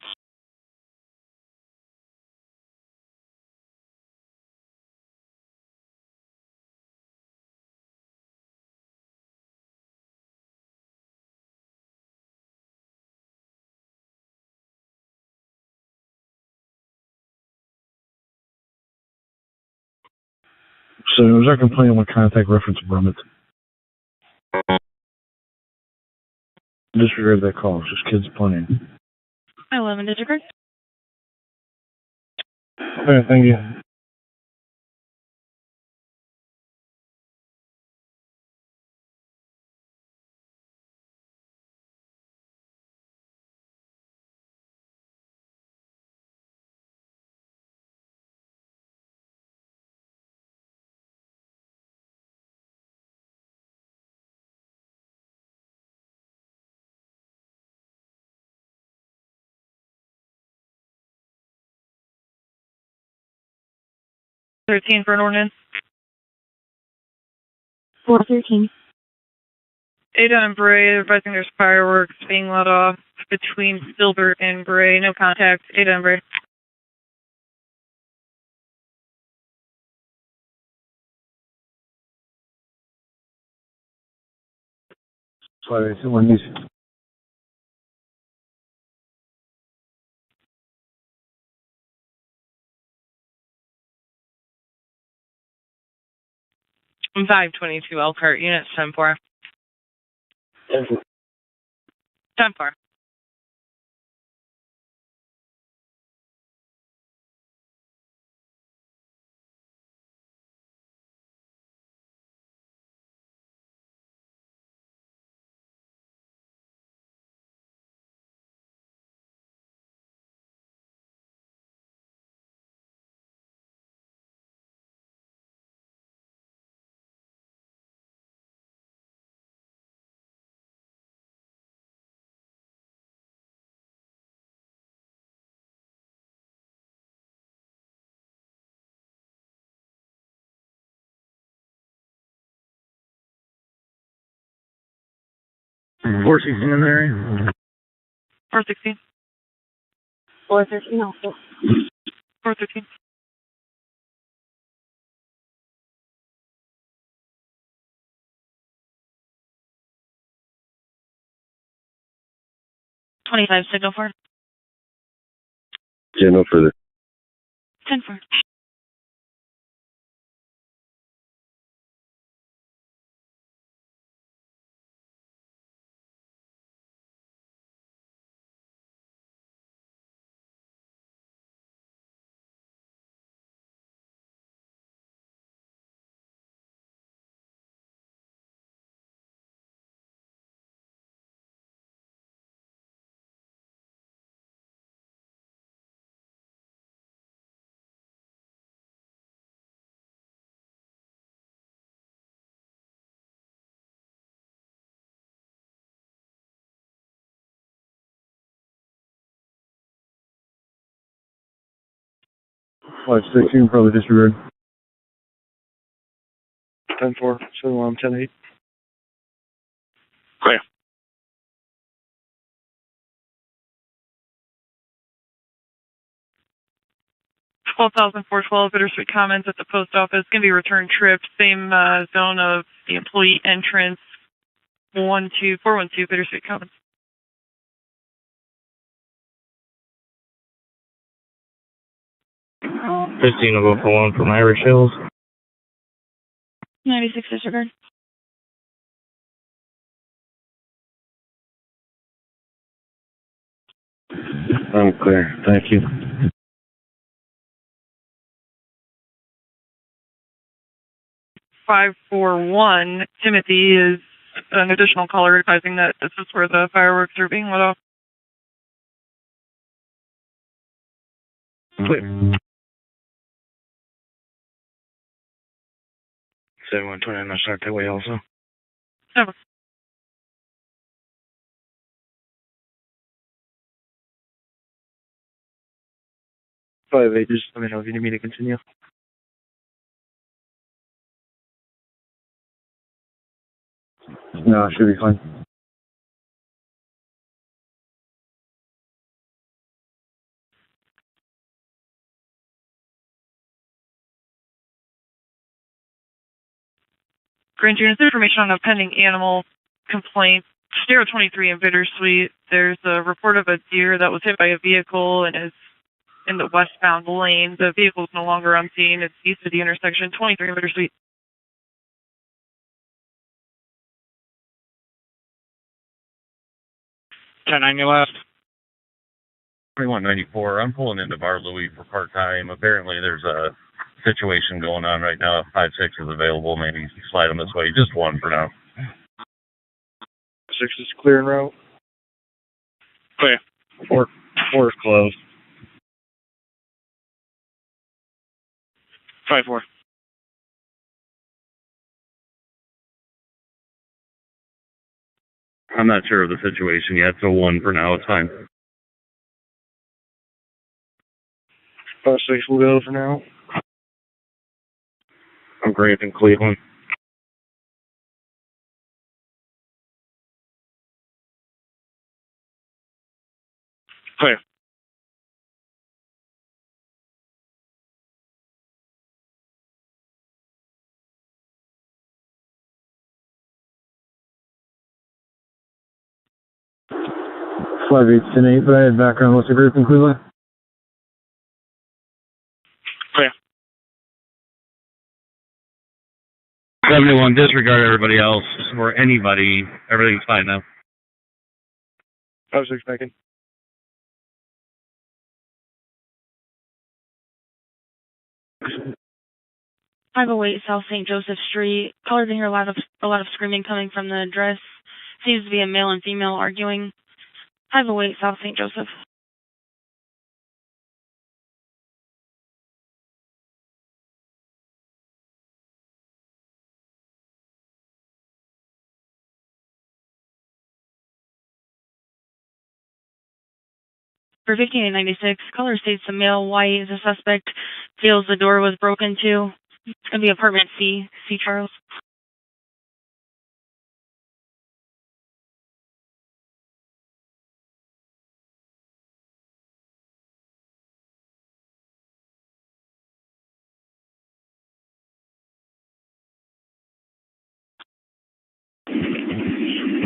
So was our complaint on contact reference Brummett? Disregard that call. It's just kids playing. 11 disregard. Okay, thank you. For an ordinance. 413. Ada and Bray advising there's fireworks being let off between Silver and Bray. No contact. Ada and Bray. Sorry, someone needs. I'm 522 Elkhart, unit 10-4. 10-4. Four 16 in there. 416. 413 also. 413. $25 signal for. Yeah, no further. 10-4. Flight 16, probably disregard. 10-4, 7-1, 10-8. Clear. $12,412 bittersweet comments at the post office. Going to be return trip. Same zone of the employee entrance. 12412 bittersweet comments. 15 will go for one from Irish Hills. 96 disregard. I'm clear. Thank you. 541 Timothy is an additional caller advising that this is where the fireworks are being let off. Clear. 7129, I'll start that way also. Over. 5-8, just let me know if you need me to continue. No, it should be fine. Grand Units information on a pending animal complaint. Stereo 23 in Bittersweet. There's a report of a deer that was hit by a vehicle and is in the westbound lane. The vehicle is no longer on scene. It's east of the intersection. 23 in Bittersweet. 1090 left. 2194. I'm pulling into Bar Louie for part-time. Apparently there's a situation going on right now. 5-6 is available. Maybe slide them this way. Just one for now. 6 is clear en route. Clear. 4 is closed. 5-4. I'm not sure of the situation yet, so one for now. It's fine. 5-6 will go for now. I'm Grant in Cleveland. Clear. Five 8, but I had background. What's the group in Cleveland? Clear. 71, disregard everybody else or anybody. Everything's fine now. 5-6 back in. South St. Joseph Street. Caller didn't hear a lot of screaming coming from the address. Seems to be a male and female arguing. 508 South St. Joseph. For 1596, caller states the male white is a suspect. Feels the door was broken too. It's going to be apartment C. C. Charles.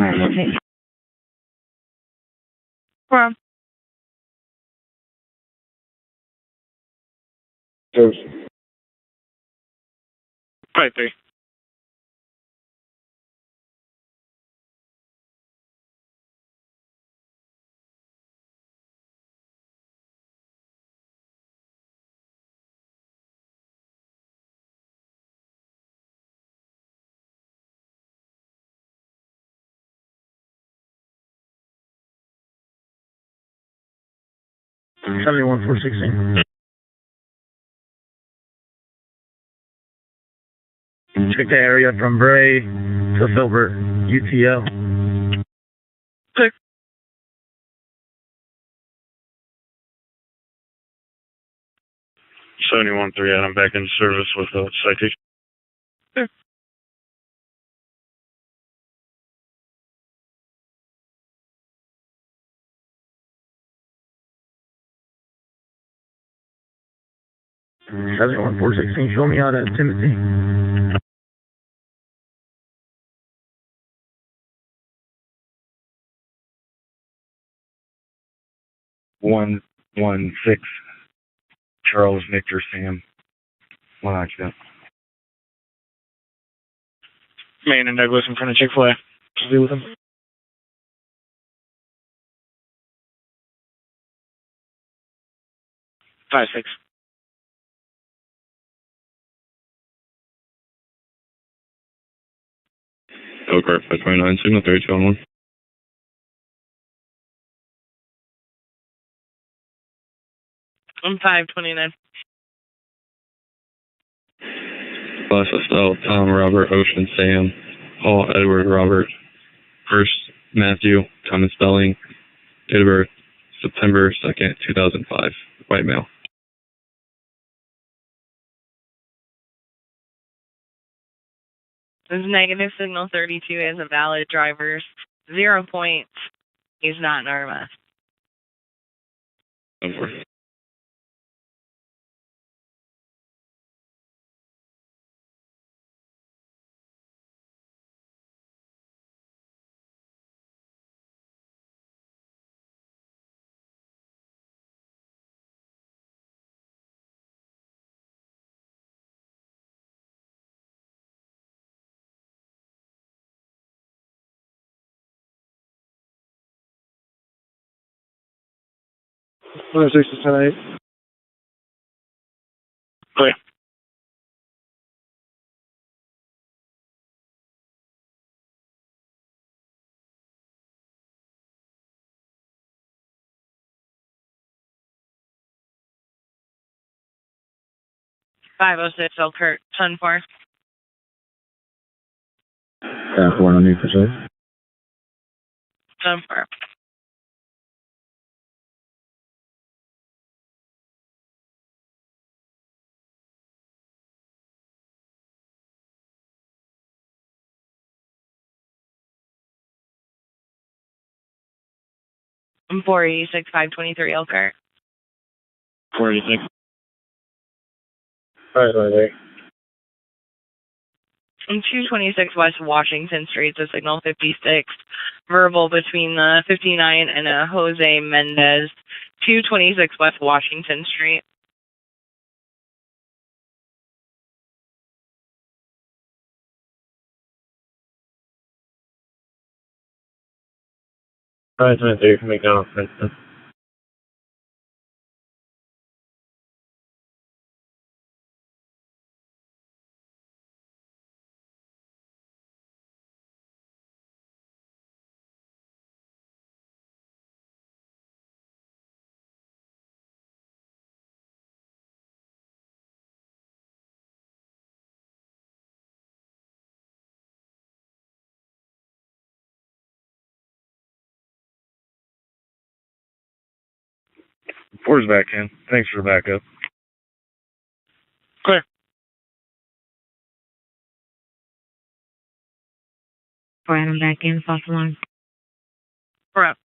Okay. Well, Joseph. 5-3. Mm-hmm. 71-416. Check the area from Bray to Filbert, UTL. Clear. 71-3, and I'm back in service with a citation. Clear. 71-416, show me out at Timothy. 116. Charles Victor Sam. One accident. Main and Douglas in front of Chick-fil-A. Be with him. 5-6. Elkhart 529, signal 32 on 1. I'm 529. Bus Estelle, Tom, Robert, Ocean, Sam, Paul, Edward, Robert, First, Matthew, Thomas Spelling, date of birth, September 2nd, 2005, white male. This is negative signal 32 as a valid driver's 0 points. He's not an RMS. Over. Clear 6 to 10-8. Clear. Elkhart, 10-4. 10-4, no need for safe. 10-4. I'm 486, 523 Elkhart. 486. 528. I'm 226 West Washington Street, so signal 56. Verbal between the 59 and Jose Mendez. 226 West Washington Street. Alright, 23, McDonald, Princeton. Four's back in. Thanks for the backup. Clear. Brian, I'm back in. False alarm. Correct.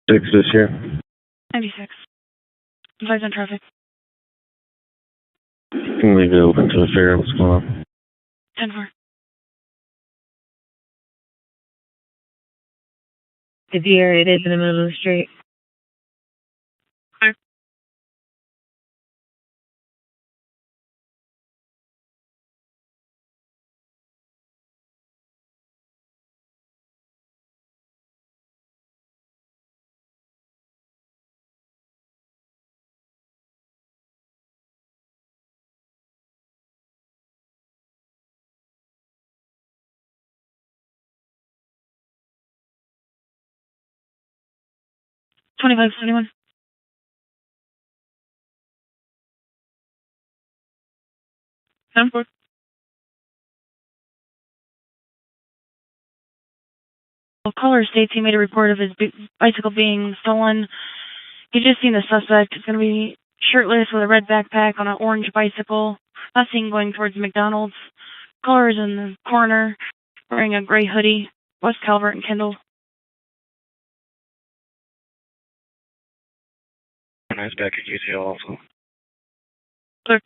Six this year. 96. Advise on traffic. Can leave it open to the fair. What's going on? 10-4. The deer, it is in the middle of the street. Clear. $25, 21. 10-4. Caller states he made a report of his bicycle being stolen. He just seen the suspect. He's going to be shirtless with a red backpack on an orange bicycle. Last seen going towards McDonald's. Caller is in the corner. wearing a gray hoodie, West Calvert and Kendall. I was back at UTL also. Clear.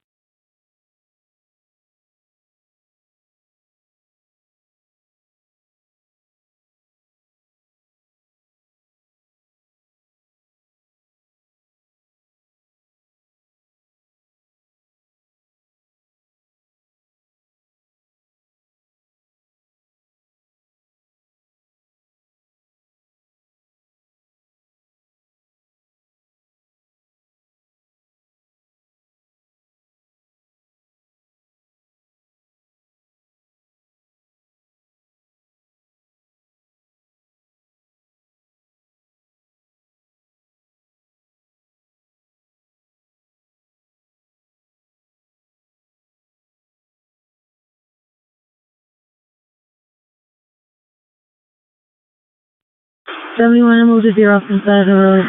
Move to 0 from side of the road.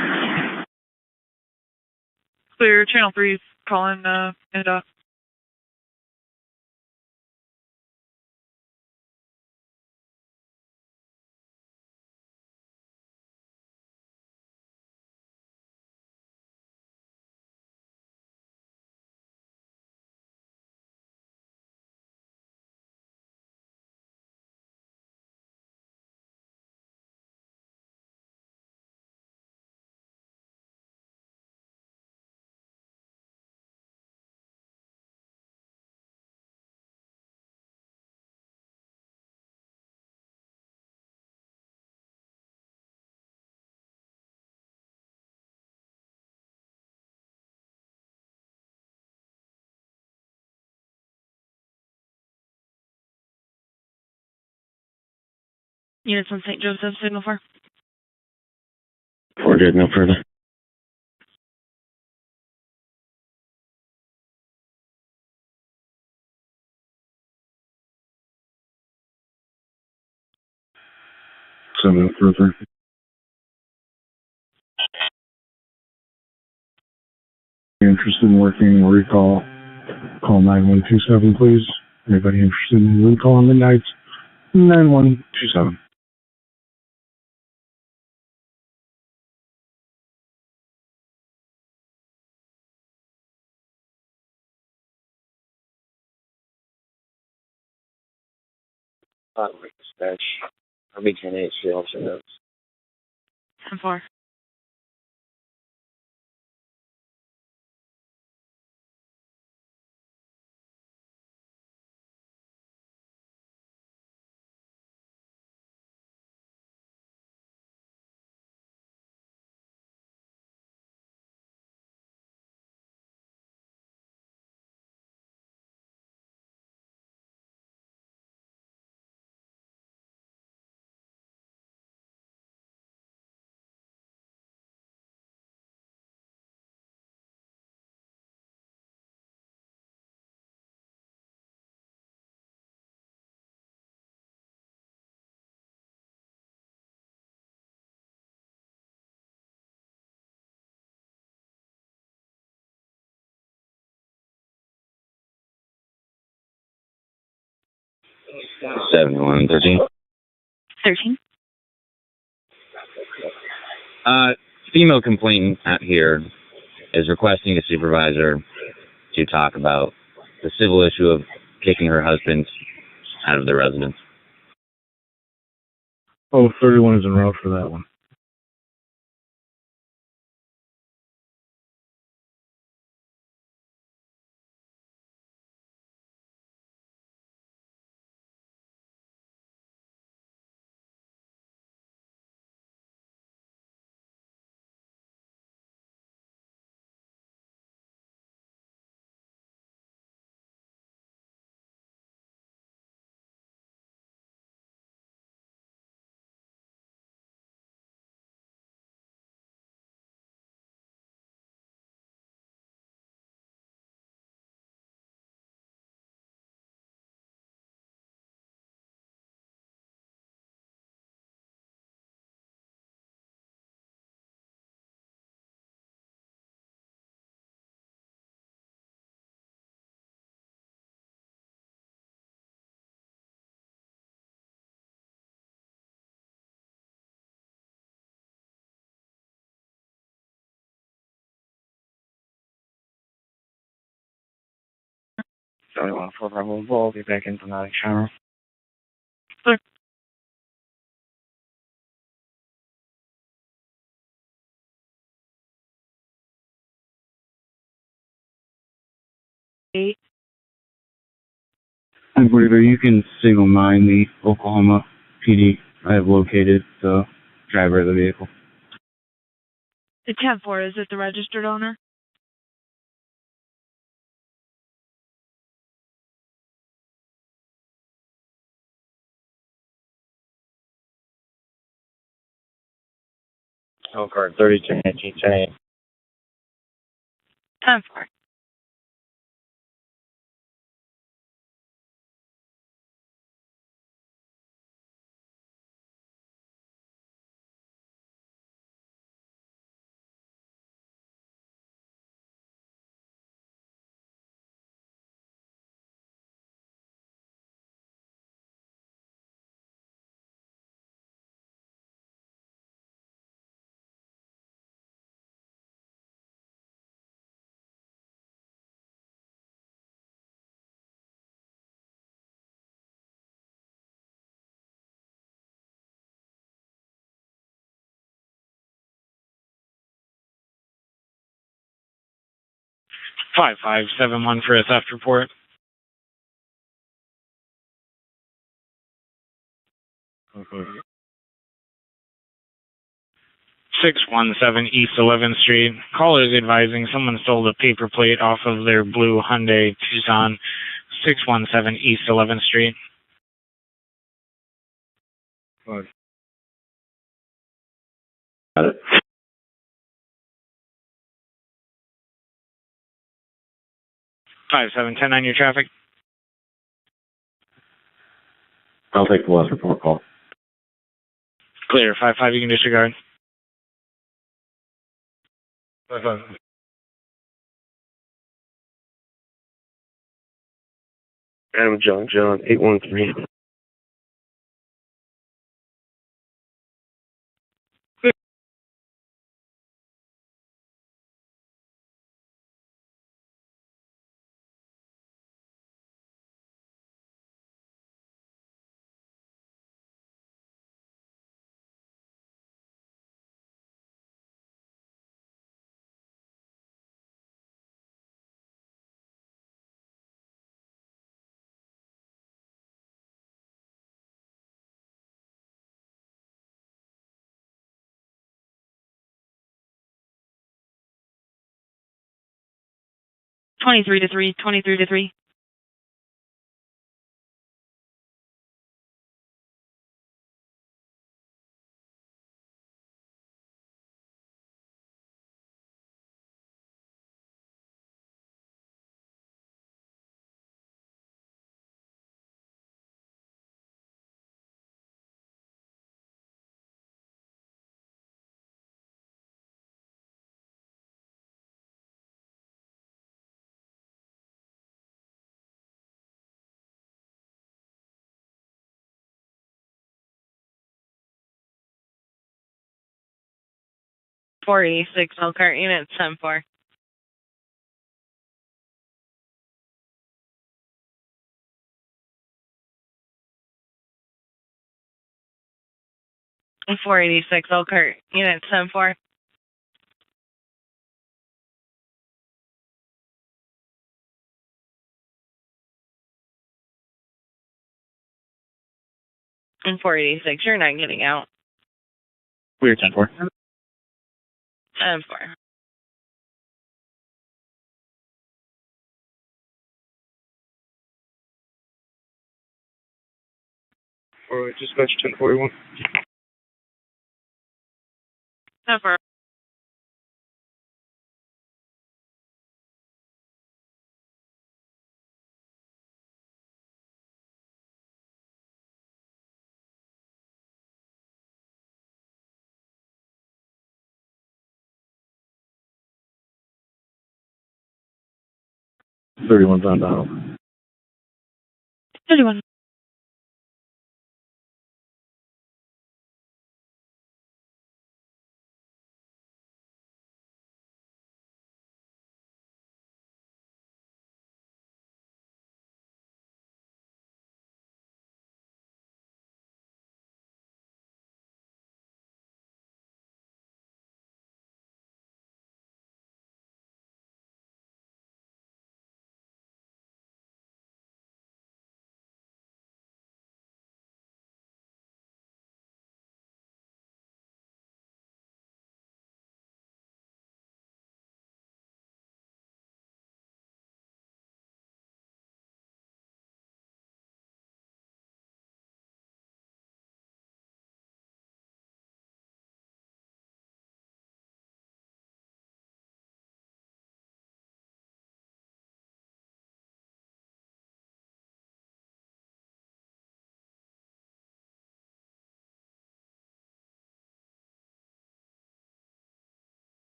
Clear. Channel 3's calling NDOT. Units on St. Joseph, signal 4. We're good, no further. So no further. Interested in working recall, call 9127, please. Anybody interested in recall on midnight? 9127. Dispatch. Army 10-8, she also knows. 10-4. Seven 13. 13. Female complainant out here is requesting a supervisor to talk about the civil issue of kicking her husband out of the residence. Oh, 31 is en route for that one. Charlie 14 Bravo Bull. I'll be back in from that channel. I believe you can signal 9, the Oklahoma PD. I have located the driver of the vehicle. The 10-4, is it the registered owner? Elkhart 3219 10-4. Five 5571 for a theft report. Okay. 617 East 11th Street. Caller is advising someone stole the paper plate off of their blue Hyundai Tucson. 617 East 11th Street. Got it. 5710 on your traffic. I'll take the last report call. Clear. 55, you can disregard. 55. Adam John 813. Twenty-three to 3, 23 to 3. .486 Elkhart unit 10-4. And 486 Elkhart unit 10-4. And 486, you're not getting out. We're 10-4. 10-4. Or dispatch 1041. 10-4. $31 on dial. 31.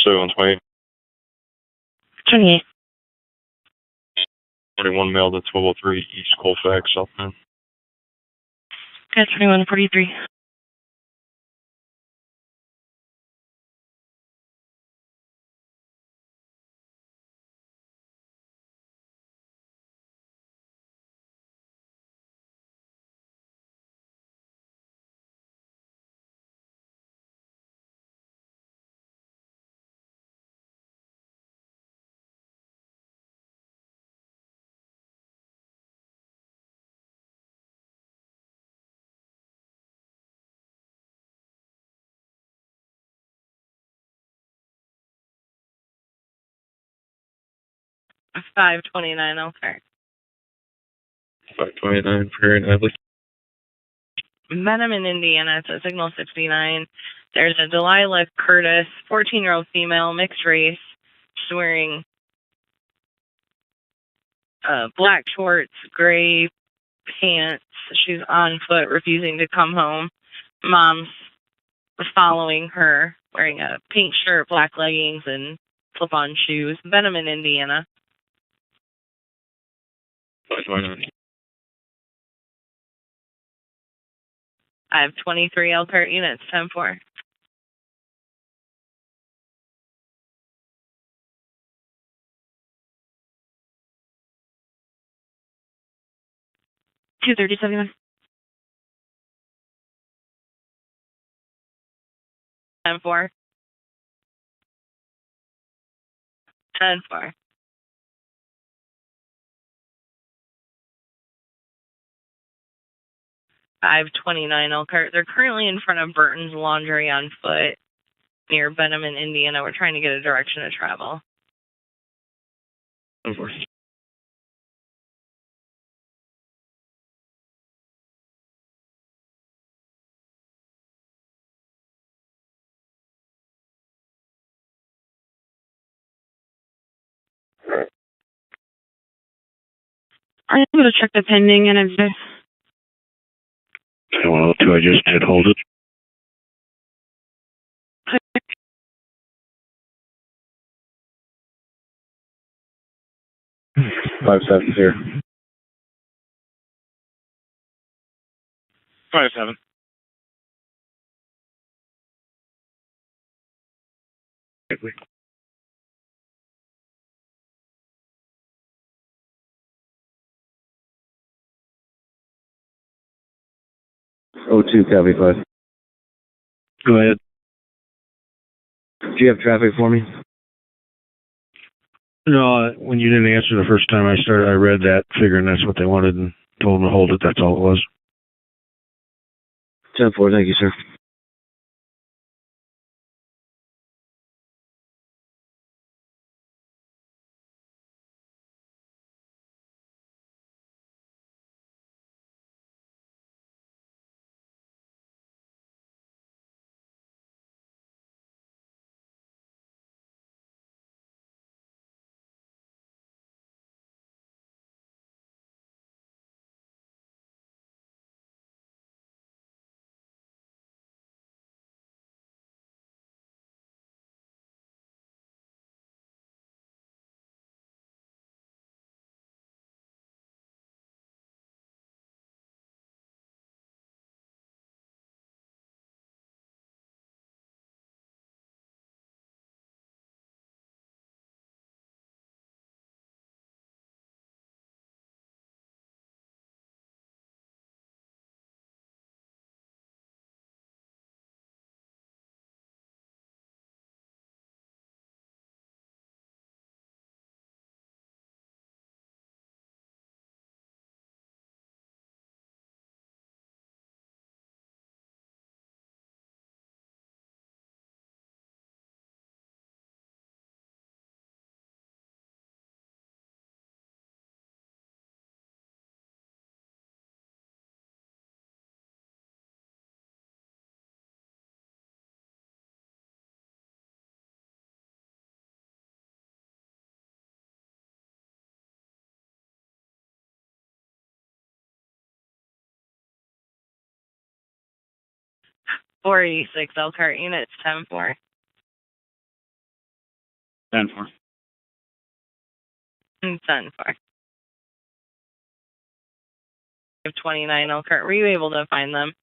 720. 28. 41 mail to 1203 East Colfax, South Bend. Okay, 2143. $5.29 Elkhart. 529 Prairie and Adley. Benham in Indiana, it's at signal 69. There's a Delilah Curtis, 14-year-old female, mixed race. She's wearing black shorts, gray pants. She's on foot, refusing to come home. Mom's following her, wearing a pink shirt, black leggings, and slip-on shoes. Benham in Indiana. 529. I have 23 Elkhart units, 10-4. Two 3071. 10-4. 10-4. $5.29 Elkhart. They're currently in front of Burton's Laundry on foot near Benham in Indiana. We're trying to get a direction of travel. Of course. Are you able to check the pending and exit? 102, I just did hold it. Five seven here. 57. Oh two copy 5. Go ahead. Do you have traffic for me? No, when you didn't answer the first time I started, I read that, figuring that's what they wanted, and told them to hold it. That's all it was. 10-4, thank you, sir. $4.86 Elkhart units, 10-4. 10-4. 10-4. 29 Elkhart. Were you able to find them?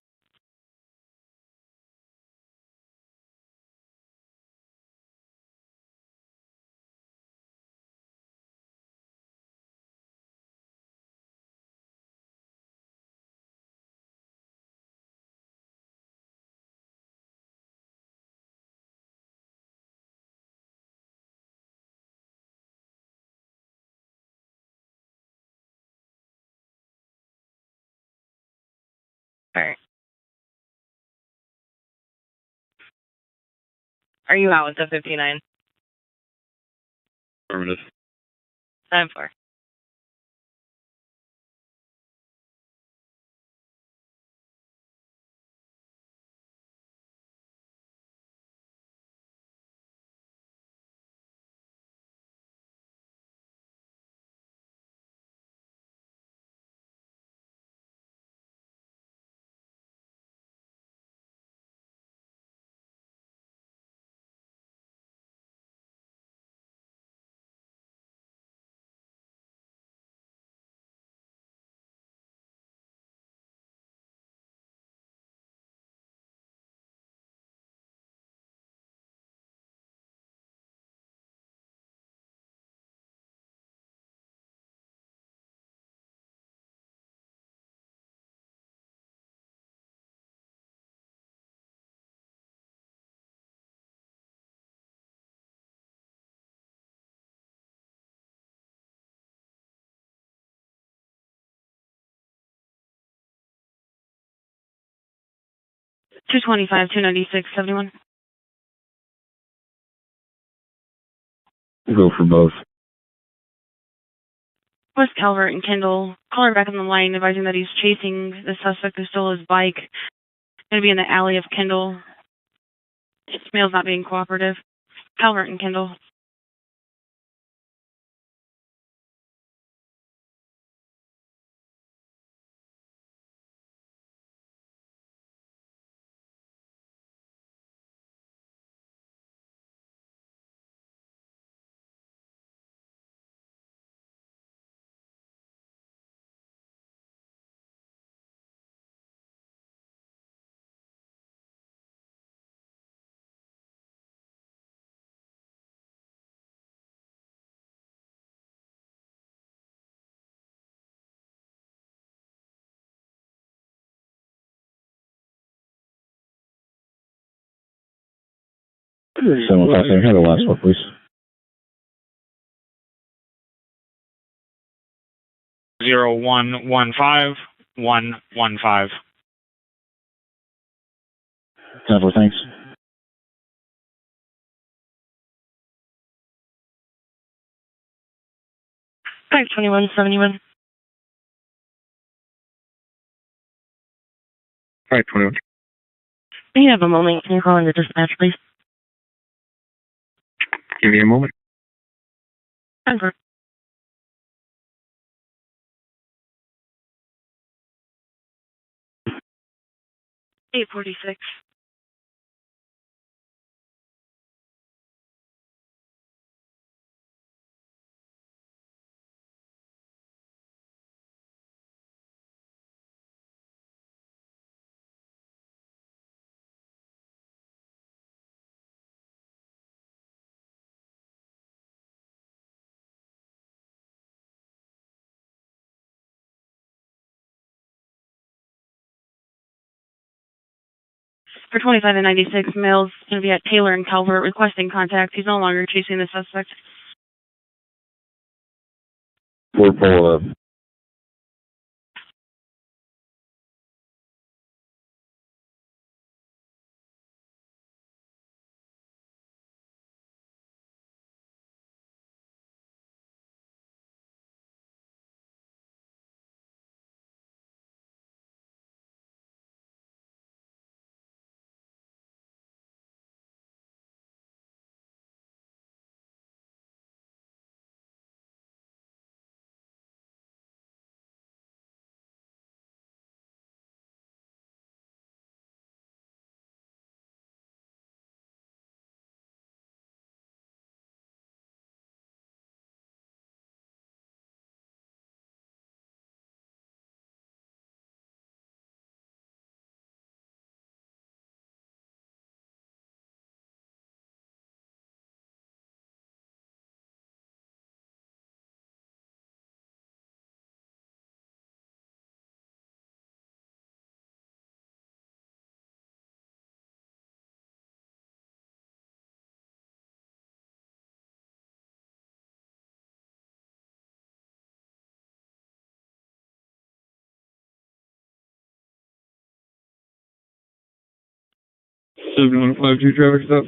All right. Are you out with the 59? Affirmative. 10-4. $225, $296, $71. We'll go for both. West Calvert and Kendall. Caller back on the line advising that he's chasing the suspect who stole his bike. Going to be in the alley of Kendall. This male's not being cooperative. Calvert and Kendall. Someone thought they had the last one, please. 0115 115. 10-4, thanks. Five 2171. 521. You have a moment. Can you call in the dispatch, please? Give me a moment. 10-4. 846. For 25 and 96, male's going to be at Taylor and Calvert requesting contact. He's no longer chasing the suspect. We're pulling up. 7152 traffic stop.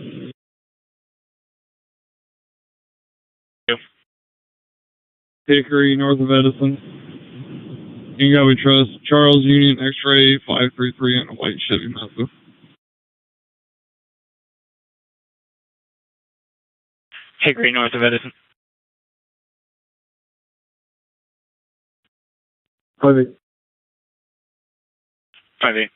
Hickory, north of Edison. In God We Trust, Charles Union X-Ray 533 on a white Chevy Mazda. Hickory, north of Edison. 5-8. 5-8.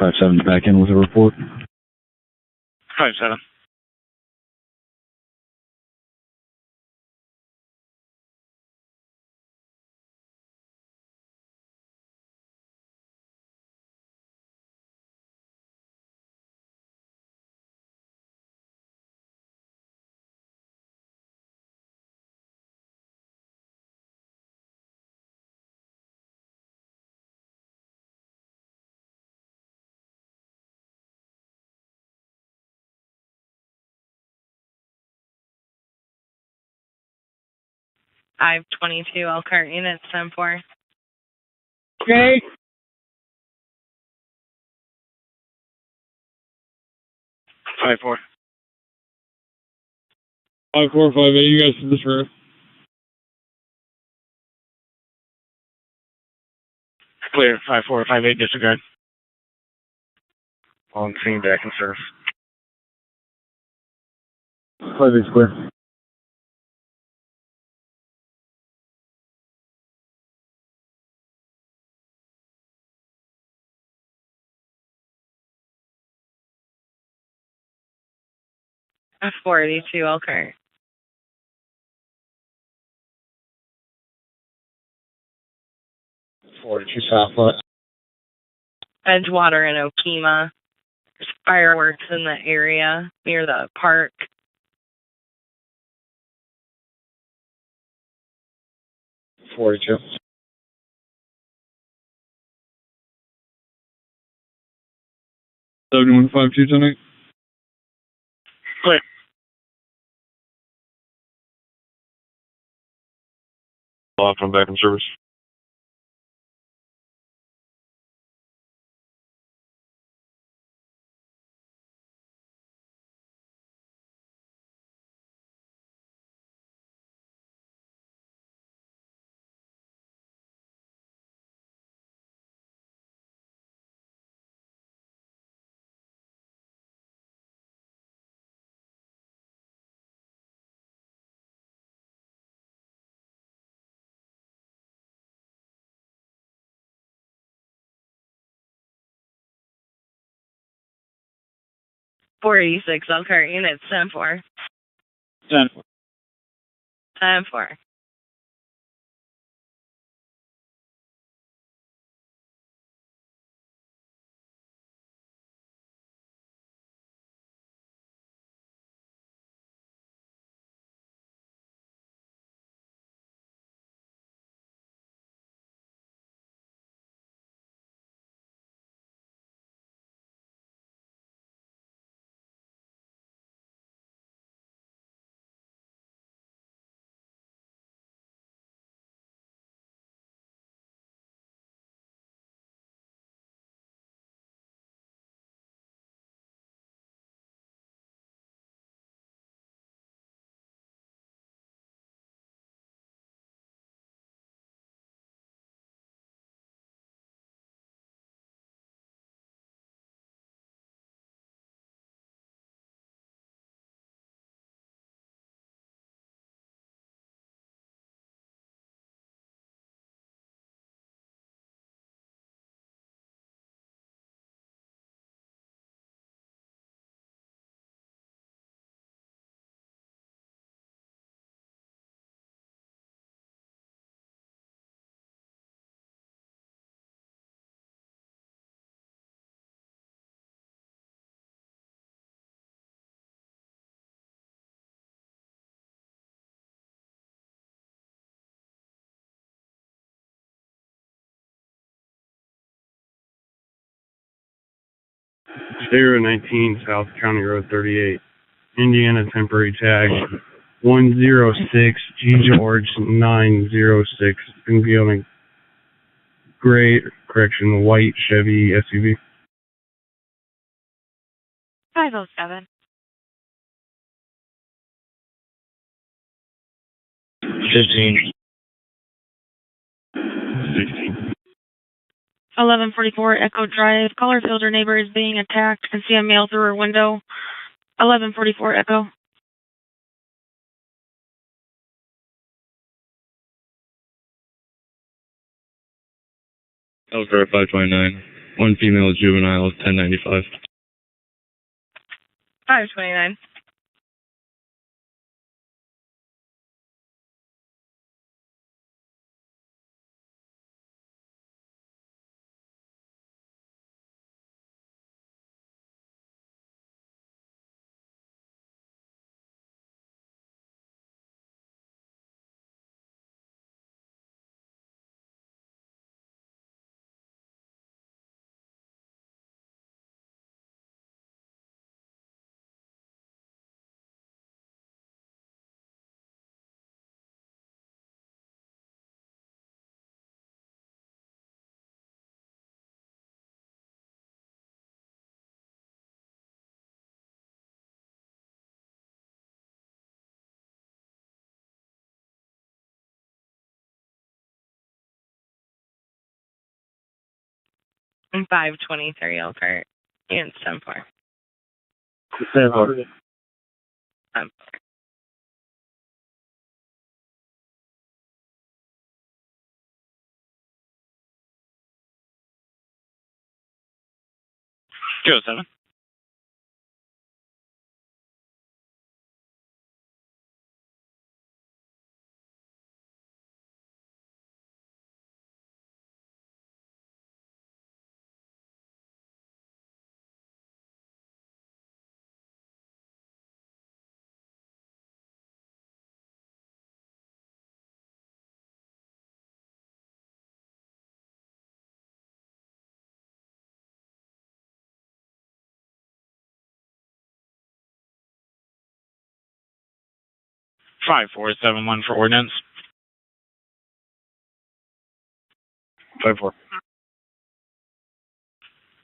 Five seven back in with a report. 5-7. I-22 Elkhart unit 10-4. Okay. 5-4. 5458, you guys to this road. Clear. 5458, disregard. On scene, back in service. 5-8 square. F482 Elkhart. Southwest. Edgewater and Okima. There's fireworks in the area near the park. 42. 7152 tonight. Clear. Lock, I'm back in service. .486 Elkhart unit 10-4. 10. 10-4. State Road 19, South County Road 38. Indiana temporary tag 106 G George 906. Going to be on a white Chevy SUV. 507. 15. 16. 1144 Echo Drive. Caller feels her neighbor is being attacked. Can see a male through her window. 1144 Echo. Elkhart 529. One female juvenile, 1095. 529. And 523 Elkhart. Units 10-4. 10-4. 10-4. Joe 7. 5471 for ordnance. 5-4.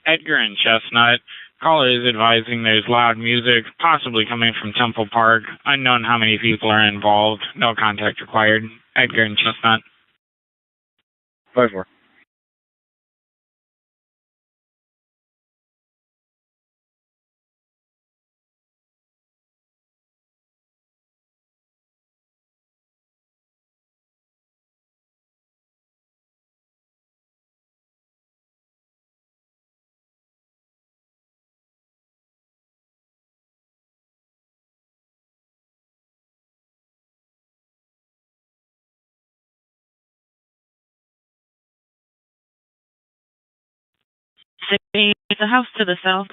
Edgar and Chestnut. Caller is advising there's loud music, possibly coming from Temple Park. Unknown how many people are involved. No contact required. Edgar and Chestnut. 5-4. 6 a house to the south.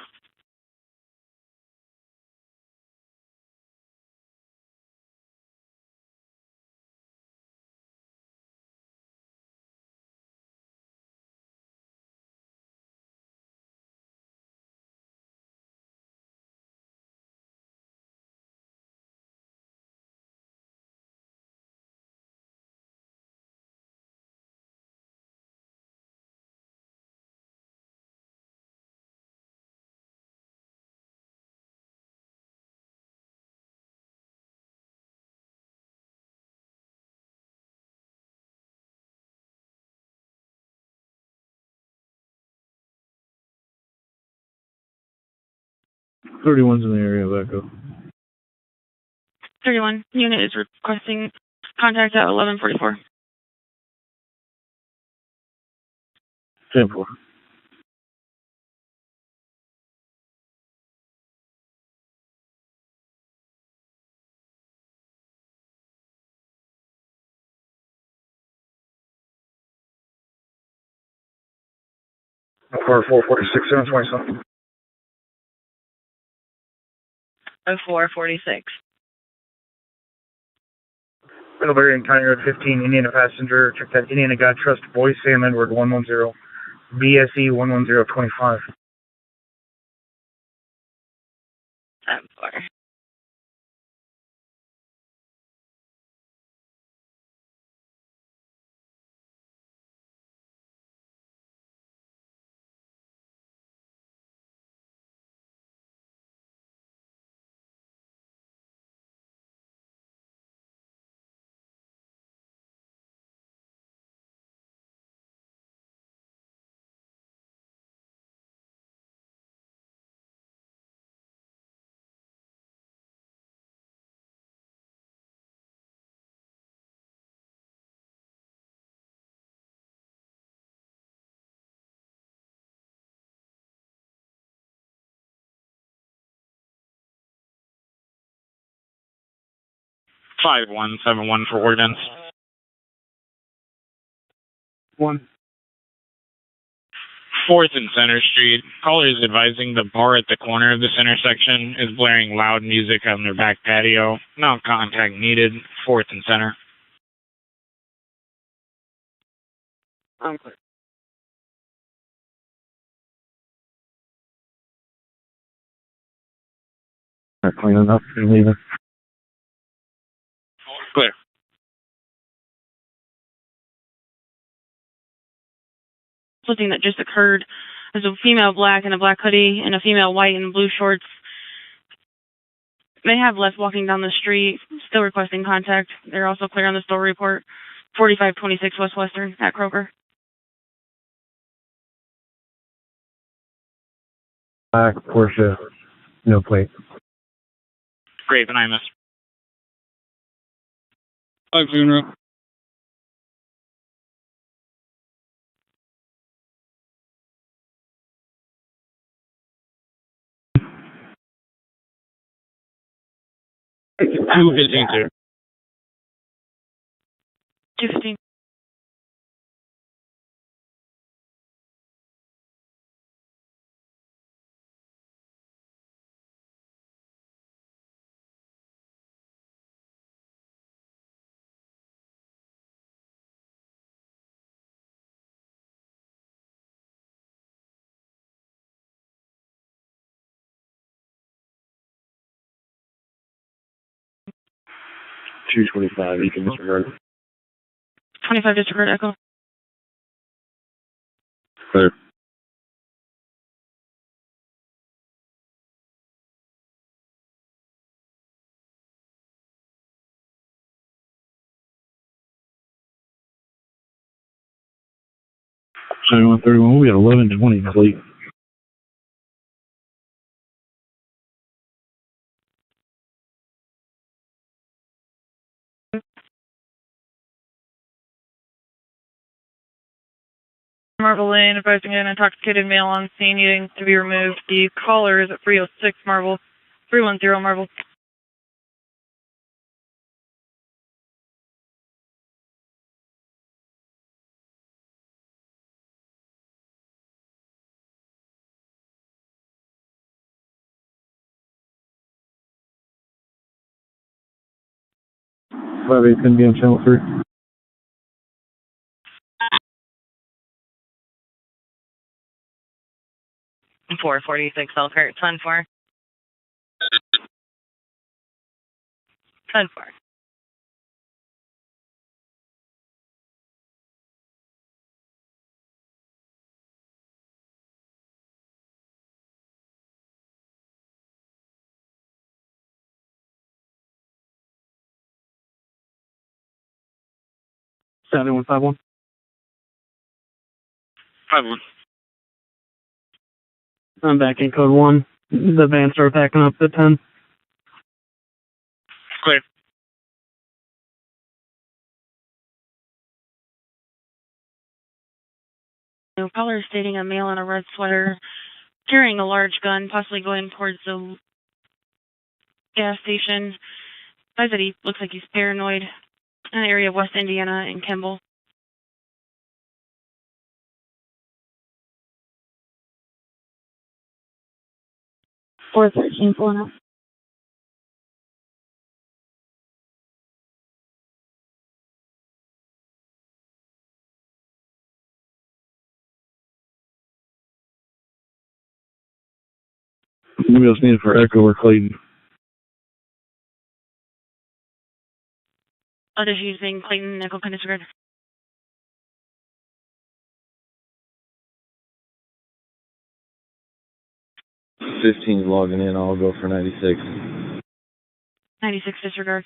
Thirty-one's in the area of Echo. 31. Unit is requesting contact at 1144. 10-4. 446, 727. 446. Middlebury and County Road 15, Indiana passenger. Check that Indiana God Trust, Boy Sam Edward 110, BSE 11025. 10-4. Five one 7-1 for ordinance. 1. 4th and Center Street. Caller is advising the bar at the corner of this intersection is blaring loud music on their back patio. No contact needed. 4th and Center. I'm clear. Clean enough to leave it. Clear. Something that just occurred. There's a female black in a black hoodie and a female white in blue shorts. They have left walking down the street, still requesting contact. They're also clear on the story report. 4526 West Western at Kroger. Black Porsche, no plate. Great, behind us. 5 funeral. Two 15 2. 215. $225, you can disregard. 25 disregard echo. Clear. So 131, we got 1120 complete. Marble Lane, advising an intoxicated male on scene needing to be removed. The caller is at 306 Marble, 310 Marble. Levy, it's going to be on channel 3. And 446 Elkhart, 10-4. 10-4. Saturday 151. 5-1. I'm back in code 1. The van started backing up at 10. Clear. No, caller is stating a male in a red sweater carrying a large gun, possibly going towards the gas station. Guys that he looks like he's paranoid in the area of West Indiana and Kimball. 413 pulling up. Anybody else needed for Echo or Clayton? Others using Clayton, Echo, Pine disregard. 15's logging in. I'll go for 96. 96 disregard.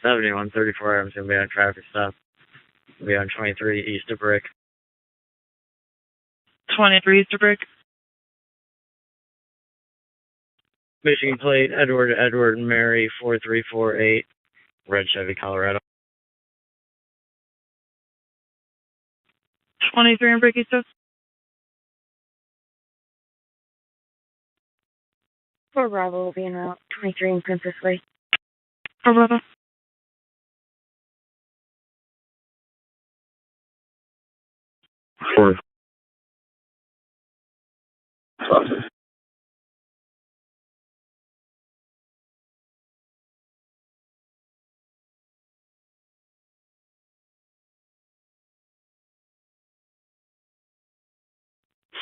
Seventy-one 34. I'm gonna be on traffic stop. I'll be on 23 east of Brick. 23 Easter Brick. Michigan plate Edward Mary 4348. Red Chevy Colorado. 23 in Brick East. For Bravo will be en route. 23 in Princess Way. For Bravo. Four.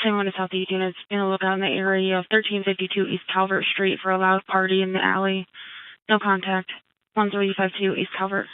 Same one as Southeast units. In a lookout in the area of 1352 East Calvert Street for a loud party in the alley. No contact. 1352 East Calvert.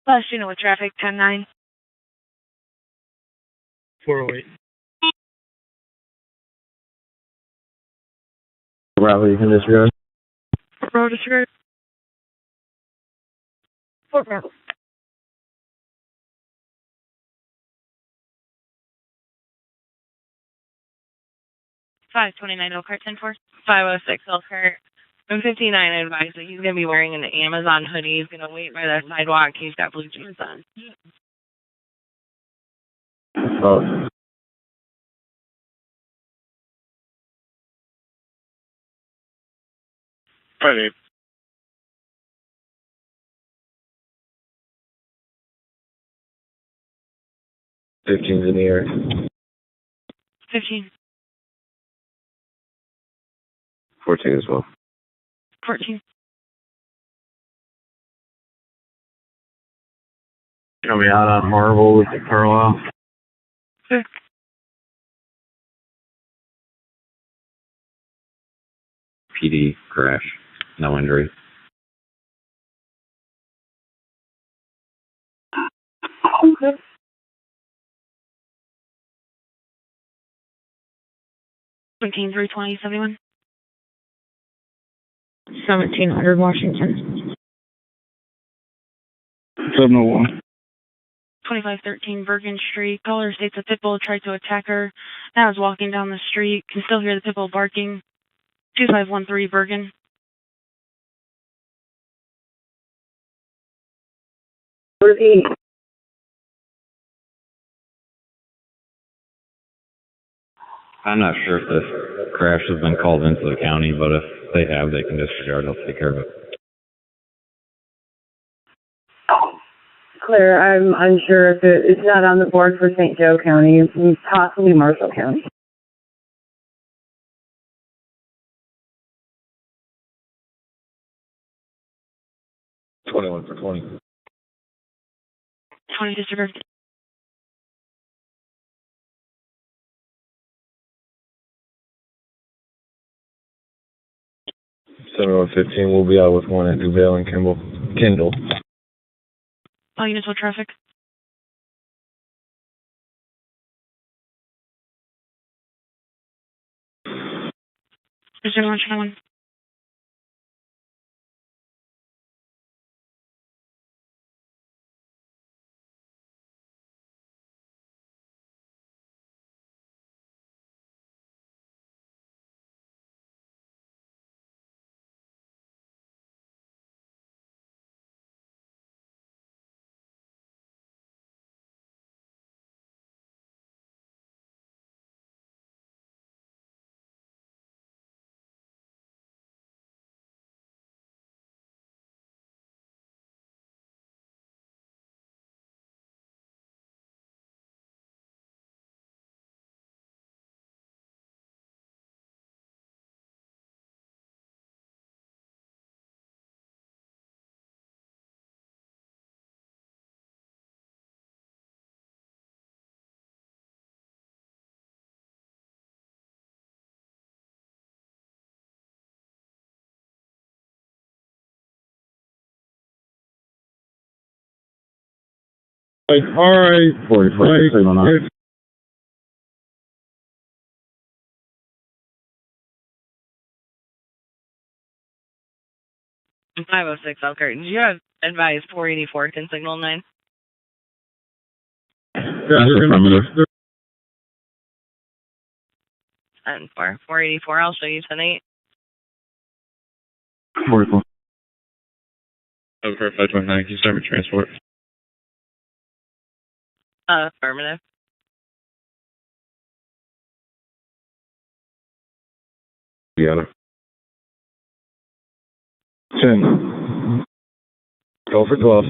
Last unit with traffic, 10-9. 408. Bravo, you can disregard. Bravo disregard. For Bravo. 529 Elkhart, 10-4. 506 Elkhart. 159 advised that he's going to be wearing an Amazon hoodie. He's going to wait by that sidewalk. He's got blue jeans on. Oh. Friday. Fifteen's in the air. 15. 14 as well. 14. Gonna be out on Marble with the Carlisle. Okay. PD crash. No injury. Okay. Seventeen 320 71. 1700 Washington. 701. 2513 Bergen Street. Caller states a pit bull tried to attack her. Now is walking down the street. Can still hear the pit bull barking. 2513 Bergen. I'm not sure if this crash has been called into the county, but if they have, they can disregard. They'll take care of it. Claire, I'm unsure if it's not on the board for St. Joe County, possibly Marshall County. $21 for 20. 20 disregard. 7115, we'll be out with one at Duvale and Kendall. All units with traffic. Is there one channel one? Alright. 44, 506 Elkhart. Do you have advised 484 can signal 9? That's affirmative. And 484, I'll show you tonight. 44. Elkhart 529, can you start with transport? Affirmative. Yeah. 10. Go for 12.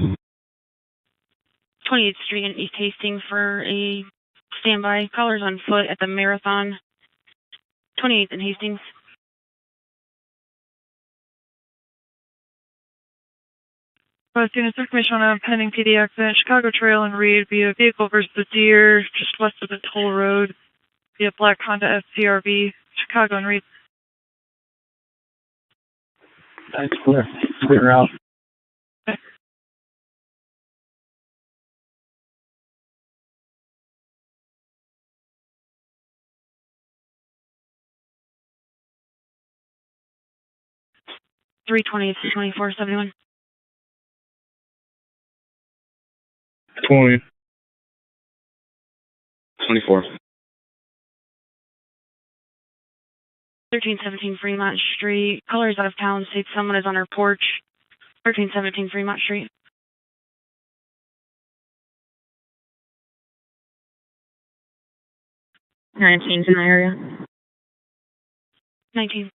28th Street in East Hastings for a standby. Callers on foot at the Marathon. 28th in Hastings. Students information on a pending PD accident, Chicago Trail and Reed via vehicle versus Deer, just west of the toll road, via black Honda SCRV, Chicago and Reed. That's clear. Clear out. Three 2471. 20. 24. 1317 Fremont Street. Callers out of town states someone is on her porch. 1317 Fremont Street. 19's in the area. 19.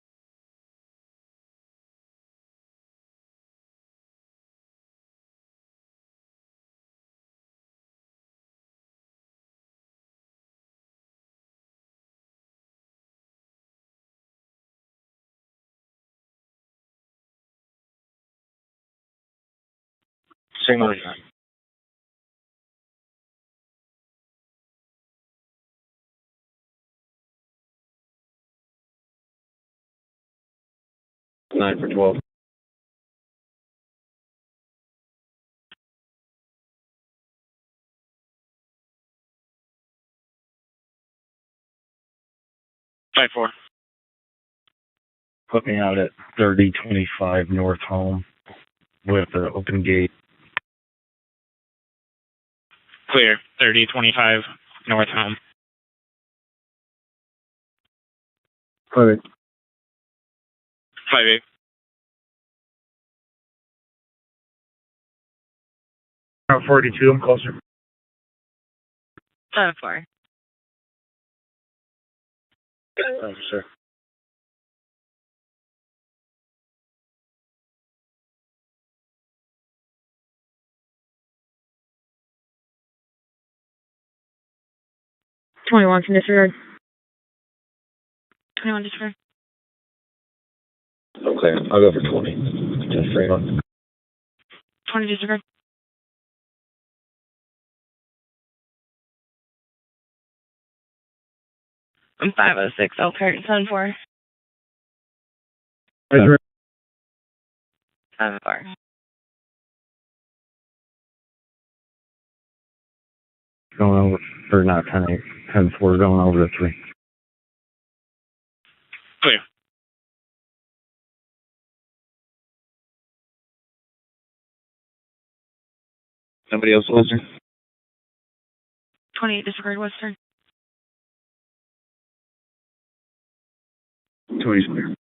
9 for 12. 5-4. Put me out at 3025 North Home with the open gate. Clear. 3025 North Home. 5-8. 5-8. Route 42, I'm closer. 4. Thank you, sir. Twenty-one from disregard. 21 disregard. Okay, I'll go for 20. 10 Fremont. 20 disregard. 506 Elkhart 74. 4. Going over, or not 10-8, 10-4, going over to 3. Clear. Somebody else, Western? 28 disregard Western. 20's clear.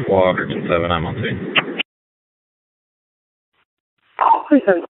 Water 7, I'm on scene. 27.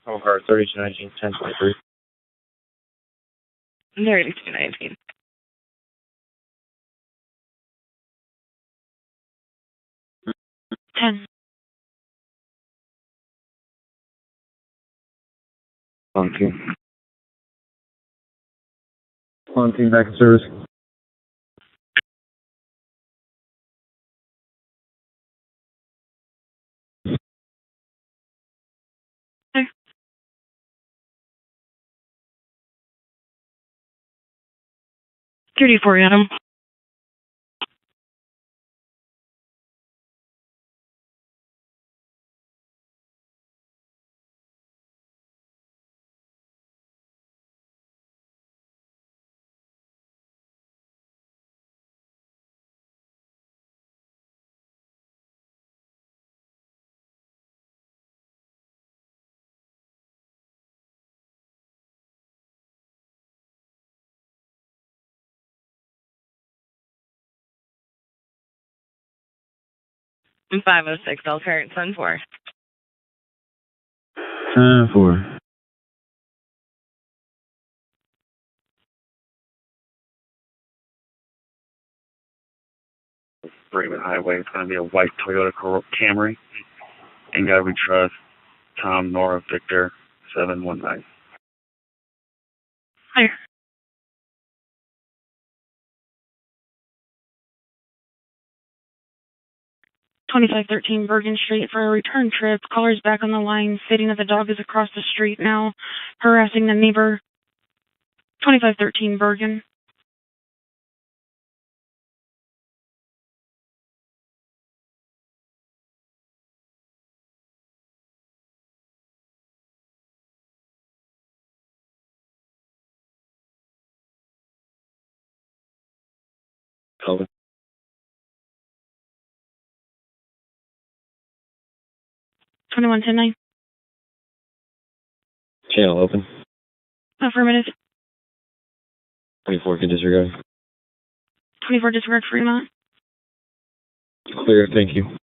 Elkhart 3219, 1023. 3219. 10. On team. On team, back in service. Clear. 34, Adam. I'm 506, Elkhart, Sun 4. 10-4. Raven Highway. It's going to be a white Toyota Camry. And God we trust, Tom, Nora, Victor, 719. Clear. 2513 Bergen Street for a return trip. Caller's back on the line, stating that the dog is across the street now, harassing the neighbor. 2513 Bergen. Cover. 21109. Channel open. Affirmative. 24 can disregard. 24 disregard Fremont. Clear, thank you.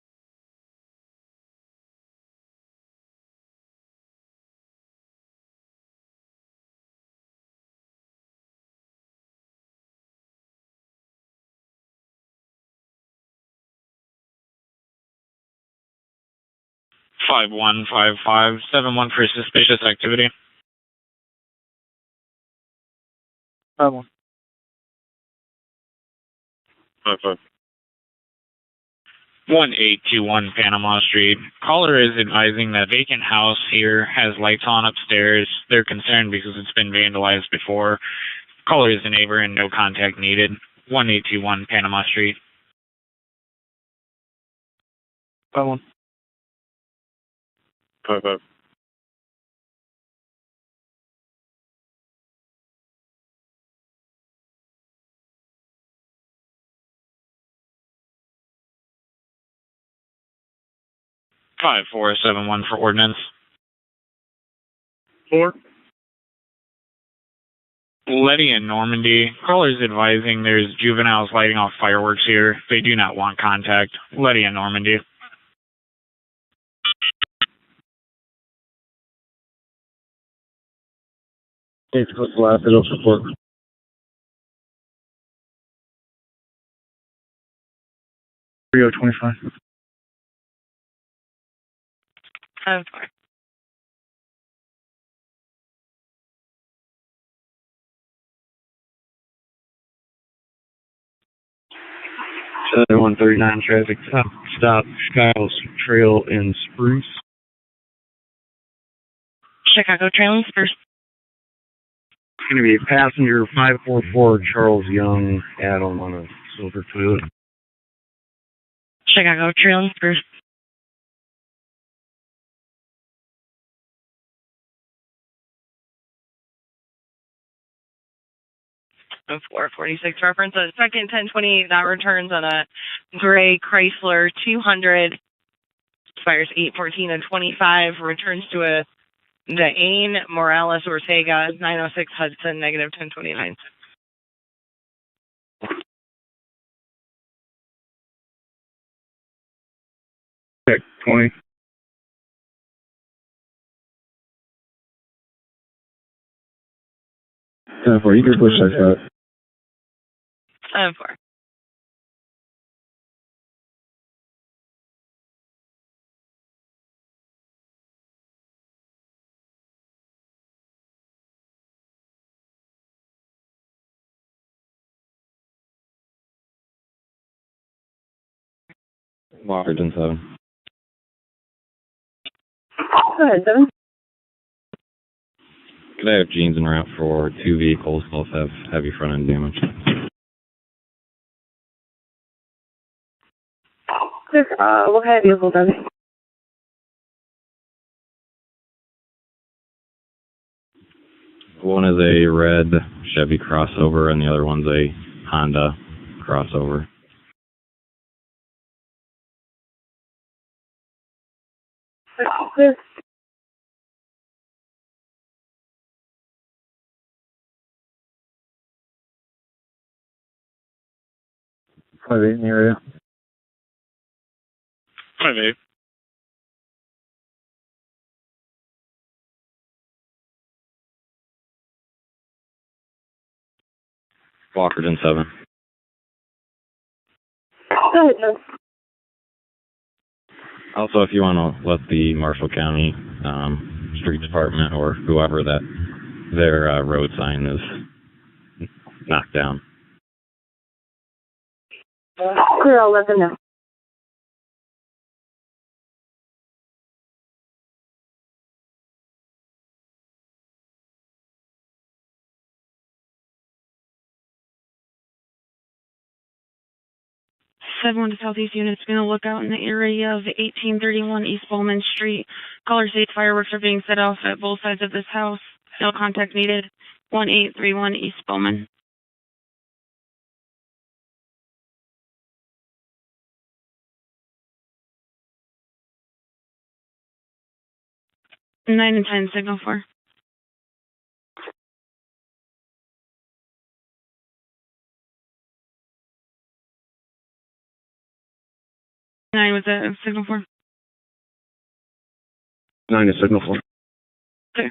Five one five five 71 for suspicious activity. 5-1. 5-5. 1821 Panama Street. Caller is advising that vacant house here has lights on upstairs. They're concerned because it's been vandalized before. Caller is a neighbor and no contact needed. 1821 Panama Street. 5-1. 5-5. Five 471 for ordinance. 4. Letty and Normandy. Callers advising there's juveniles lighting off fireworks here. They do not want contact. Letty and Normandy. It's the last middle support. 3025. 5-4. Southern 139 traffic stop Skiles Trail in Spruce. Chicago Trail and Spruce. It's going to be passenger 544 Charles Young Adam on a silver Toyota. Chicago Trail and Spruce. And 446 reference a second 1028 that returns on a gray Chrysler 200. Expires 8/14 and 25. Returns to a the Ain Morales Ortega 906 Hudson negative 1029. Check 20. 10-4, you can push that out. 7-4. Walkerton 7. Go ahead, 7. Could I have Jeans en route for 2 vehicles? Both have heavy front end damage. What kind of vehicle does it? One is a red Chevy crossover and the other one's a Honda crossover. Clear. Probably in the area. 5-8. Walkerton 7. Go ahead, 7. Also, if you want to let the Marshall County Street Department or whoever that their road sign is knocked down. Clear, I'll let them know. One to Southeast units going to look out in the area of 1831 East Bowman Street. Caller states fireworks are being set off at both sides of this house. No contact needed. 1831 East Bowman. Nine and 10 signal 4. Nine was a signal 4. 9 is signal 4. Okay.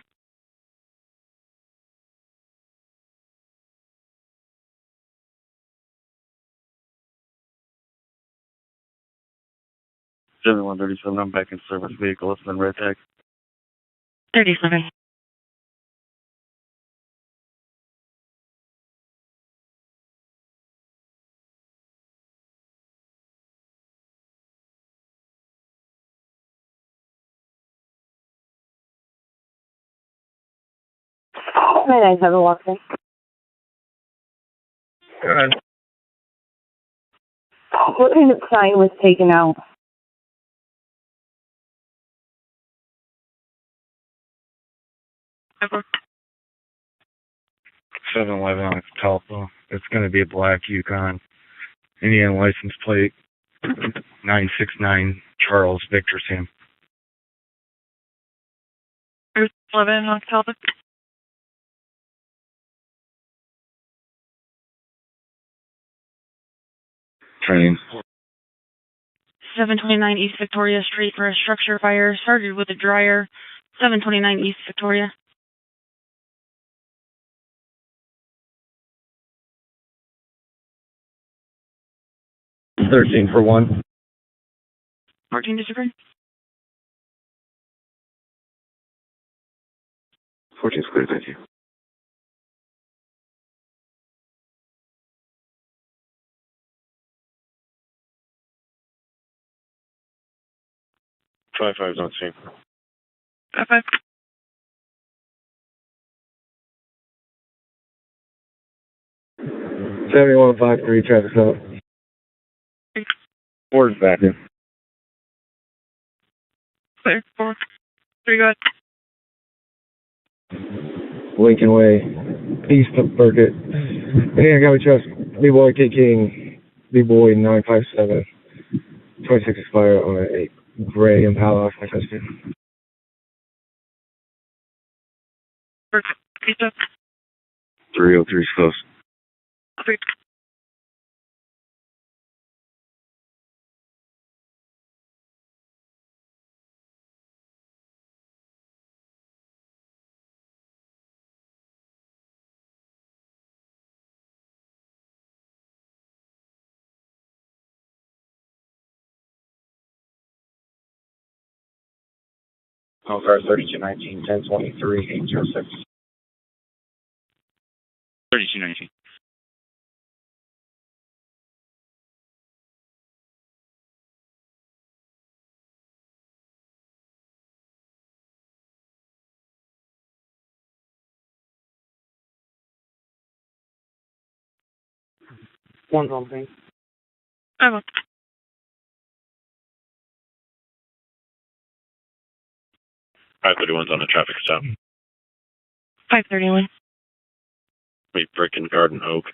Seven 137, I'm back in service vehicle. It's been red tag. 37. Midnight 7 walks in. Go ahead. What kind of sign was taken out? Ever. 7-Eleven on its telephone. It's going to be a black Yukon. Indiana license plate 969 Charles Victor Sam. Route 11 on Talbot. Training. 729 East Victoria Street for a structure fire. Started with a dryer. 729 East Victoria. $13 for 1. 14 disagree. 14's clear, thank you. Try 5's on scene. 5. 7153 traffic stop. Ward's back. Yeah. Clear. 4. 3, go ahead. Lincoln Way, East of Burkett. Indiana County Trust, B-Boy K King, B-Boy 957. 26 expire on a gray Impala. 303's close. 3. Elkhart 3219 1023 806. 3219. One's on scene. 5. 531's on the traffic stop. 531. We brick and Garden Oak.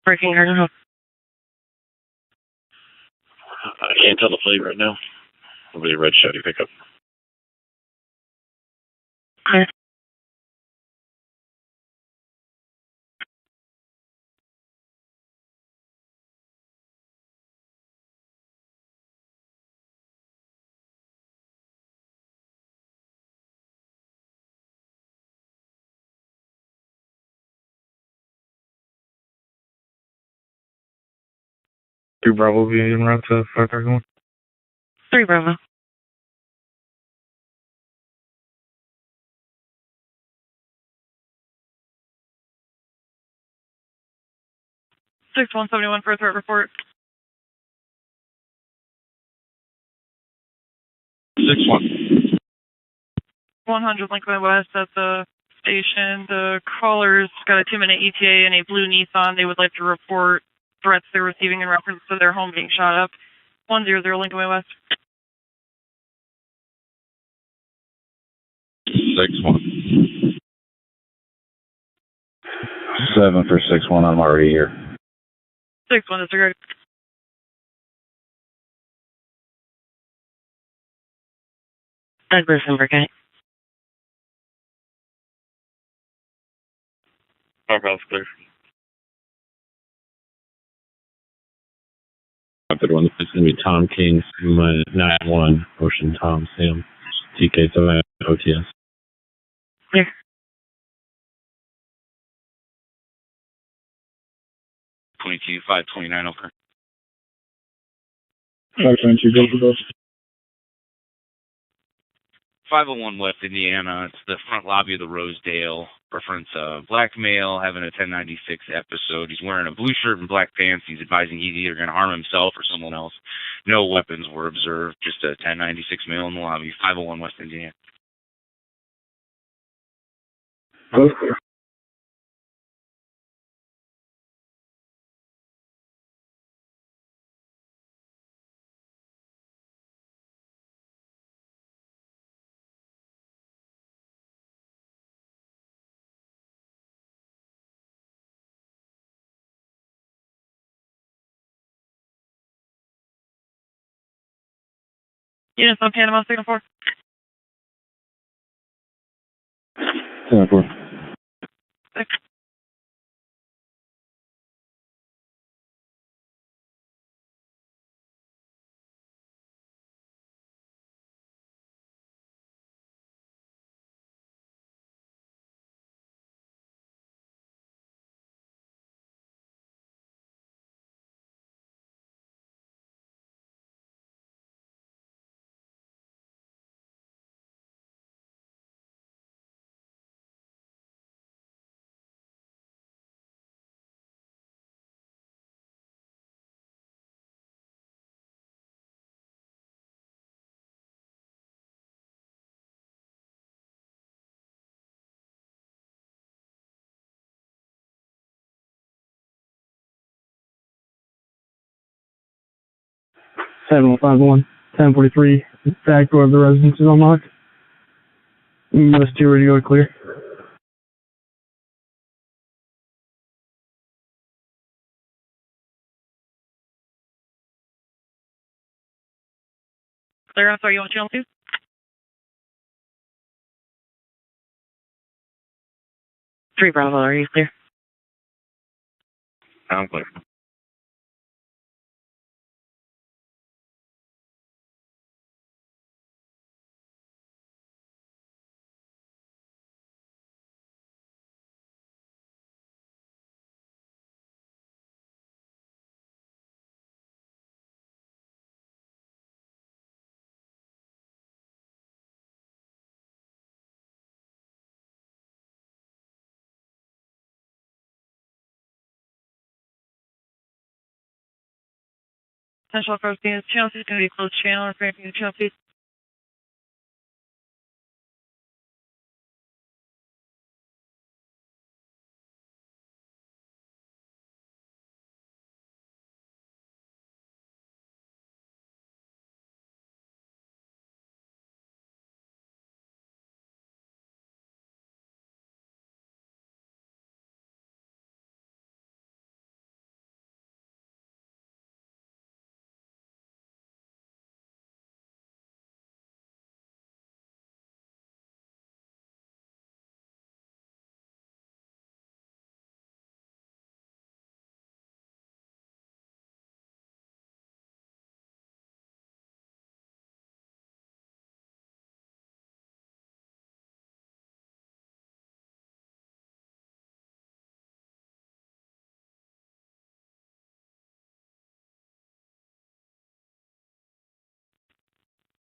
Breaking Garden Oak. I can't tell the plate right now. It'll be a red Chevy pickup. Clear. Two Bravo be en route to 531. 3 Bravo. Six 171 for a threat report. 6-1. 100 Lincoln West at the station. The caller's got a 2-minute ETA and a blue Nissan. They would like to report threats they're receiving in reference to their home being shot up. 100 Lincoln West. 6-1. 7 for 6-1. I'm already here. 6-1 disregard. Douglas and Burkett. Firehouse clear. 531. It's going to be Tom King, 91, Ocean Tom Sam, TK7 OTS. Clear. 22-529 over. 522, go for those. 501 West Indiana. It's the front lobby of the Rosedale. Reference black male having a 1096 episode. He's wearing a blue shirt and black pants. He's advising he's either going to harm himself or someone else. No weapons were observed, just a 1096 male in the lobby, 501 West Indiana. Both clear. Units on Panama, signal 4. 10-4. Seven 51, 1043. Back door of the residence is unlocked. Must do radio clear. Clear, I'm sorry, you want channel 2? Three Bravo, are you clear? I'm clear. Central Cross Units, channel 2 is going to be a closed channel. If you're channel 2.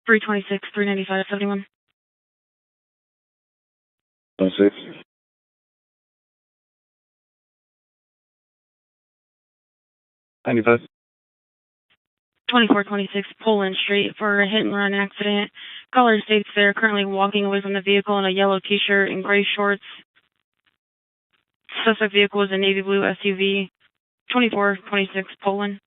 Three 395, 71. 26. 95. 2426 Poland Street for a hit and run accident. Caller states they're currently walking away from the vehicle in a yellow t-shirt and gray shorts. Suspect vehicle is a navy blue SUV. 2426 Poland.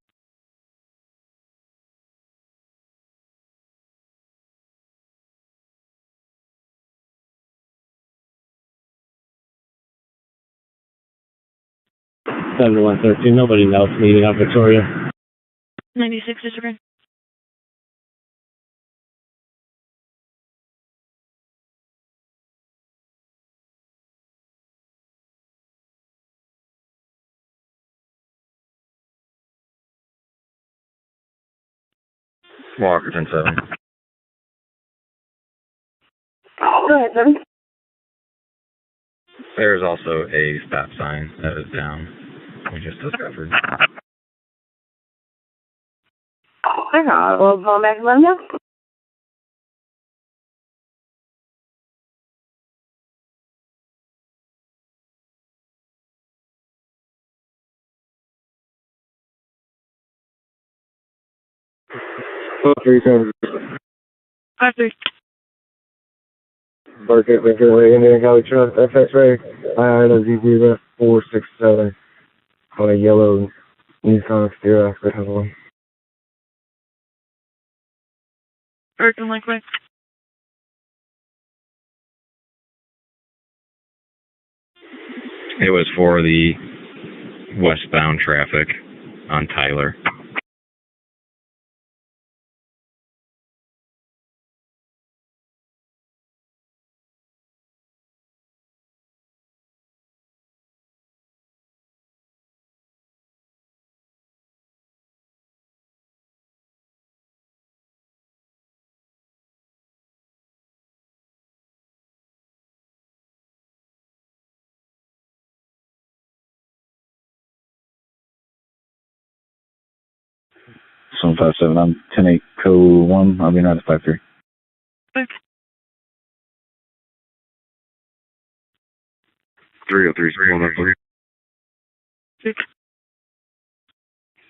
Seven 113. Nobody else needing up Victoria. 96 disregard. Walker 10-7. Go ahead, 7. There's also a stop sign that is down. We just discovered. Hang on, we'll go back and let him know. 37. 53. Barket Victor Indian Cali Trust FX-Ray. I had a ZZ 467 on a yellow Nissan Xterra. Virgin Liquid. It was for the westbound traffic on Tyler. Some 57. I'm 10-8 code 1. I'll be 953. Okay. 303. 6.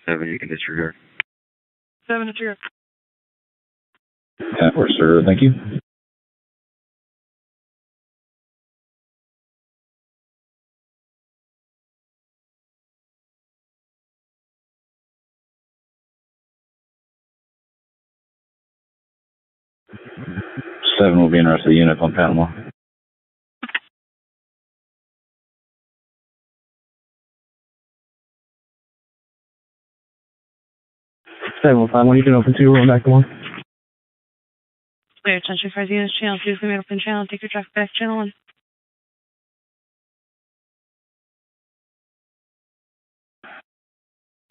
7, you can disregard. 7 to 3. That works, sir. Thank you. Seven will be in the rest of the unit on Panama. Seven, 5, when you can open 2, run back to 1. Clear, attention, 5 units, channel 2 is going to be open channel. Take your traffic back, channel 1.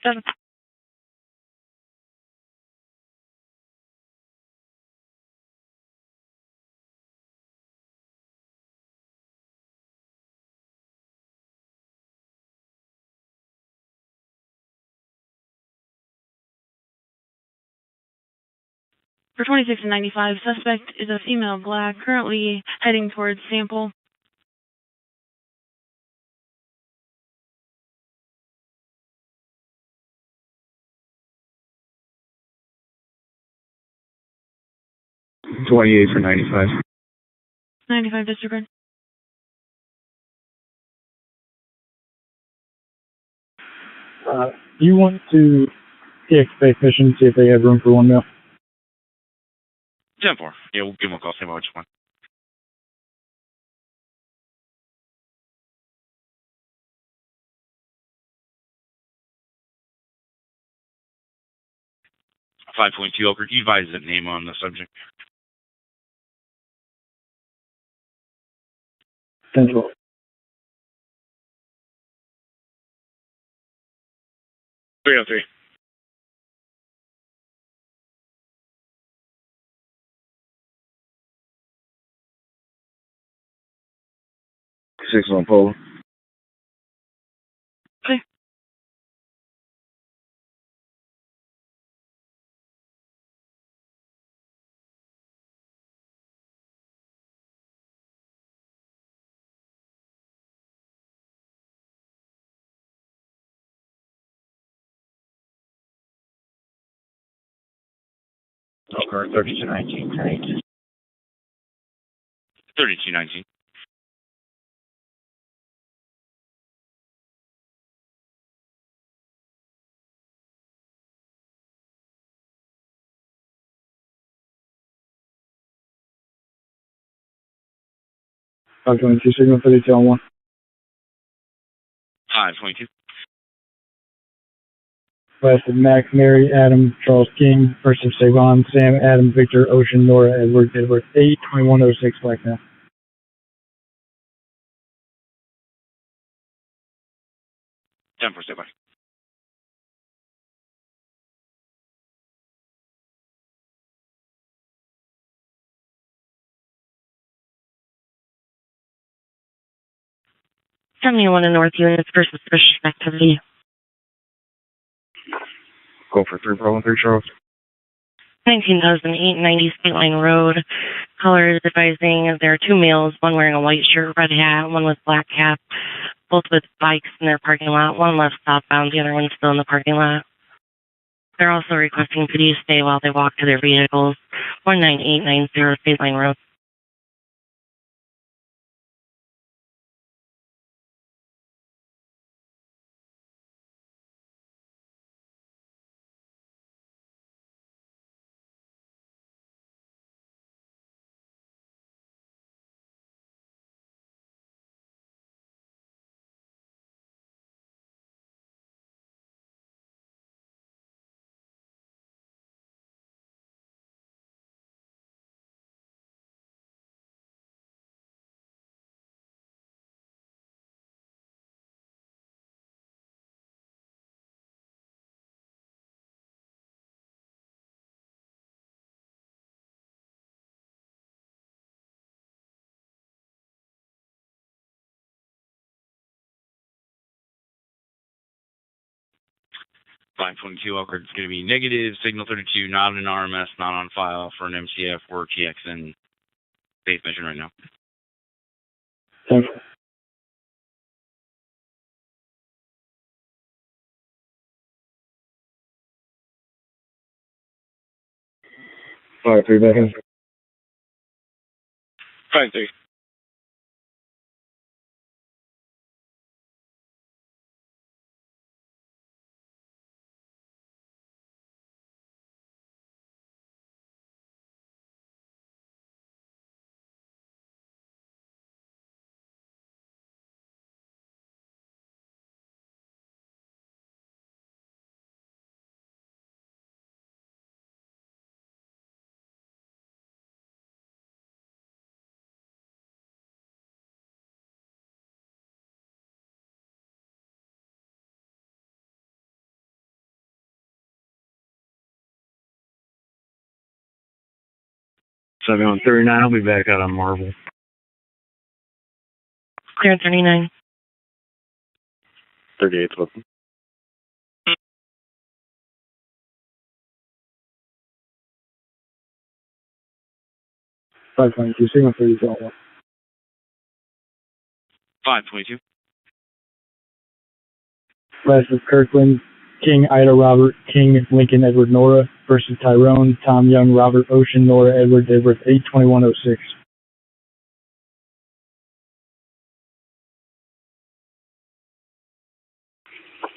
7. 26 and 95, suspect is a female black, currently heading towards sample. $28 for 95. 95 disregard. You want to expect mission, see if they have room for 1 mil. 10-4. Yeah, we'll give him a call, see which one. .2 Elkhart, you advise that name on the subject. Central. 303. Six on pole. Okay. Elkhart 3219, 10-8. 3219. I'm 22, signal 32 on 1. 22. West of Max, Mary, Adam, Charles King, first of Savon, Sam, Adam, Victor, Ocean, Nora, Edward, 8, 2106, Blackmail. 10-4, stay by. $71 in North Units for suspicious activity. Go for 3 Bravo 3 Charles. 19,890 State Line Road. Caller is advising there are 2 males, one wearing a white shirt, red hat, one with black cap, both with bikes in their parking lot. One left southbound, the other one's still in the parking lot. They're also requesting please stay while they walk to their vehicles. 19890 State Line Road. Line 22, Elkhart is going to be negative. Signal 32, not an RMS, not on file for an MCF or TXN base mission right now. Thanks. 5-3 back in. 5-3. So on 39, I'll be back out on Marvel. Clear 39. 38's with them. Five 22, signal 32. 522. West of Kirkland, King, Ida, Robert, King, Lincoln, Edward, Nora, versus Tyrone, Tom, Young, Robert, Ocean, Nora, Edward, Edward, 82106.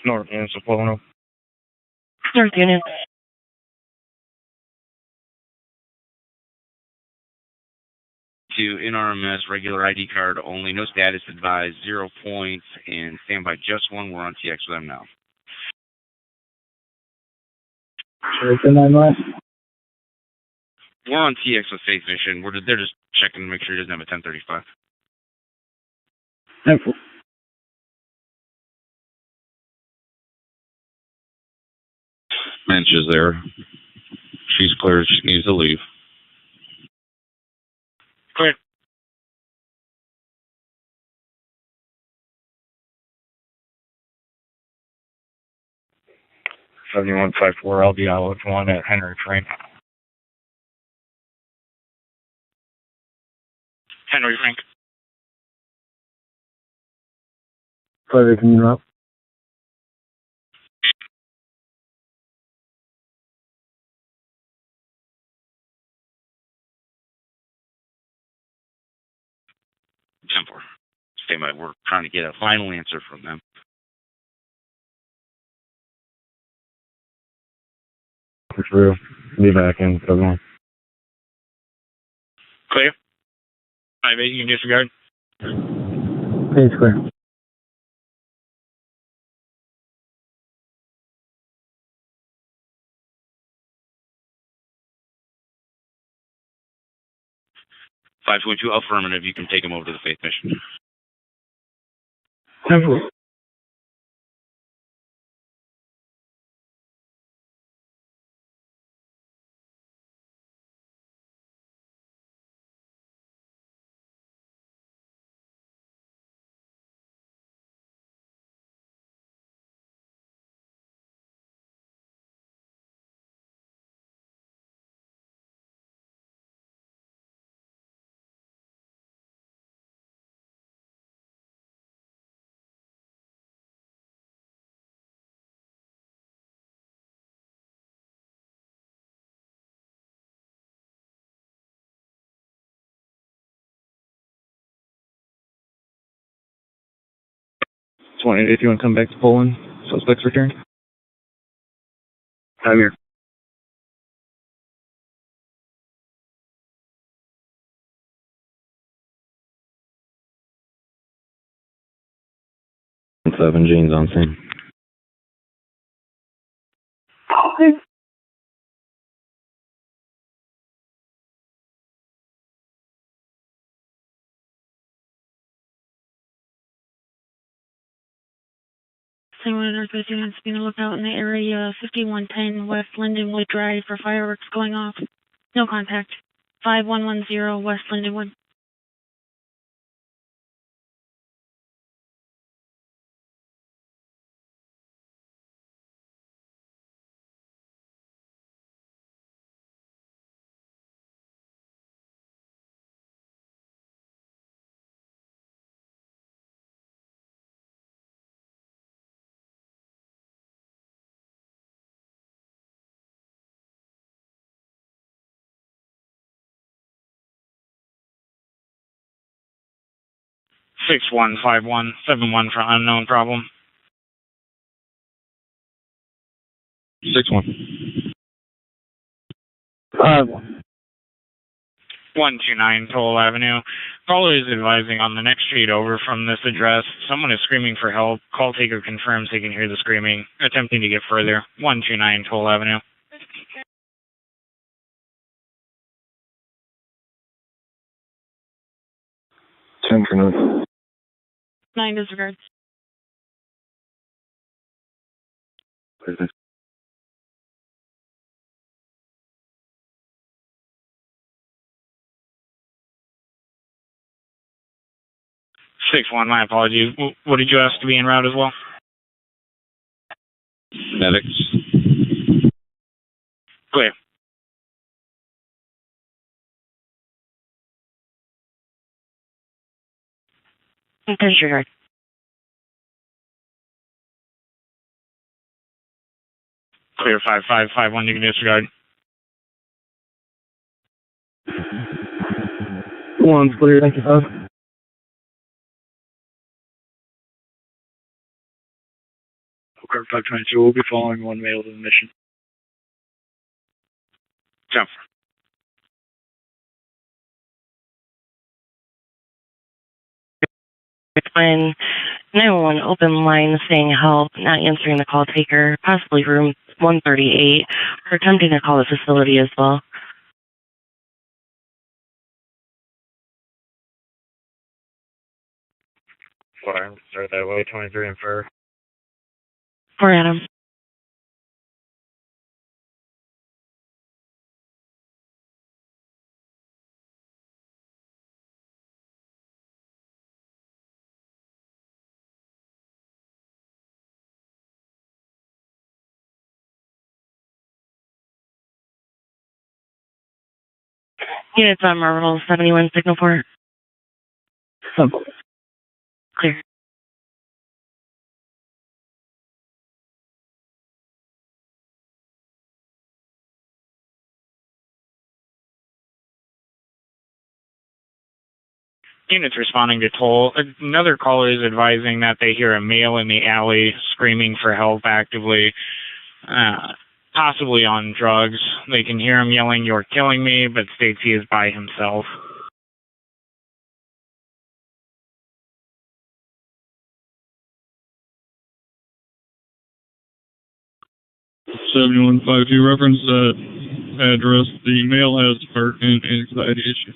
North and Soprano. North Unit. To NRMS, regular ID card only, no status advised, 0 points, and stand by just one. We're on TX with them now. Sure, 9 last. We're on TX with Faith Mission. They're just checking to make sure he doesn't have a 1035. Thankful. Mensch is there. She's clear. She needs to leave. Clear. $7154 LDI with 1 at Henry Frank. Henry Frank. 5 can you up? Temple. Stand by. We're trying to get a final answer from them. Through. Be back in 71. Clear. 5-8, you can disregard. It's clear. Five 522 affirmative. You can take him over to the Faith Mission. Thankful. 618, if you want to come back to Poland, suspects return. I'm here. Seven Jeans on scene. Someone requesting us to be on the lookout in the area 5110 West Lindenwood Drive for fireworks going off. No contact. 5110 West Lindenwood. Six one five one seven one for unknown problem. 6-1. 129 Toll Avenue. Caller is advising on the next street over from this address. Someone is screaming for help. Call taker confirms they can hear the screaming. Attempting to get further. 129 Toll Avenue. Ten for 9. 9 disregards. Perfect. Six one. My apologies. What did you ask to be en route as well? Medics. Clear. Disregard. Clear 5551. You can disregard. One's clear, thank you, 5. Elkhart 522 will be following one male to the mission. Jump. When 911 open line saying help, not answering the call taker, possibly room 138, or attempting to call the facility as well. Fire. Start that way. 23 and fur. For Adam. Units on Marvel 71 signal for. Clear. Units responding to toll. Another caller is advising that they hear a male in the alley screaming for help actively, possibly on drugs. They can hear him yelling, "You're killing me," but states he is by himself. Seven one five two. Reference address. The male has heart and anxiety issues.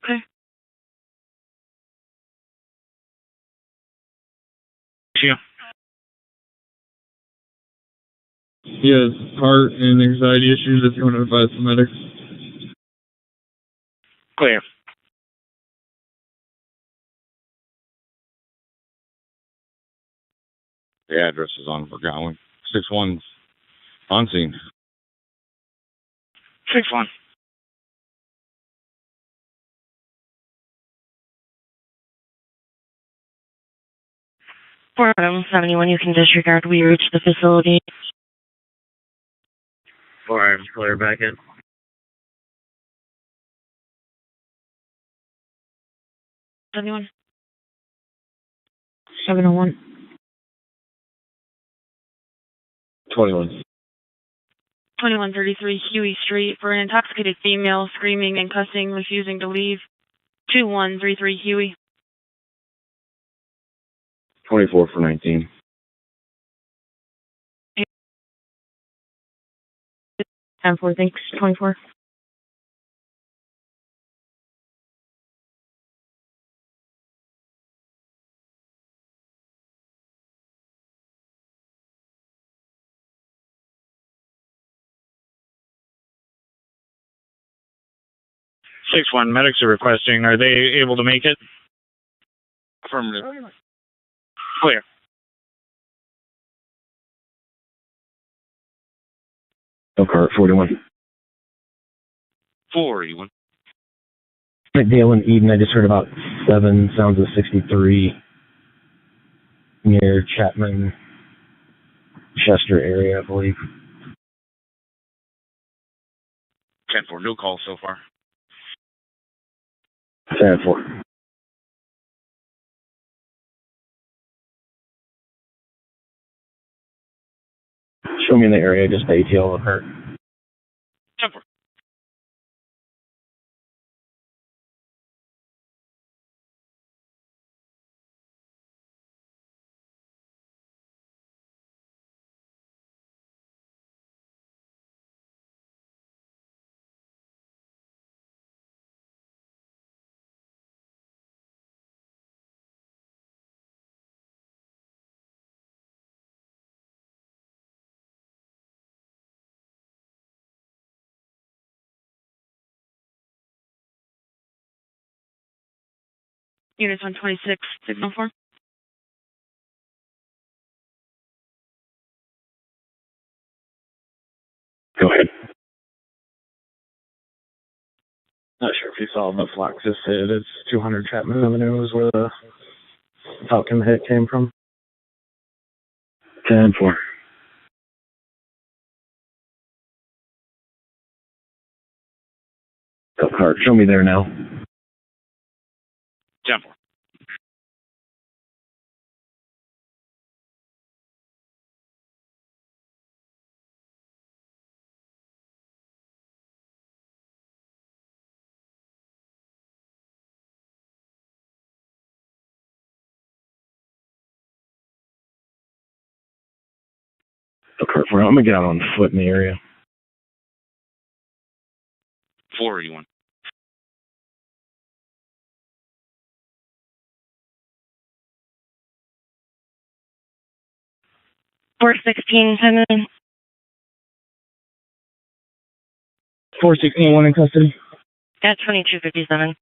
Okay. Yeah. He has heart and anxiety issues. If you want to advise the medics. Clear. The address is on Burgoyne. 6-1's on scene. 6-1. For Adam 71, you can disregard. We reached the facility. 4, clear back in. anyone? 701. 21. 2133 Huey Street for an intoxicated female screaming and cussing, refusing to leave. 2133 Huey. 24 for 19. 10-4, thanks. 24. Six one medics are requesting. Are they able to make it? Affirmative. Clear. Elkhart, 41. 41. Dale and Eden, I just heard about 7, sounds of 63 near Chapman, Chester area, I believe. 10-4. No calls so far. 10-4. Show me in the area, just ATL Elkhart. 10-4. Units on 26, signal 4. Go ahead. Not sure if you saw the Flaxus hit. It's 200 Chapman Avenue is where the Falcon hit came from. 10-4. Elkhart, show me there now. 10-4. Elkhart, I'm gonna get out on foot in the area. 481. 416, 461 in custody. at 2257.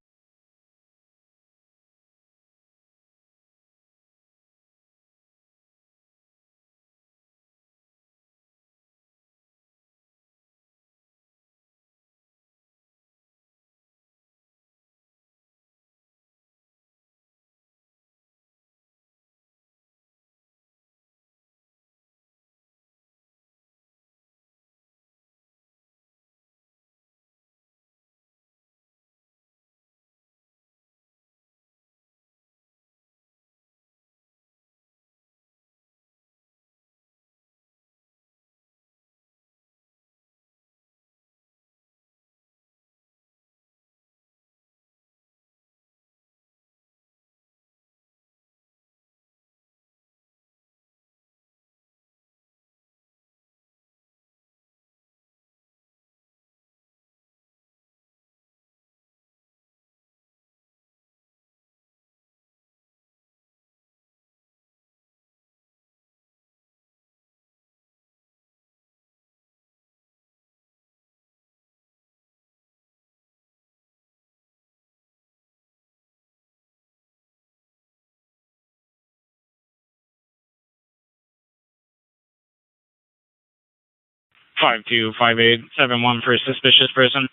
Five two 5871 for a suspicious person.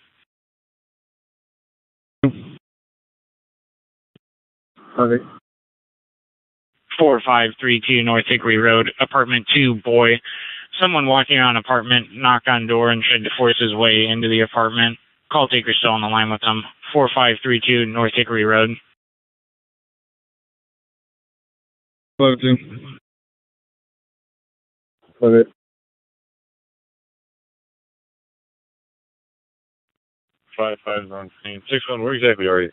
Okay. 4532 North Hickory Road, apartment 2, boy. Someone walking around apartment, knocked on door and tried to force his way into the apartment. Call taker still on the line with them. 4532 North Hickory Road. Five two. Okay. 5-5 on scene. 6-1, where exactly are you?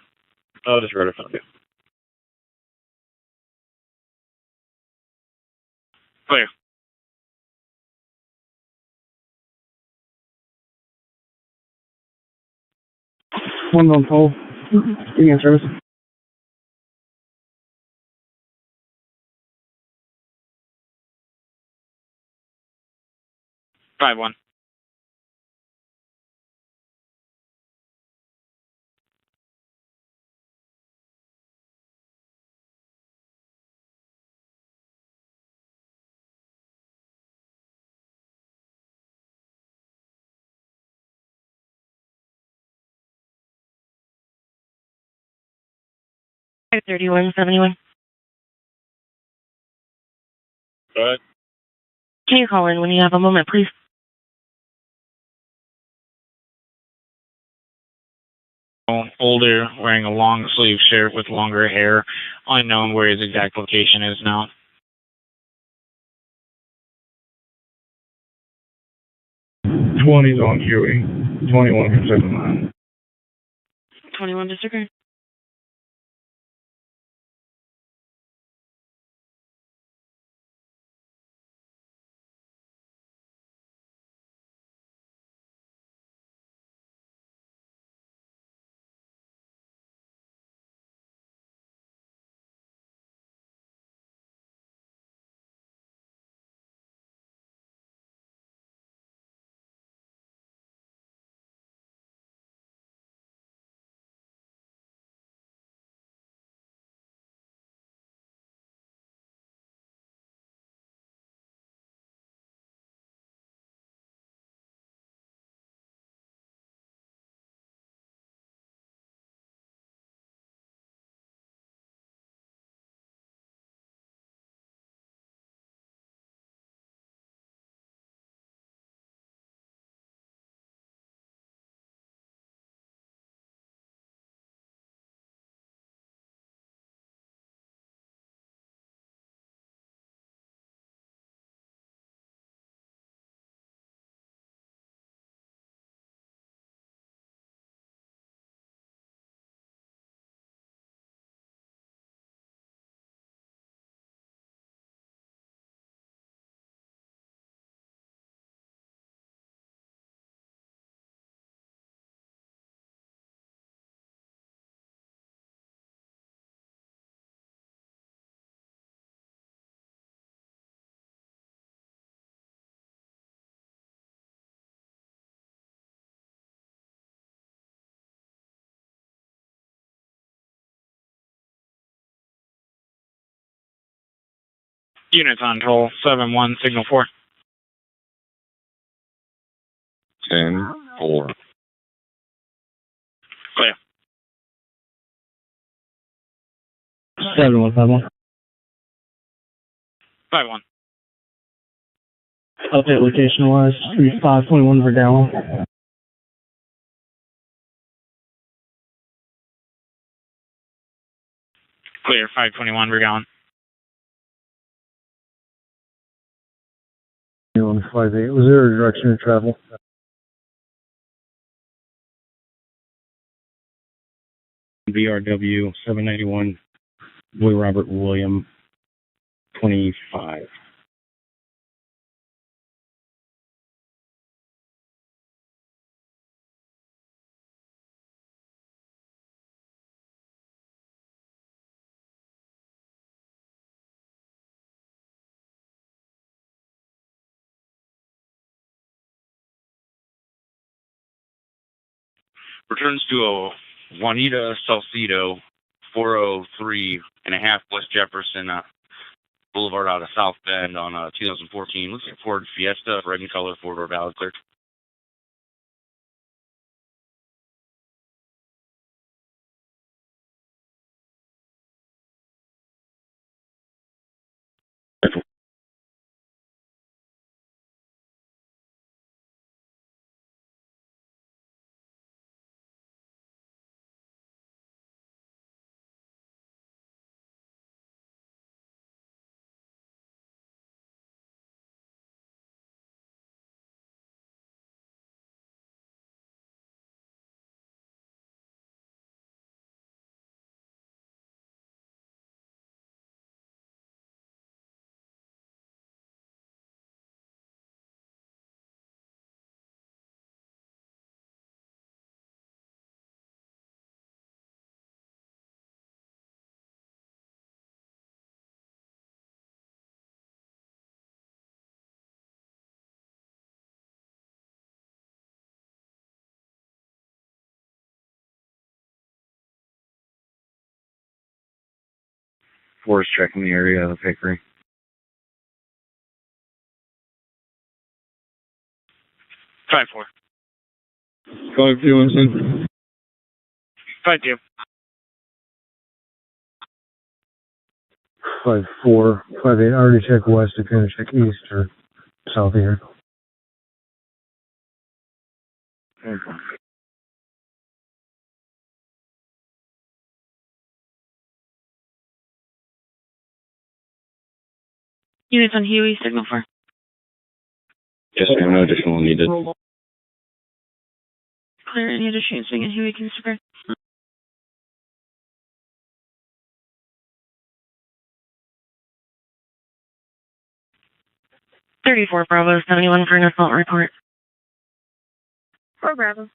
Oh, just right in front of you. Clear. 1 on call. Give me on service. Five one. Five 3171. Go ahead. Can you call in when you have a moment, please? Older, wearing a long sleeve shirt with longer hair. Unknown where his exact location is now. Twenty's on QE. 21 for 7-9. 21 disregard. Units on toll. 7-1, signal 4. 10-4. Clear. 7151. 5-1. Update location wise, 521 for gallon. Clear. 521 per gallon. 158. Was there a direction of travel? VRW 791, Boy Robert William 25. Returns to a Juanita Salcedo, 403.5 West Jefferson Boulevard out of South Bend on 2014. Looks like Ford Fiesta, red in color, four-door valid clear. 4 is checking the area of the bakery. 5-4. 5-2, Winston. 5-2. 5-4, 5-8. Already check west. If you want to check east or south here. Units on Huey, signal 4. Yes, ma'am. No additional needed. Clear any additional swing in Huey, can you 34 Bravo 71 for an assault report. 4 Bravo.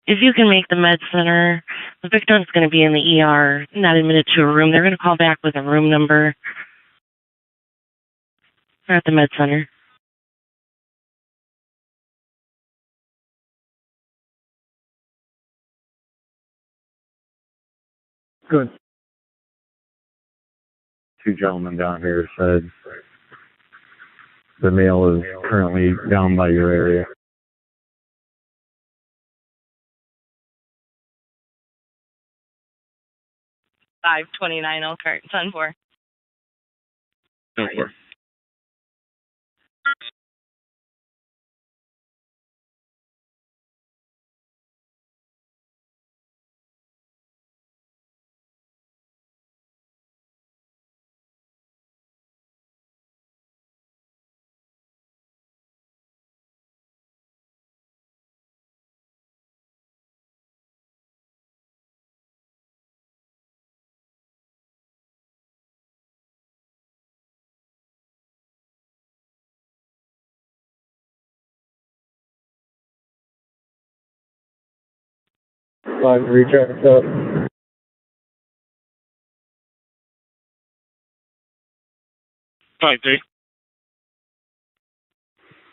If you can make the med center, the victim's going to be in the ER, not admitted to a room. They're going to call back with a room number. They're at the med center. Good. 2 gentlemen down here said the male is currently down by your area. 529 Elkhart, 10-4. 10-4. Five, recheck up. 5-3.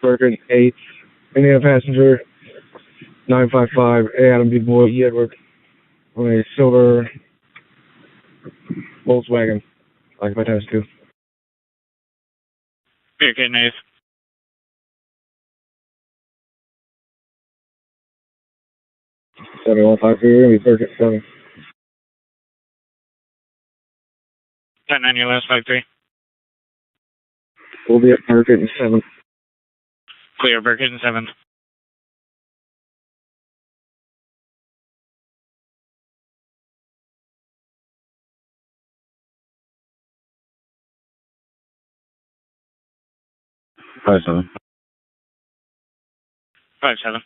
Bergen 8. Indiana passenger 955 Adam Big Boy E. Edward on a silver Volkswagen. Like my times 2. Bearcat Nath. 7153, you're going to be Bergen 7. 10-9, your last 5-3. We'll be at Bergen 7. Clear, Bearcat 7. Five 7. 5-7.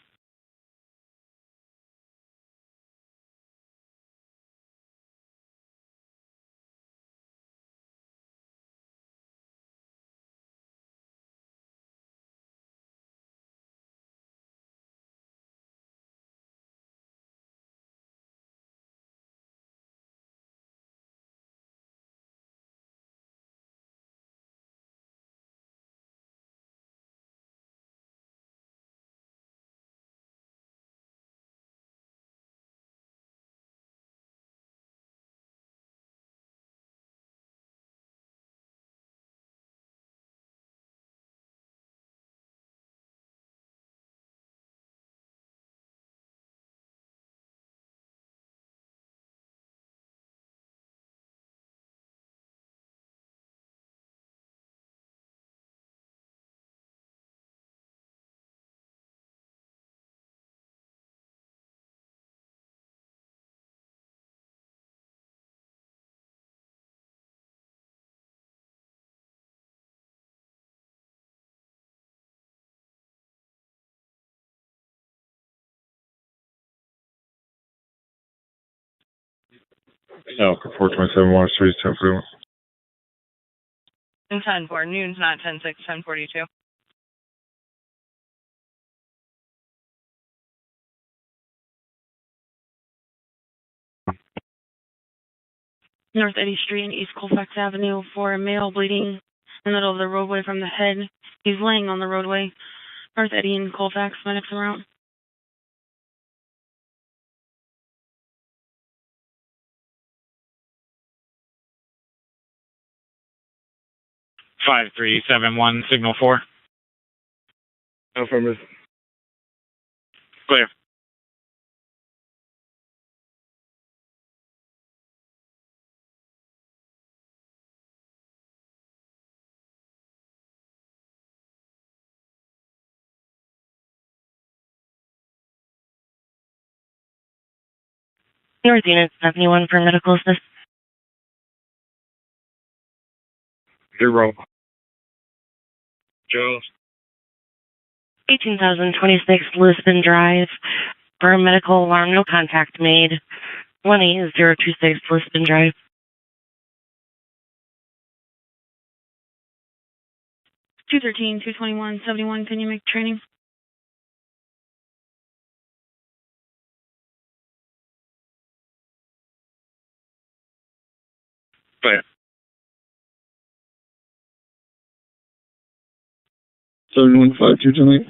Elkhart 427 Water Street, 1041. And 10-4. Noon's not 10-6, 1042. North Eddy Street and East Colfax Avenue for a male bleeding in the middle of the roadway from the head. He's laying on the roadway. North Eddy and Colfax, my next route. 5371, signal 4. Affirmative. Clear. North Unit 71 for medical assist. 0. Joe. 18,026 Lisbon Drive. For a medical alarm, no contact made. 18026 Lisbon Drive. 213-221-71, can you make training? Clear. 7152 tonight.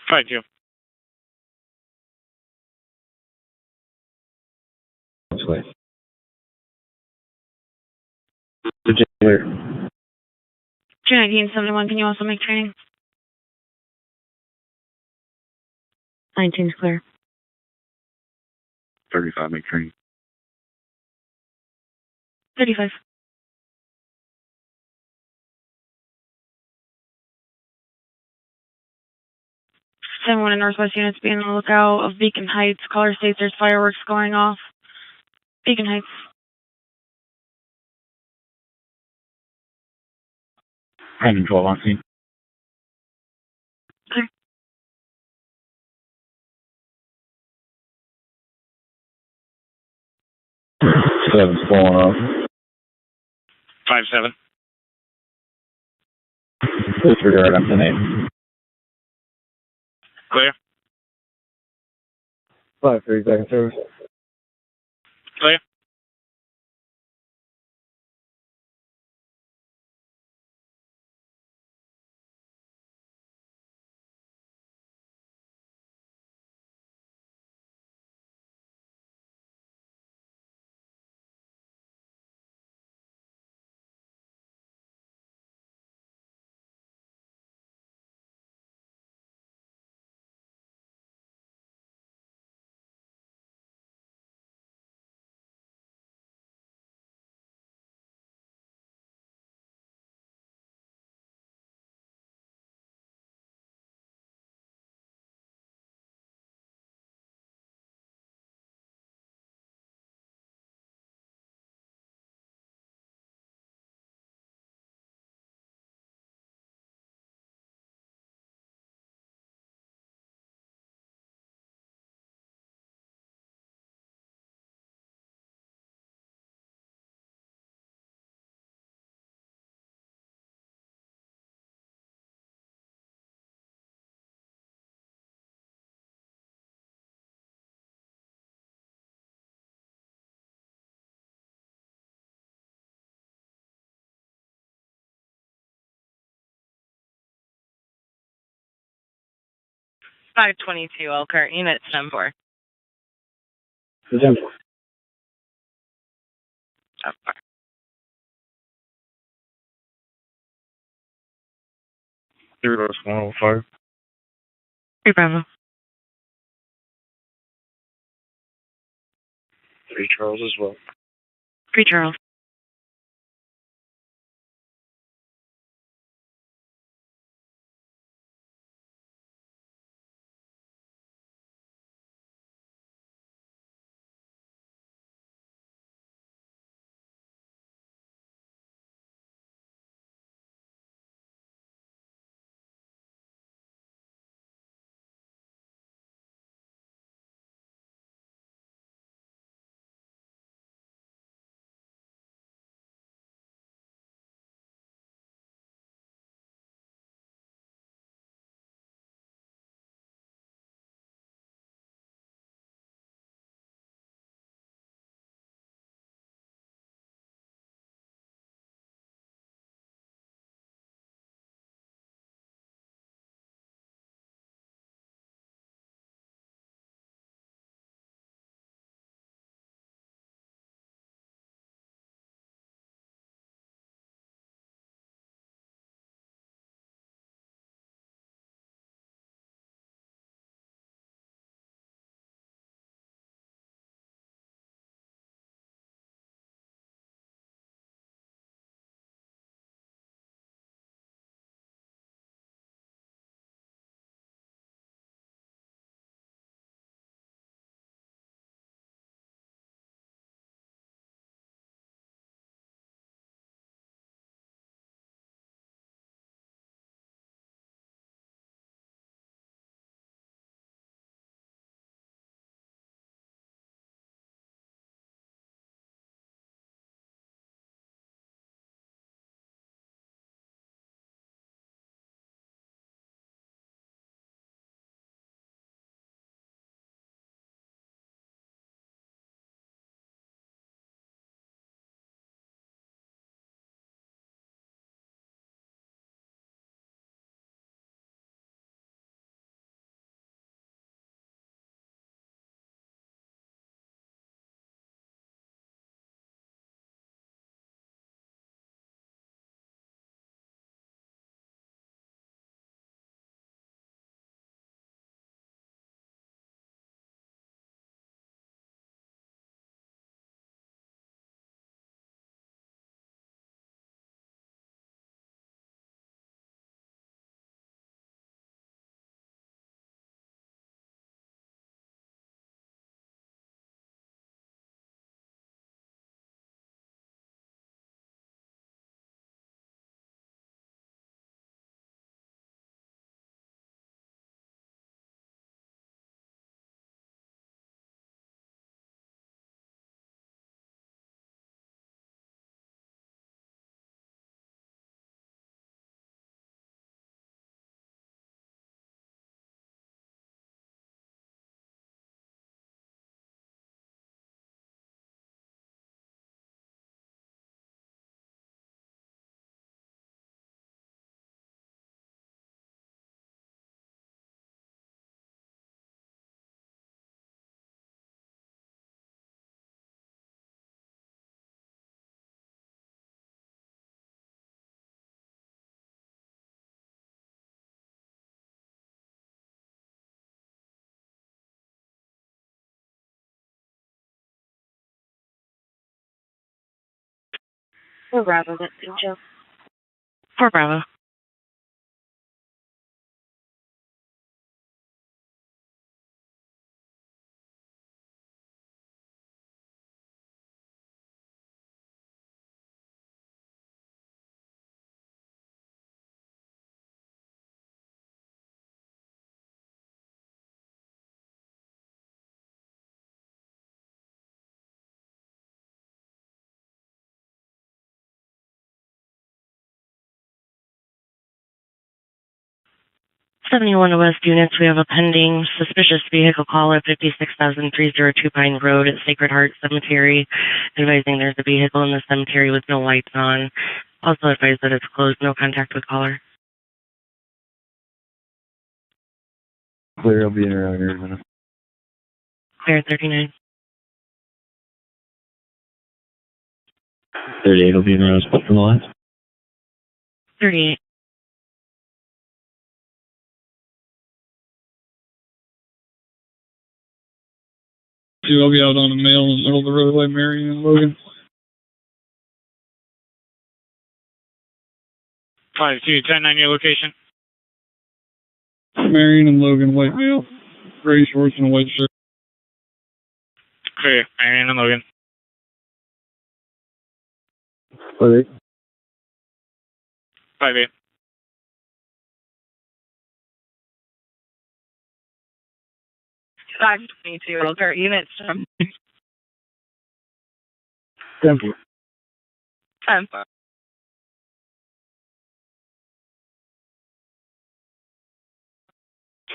52. Clear. Clear. 219-71, can you also make training? 19's clear. 35, make training. 35. Someone in Northwest units be on the lookout of Beacon Heights. Caller states there's fireworks going off. Beacon Heights. 10 and 12 on scene. Clear. Seven's falling off. 57. Disregard, I'm 10-8. Clear. 5-3, second service. Clear. 522 Elkhart, unit 10-4. 10-4. Three Rose 105. 3 Bravo. 3 Charles as well. 3 Charles. For Bravo, that's St. Joe. For Bravo. '71 West units, we have a pending suspicious vehicle call at 56,302 Pine Road at Sacred Heart Cemetery, advising there's a vehicle in the cemetery with no lights on. Also advise that it's closed, no contact with caller. Clear, I'll be in around here in a minute. Clear 39. 38 will be in around from the lines. 38. I'll be out on a mail in the middle of the roadway, Marion and Logan. 5210 your location. Marion and Logan, white male, gray shorts and a white shirt. Clear, Marion and Logan. 58. 58. Five 22 Elkhart units from 10. 10.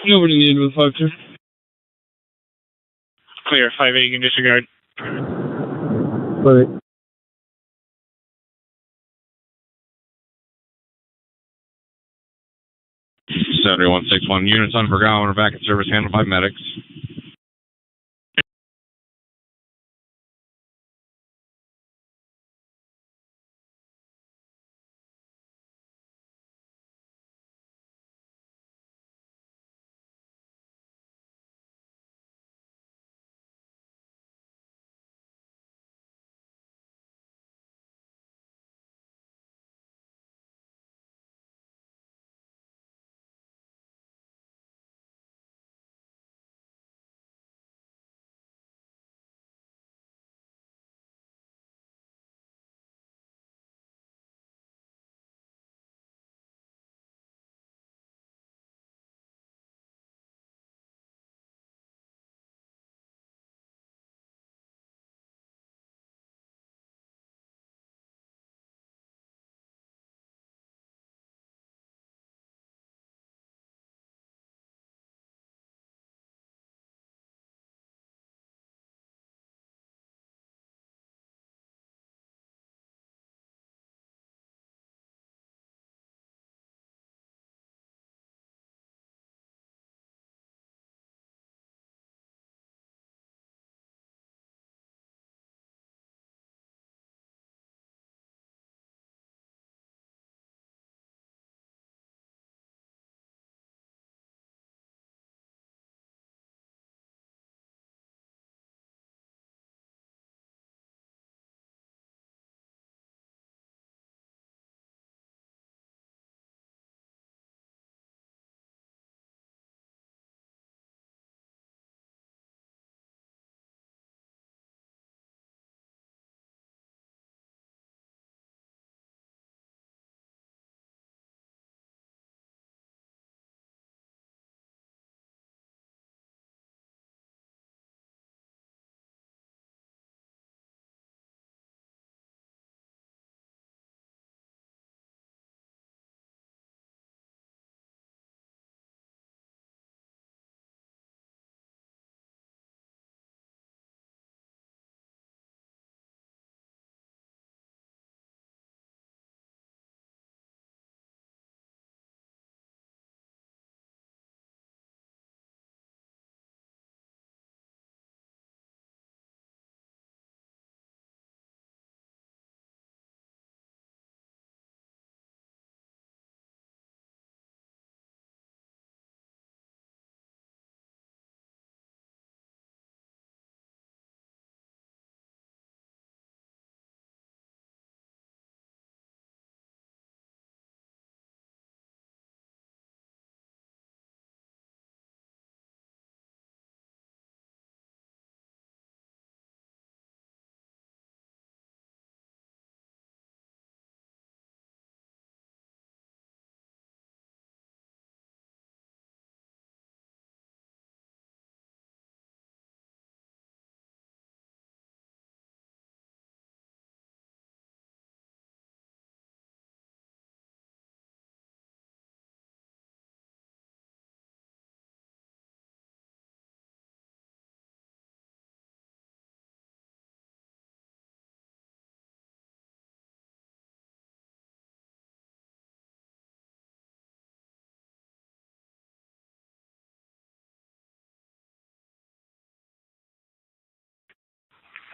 Nobody needed with 5-2. Clear, 58, you can disregard. 58. Saturday 161 units on Vergao are back in service, handled by medics.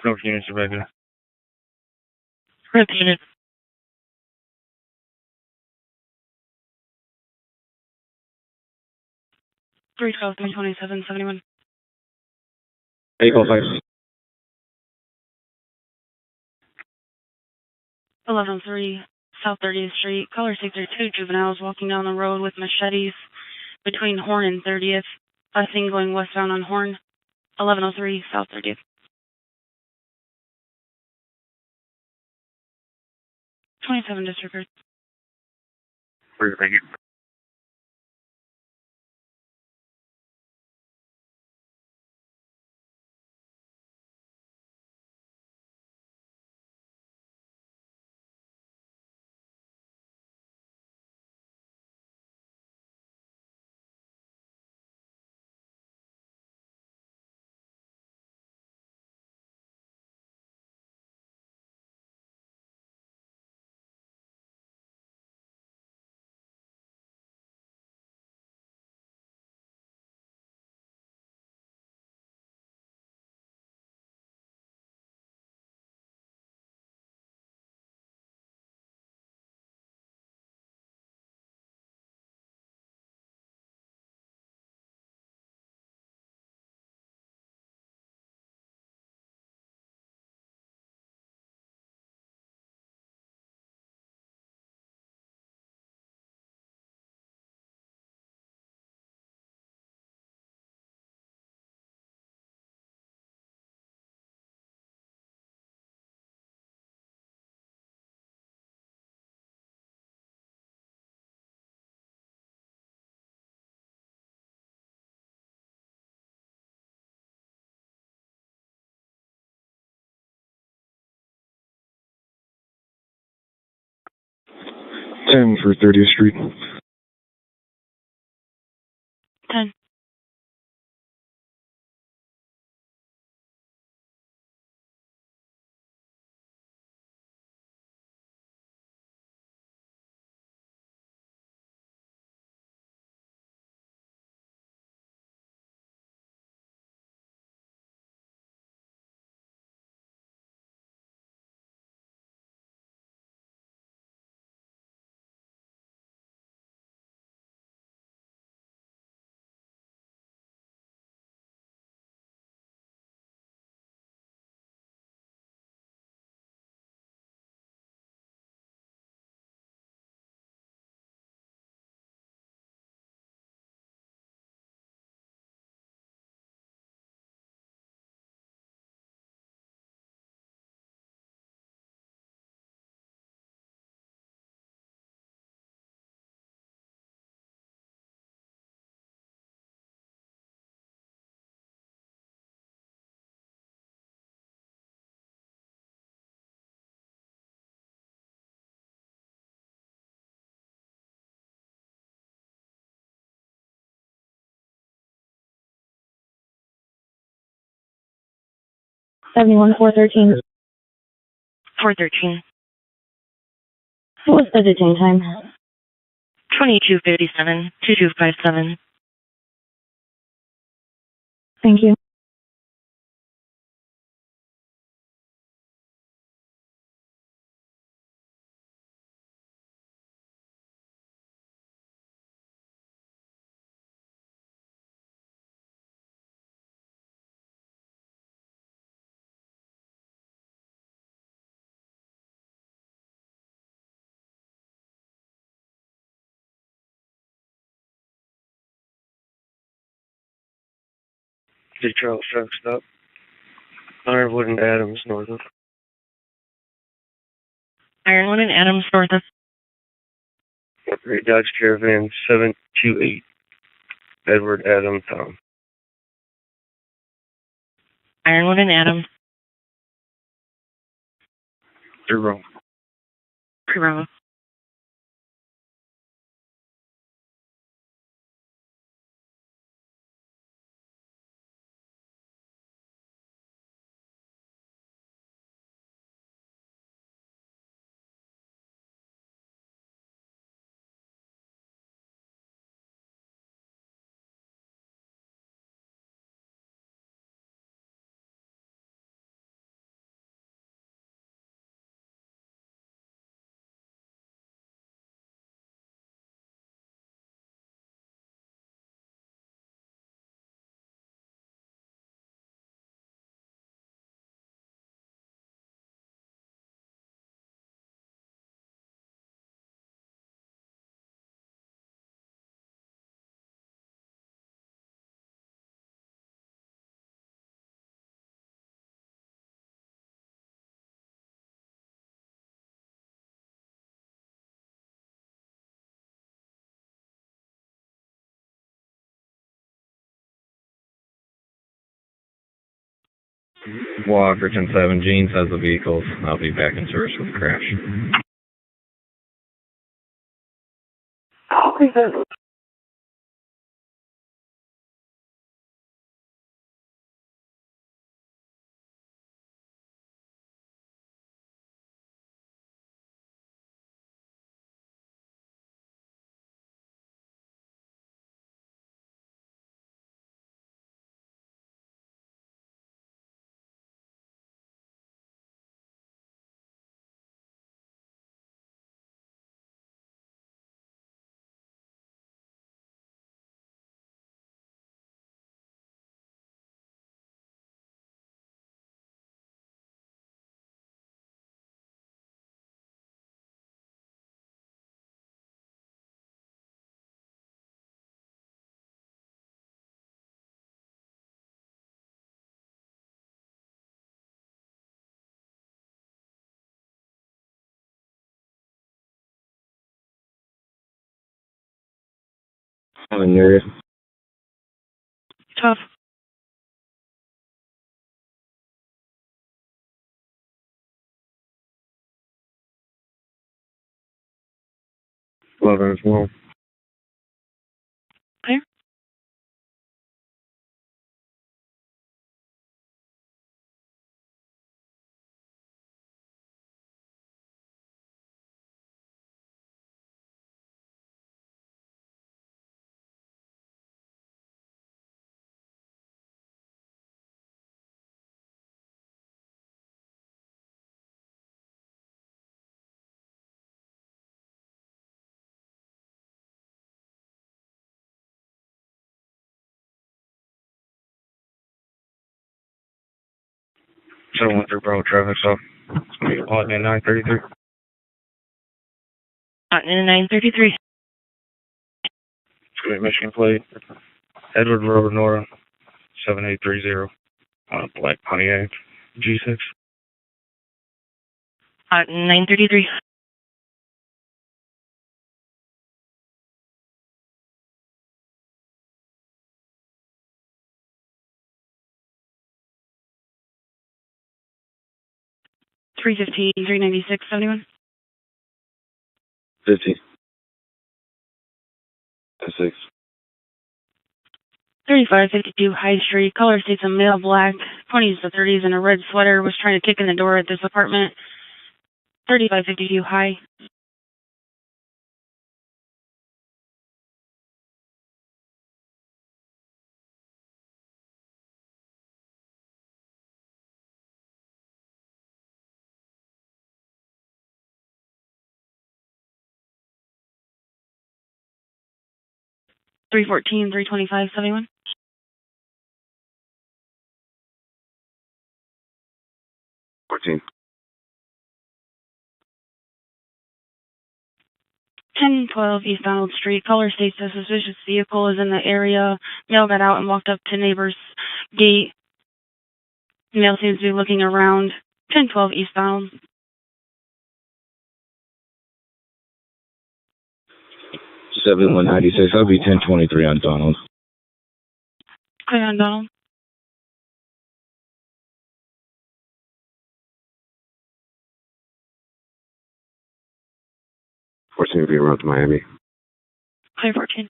North units are regular. Rip unit. Three 327 71. Eagle 5. 1103 South 30th Street. Caller 632 juveniles walking down the road with machetes between Horn and 30th. Busing going westbound on Horn. 1103 South 30th. 27 District. Thank you. Ten for 30th Street. 10. Seventy-one 413. 413. What was the detain time? 2257. 2257. Thank you. J. Charles truck stop. Ironwood and Adams, north of. Ironwood and Adams, north of. Great Dodge Caravan 728. Edward Adam Tom. Ironwood and Adams. Zero. Bravo. Walker 10-7, Gene says the vehicles. I'll be back in service with the crash. I'm in the area. Tough. As well. Clear. So went through Bravo traffic, so it's going to be odd in 933. In 933. It's going to be Michigan plate. Edward Road, Nora, 7830. On a black Pontiac G6. 933. $315, $396.71. 50. 6. 3552 High Street. Color states a male, black, 20s to 30s, in a red sweater, was trying to kick in the door at this apartment. 3552 High. $314, $325.71. 14. 1012 East Donald Street. Color states a suspicious vehicle is in the area. Male got out and walked up to neighbor's gate. Male seems to be looking around. 1012 East Donald. 7196. That'll be 1023 on Donald. Clear on Donald. 14 will be around to Miami. Clear 14.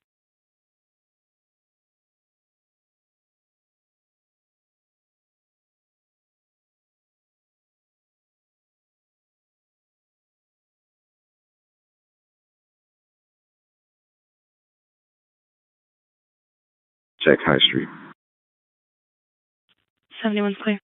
Check High Street. 71's clear.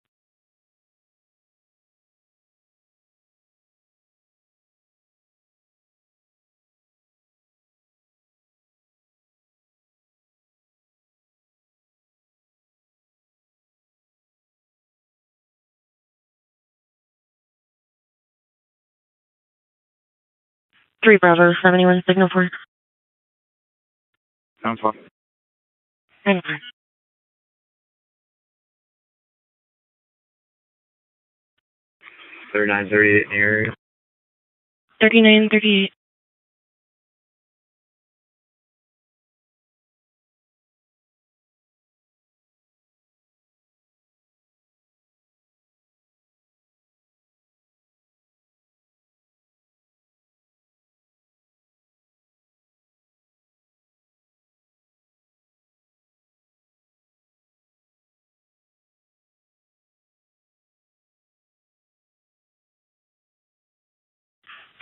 Three Bravo, 71 signal for. Sounds fine. 3938 in the area. 3938.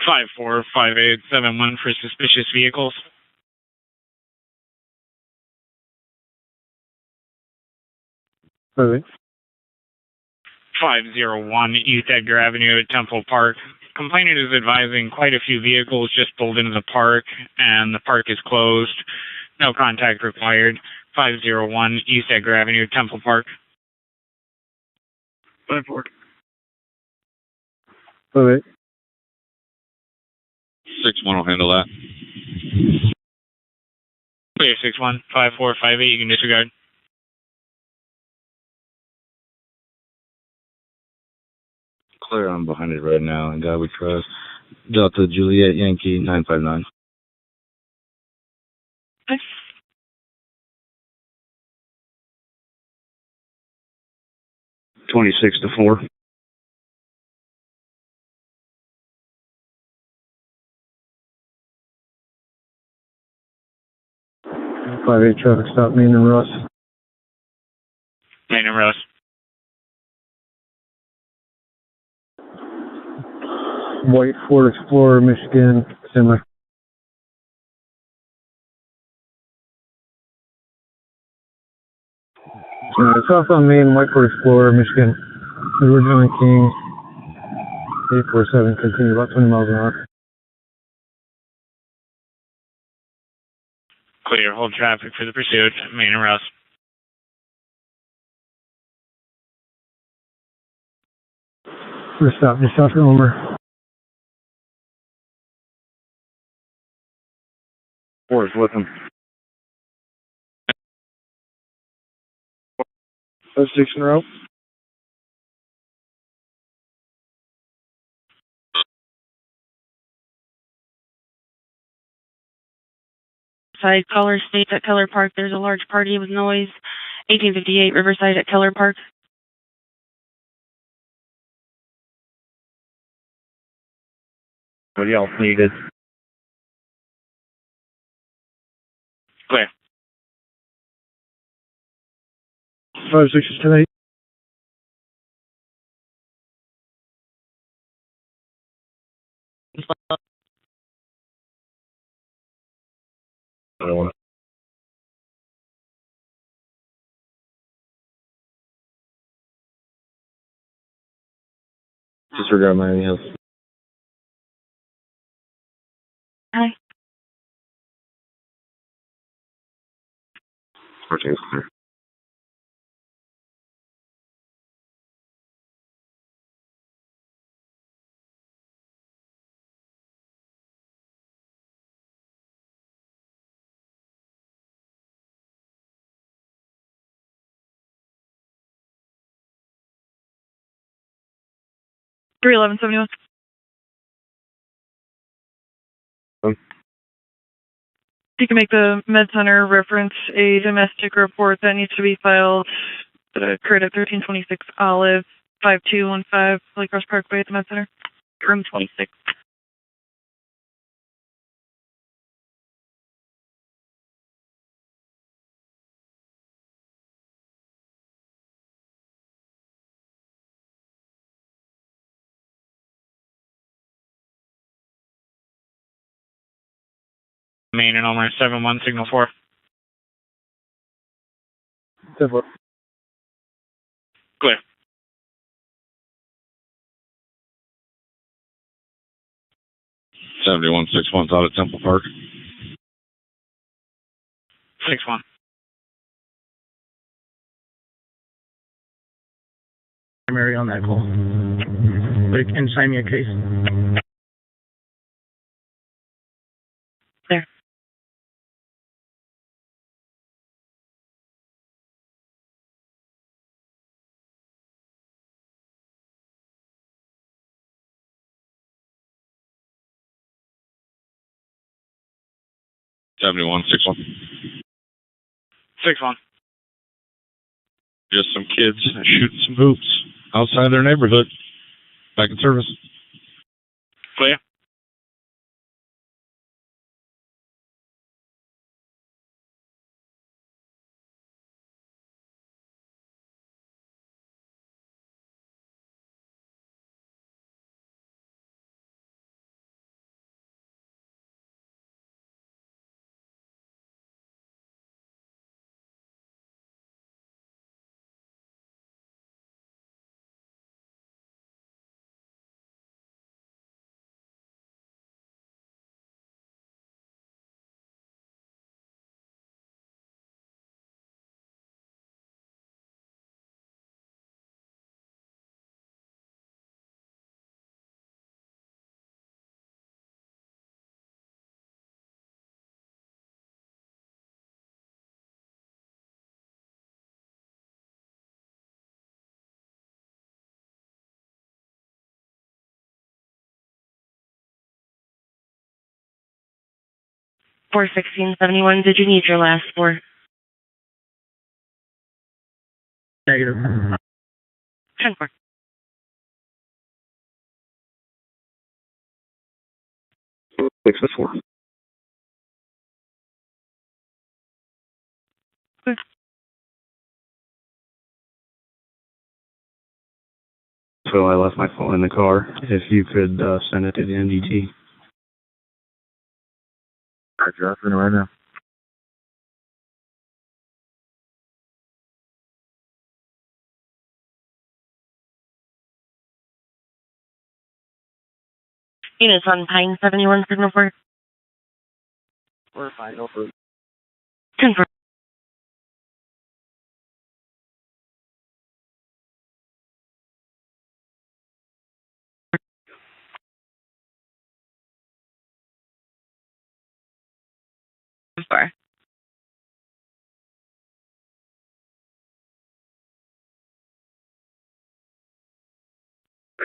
545871 for suspicious vehicles. Okay. 501 East Edgar Avenue at Temple Park. Complainant is advising quite a few vehicles just pulled into the park, and the park is closed. No contact required. 501 East Edgar Avenue, Temple Park. 5-4. Okay. 6-1 will handle that. Clear 61 5458. You can disregard. Clear, I'm behind it right now. And God we trust. Delta Juliet Yankee 959. Okay. $26 to 4. Five eight traffic stop, Main and Russ. Main and Russ. White Ford Explorer, Michigan, semi. South on Main, White Ford Explorer, Michigan. Edward John King, 847, continue about 20 miles an hour. Clear. Hold traffic for the pursuit. Main and Russ. First stop, just south of Homer. 4 is with him. 6 in a row. Side caller states at Keller Park there's a large party with noise. 1858 Riverside at Keller Park. What else needed? Clear. 5 6 is tonight. Disregard my emails. Hi. 14 is clear. Three 1171. You can make the Med Center reference a domestic report that needs to be filed occurred at 1326 Olive, 5215 Lake Parkway at the Med Center, room 26. Main and Elmer 71 signal 4. 10-4. Clear. 7161 out at Temple Park. 6-1. Primary on that call. But can sign me a case. There. $71 61. 6-1. Just some kids shooting some hoops outside their neighborhood. Back in service. Clear. 41671, did you need your last four? Negative. 10-4. Six to four. So I left my phone in the car. If you could send it to the NDT. Roger, I'm doing it right now. Units on Pine 71, signal 4. We're fine, no further. 10-4.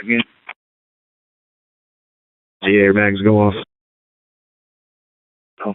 Again. The airbags go off. Oh.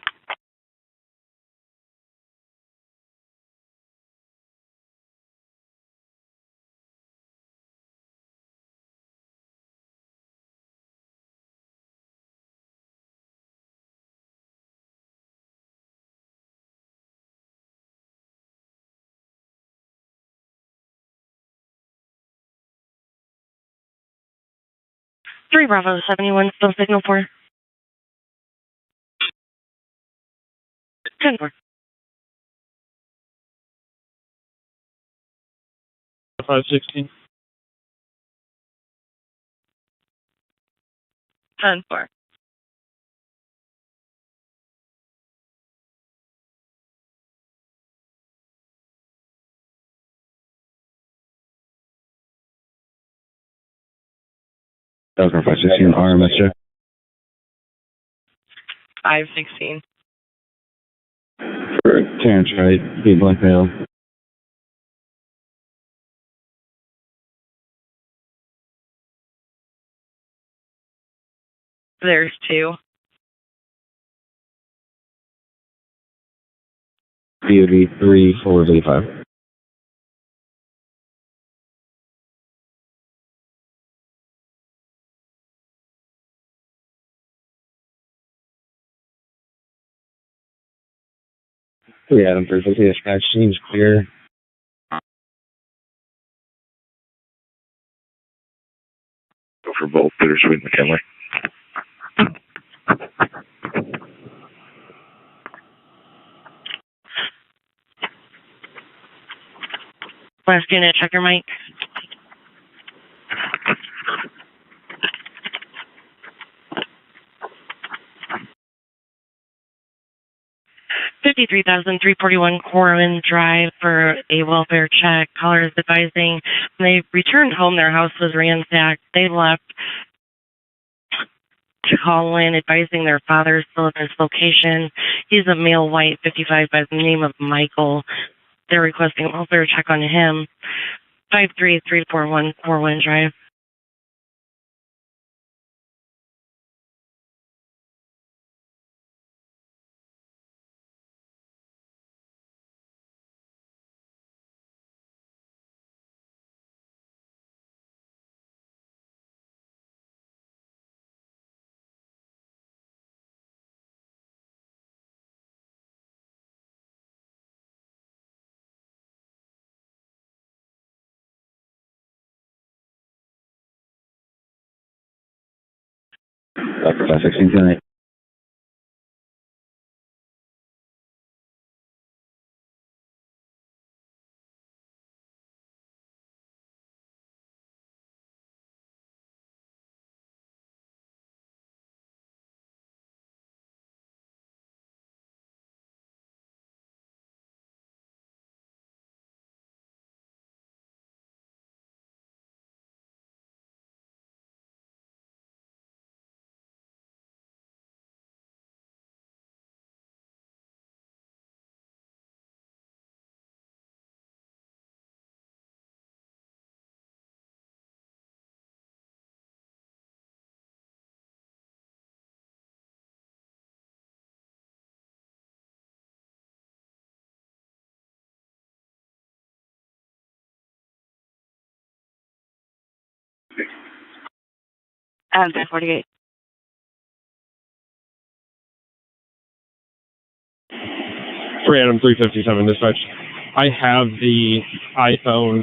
Three Bravo 71, still signal 4. 10-4. 516. 10-4. Elkhart 516 RMS check. 516. For Terrence Wright, be blackmailed. There's two. DOD 3485. Yeah, Adam 350 dispatch seems clear. Go for both Bittersweet and McKinley. Last unit, check your mic. $53,341 Corwin Drive for a welfare check. Caller is advising when they returned home, their house was ransacked. They left to call in, advising their father is still at this location. He's a male white, 55, by the name of Michael. They're requesting a welfare check on him. 53341 Corwin Drive. Elkhart 516 tonight. And 48. For Adam 357 dispatch. I have the iPhone.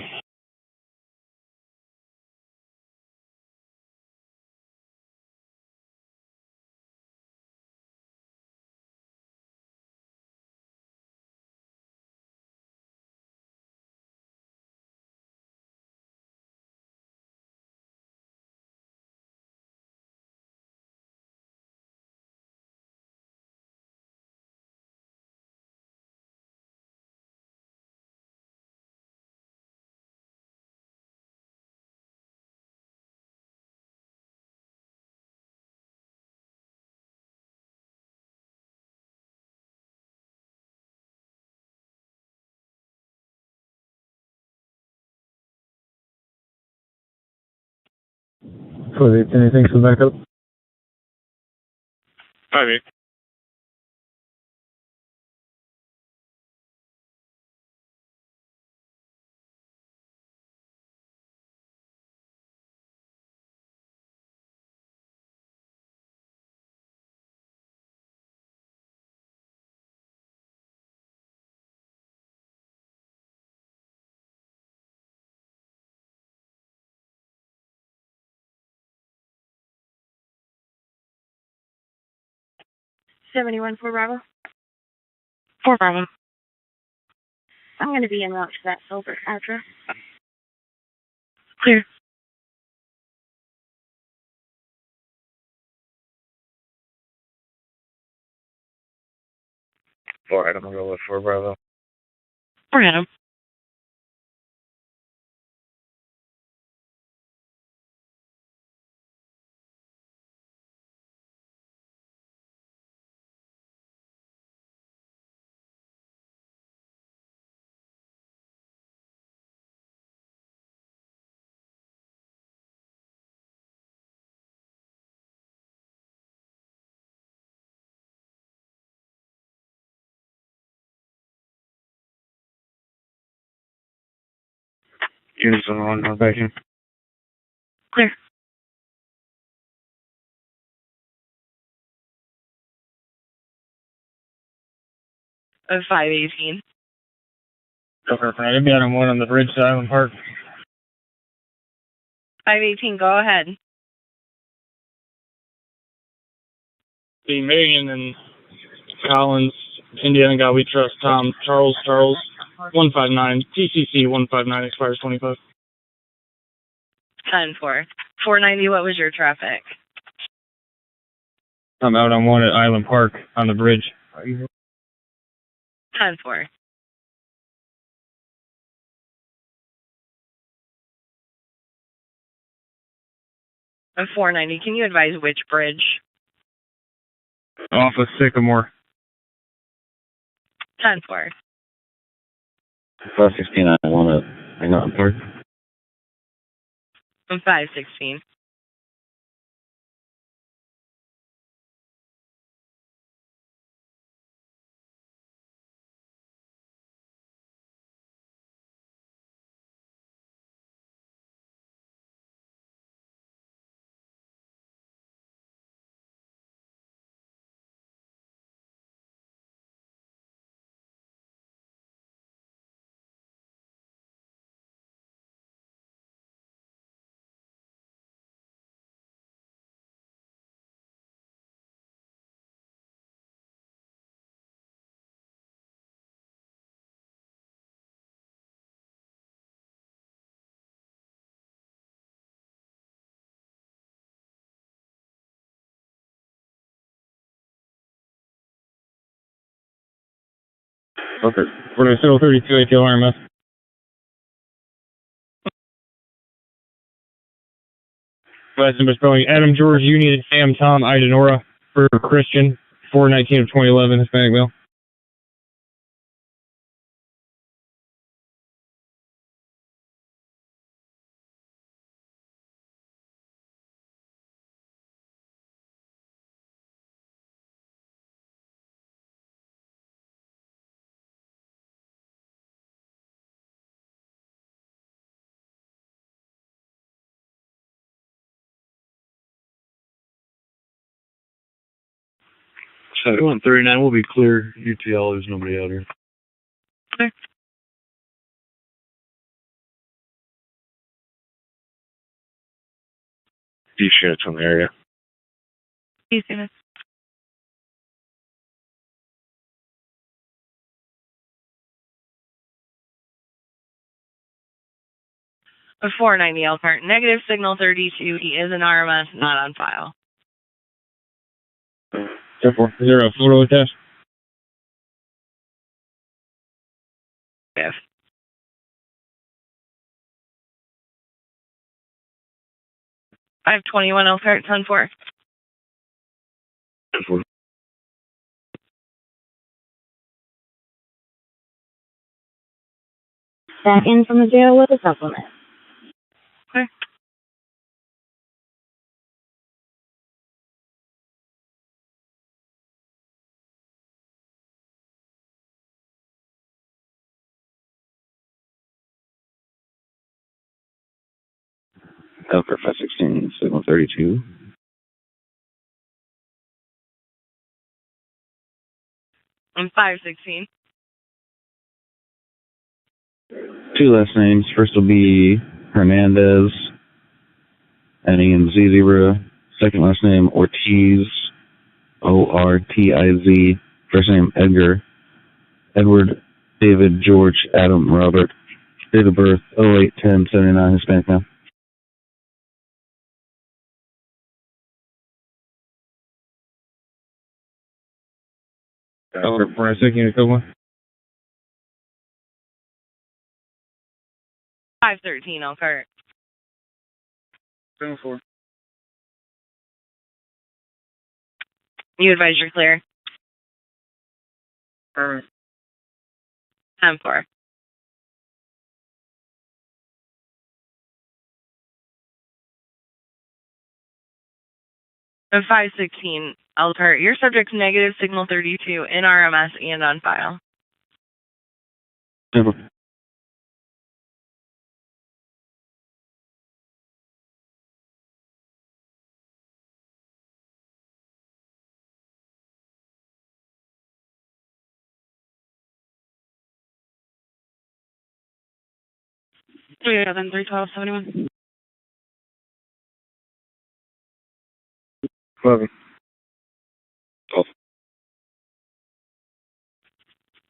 So anything for backup? 58. $71 for Bravo. 4 Bravo. I'm going to be en route to that silver address. Clear. For Adam, I'll go with 4 Bravo. 4 Adam. Units on one back in. Clear. Of 518. Over for I'd be on one on the bridge to Island Park. 518, go ahead. The Megan and Collins, Indiana God We Trust, Tom, Charles, 159, TCC 159, expires 25. 10-4. 490, what was your traffic? I'm out on one at Island Park on the bridge. 10-4. Of 490, can you advise which bridge? Off of Sycamore. 10-4. 516, I want to hang out in Park. Of 516. Okay. We're going to settle 32 ATL RMS. Last number spelling Adam, George, Union, Sam, Tom, Ida, Nora, for Christian, 419 of 2011, Hispanic male. So 139 will be clear. UTL, there's nobody out here. Okay. These units from the area. These units. A 490 Elkhart. Negative signal 32. He is an RMS, not on file. 10-4. Photo attached. Yes. 521 Elkhart, 10-4. 10-4. Back in from the jail with a supplement. Okay. Elkhart 516, signal 32. I'm 516. Two last names. First will be Hernandez, ending in Z0. Second last name, Ortiz, Ortiz. First name, Edgar. Edward, David, George, Adam, Robert. Date of birth, 08-10-79, Hispanic male. Elkhart 496, unit code 1. 513 Elkhart. 7-4. You advise you're clear. Alright. 10-4. And 516 Elkhart. Your subject's negative signal 32 in RMS and on file. 10-4. Three 312-71. 11.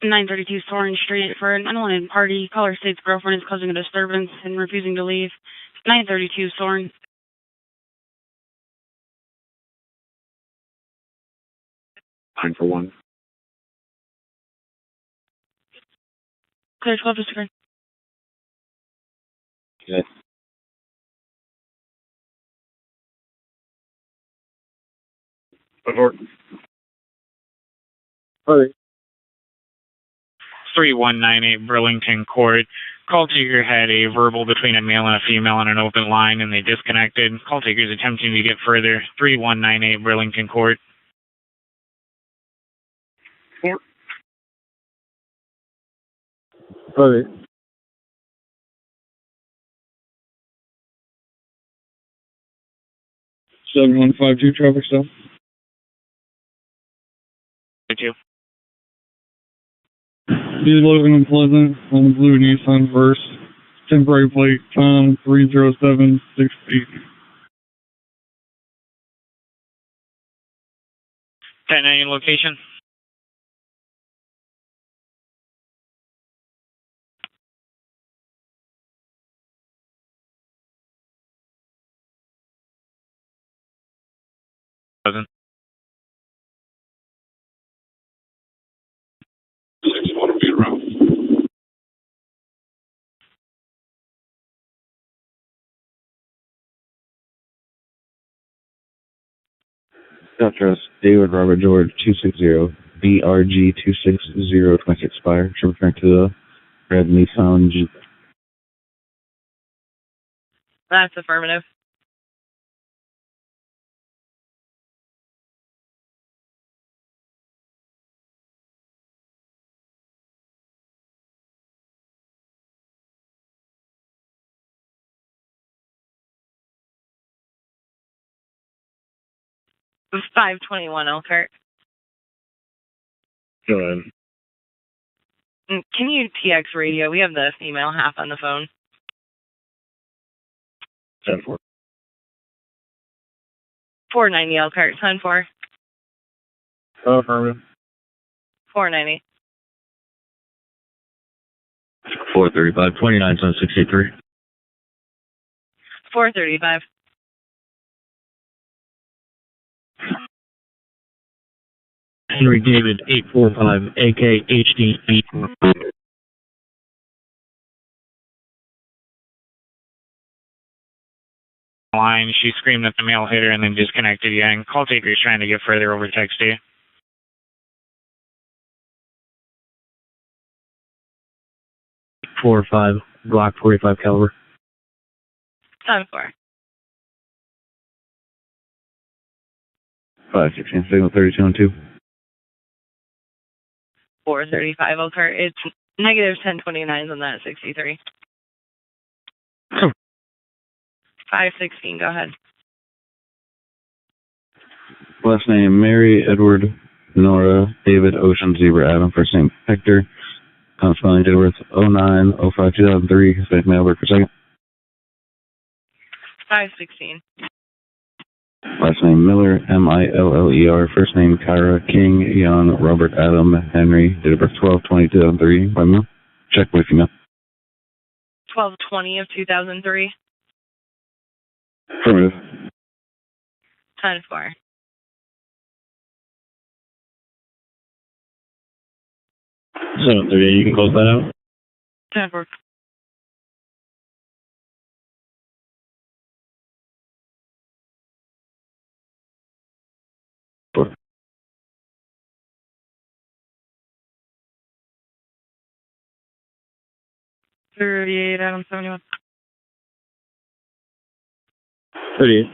932 Soren Street for an unwanted party. Caller states girlfriend is causing a disturbance and refusing to leave. 932 Soren. 941. Clear 12 to screen. Okay. Report. 3198 Burlington Court. Call taker had a verbal between a male and a female on an open line and they disconnected. Call taker is attempting to get further. 3198 Burlington Court. 7152 traffic stop. 2. Be Logan and Pleasant on the blue Nissan first. Temporary plate, Tom 30768. 10-9 location. Pleasant. 61 feet around. Trust David, Robert, George, 260. BRG 26026 Spire. Should return to the red Nissan Jeep. That's affirmative. It was 521 Elkhart. Go ahead. Can you TX radio? We have the female half on the phone. 10-4. 490 Elkhart, 10-4. Affirmative. 490. 435, 29, 63. 435. Henry David 845, AK HD. Line. She screamed that the male hit her and then disconnected you. And call taker is trying to get further over text to you. 4-5, Glock 45 caliber. 10-4. 516, signal 32 and 2. 435 Elkhart. It's negative 1029 on that 63. 516, go ahead. Last name Mary, Edward, Nora, David, Ocean, Zebra, Adam. First name Hector. Spelling date of birth 09/05/2003. Hispanic male, birth per second. 516. Last name Miller, Miller. First name Kyra, King, Jan, Robert, Adam, Henry. Date of birth 12/20/2003. By male. Check with female. 12/20 of 2003. Affirmative. 10-4. 738. You can close that out. 10-4. Four. 38, Adam 71. 38.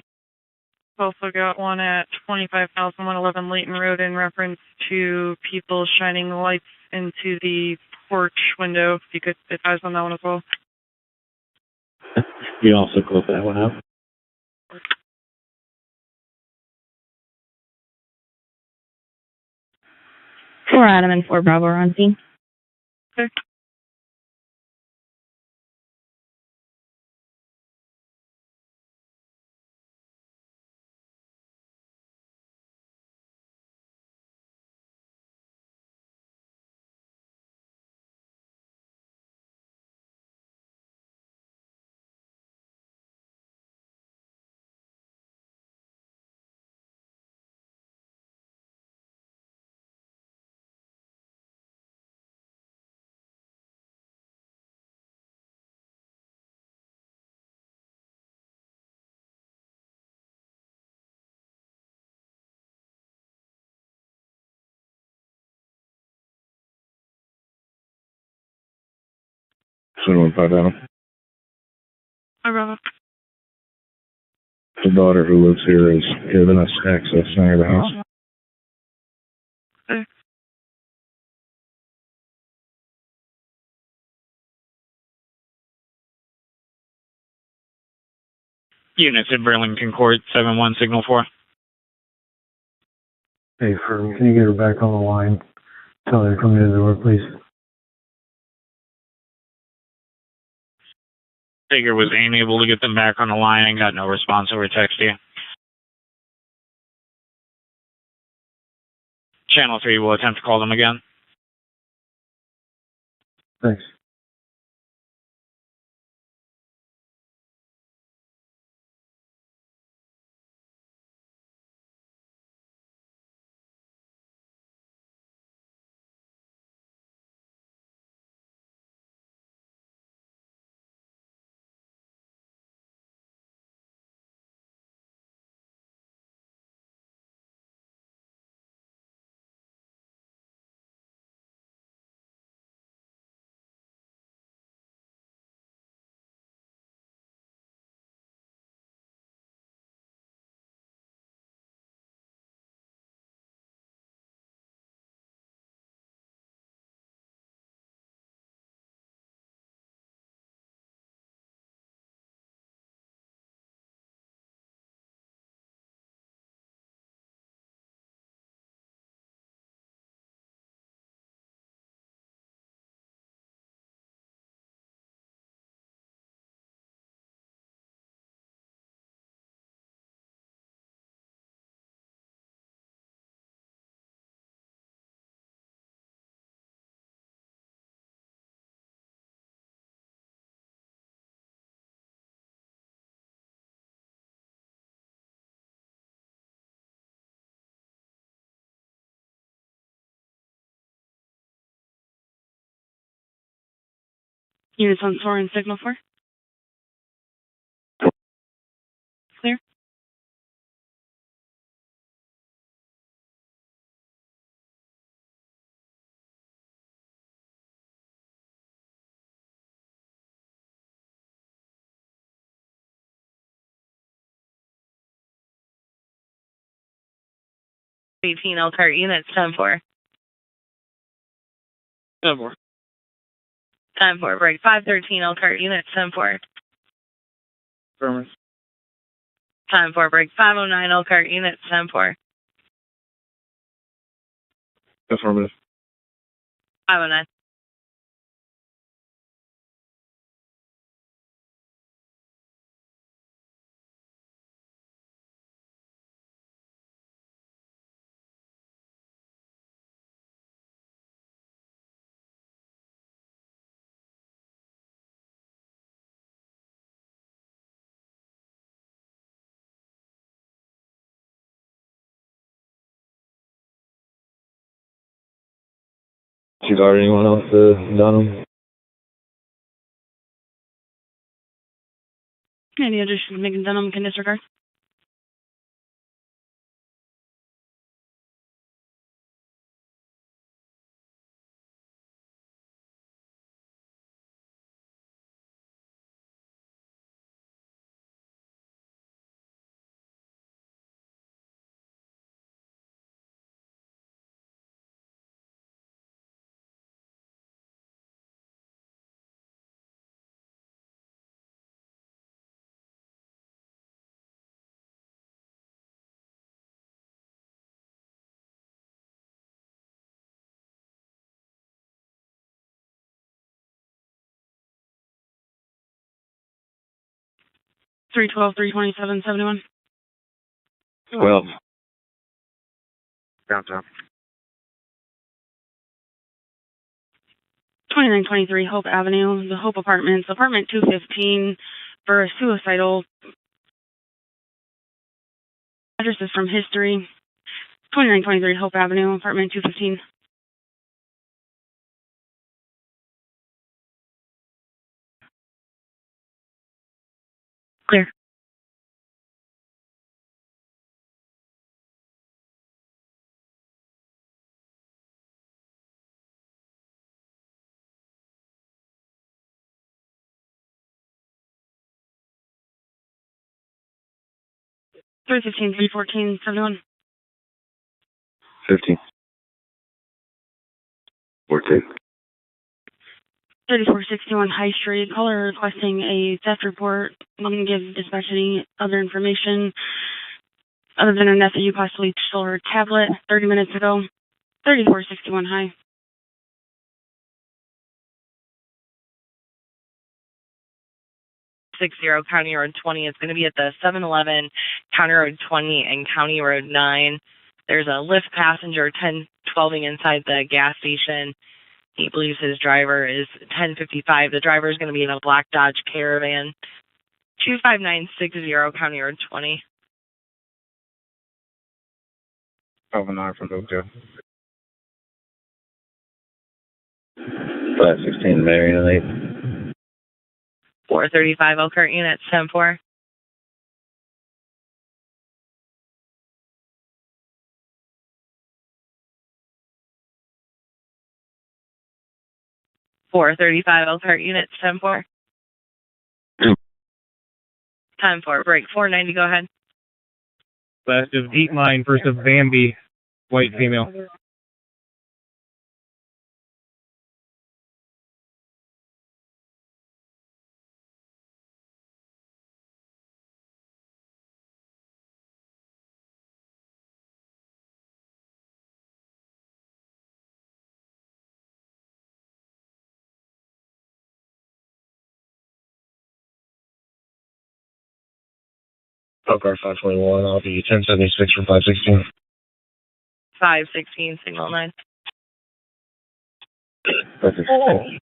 Also got one at 25,111 Layton Road in reference to people shining lights into the porch window. If you could advise on that one as well. You can also close that one out. For Adam and 4 Bravo are on scene. Okay. Someone find out. Hi, Bravo. The daughter who lives here is giving us access near the house. Okay. Units at Burlington Court, 7-1, signal 4. Hey, Firm, can you get her back on the line? Tell her to come into the door, please. Figure was unable to get them back on the line and got no response over text to you. Channel 3 will attempt to call them again. Thanks. Units on SOAR and Signal 4. Clear. Elkhart, units 10-4. 10-4. Time for break. 513 Elkhart, units 10-4. Affirmative. Time for break. 509 Elkhart, units 10-4. Affirmative. 509. You got anyone else done them? Any additions making Dunham can disregard. Three 327 71. Well, Downtown. 2923 Hope Avenue, the Hope Apartments, apartment 215 for a suicidal. Address is from history. 2923 Hope Avenue, apartment 215. Clear. Three 314 71. 15. 14. 3461 High Street. Caller requesting a theft report. Wouldn't give dispatch any other information other than a net that you possibly stole her tablet 30 minutes ago. 3461 High. 60 County Road 20. It's going to be at the 7-Eleven, County Road 20 and County Road 9. There's a Lyft passenger 1012ing inside the gas station. He believes his driver is 1055. The driver is going to be in a black Dodge Caravan. 25960 County Road 20. 509 from Oakdale. 516 Marion 435 Elkhart, units 10-4. 435 Elkhart, units 10-4. Time for break. 490, go ahead. Last of 8-9, first of Bambi, white female. Elkhart 521. I'll be 1076 from 516. 516, signal 9. 516.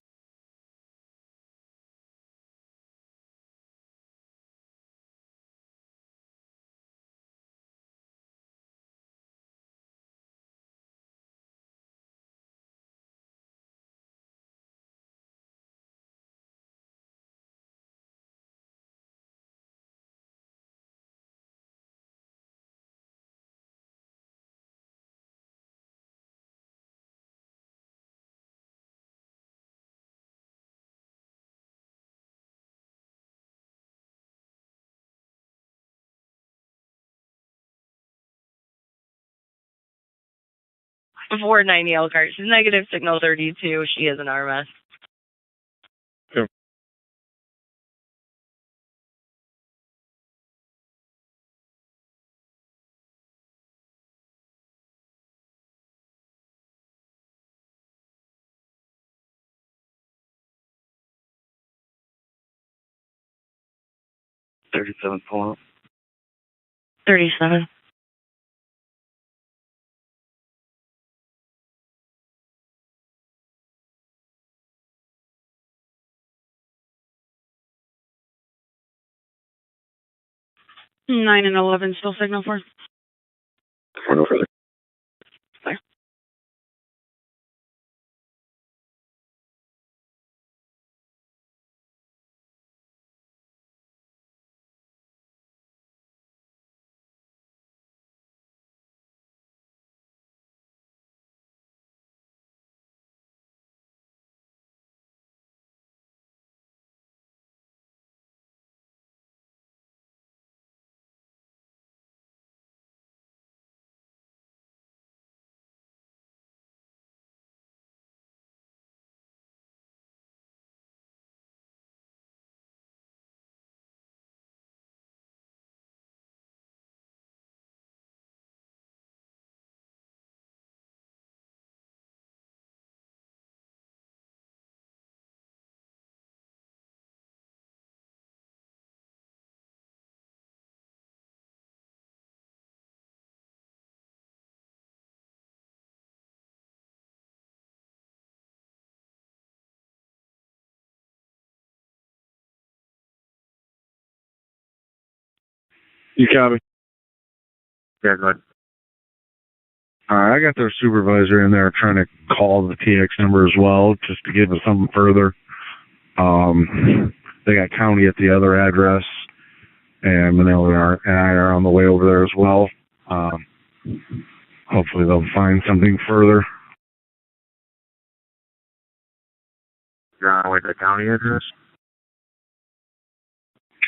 490 Elkhart. She's negative signal 32. She is an RMS. Yep. pull up. 37. Nine and 11 still signal for. No further. There. You copy? Yeah, go ahead. I got their supervisor in there trying to call the TX number as well, just to give us something further. They got county at the other address, and Manila and I are on the way over there as well. Hopefully they'll find something further. You're on the way to the county address?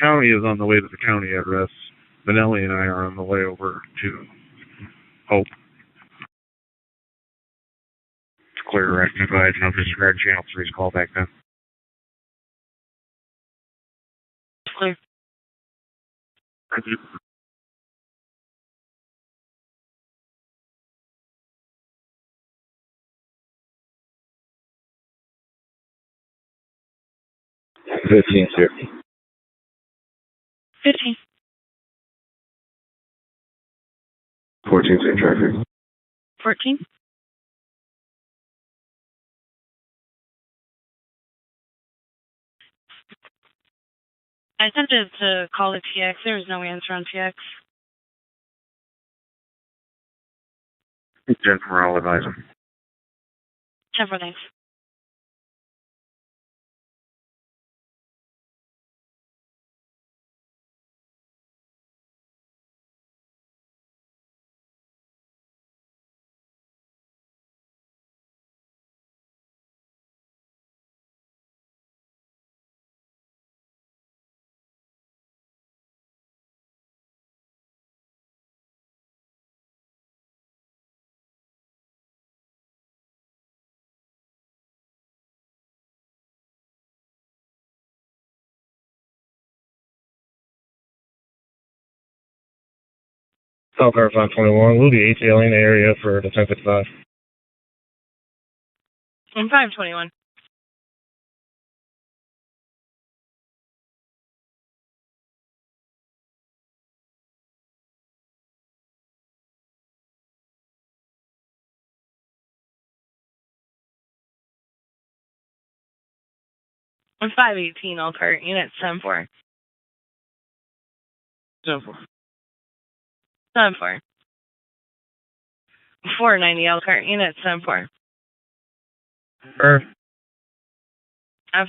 County is on the way to the county address. Manelli and I are on the way over to Hope. It's clear, right? Go ahead and I'll disregard channel 3's call back then. Clear. Thank you. $15 here. 15. 14 same traffic. 14. I attempted to call the TX. There was no answer on TX. 10 for all advisor. 10 for thanks. Elkhart 521. We'll be ATL in the area for the 1055. I'm 521. I'm 518 Elkhart, unit 74. 74. 74. 490 Elkhart, unit 74. F.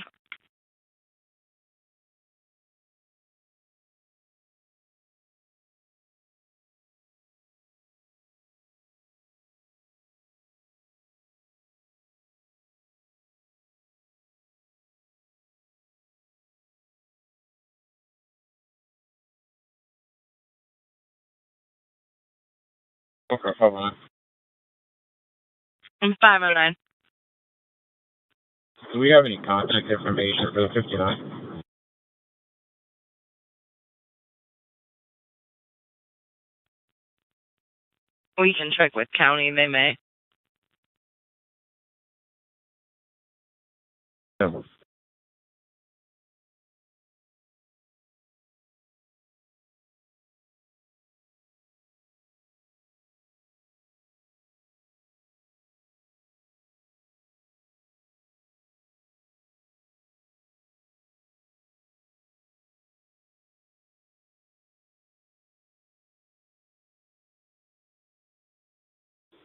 Okay, hold on. 509. Do we have any contact information for the 59? We can check with county. They may. No.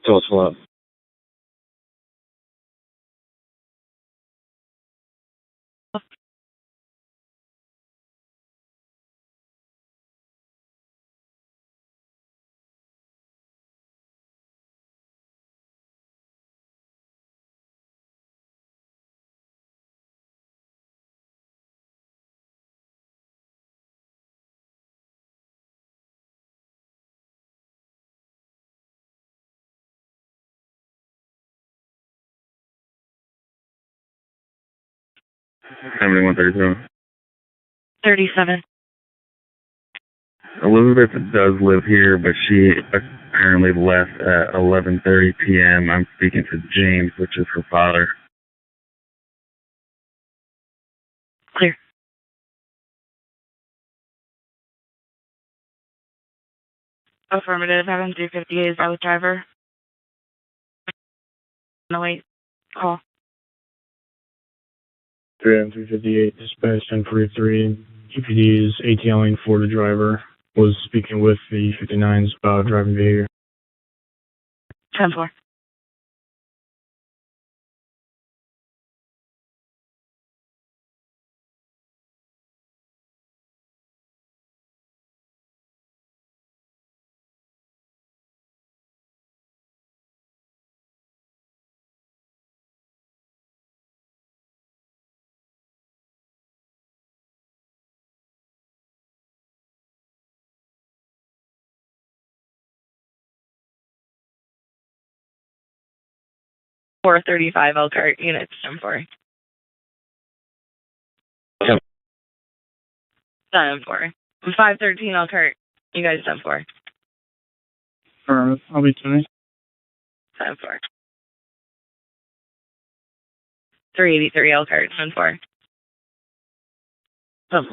So it's what? How many 137? 37. Elizabeth does live here, but she apparently left at 11:30 p.m. I'm speaking to James, which is her father. Clear. Affirmative. Having 358 is out driver. No, wait. Call. 358 dispatch 1043. EPD is ATLing for the driver. Was speaking with the 59s about driving behavior. 10-4. Four 35 Elkhart units, 10-4. 7-4. 513 Elkhart. You guys 10-4. Affirmative. I'll be 20. 7-4. 383 Elkhart, 10-4. 7-4.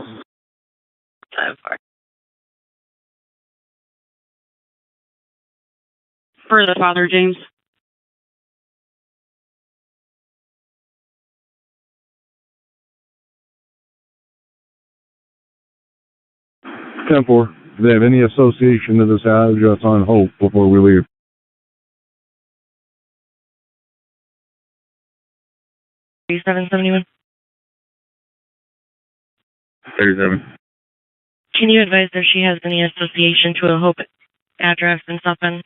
For the father, James. Ten four. Do they have any association to this address on Hope before we leave? 3771. 37. Can you advise if she has any association to a Hope address in South Bend?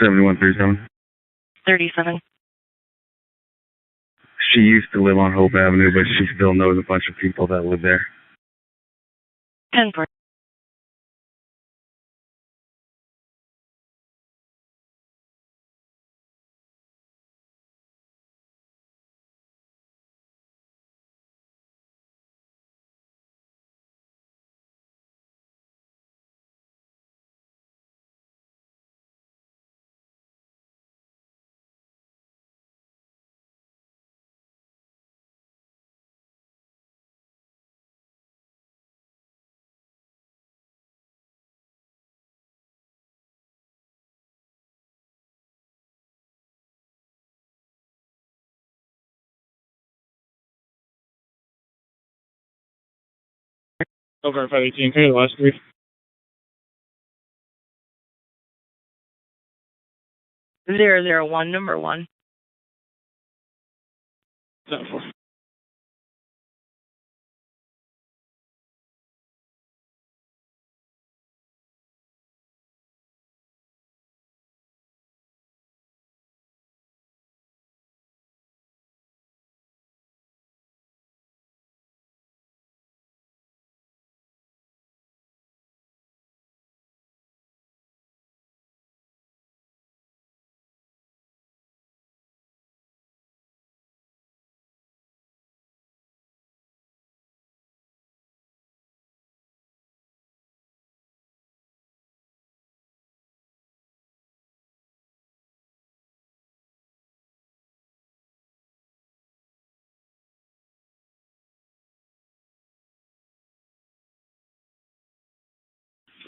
Seventy-one 37. 37. She used to live on Hope Avenue, but she still knows a bunch of people that live there. 10-4. Over 518. Hey, the last three. 001, number 1. 7-4.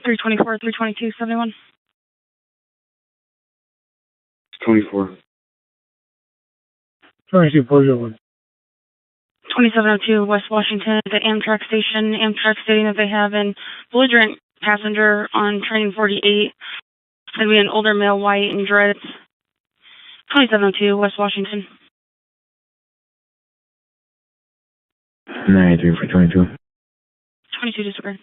324, 322, 71. 24. 2240. 2702 West Washington at the Amtrak station. Amtrak stating that they have an belligerent passenger on train 48. It's going to be an older male, white, and dreads. 2702 West Washington. 93 for 22. 22 disregard.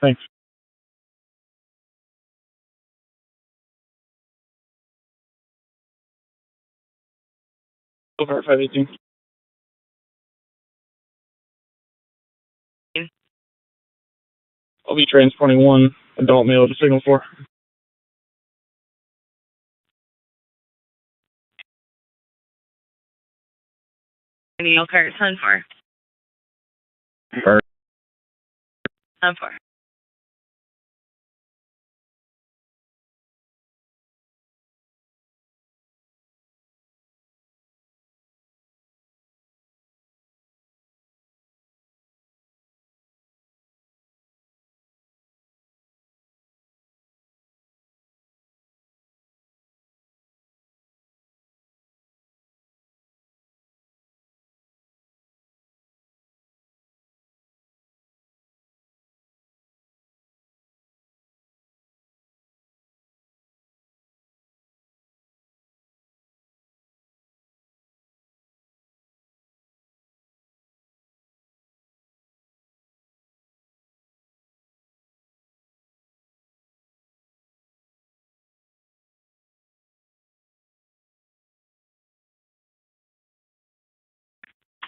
Thanks. Elkhart 518. I'll be transporting one adult male to signal 4. Any Elkhart 10-4. 10-4.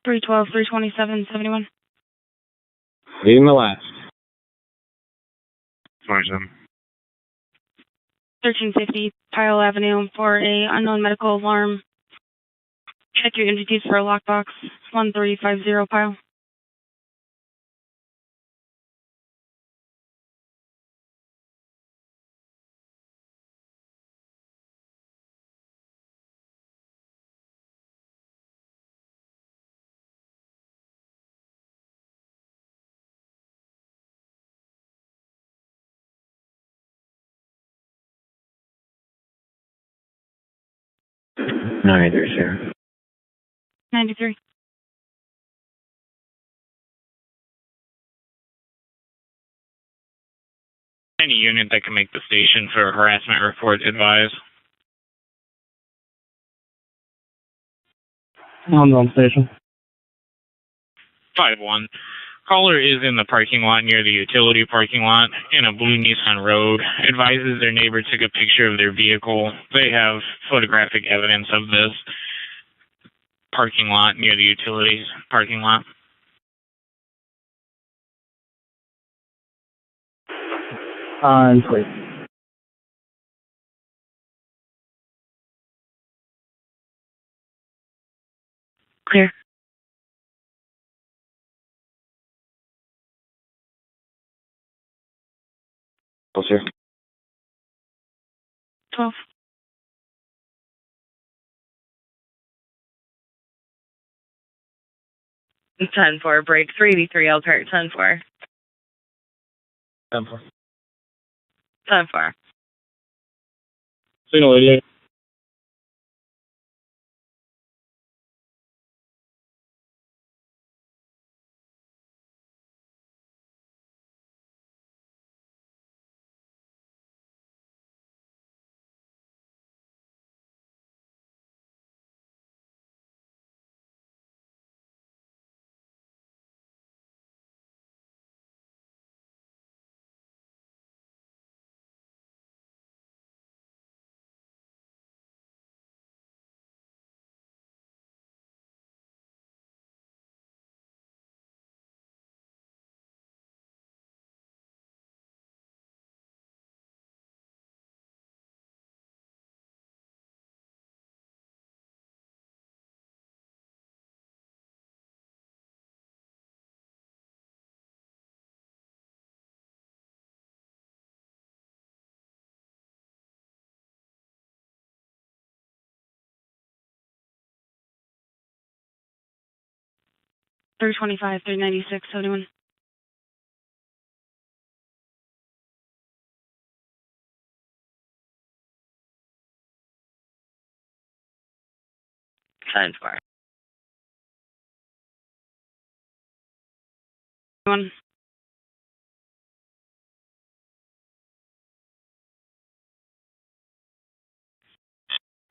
Three 327, 71. Leading the last. 27. 1350 Pyle Avenue for a unknown medical alarm. Check your entities for a lockbox. 1350 Pyle. Neither, sir. 93. Any unit that can make the station for a harassment report advise. I'm on station. 5-1. Caller is in the parking lot near the utility parking lot in a blue Nissan Rogue. Advises their neighbor took a picture of their vehicle. They have photographic evidence of this parking lot near the utilities parking lot. I'm clear. Clear. Closer. 12. It's 10-4. Break 383 Elkhart 10-4. 10-4. 10-4. Signal 88. Three 326, 71. 10-4. One.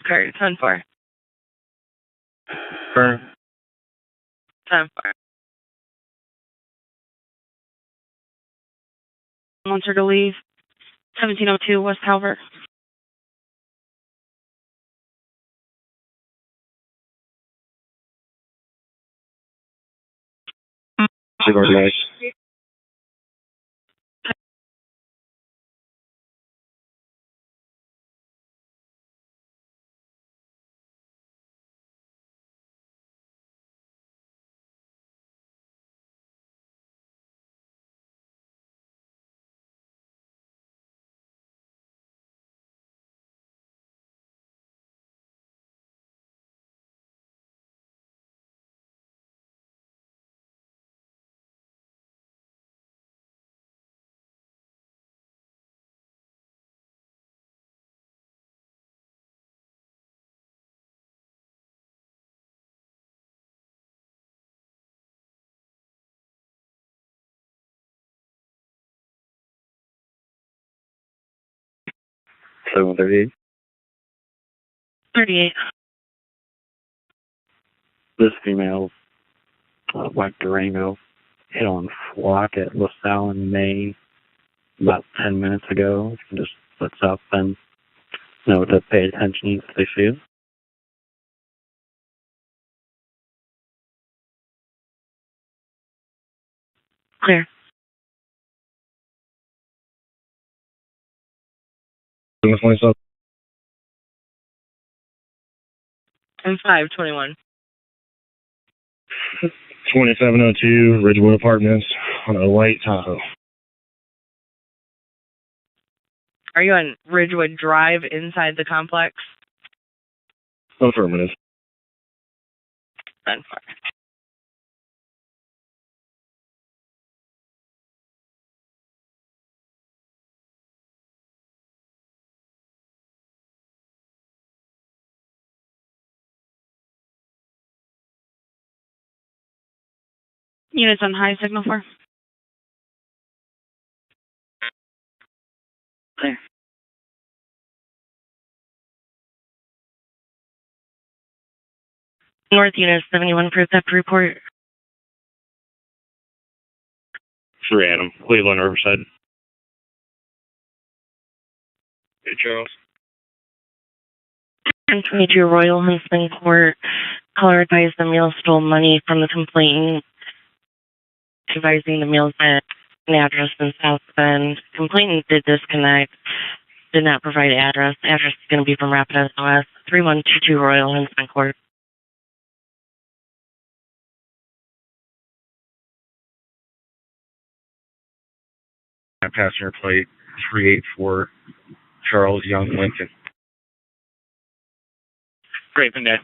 Kurt, 10-4. Burn. 10-4. Monster to leave. 1702 West Calvert. Nice. So 38. 38. This female went Durango, hit on flock at LaSalle in Maine about 10 minutes ago. Just let's up and know to pay attention if they see it. Clear. 27. And 521. 2702 Ridgewood Apartments on a white Tahoe. Are you on Ridgewood Drive inside the complex? Affirmative. 10-4. Units on high signal 4. Clear. North Unit 71 Percept report. 3 Adam, Cleveland, Riverside. Hey, Charles. 22 Royal Huntsman Court. Caller advised the male stole money from the complainant, advising the male's at an address in South Bend. Complainant did disconnect, did not provide address. Address is going to be from Rapid SOS, 3122 Royal Huntsman Court. Passenger plate 384 Charles Young Lincoln. Great, Day.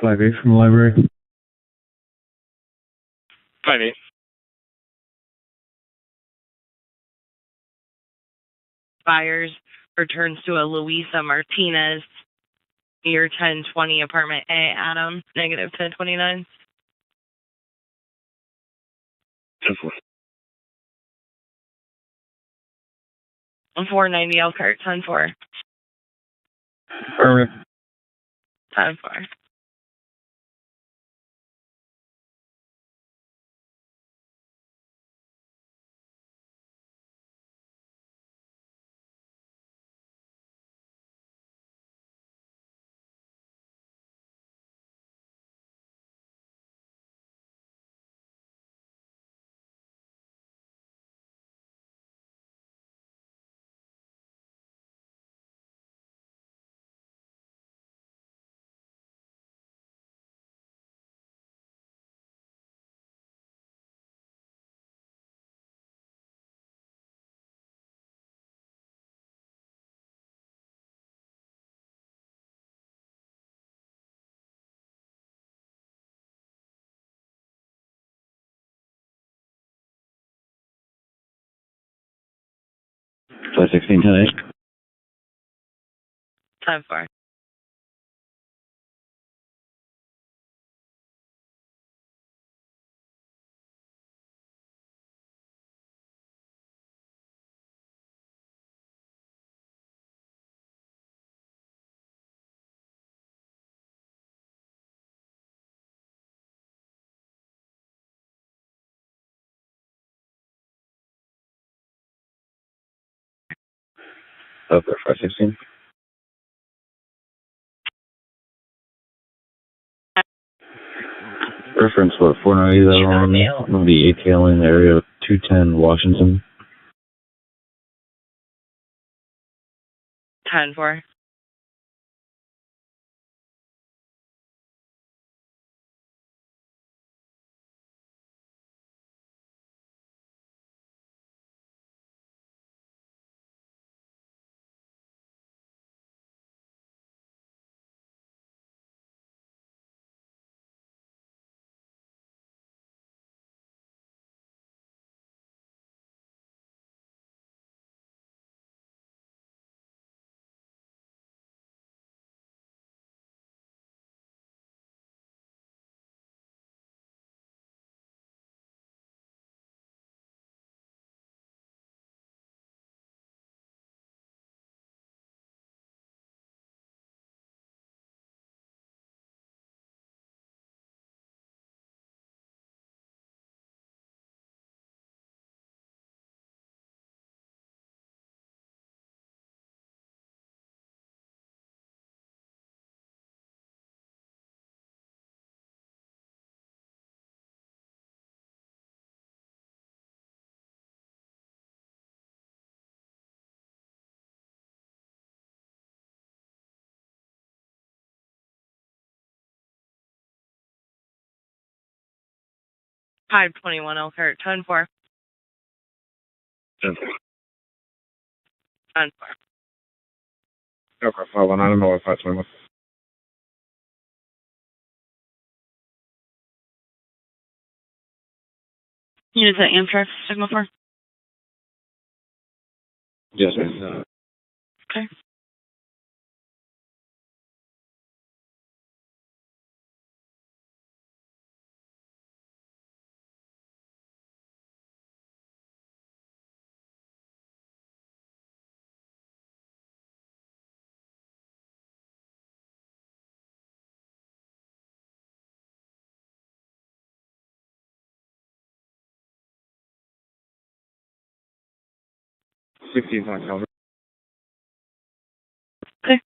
5-8 from the library. 5-8. Fires returns to a Luisa Martinez, year 1020, apartment A, Adam, negative 1029. 10-4. 490 Elkhart, 10-4. Affirmative. 10-4. Flight 1610 Time for. Elkhart 516. Reference what 490 is that on the ATL in the area of 210 Washington. Time for. Hive 21 Elkhart. Time for. Time for. Elkhart 519, I'm over 521. Use the Amtrak signal for. Yes, ma'am. Okay. Sixteen point cover. Okay.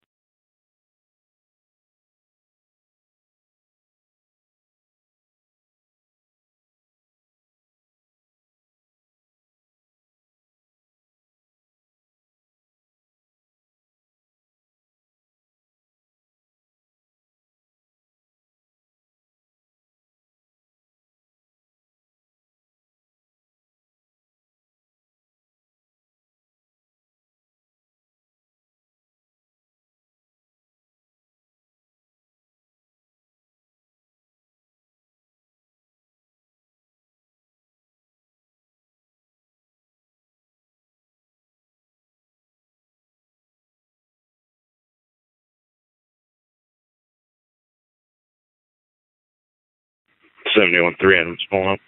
Seventy-one 3 Adams pulling up.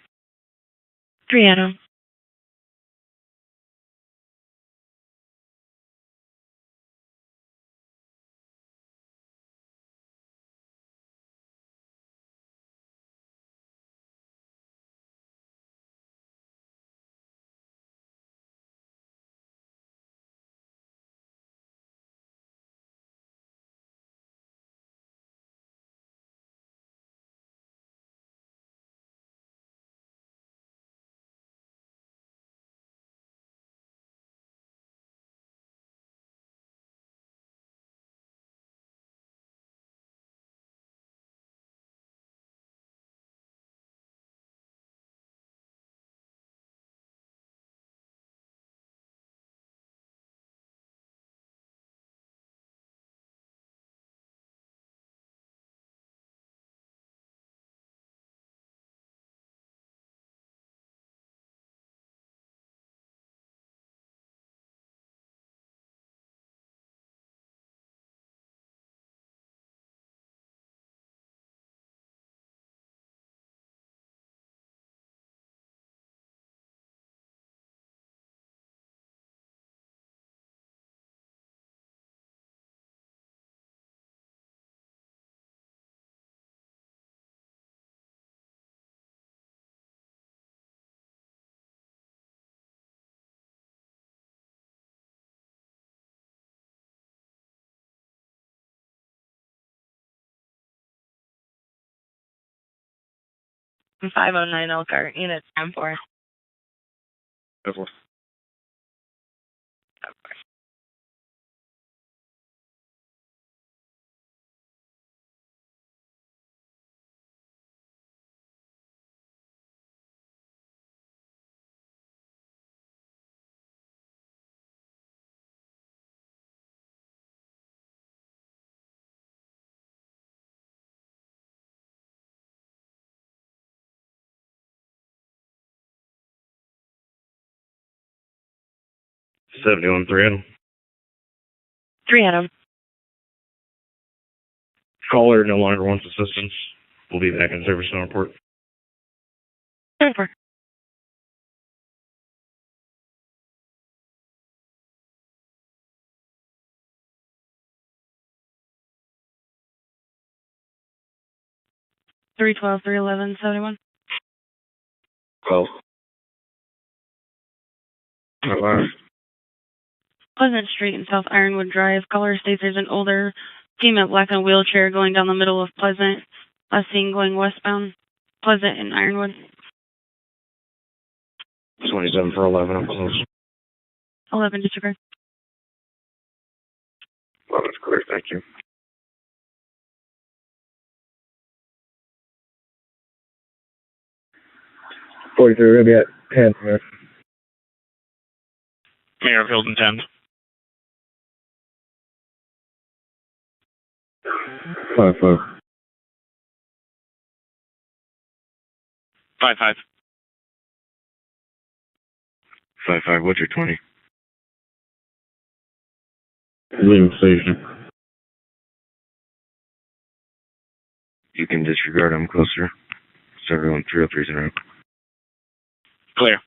3 Adam. 509 Elkhart, unit 10-4. Therefore. $71 3 Adam. 3 Adam. Caller no longer wants assistance. We'll be back in service on report. 10-4. Three 311 71. 12. Pleasant Street and South Ironwood Drive. Caller states there's an older female black in a wheelchair going down the middle of Pleasant. Last seen going westbound. Pleasant and Ironwood. 27 for 11. I'm close. 11 disregard. 11's clear. Thank you. 43, we're going to be at 10. Mayor Hilton 10. 5-5. 5-5. 5-5. What's your 20? Leaving station. You can disregard. I'm closer. 71 303 Clear.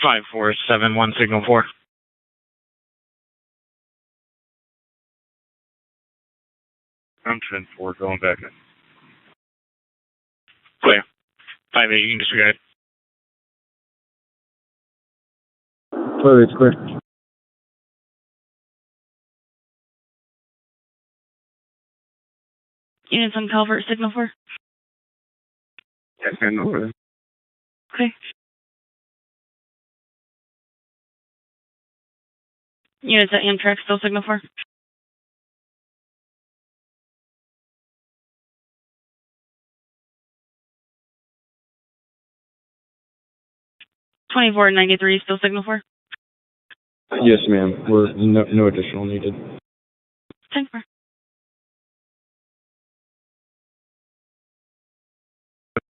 Five 471 signal 4. I'm 10-4. Going back in. Clear. 5-8. You can disregard. It's clear. Units on Calvert, signal 4. Yes, I know. Okay. Units at Amtrak, still signal 4. $24.93, still signal 4. Yes, ma'am. We're no additional needed. 10-4.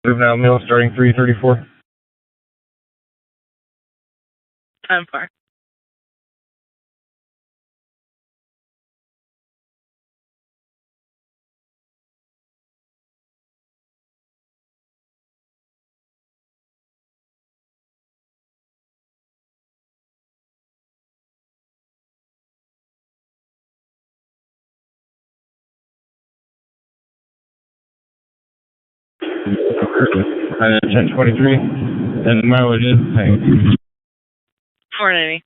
Juvenile meal starting 3:34. 10-4. And 1023. And mileage is the same. 490.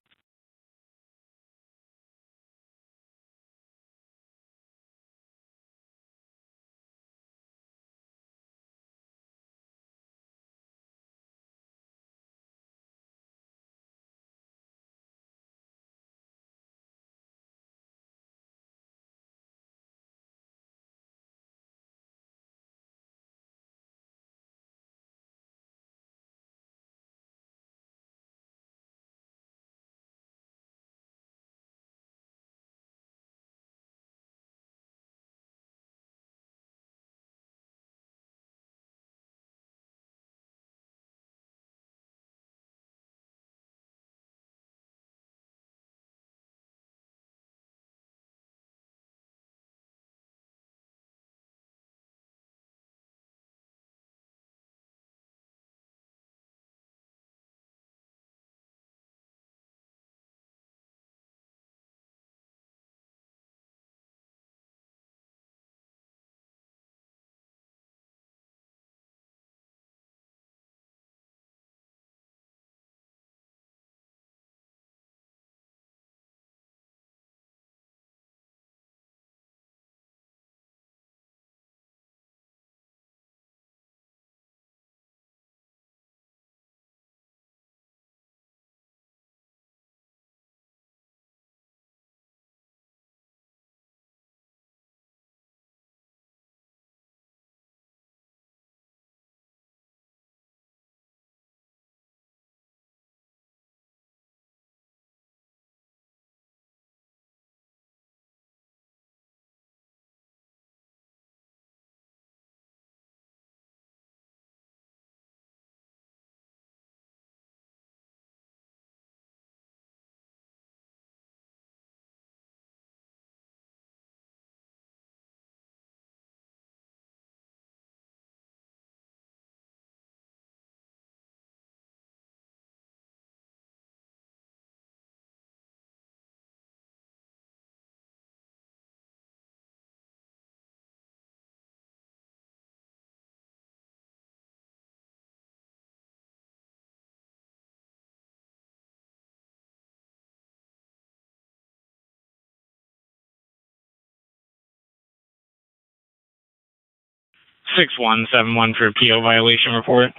6171 for a PO violation report.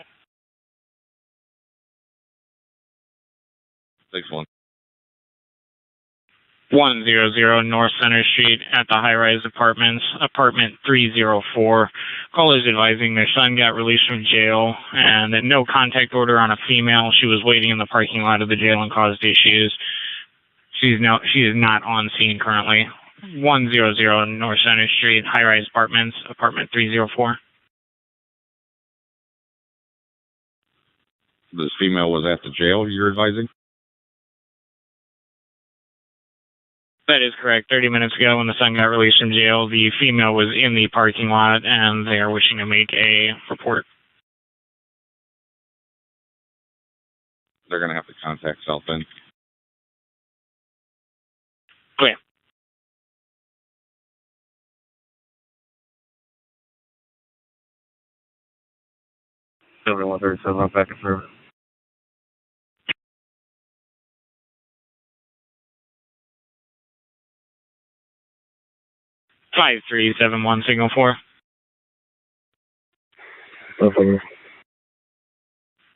6-1. 100 North Center Street at the high-rise apartments, apartment 304. Call is advising their son got released from jail and that no contact order on a female. She was waiting in the parking lot of the jail and caused issues. She is not on scene currently. 100 North Center Street, high-rise apartments, apartment 304. This female was at the jail, you're advising? That is correct. 30 minutes ago when the son got released from jail, the female was in the parking lot and they are wishing to make a report. They're going to have to contact South End. Clear. Silver 137, I'm back in service. 5371 signal 4. Over.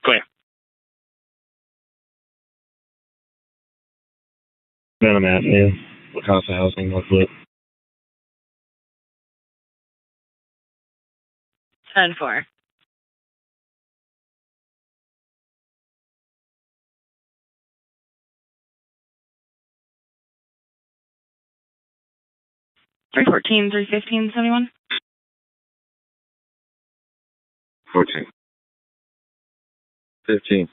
Clear. Then I'm at you. Casa Housing, Northwood. 10-4. Three 315 71. 14. 15.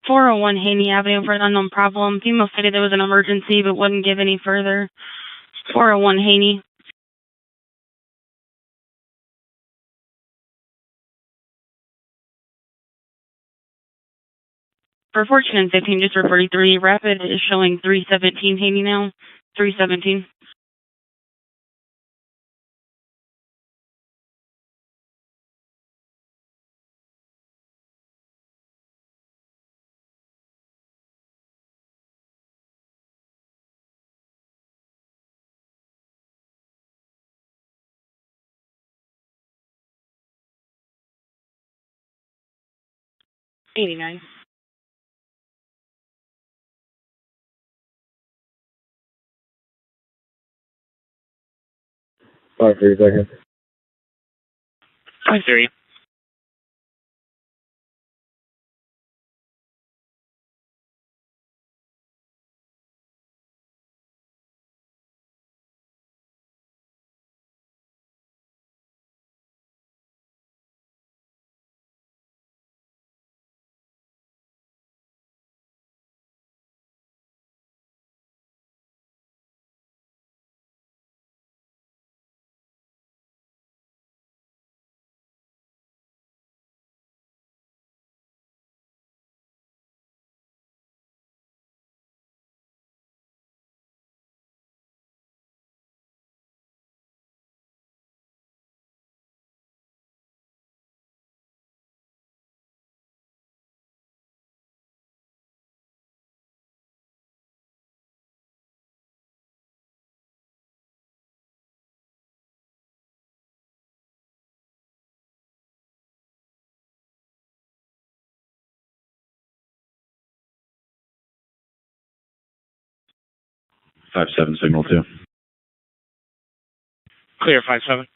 401 Haney Avenue for an unknown problem. Female stated there was an emergency but wouldn't give any further. 401 Haney. For 14 and 15, just for 43, Rapid is showing 317 Haney now. 317. $89. Sorry for a second. 53. Five seven signal 2. Clear 57.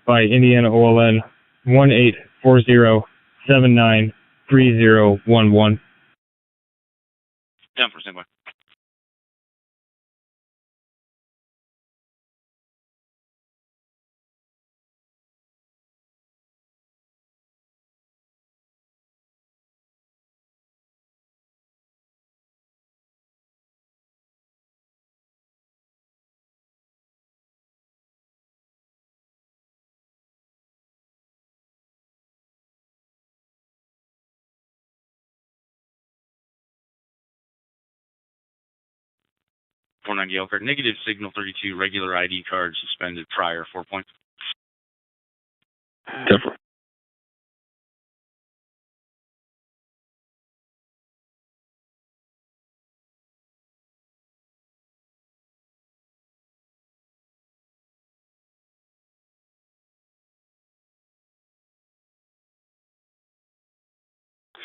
By Indiana OLN 1840793011. 10% by. Elkhart, negative signal 32, regular ID card suspended prior 4 points. Different.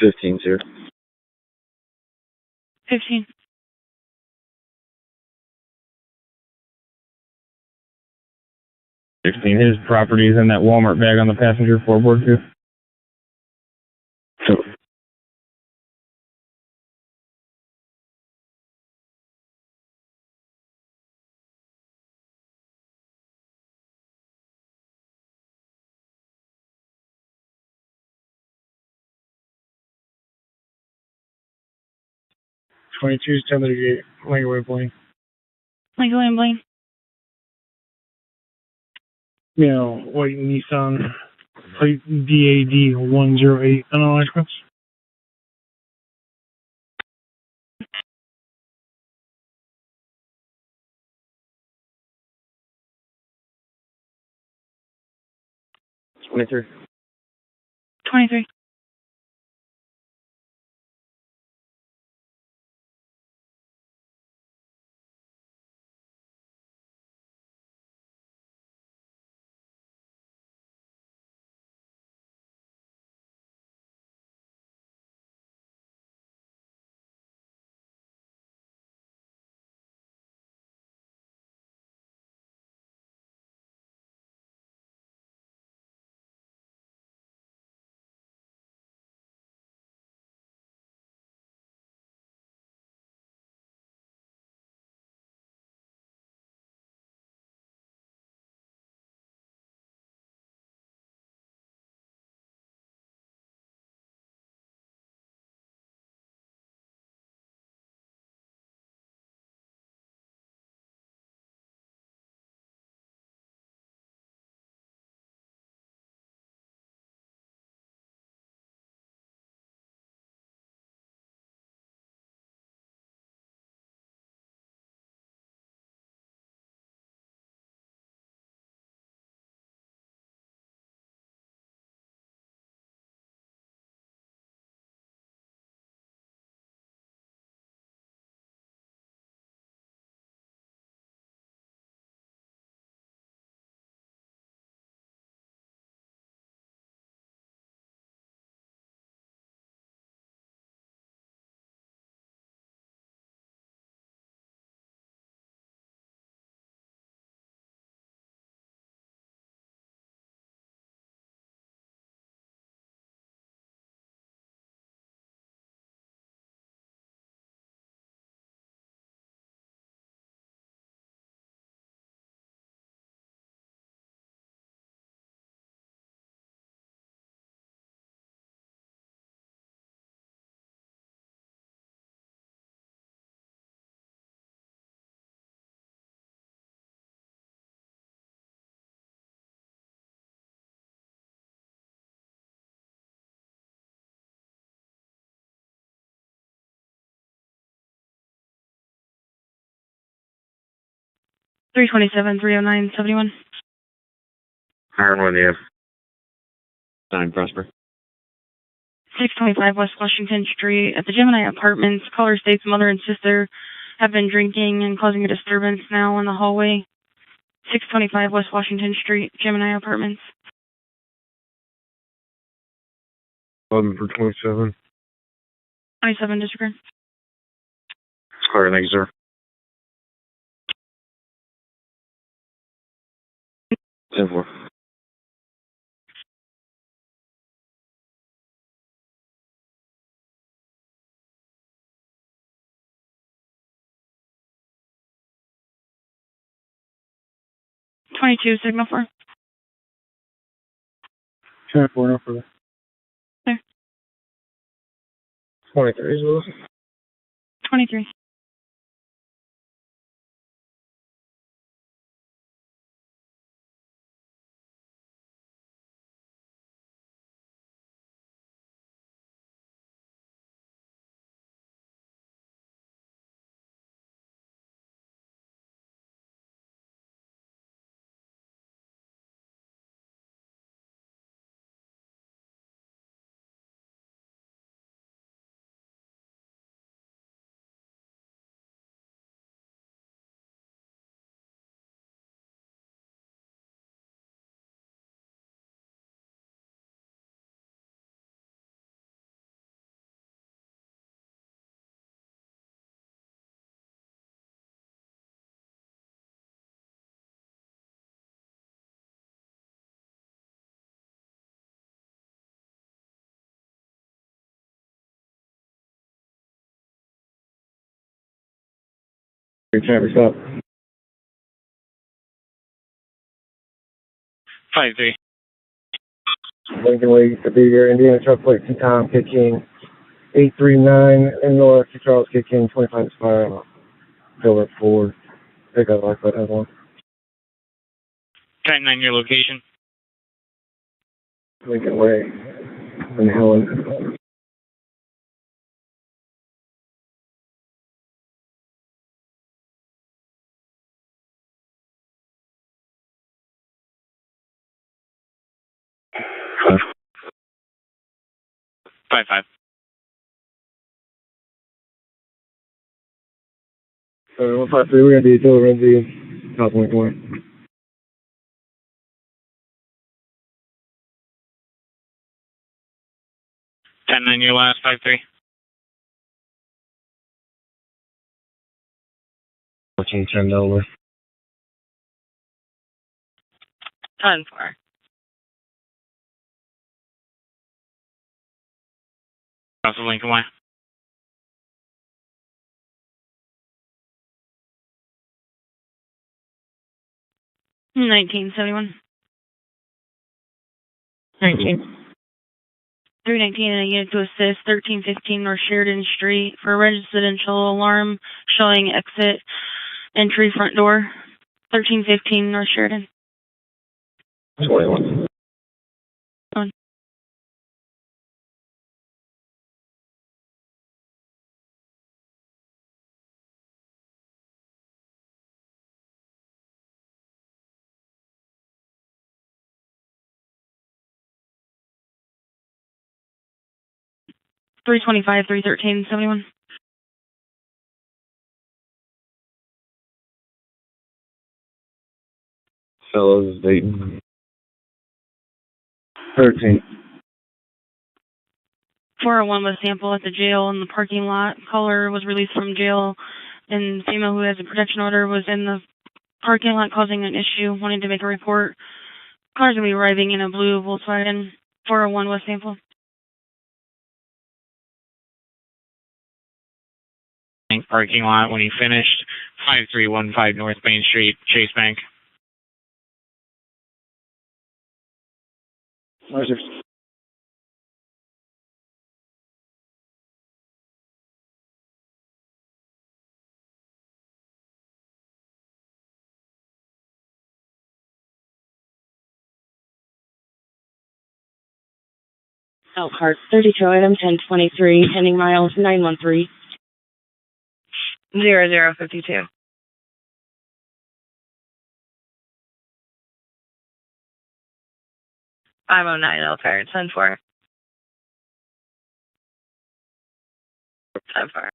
15's here. 15. His property is in that Walmart bag on the passenger floorboard too. So, '22's 1038, Langley Blaine. Michael and Blaine. You know, white Nissan, plate DAD 108 on all license. '23. 23. Three 30971. Iron with you. 9 Prosper. 625 West Washington Street. At the Gemini Apartments, caller states mother and sister have been drinking and causing a disturbance now in the hallway. 625 West Washington Street, Gemini Apartments. 11 for 27. 27 disregard. Clear, thank you, sir. 10-4. Twenty-two signal 4. 10-4, no further. There. 23 is with us. 23. Traffic stop. 5-3. Lincoln Way, Sabir, Indiana truck plate 2 Tom, Kid King, 839, and North, 2 Charles, Kid King, 25 Inspire, Philip 4. Pick up like that as one. 10-9, your location. Lincoln Way, and Helen. Five. 5-5. So 153, we're going to be Taylor Renzi, South Lincoln Way. 10-9, your last. 5-3. 1410 over. 10-4. South of Lincoln Way. 1971. 319 and a unit to assist 1315 North Sheridan Street for a residential alarm showing exit entry front door. 1315 North Sheridan. 21. 325, 313, 71. Fellows, Dayton. 13. 401 was sample at the jail in the parking lot. Caller was released from jail, and female who has a protection order was in the parking lot causing an issue, wanting to make a report. Caller's going to be arriving in a blue Volkswagen. 401 was sample. Parking lot when he finished. 5315 North Main Street, Chase Bank. Roger. Elkhart, 32 item 1023, pending miles 913. 0052. 509 Elkhart, 10-4. 10-4.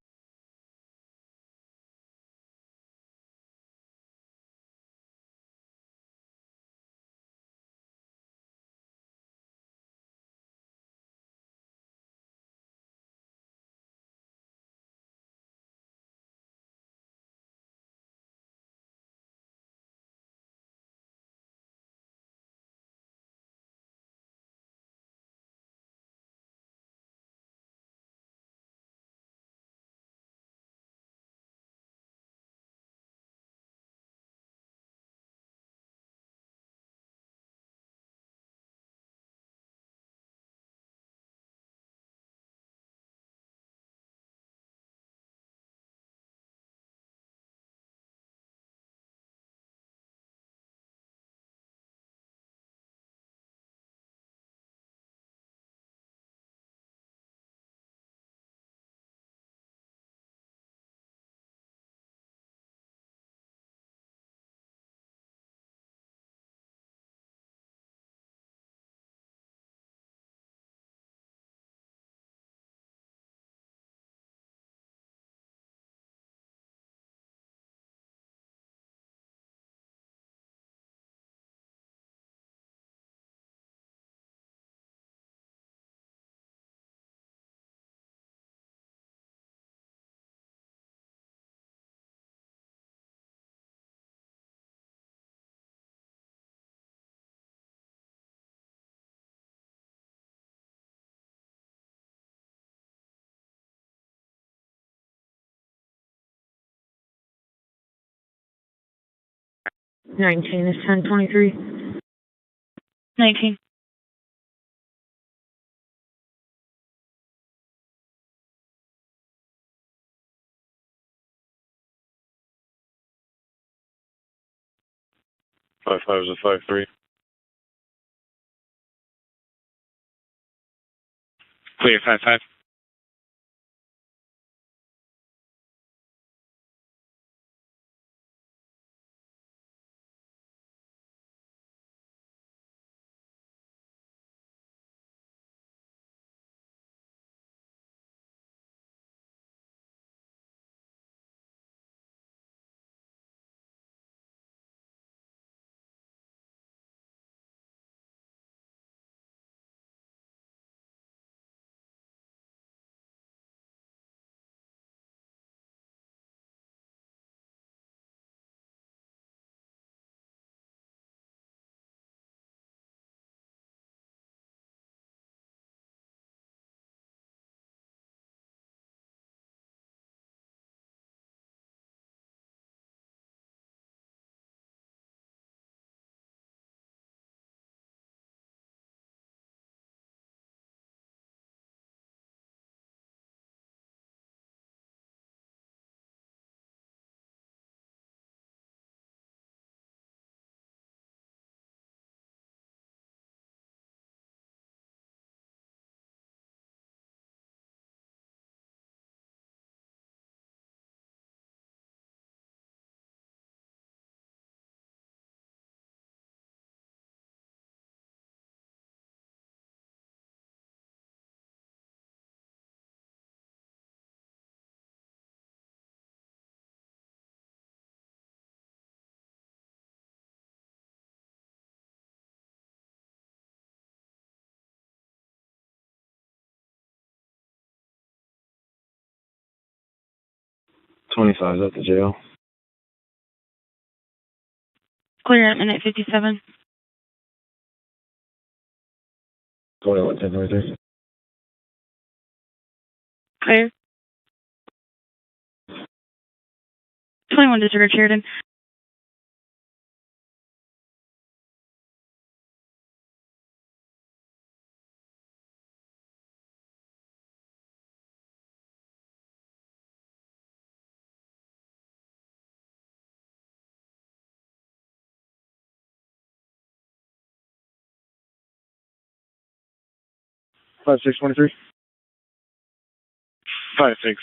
19 is 1023. 19. Five five is a 5-3. Clear 5-5. Is at the jail. Clear at minute 57. 21 1023. Clear. 21 disregard Sheridan. Five 623. 5-6.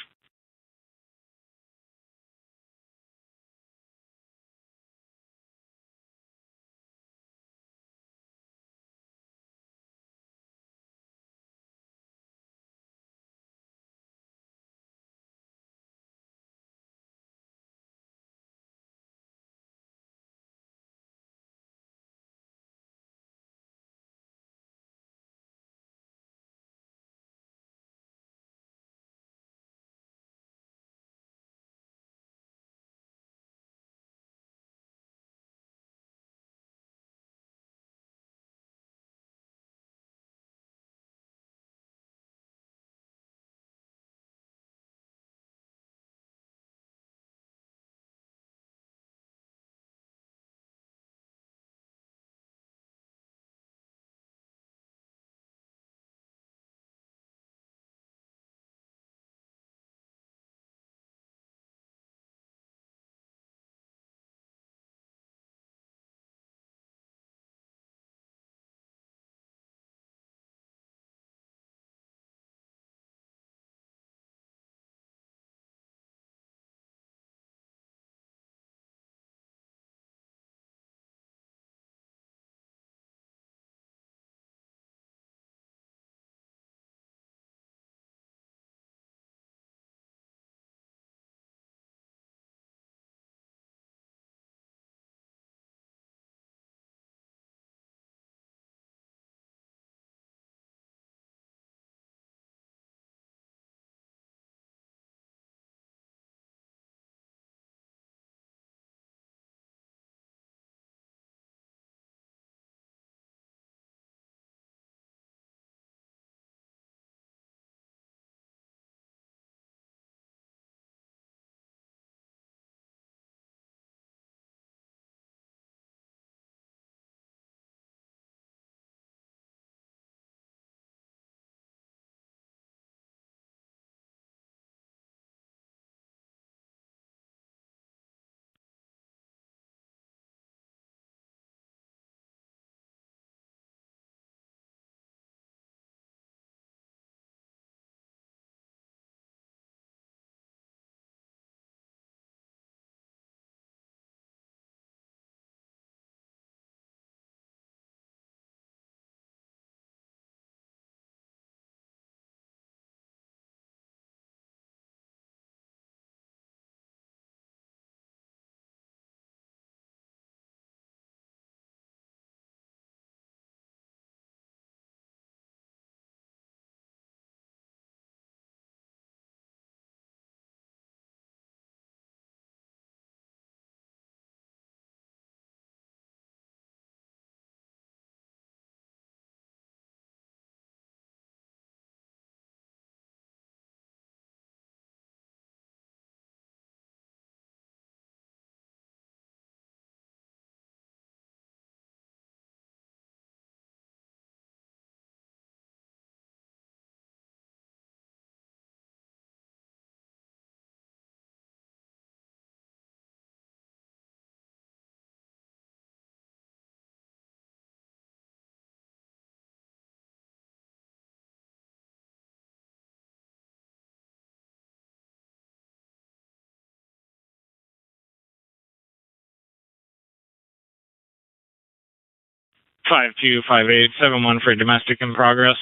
525871 for domestic in progress.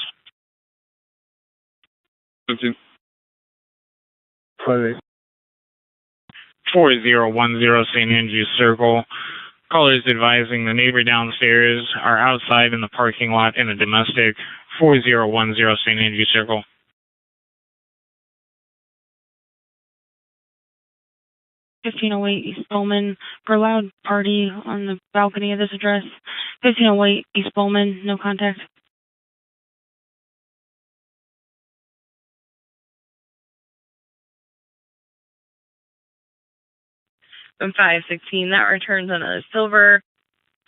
58. 4010 St. Andrews Circle. Callers advising the neighbor downstairs are outside in the parking lot in a domestic. 4010 St. Andrews Circle. 1508 East Bowman for a loud party on the balcony of this address. 1508 East Bowman, no contact. From 516, that returns on a silver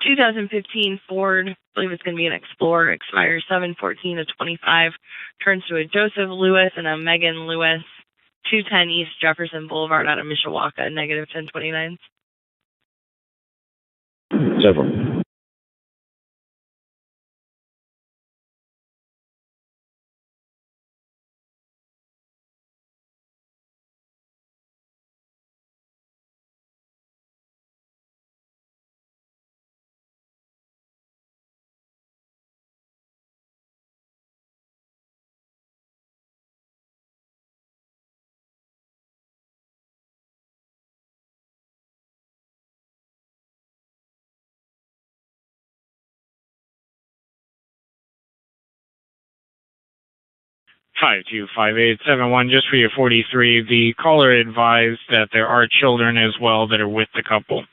2015 Ford. I believe it's going to be an Explorer. Expires 7/14/25. Turns to a Joseph Lewis and a Megan Lewis. 210 East Jefferson Boulevard out of Mishawaka, negative 1029. Several. Five two five eight seven one. Just for your 43, the caller advised that there are children as well that are with the couple.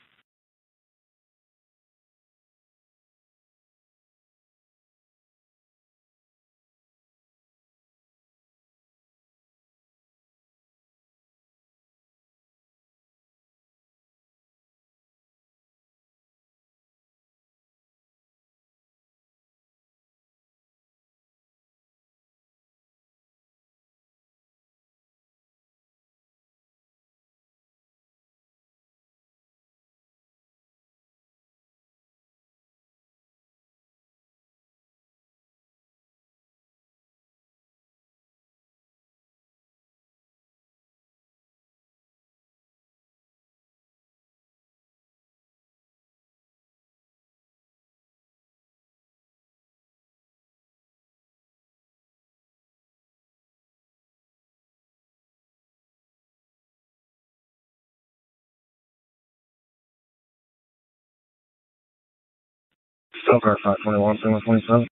Elkhart 521, 727.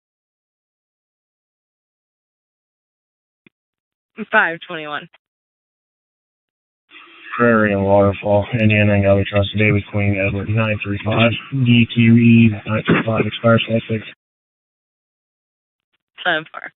521. Prairie and Waterfall, Indiana and Gallery Trust, David Queen, Edward 935, DQE 935, expires 26. 7-4.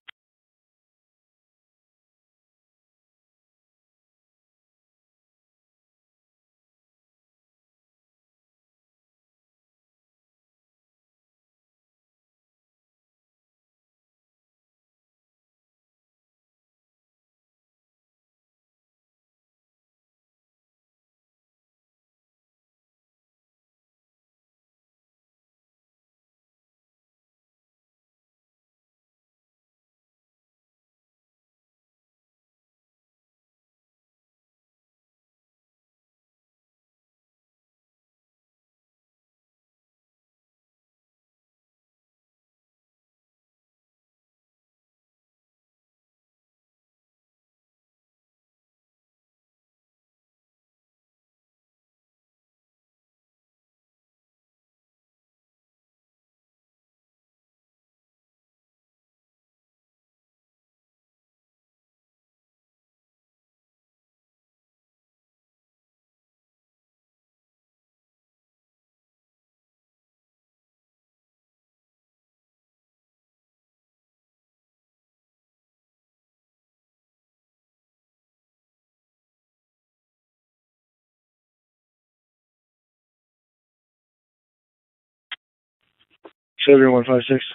Children 156.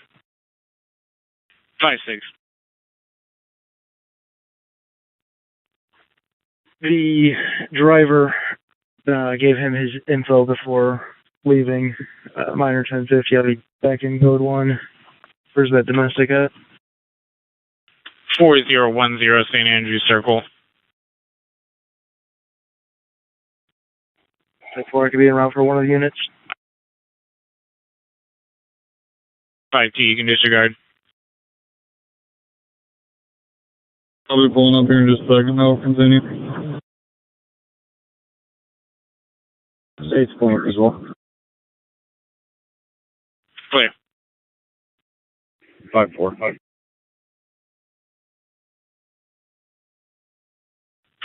56. The driver gave him his info before leaving. Minor 1050, I'll be back in code 1. Where's that domestic at? 4010 St. Andrews Circle. 4, I could be en route for one of the units. 5T, you can disregard. I'll be pulling up here in just a second. I'll continue. State's pulling up as well. Clear. 5-4.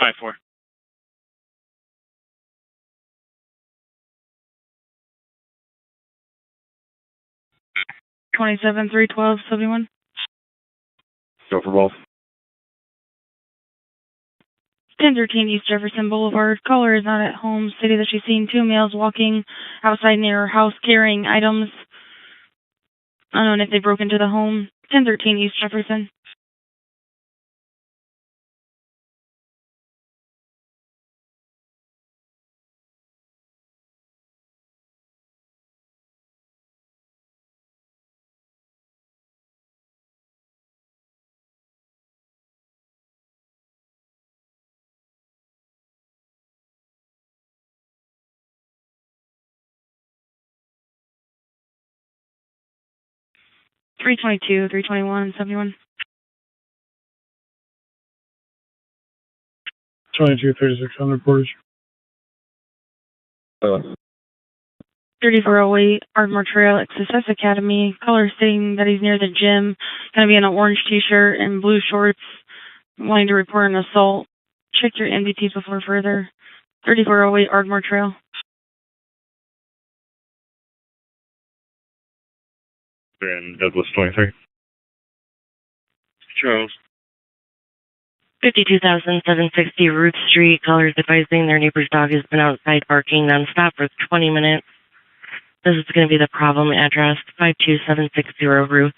5-4. $27 312 71. Go for both. 1013 East Jefferson Boulevard. Caller is not at home. Stated that she's seen two males walking outside near her house carrying items. Unknown if they broke into the home. 1013 East Jefferson. $322 $321 71. 223600 Portage. 3408 Ardmore Trail at Success Academy. Caller stating that he's near the gym. Gonna be in an orange t-shirt and blue shorts. Wanting to report an assault. Check your MDT before further. 3408 Ardmore Trail. We're in Douglas 23. Charles. 52,760 Ruth Street. Callers advising their neighbor's dog has been outside barking nonstop for 20 minutes. This is going to be the problem address, 52760 Ruth.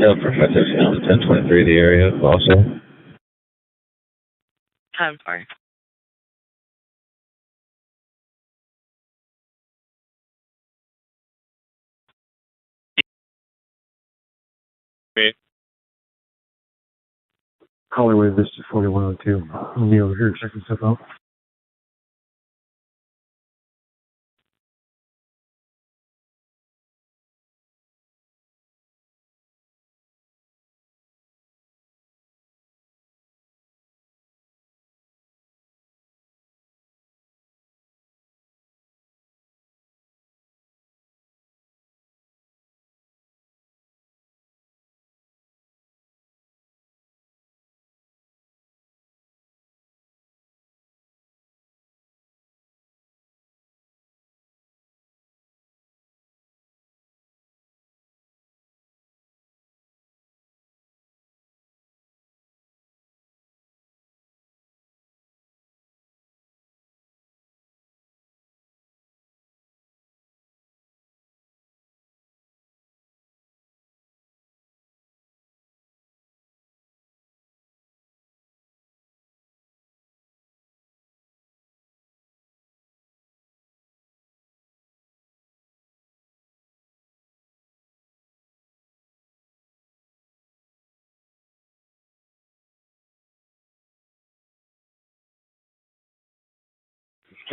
Yeah, for 1023 the area also. Time for. Caller with this is 4102. I'll be over here checking stuff out.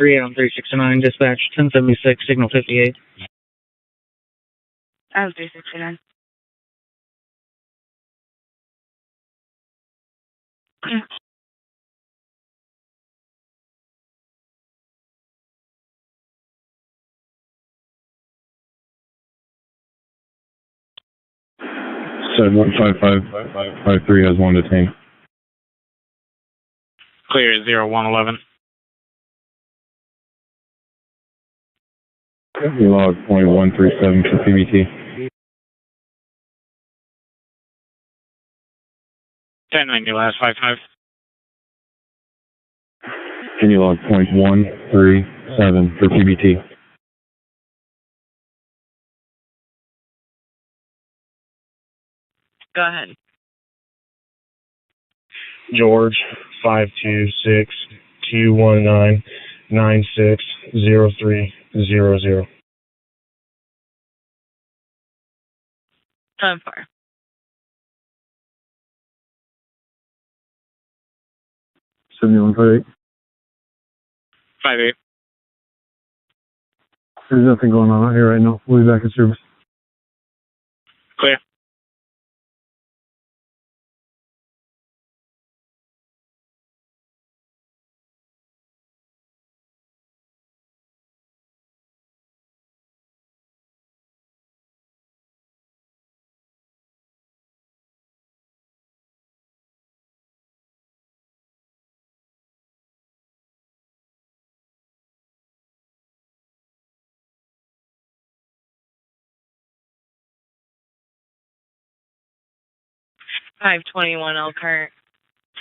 Three on 369 dispatch 1076 signal 58. I was 369. Said 15553 has one detained. Clear at 0111. Log .137 for PBT. 1090 last 55. Can you log .137 for PBT? Go ahead. George 526-219-960300. 10-4. Seventy-one 58. 58. There's nothing going on out here right now. We'll be back in service. Clear. -521 Elkhart.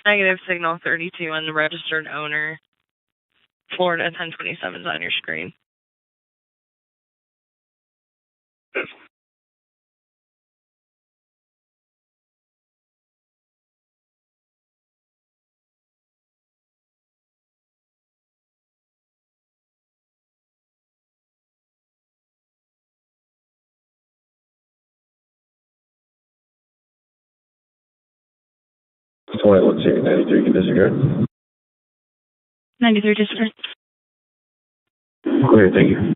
Negative signal 32 on the registered owner. Florida 1027 is on your screen. Let's see, 93 can disregard. 93 disregard. Clear, thank you.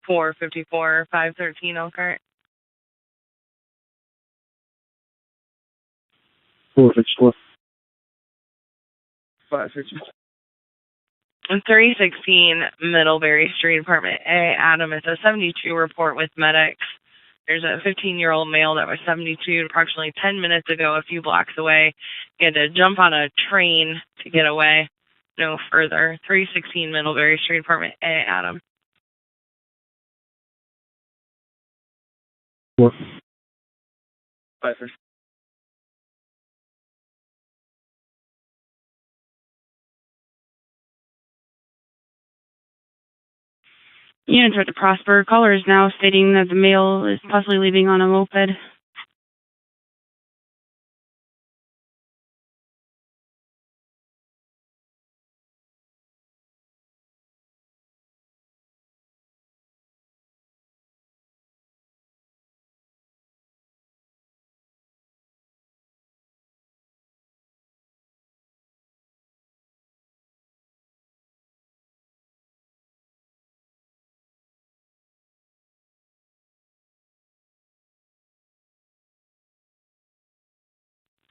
-454 513 Elkhart. 464. 560. 316 Middlebury Street, Apartment A, Adam. It's a 72 report with medics. There's a 15-year-old male that was 72 approximately 10 minutes ago, a few blocks away. He had to jump on a train to get away. No further. 316 Middlebury Street, Apartment A, Adam. 4. 530. Units are at the Prosper. Caller is now stating that the male is possibly leaving on a moped.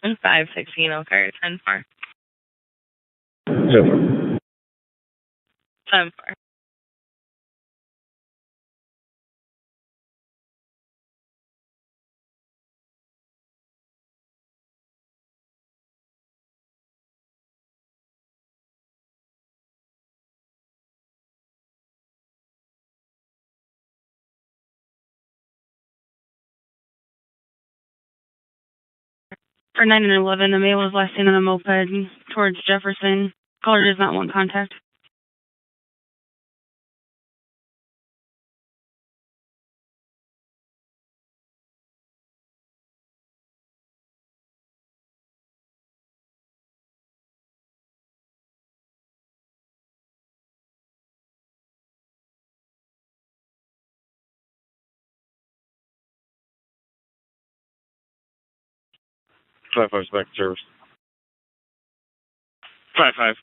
And 516 Elkhart, 10-4. 10-4. For 9 and 11, the male was last seen on a moped towards Jefferson. Caller does not want contact. Back to service. 55.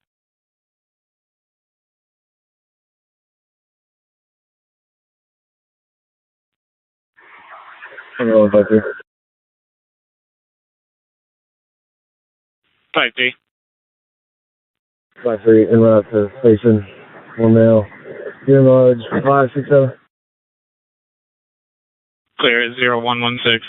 I'm going 53. 53. 53, en route to station. One male. Give him 567. Clear at 0116.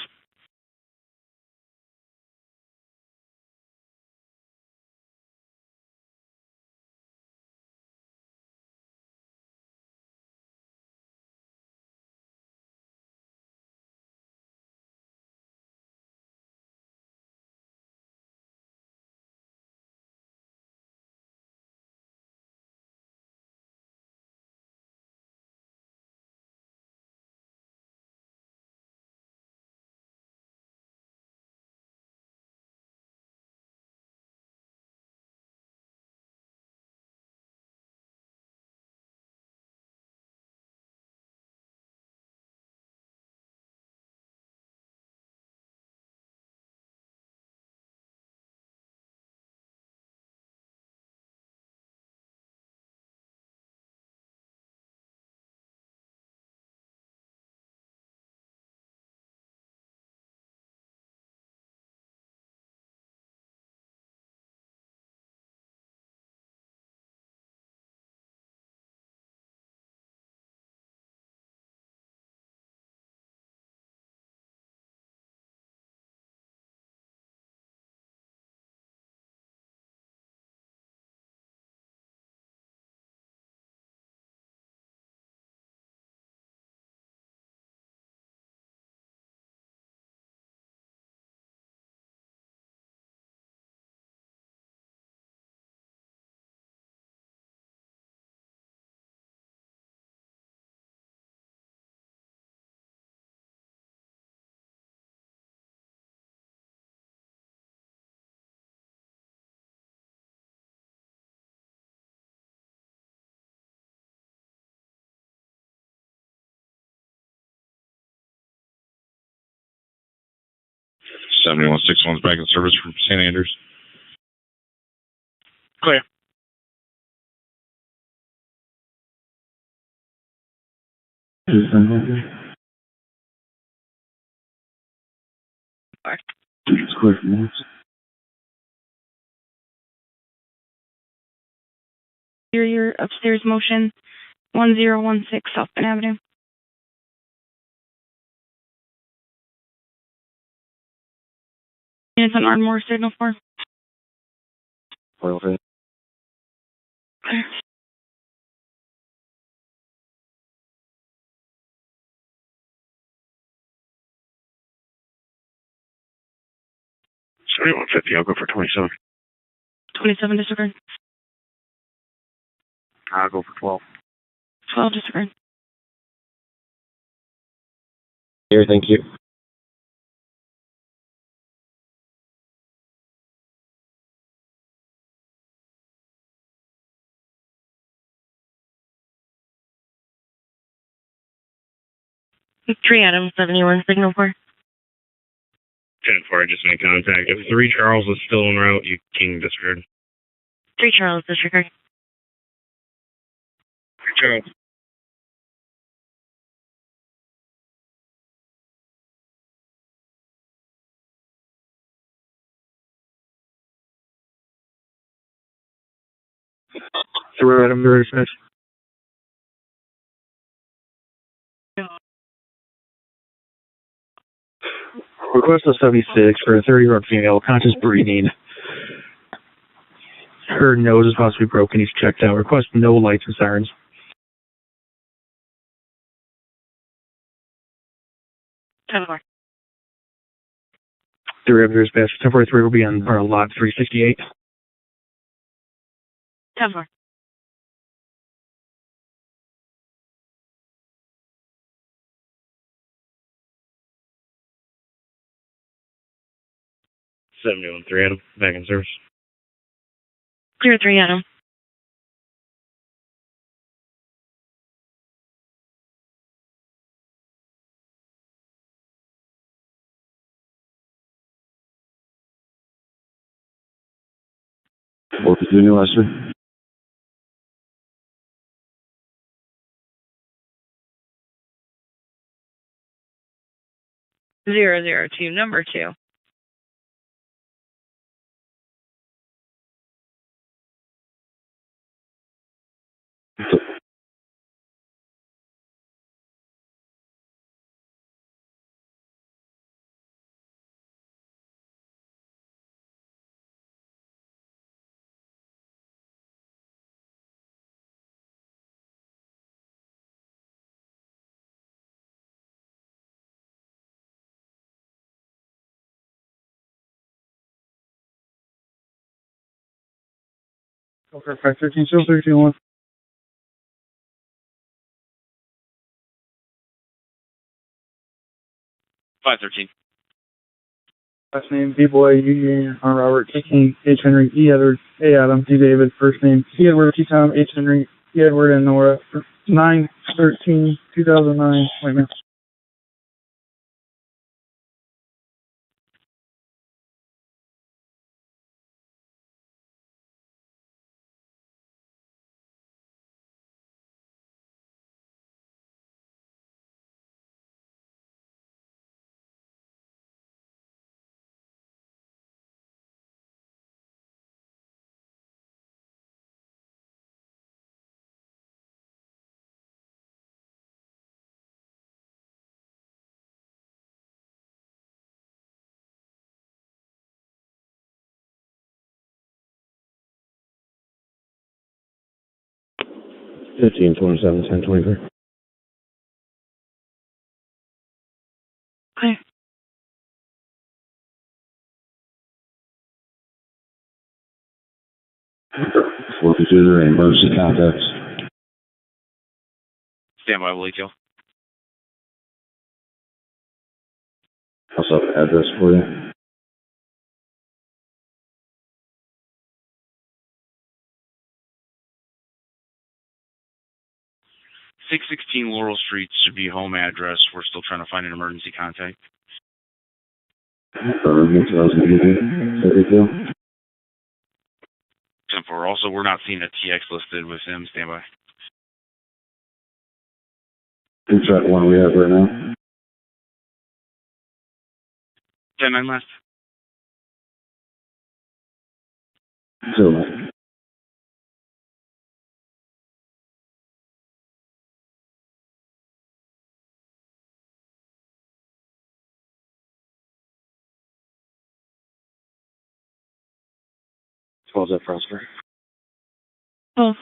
Seventy-one 61's back in service from St. Andrews. Clear. It's clear from once. Your upstairs motion, 1016 South Bend Avenue. Units on Ardmore, signal 4. Oil fit. Clear. Sorry, 150. I'll go for 27. 27 disregard. I'll go for 12. 12 disregard. Here, thank you. Tree Adam 71, signal 4. 10-4, I just made contact. If 3 Charles is still en route, you can disregard. 3 Charles, disregard. Charles. Through Adam, very fast. Request of 76 for a 30-year-old female, conscious breathing. Her nose is possibly broken. He's checked out. Request no lights or sirens. 10-4. 3 Adam, very fast. 1043 will be on lot 368. 10-4. $71 3 Adam, back in service. Clear 3 Adam. What was the new Lester? Zero zero two, number 2. Elkhart 513, Civil 321. 513. Last name, B-Boy, U. R. Robert, T. King, H. Henry, E. Edward, A. Adam, D. David. First name, T. Edward, T. Tom, H. Henry, E. Edward, and Nora. 9/13/2009. Wait a minute. Fifteen 27 10 23. Okay. Working through their emergency contacts. Stand by, will detail. Also, address for you. 616 Laurel Street should be home address. We're still trying to find an emergency contact. Also, we're not seeing a TX listed with him. Stand by. Who's that one we have right now? 10-9 last. So, How's that, Prosper? Oh.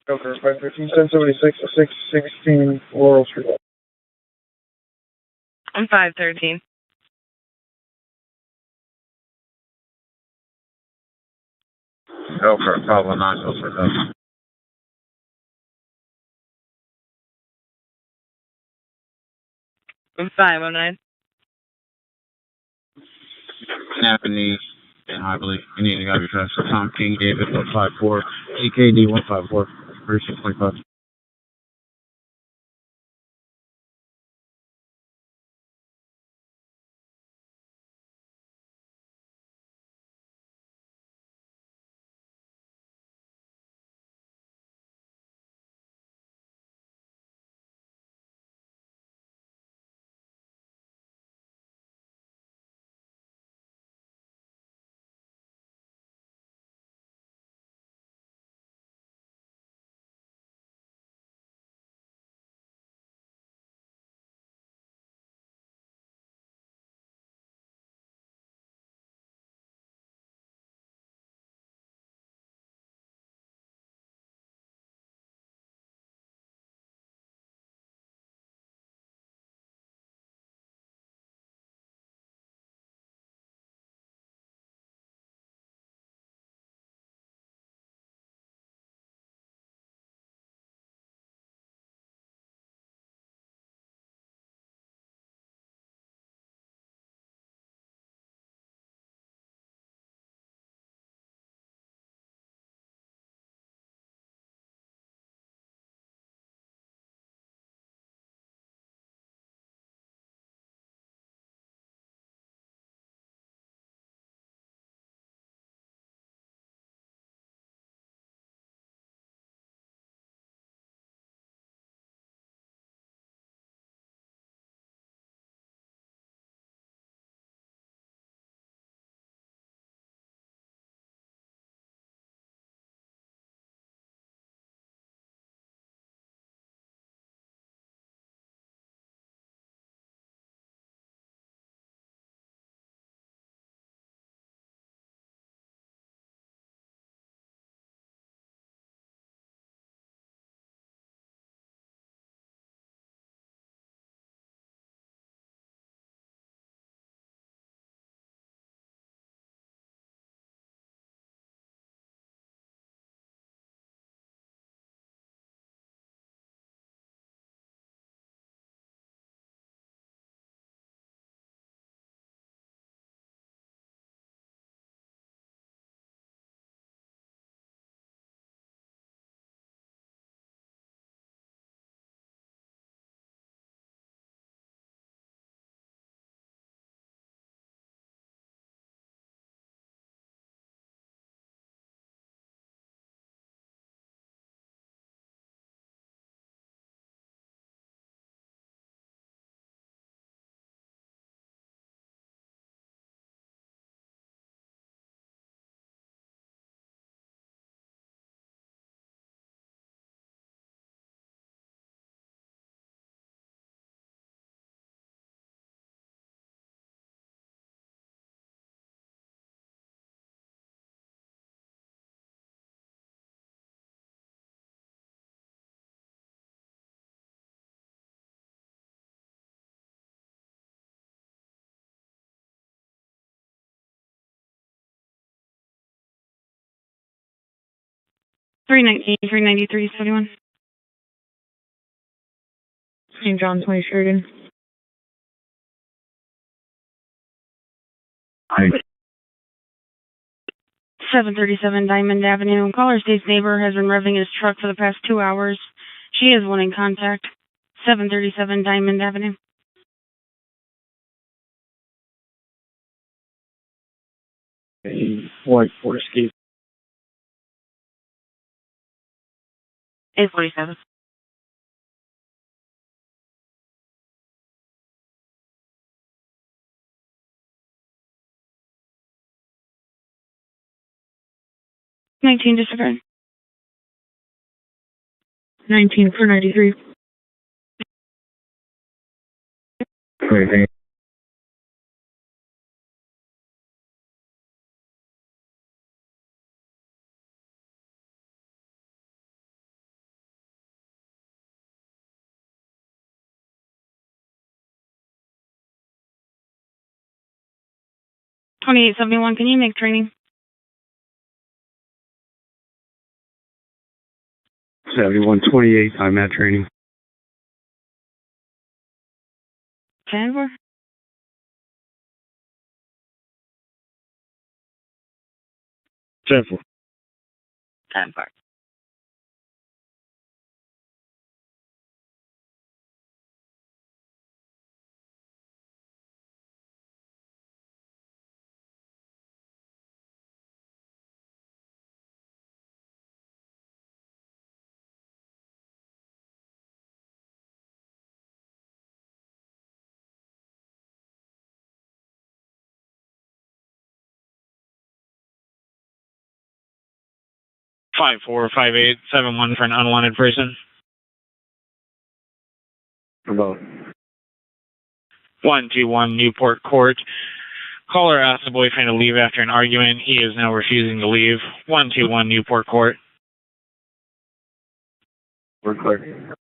Elkhart 513, 1076, 616 Laurel Street. I'm 513. Elkhart, Pablo 9, Elkhart. I'm 509. Napanee, and I believe Indiana got to be transferred. Tom King, David 154, AKD 154, 3625. 319, 393, 71. St. John 20 Sheridan. Hi. 737 Diamond Avenue. Caller state's neighbor has been revving his truck for the past 2 hours. She is wanting contact. 737 Diamond Avenue. White Forest Gate. 847. Nineteen disregard. 19 for 93. Wait, 2871, can you make training? 7128, I'm at training. 10 for? 10 for. 10 for. Five four five eight seven one for an unwanted person. About 121 Newport Court. Caller asked the boyfriend to leave after an argument. He is now refusing to leave. 121 Newport Court. we're clear.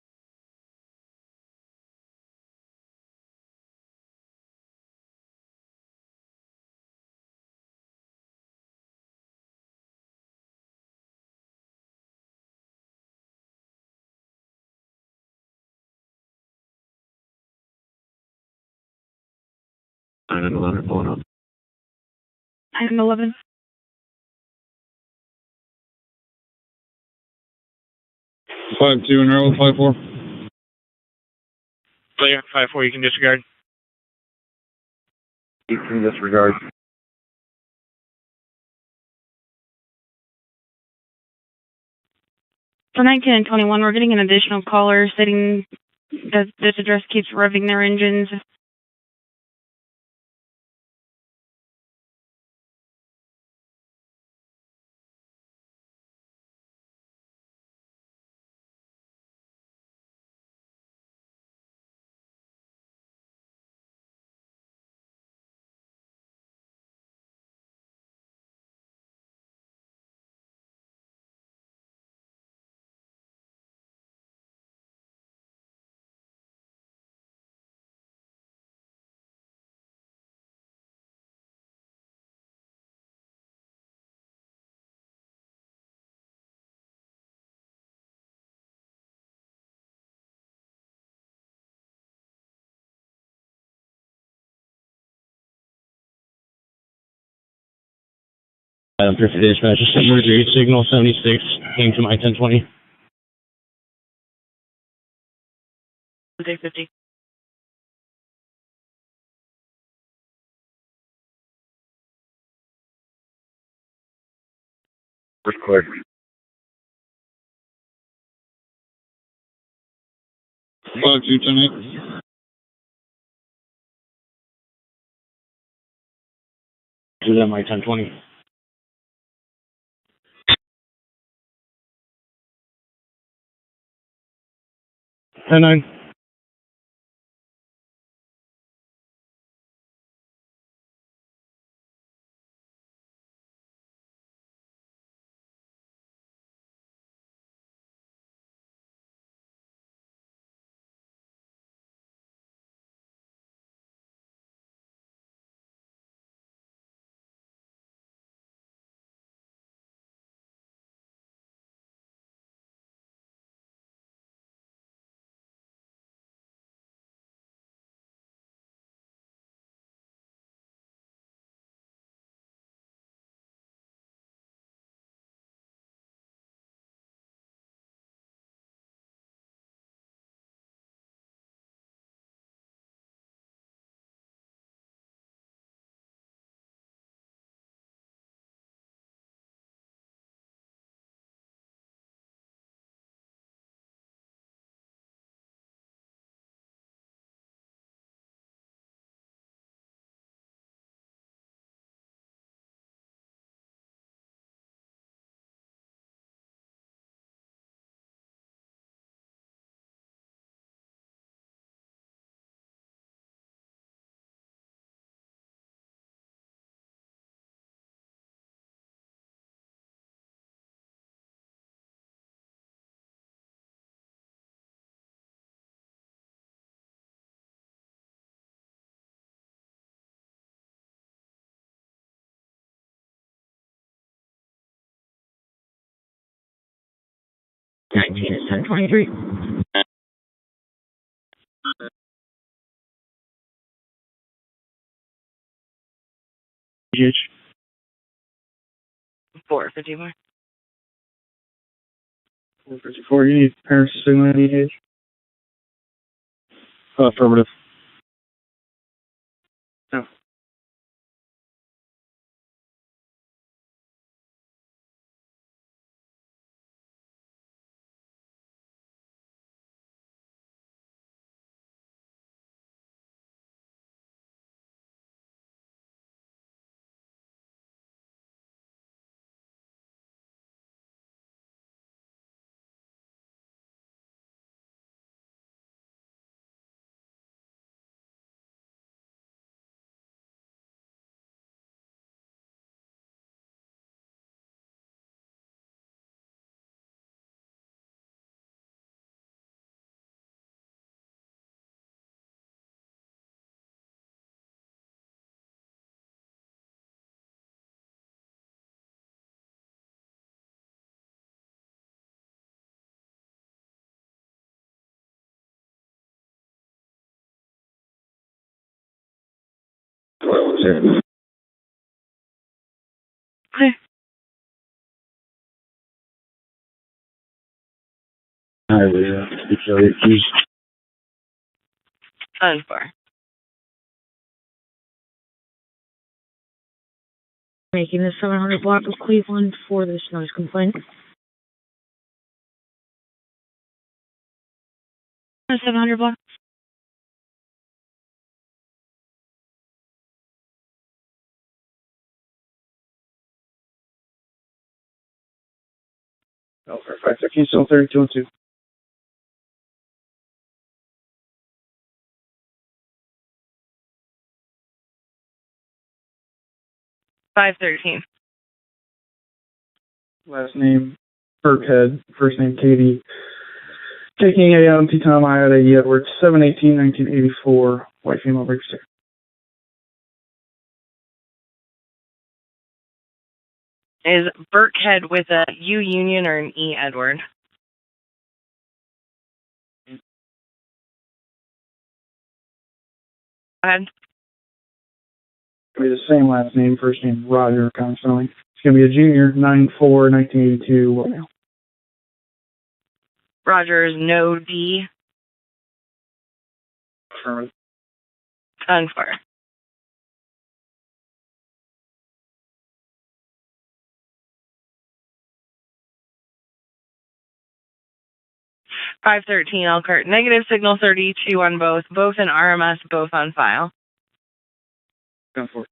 I'm at 11 pulling up. I'm 11. Five two and row 54. Clear. 5-4, you can disregard. 18 disregard. For 19 and 21, we're getting an additional caller stating that this address keeps revving their engines. Item 50 dispatch, just emergency signal 76, came to my 1020. 50. We're clear. 5210. Who's at my 1020? Ten nine. 19 is 1023. GH. 454. 454. You need parents to signal DH? Affirmative. No. Clear. Highway, Detroit, Keys. 10-4. Making the 700 block of Cleveland for this noise complaint. 700 block. Elkhart 513, still 32 and 2. 513. Last name Burkhead, first name Katie. Taking a T-Tom Iota E. Edwards, 7/18/1984, white female register. Is Burkhead with a U Union or an E Edward? Go ahead. It's going to be the same last name, first name Roger, kind of spelling. It's going to be a junior, 9/4/1982, white male. Roger is no D. Affirmative. 10-4. $513 Elkhart. Negative signal 32 on both. Both in RMS, both on file. 10-4.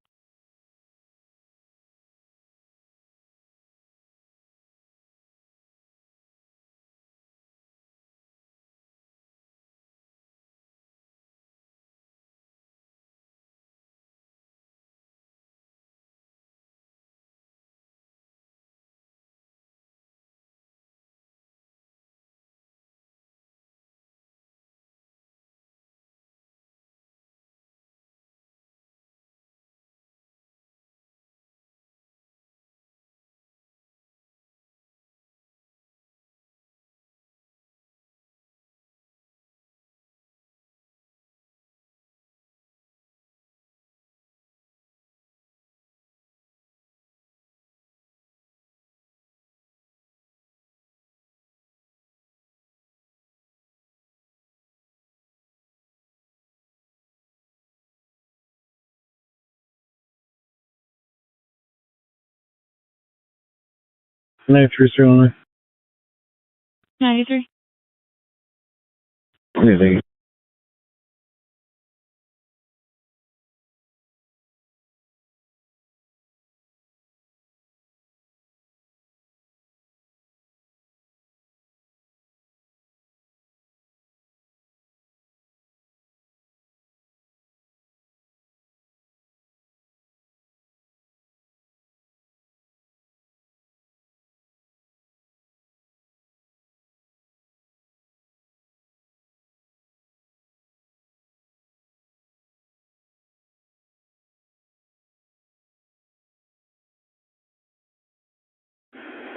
Nine three zero nine. 93. Anything.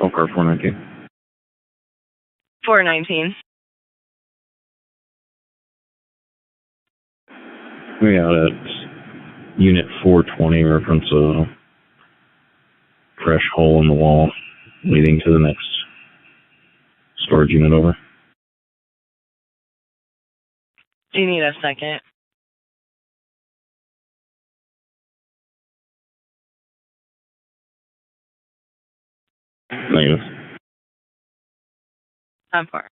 Elkhart 419. 419. We got at Unit 420 reference a fresh hole in the wall leading to the next storage unit over. Do you need a second? Negative. I'm far.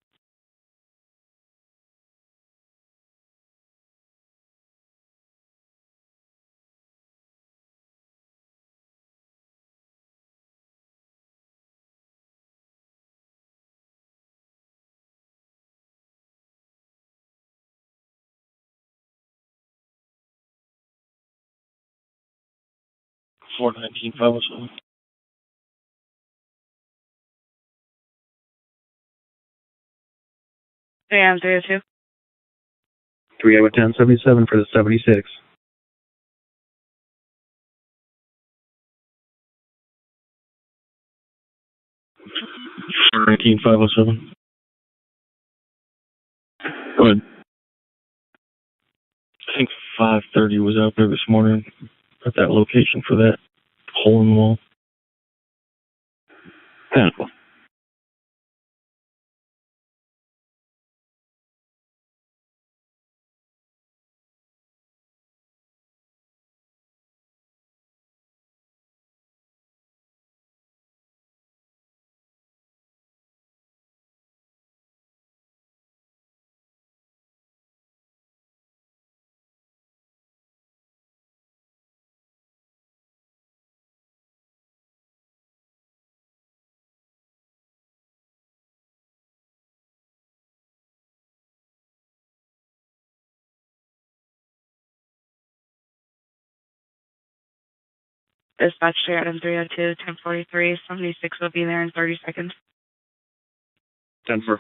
Four 19-507. Yeah, 302. 1077 for the 76. Four 19-507. Go ahead. I think 530 was out there this morning at that location for that hole in the wall. 10. Dispatch to item 302, 1043, 76 will be there in 30 seconds. 10-4.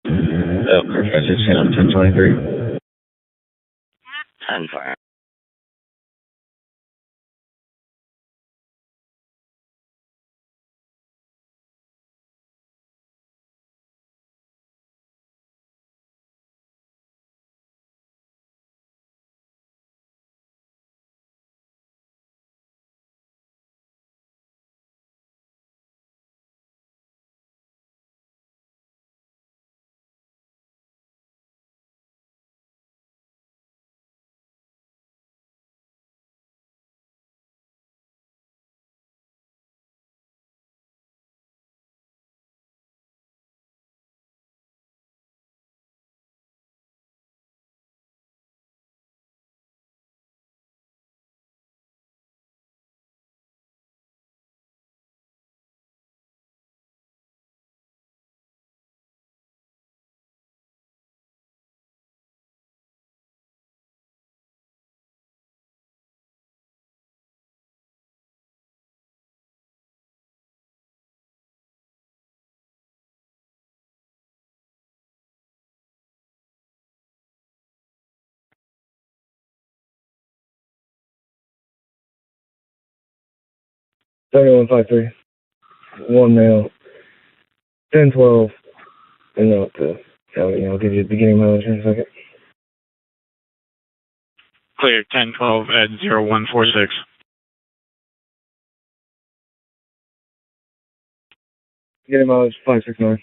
Elkhart, I just hit on 1023. 10-4. 7153. One male. 1012. And up to county. I'll give you the beginning mileage in a second. Clear 1012 at 0146. Beginning mileage 569.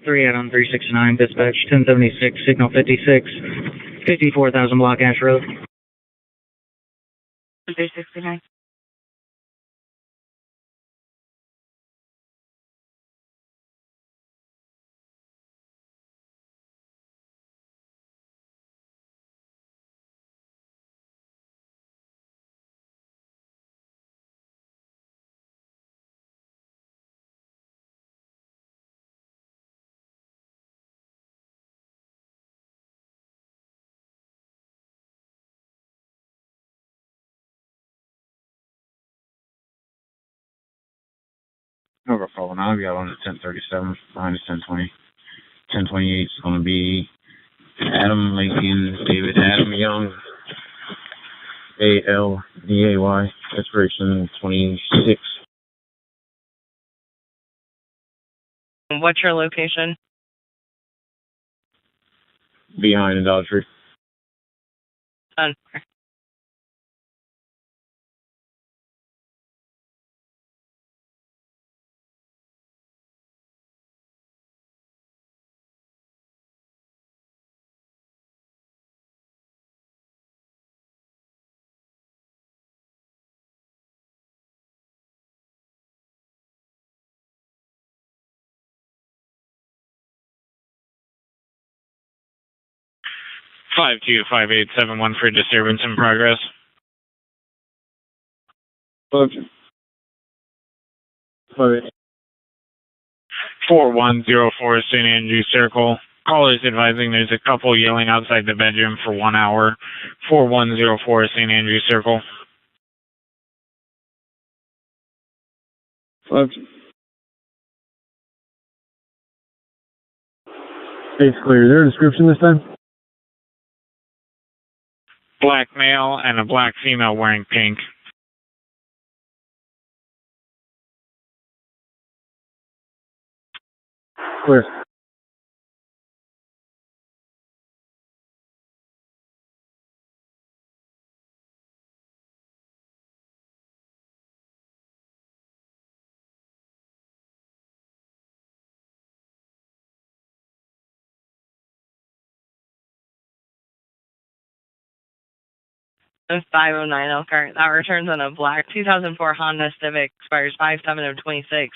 Three Adam 369 dispatch 1076 signal 56 54,000 block Ash Road. 369. Over falling out. We got one at 1037 behind us 1020. 1028 is going to be Adam Lincoln, David Adam Young, ALDAY, expiration 26. What's your location? Behind the Dollar Tree. Done. 525871 for disturbance in progress. 4104 St. Andrew Circle. Callers advising there's a couple yelling outside the bedroom for 1 hour. 4104 St. Andrew Circle. It's clear. Is there a description this time? Black male and a black female wearing pink. Clear. It's 509 Elkhart. That returns on a black 2004 Honda Civic, expires 5/7/26.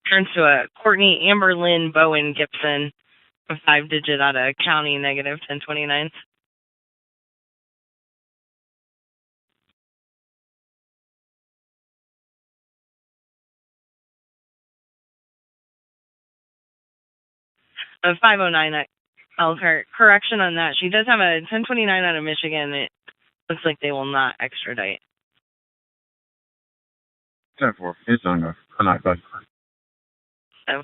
Turns to a Courtney Amber Lynn Bowen Gibson, a 5-digit out of county negative 1029. A 509 at Elkhart. Correction on that. She does have a 1029 out of Michigan. It looks like they will not extradite. 10-4. It's on go. I'm not good. So.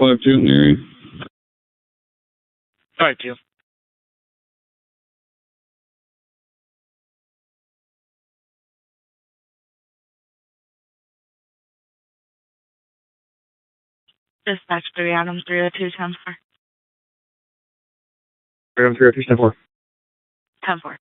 52 in the area. 52. Dispatch 3 Adam 302 10 4. 303, 10 4. 10 4.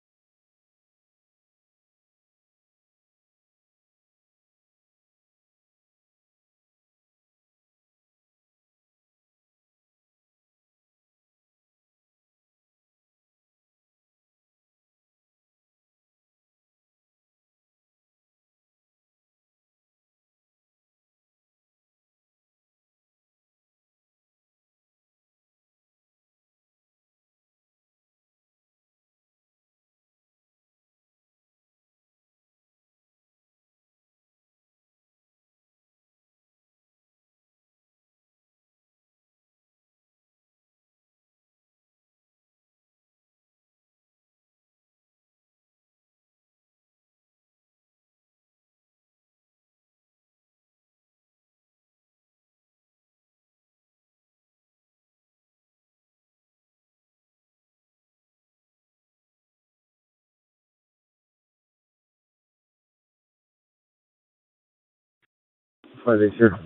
Sure.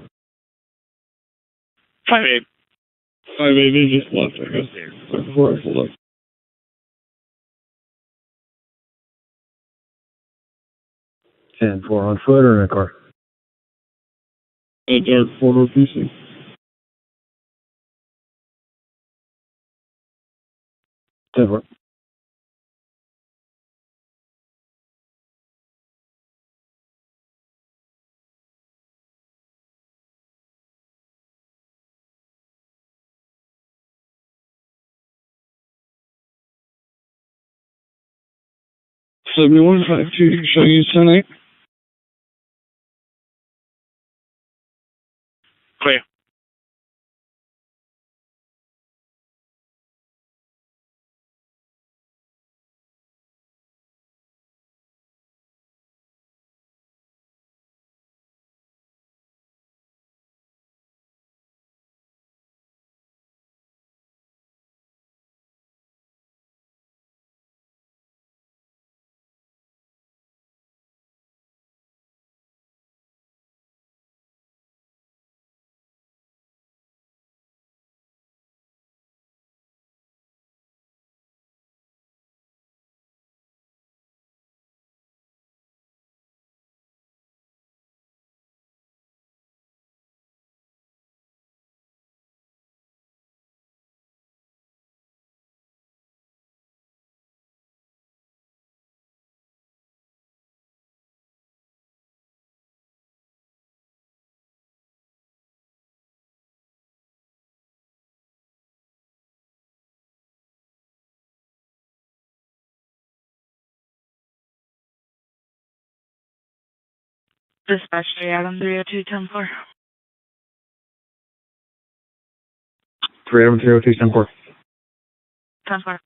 58. 58, they just left, I guess. Before I pulled up. And 4 on foot or in a car? A dark 4-door PC. 10 4. Seventy-one 52, showing you 10-8. Clear. Dispatch 3 Adam 302 10 4. 3 Adam 302 10 4. 10 4.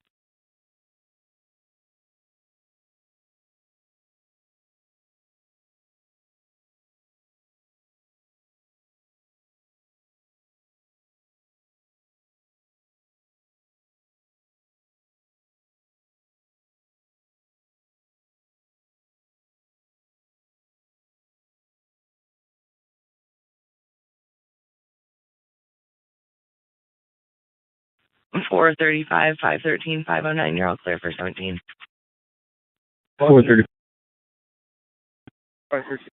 Four 35, 513, 509. You're all clear for 17. 430. 513.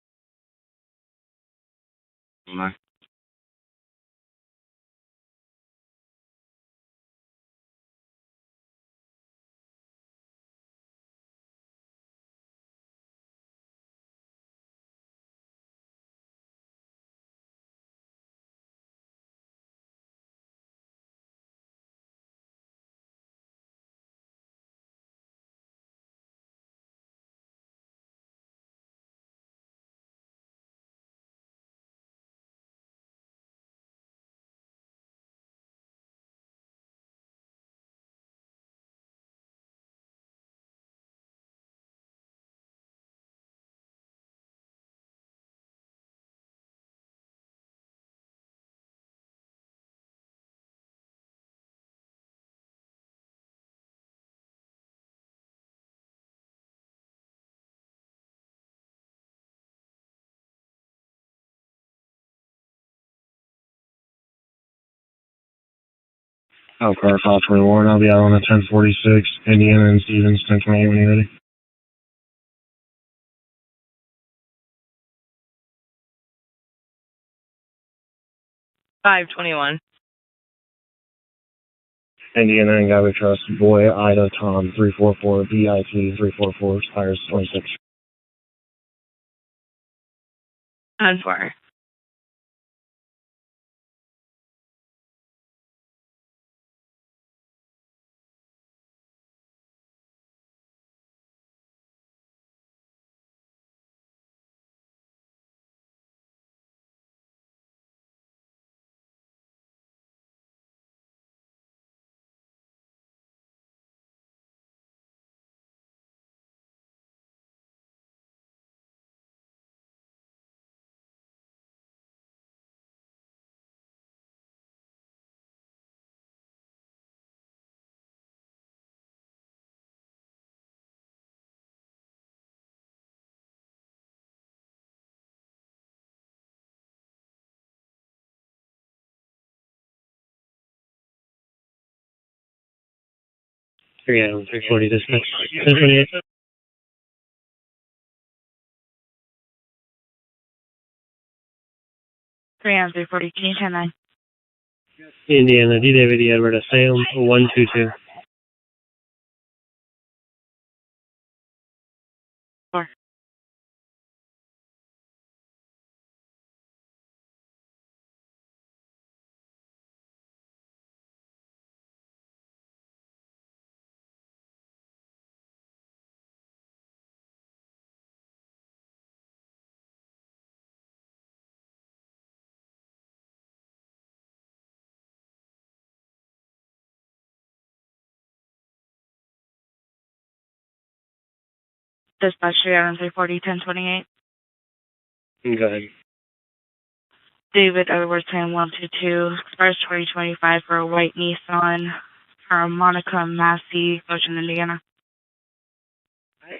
Elkhart, 521. I'll be out on the 1046. Indiana and Stevens, 1028 when you're ready. $521. Indiana and Guy We Trust, Boy, Ida, Tom, 344, BIT, 344, tires 26. 10-4. Yeah, 340 dispatch. 1028. Three on 340. Can you 10-9? Indiana, D. David, E. Edward, Sam, 122. 4. Dispatch 3 on 340. 1028. Go ahead. David Edwards, Sam 122. Express 2025 for a white Nissan from Monica Massey, Ocean, Indiana.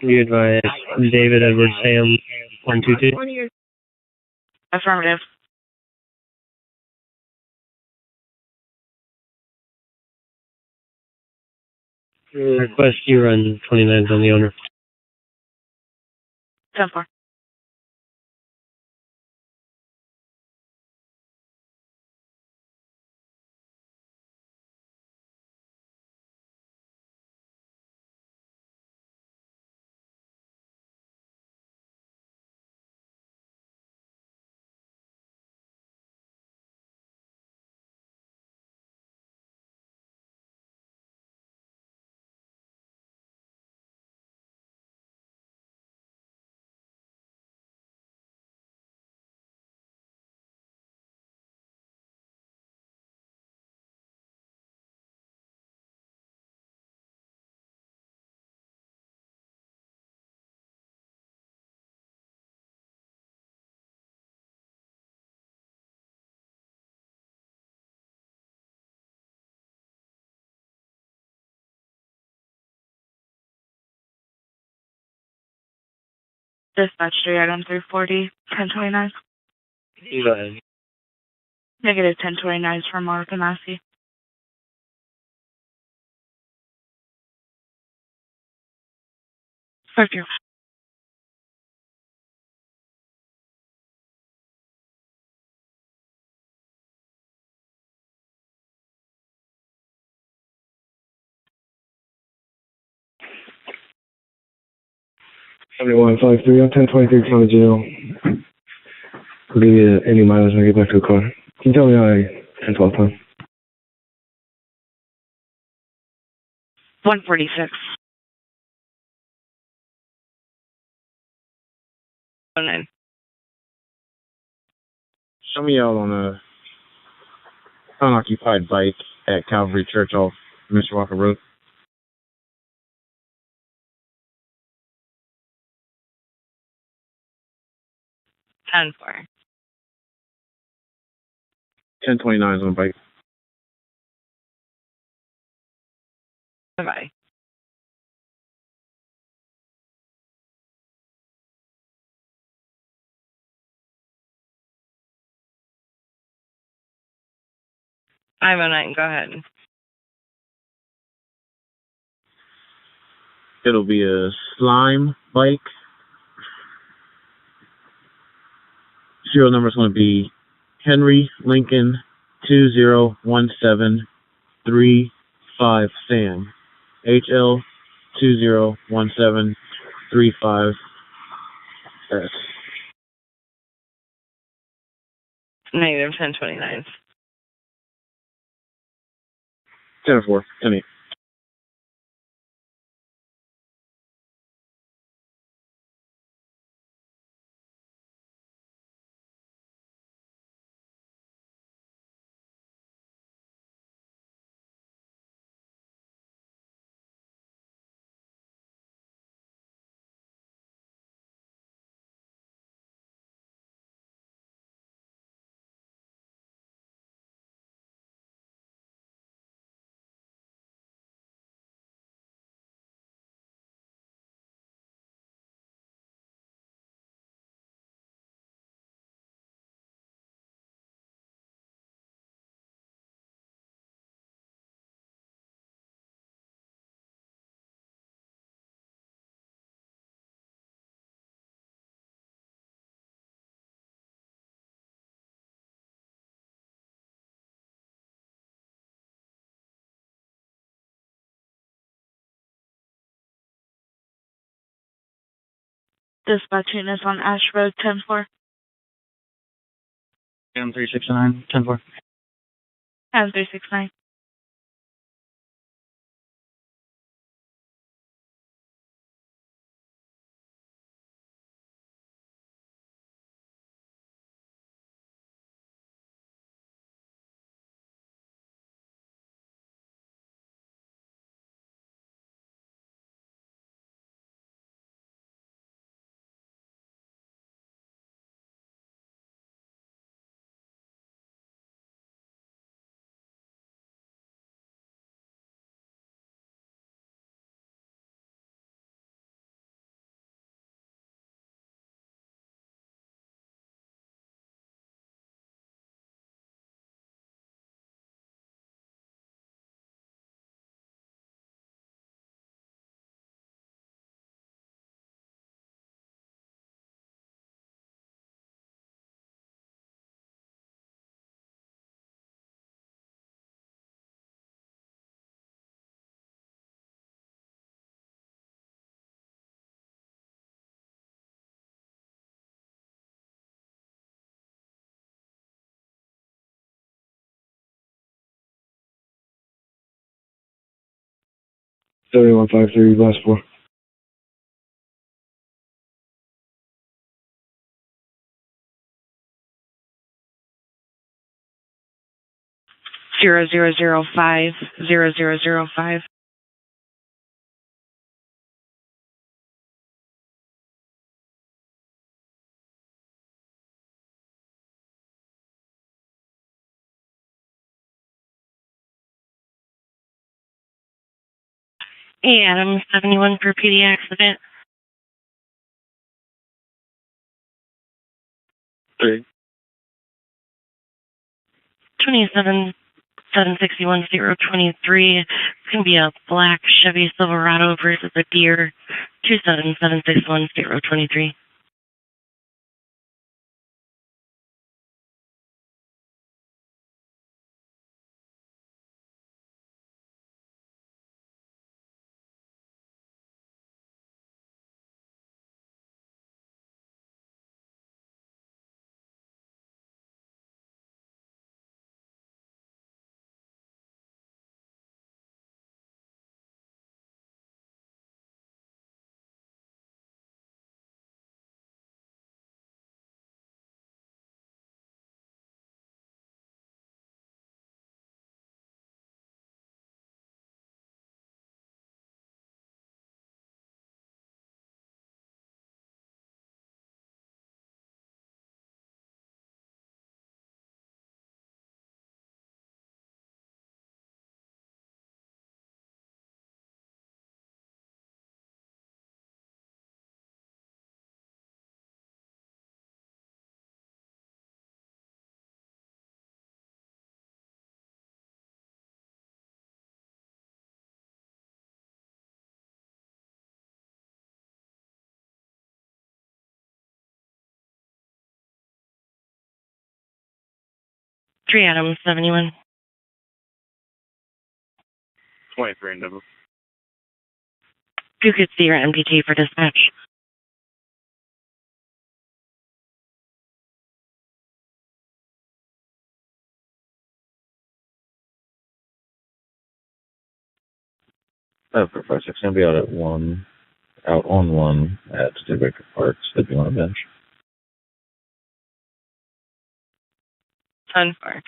You advise David Edward Sam 122. Affirmative. Request you run 29s on the owner. 10-4. Dispatch 3 on 340. 1029. Go ahead. Negative 1029 from Monica Massey. Thank you. Everyone, 53 on 1023 County Jail. I'll give you any mileage when I get back to the car. Can you tell me how I 1012 time? 146. 09. Show me out on a unoccupied bike at Calvary Church off Mr. Walker Road. 10-4. 1029 is on a bike. Bye-bye. I'm 09. Go ahead. It'll be a slime bike. Serial number is going to be Henry Lincoln 201735 Sam. HL 201735 S. Negative 1029. 10-4, 10-8. Dispatch units on Ash Road 10-4. Adam 369, 10-4. Adam 369. Seventy-one 53, last 4. Zero zero zero 0005. Hey, Adam 71 for PD accident. 3. 27761 It's going to be a black Chevy Silverado versus a Deer. 27761 3 Adam 71. 23 and double. You could see your MPT for dispatch. For 5-6, gonna be out on 1 at Baker Park, sleeping on a bench. 10-4.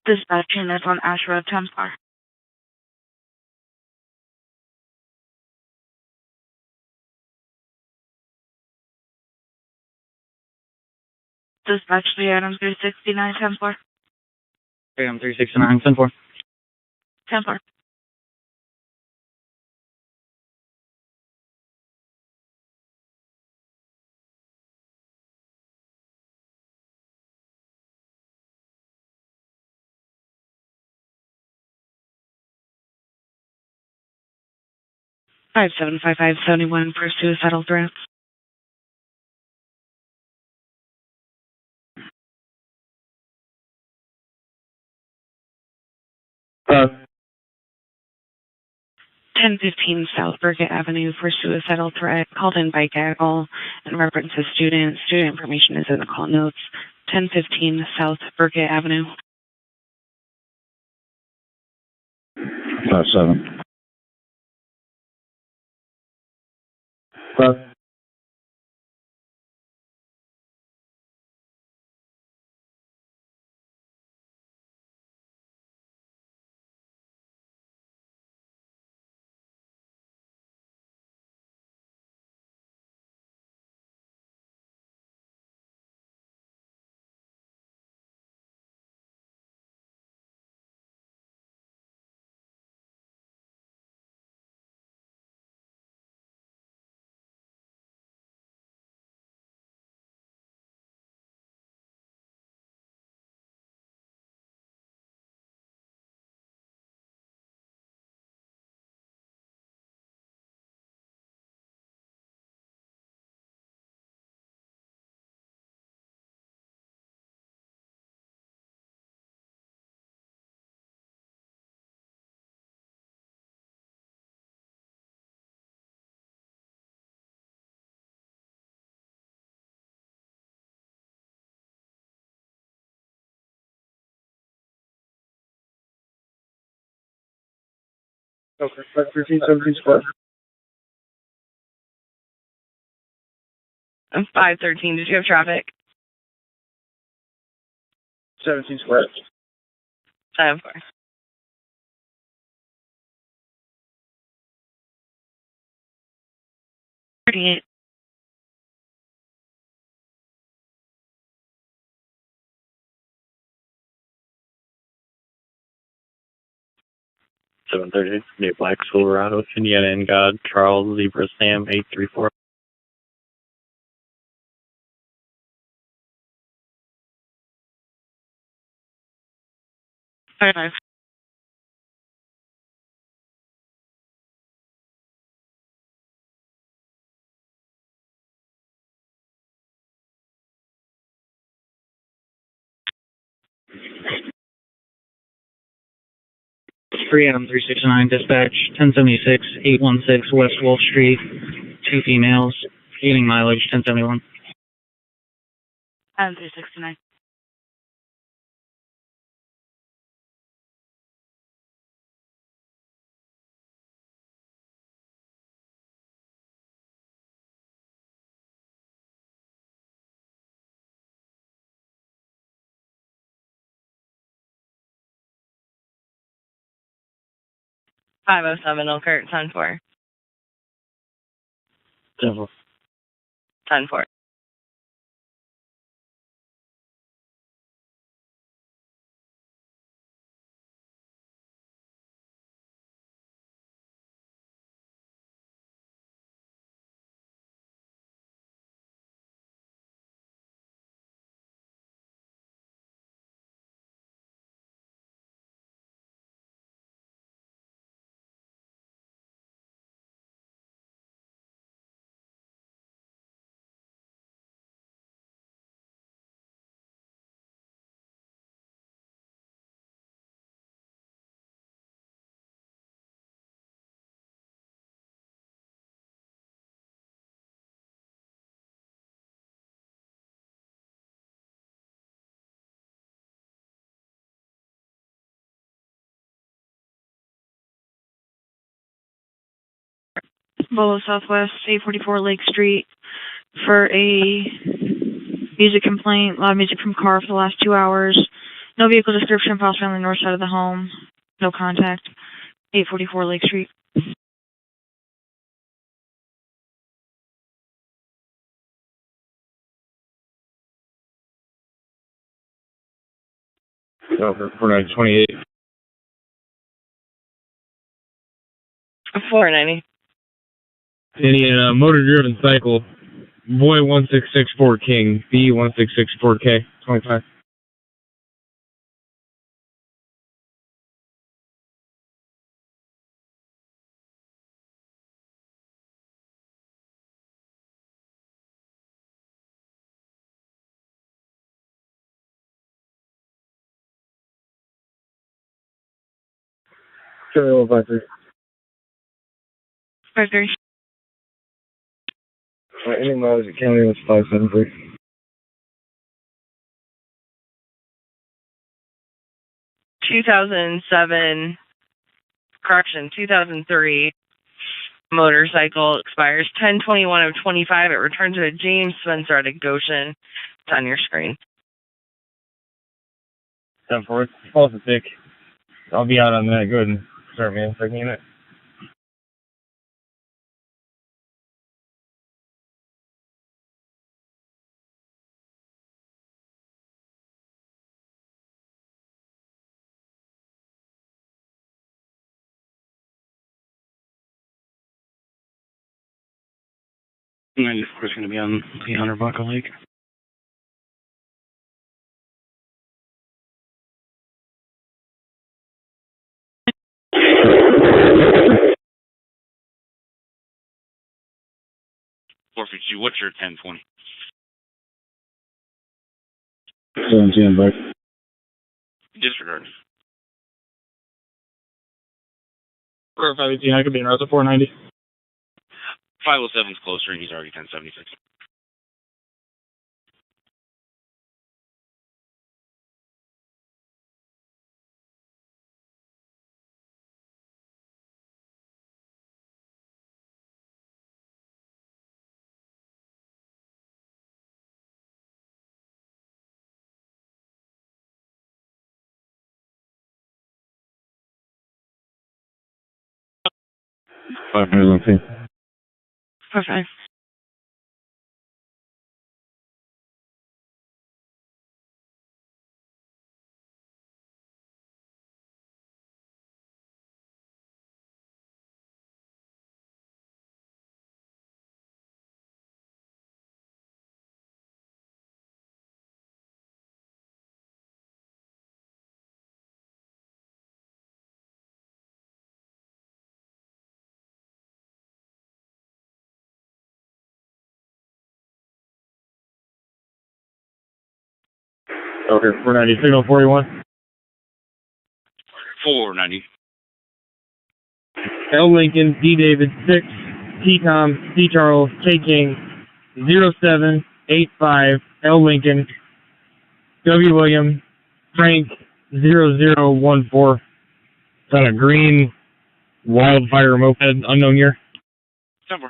Dispatch unit on Ash Road, 10-4. Dispatch 3 Adam 369, 10-4. 3 Adam 369, 10-4. 10-4. Five 75571 for suicidal threats. Uh, 1015 South Burkett Avenue for suicidal threat called in by gaggle and references student. Student information is in the call notes. 1015 South Burkett Avenue. 5-7. uh, 13, 17 square. 513, did you have traffic? 17 square. 7-4. 38. Seven 30, New Black Silverado, Indiana and God, Charles Zebra Sam 834. 5-5. Three Adam 369 dispatch 1076 816 West Wolf Street. 2 females. Gaining mileage 1071. Adam 369. Elkhart, 10-4. 10-4. 10-4. Bolo Southwest, 844 Lake Street, for a music complaint, loud music from car for the last 2 hours. No vehicle description, possibly on the north side of the home. No contact. 844 Lake Street. Over 4928. 490. Indiana motor-driven cycle, boy 1664 King, B 1664K, 25. Charlie 153. 53. Any miles at county was 573. 2003 motorcycle expires 10/21 of 25. It returns to a James Spencer out of Goshen. It's on your screen. 10-4, close to thick. I'll be out on that. Go ahead and start me in second unit. And then, of course, going to be on the Hunter Bucka Lake. What's your 1020? 17 back. Disregard. Or 518, I could be in route to 490. 507's closer, and he's already 1076. Perfect. 490, signal 41. 490. L Lincoln, D David 6, T Tom, C Charles, K King, 0785, L Lincoln, W. William, Frank 0014. Is that a green wildfire moped, unknown year? 10-4.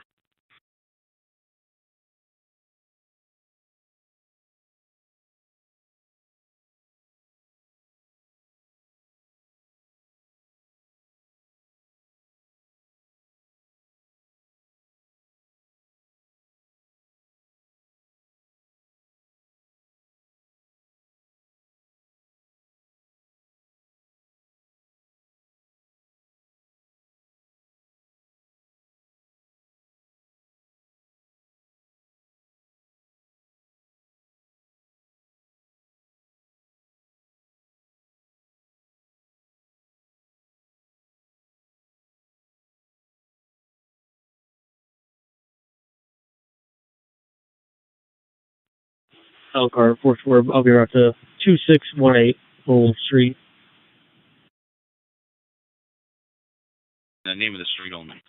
Elkhart, 4-4, I'll be right to 2618 Lowell Street. The name of the street only.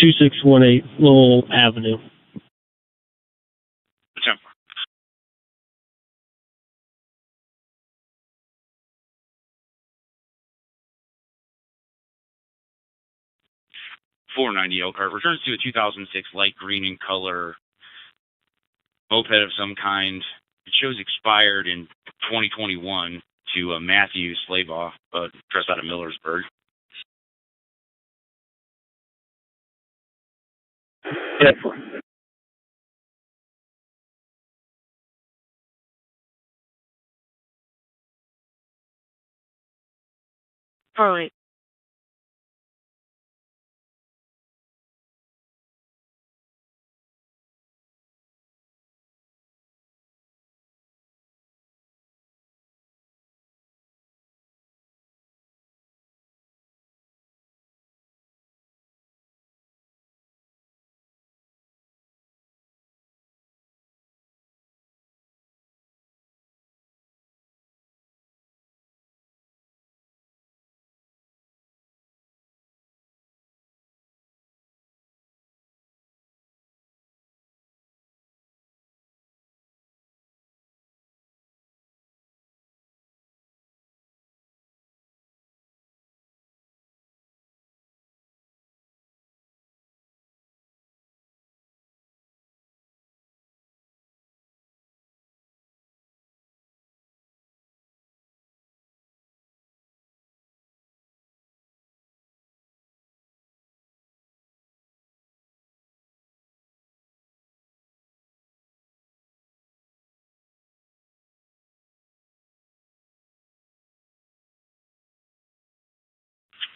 2618 Lowell Avenue. 10-4. $490 Elkhart returns to a 2006 light green in color moped of some kind. It shows expired in 2021 to Matthew Slavoff, dressed out of Millersburg. Yeah. Probably.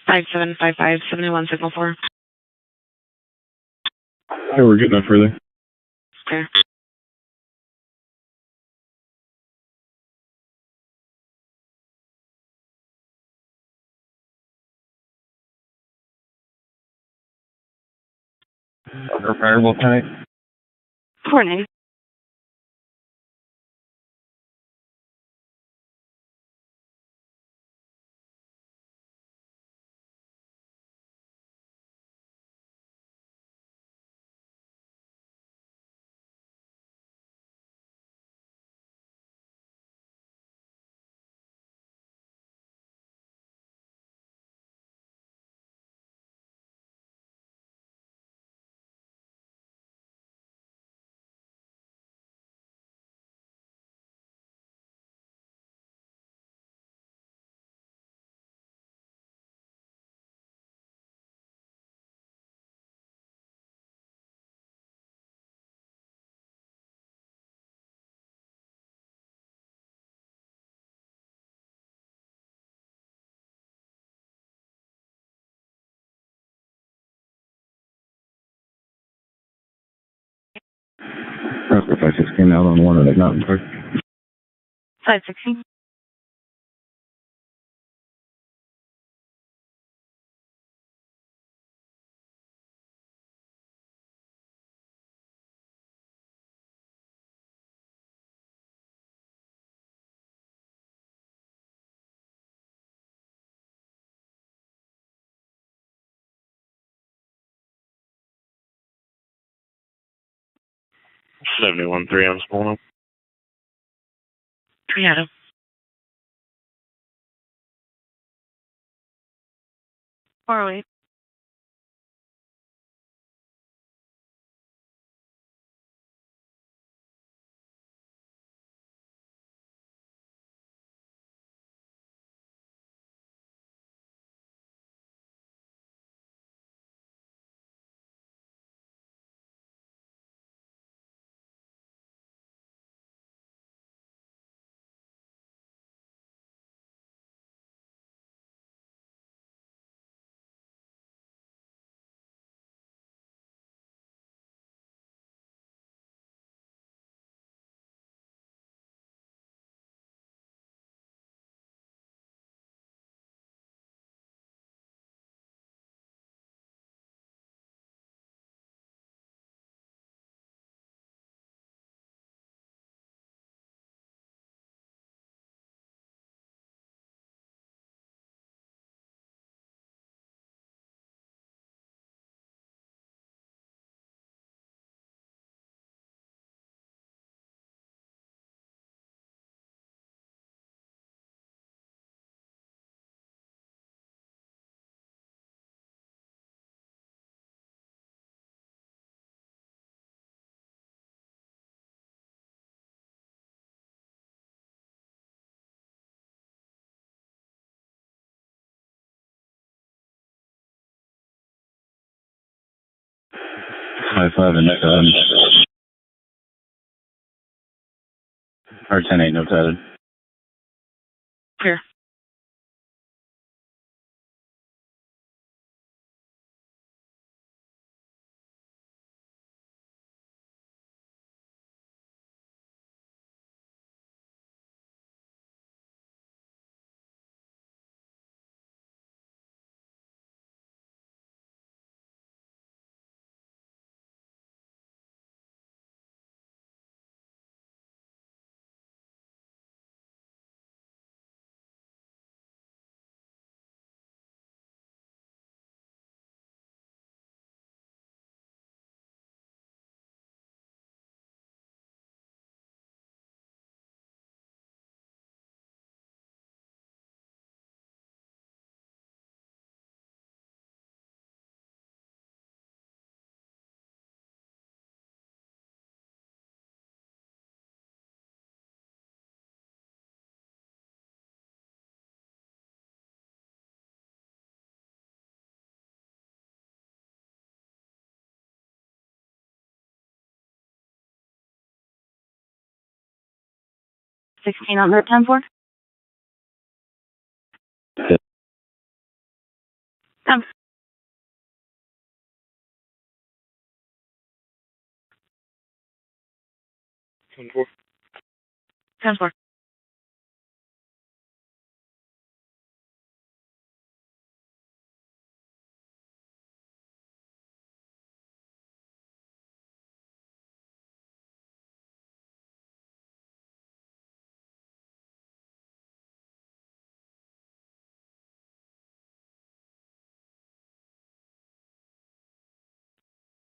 Five 71 signal 4. Hey, we're getting up further. Okay. Under variable tonight. Courtney. Oscar 56 came out on one of the Mountain Park. 516. 71-3, I'm just pulling up. Triado. Forward. Five five and next item. Or 10-8, no tatted. Clear. On that 10-4? 10. Ten-four. 10-4.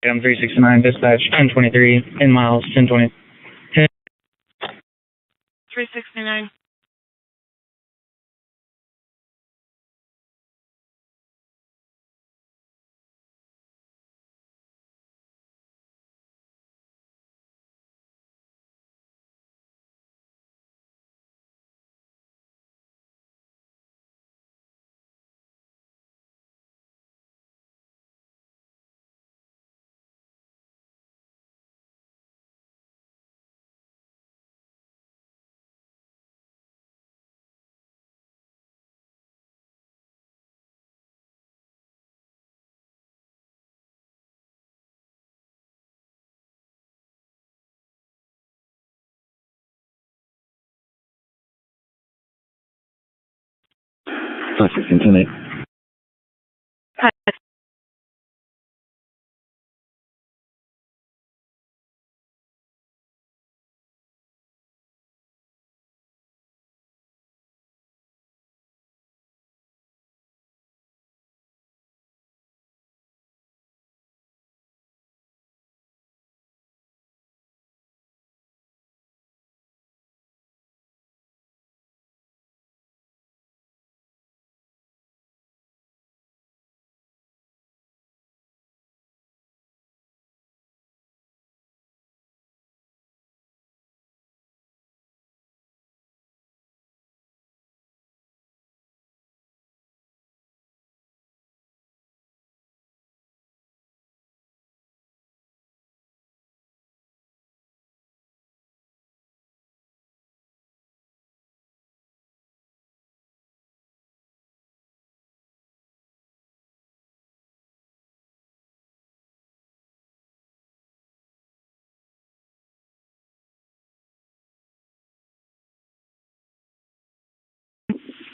Item 369, dispatch 1023, in miles 1020. 369. Five 16, 10-8.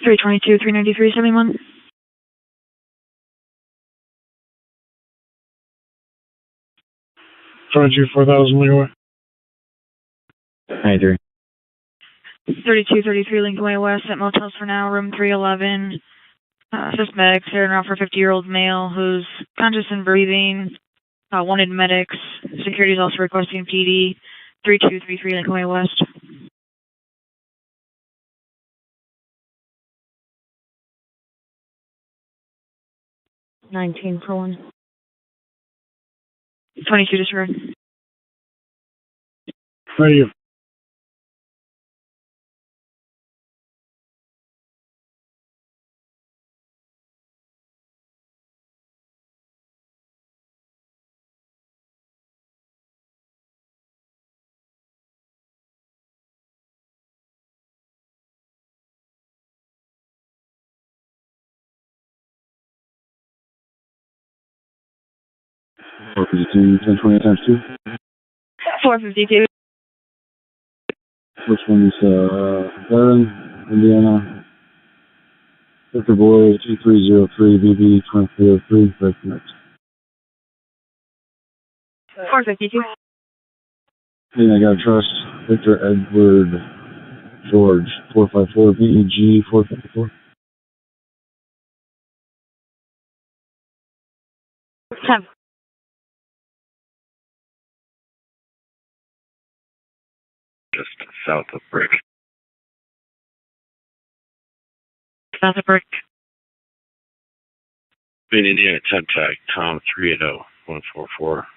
322, 393, 71. Trying to 4,000 leeway. 93. 3233 Lincoln Way West at motels for now, room 311. Assist medics here now for a 50-year-old male who's conscious and breathing. Wanted medics. Security is also requesting PD. 3233 Lincoln Way West. 19 for 1. 22 disregard. How are you? $452, 1020 times 2. 452. First one is Baron, Indiana. Victor Boy, 2303, BB 2303, right next. 452. Hey, I got trust. Victor Edward George, 454, VEG 454. 10. Just south of Brick. South of Brick. In Indiana, 10 tag, Tom 380144.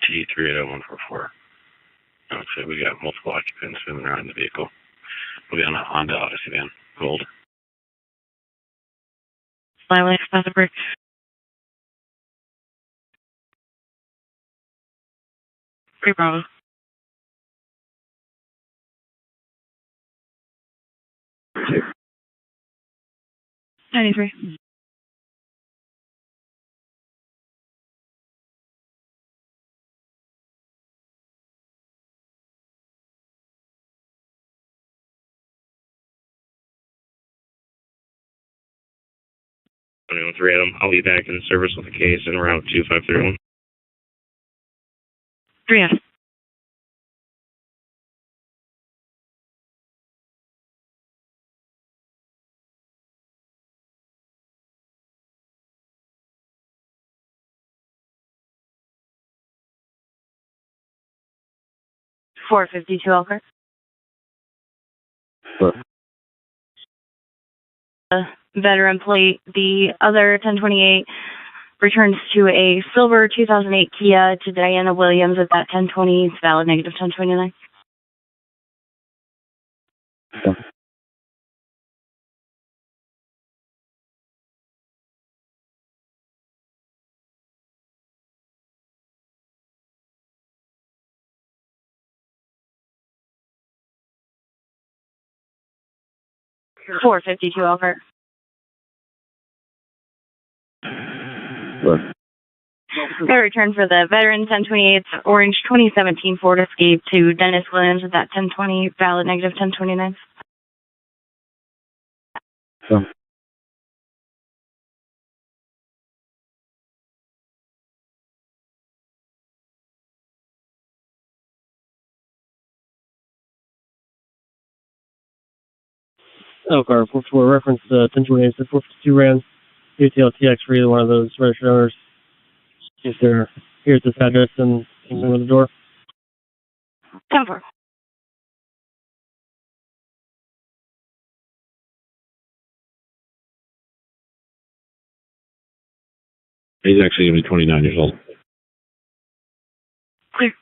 T 380144. Okay, we got multiple occupants moving around the vehicle. We'll be on a Honda Odyssey van, gold. Flyway, South of Brick. Great Bravo. 93. With Random, I'll be back in service with the case in route 2531. 3F. $452 Elkhart. Veteran plate. The other 1028 returns to a silver 2008 Kia to Diana Williams at that 1020. It's valid negative 1029. $452 Elkhart. The return for the veteran 1028 orange 2017 Ford Escape to Dennis Williams at that 1020, valid negative 1029. Elkhart, 44, reference 1028, 452 ran UTL TX for either one of those registered owners. If they're here at this address and can go to the door. 10-4. He's actually going to be 29 years old. Clear.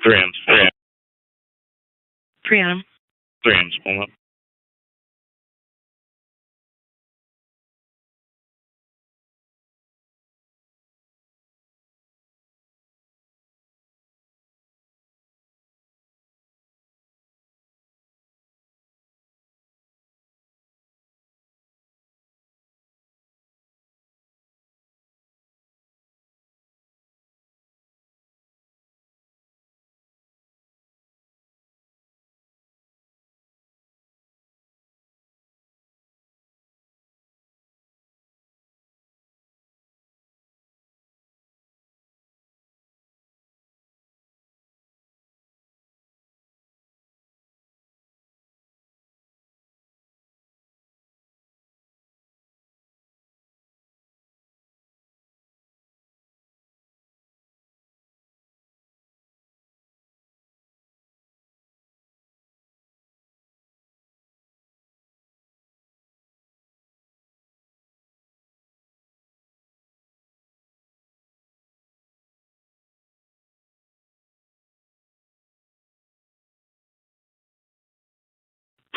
Three M's. 3 Adam. 3 M's, pull up.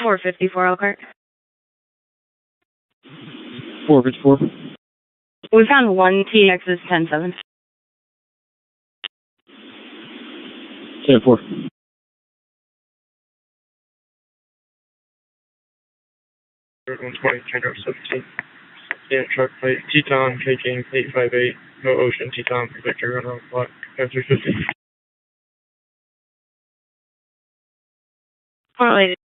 454 Elkhart. 454. We found one TX's 10-7. 10-4. Route 120, Tango 17. Yeah, truck plate, Teton, KK 858, no ocean, Teton, Victor, Runner, Block, 350. Related.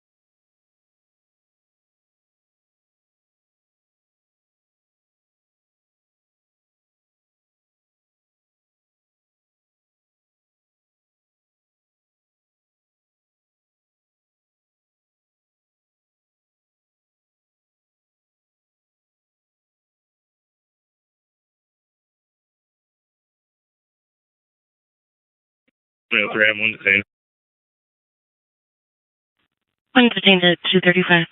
Mail 3, I have 1 detained. 1 detained at 235.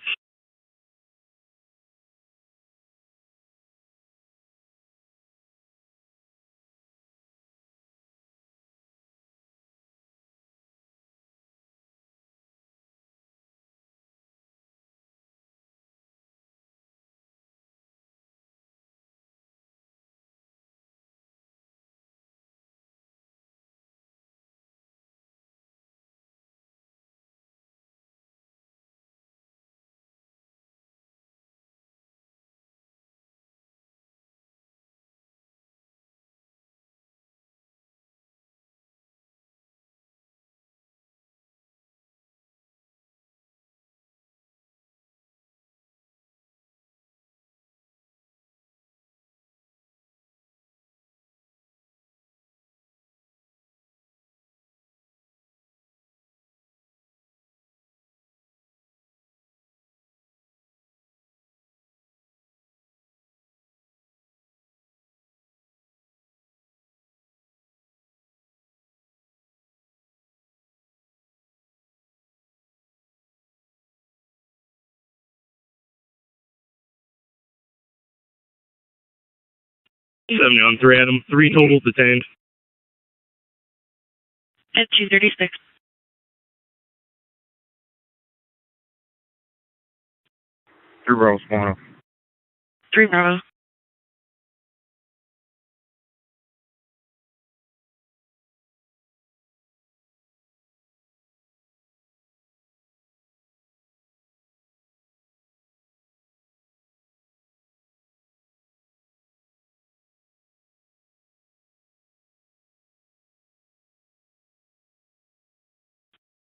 Seventy on 3, Adam. 3 total detained. At 236. 3 Bravo spawn. 3 Bravo.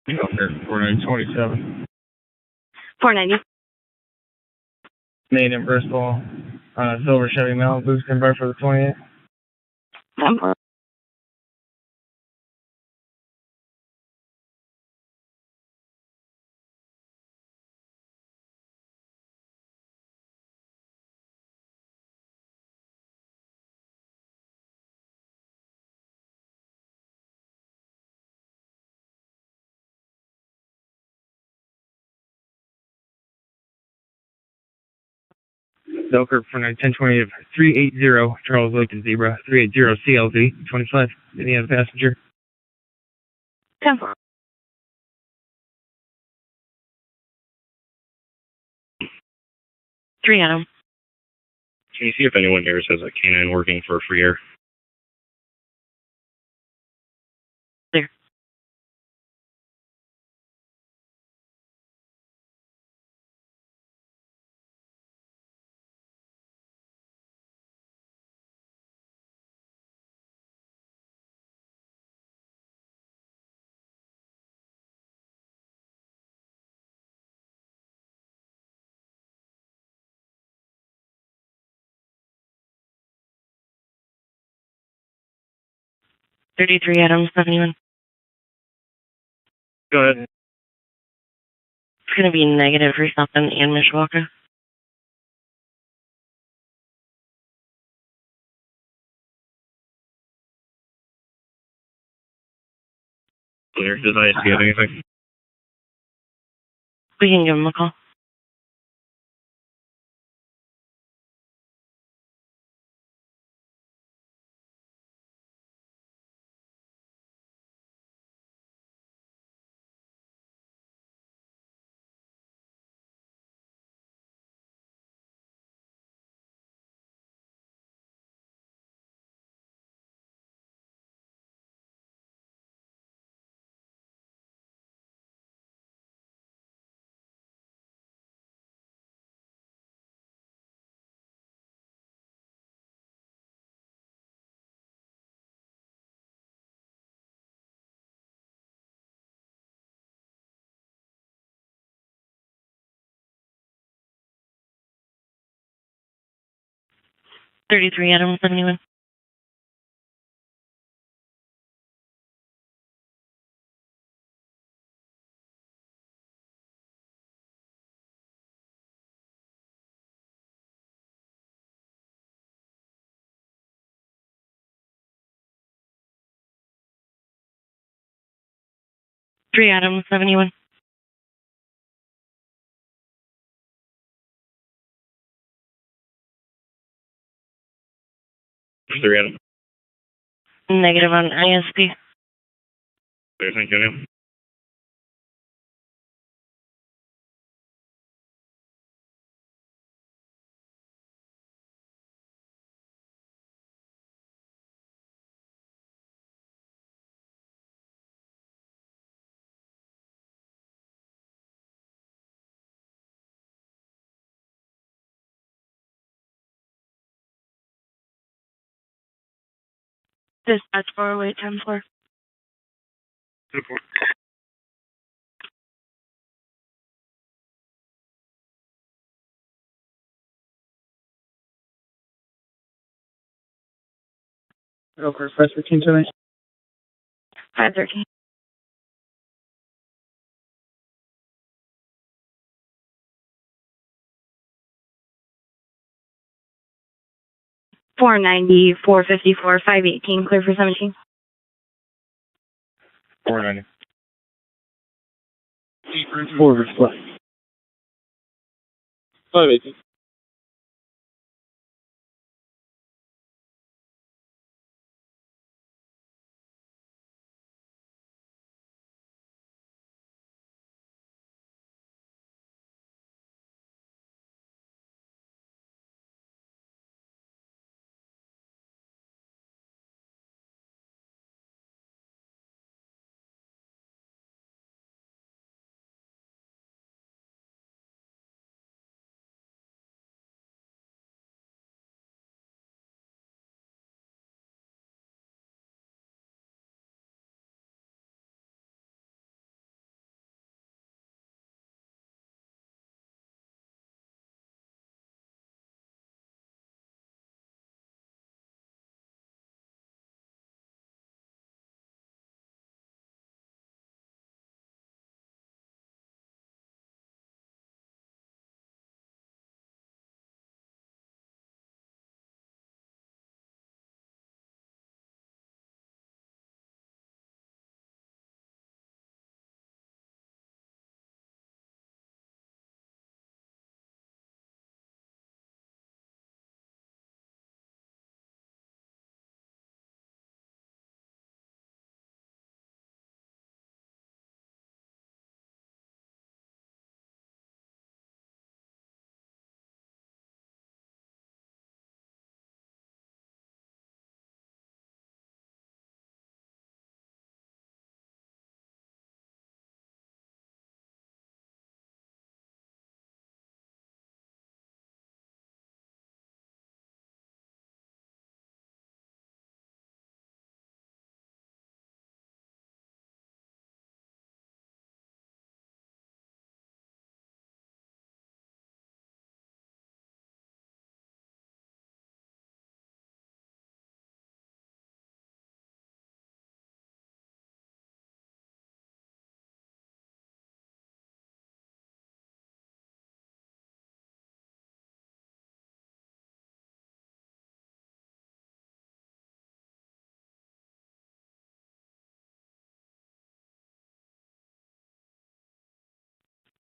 Elkhart, 4927. 490. Made in Bristol, silver Chevy Malibu, stand by for the 28. 10-4. Elkhart for 1020 of 380 Charles Lake and Zebra, 380 CLZ, 25. Any other passenger? 10-4. 3 Adam. Can you see if anyone here says a canine working for free air? Clear. $33 Adam, 71. Go ahead. It's going to be negative for something in Mishawaka. Clear. Does ISP have anything? We can give him a call. 33 Adam 71. Three Adam 71. Three Adam. Negative on ISP. Thank you. Dispatch 408 10-4. Elkhart 513 tonight. 513. $490, $454, $518, clear for 17. 490. Forward flight. 518.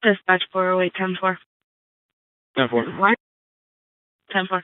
Dispatch 408 10-4. 10-4. What? 10-4.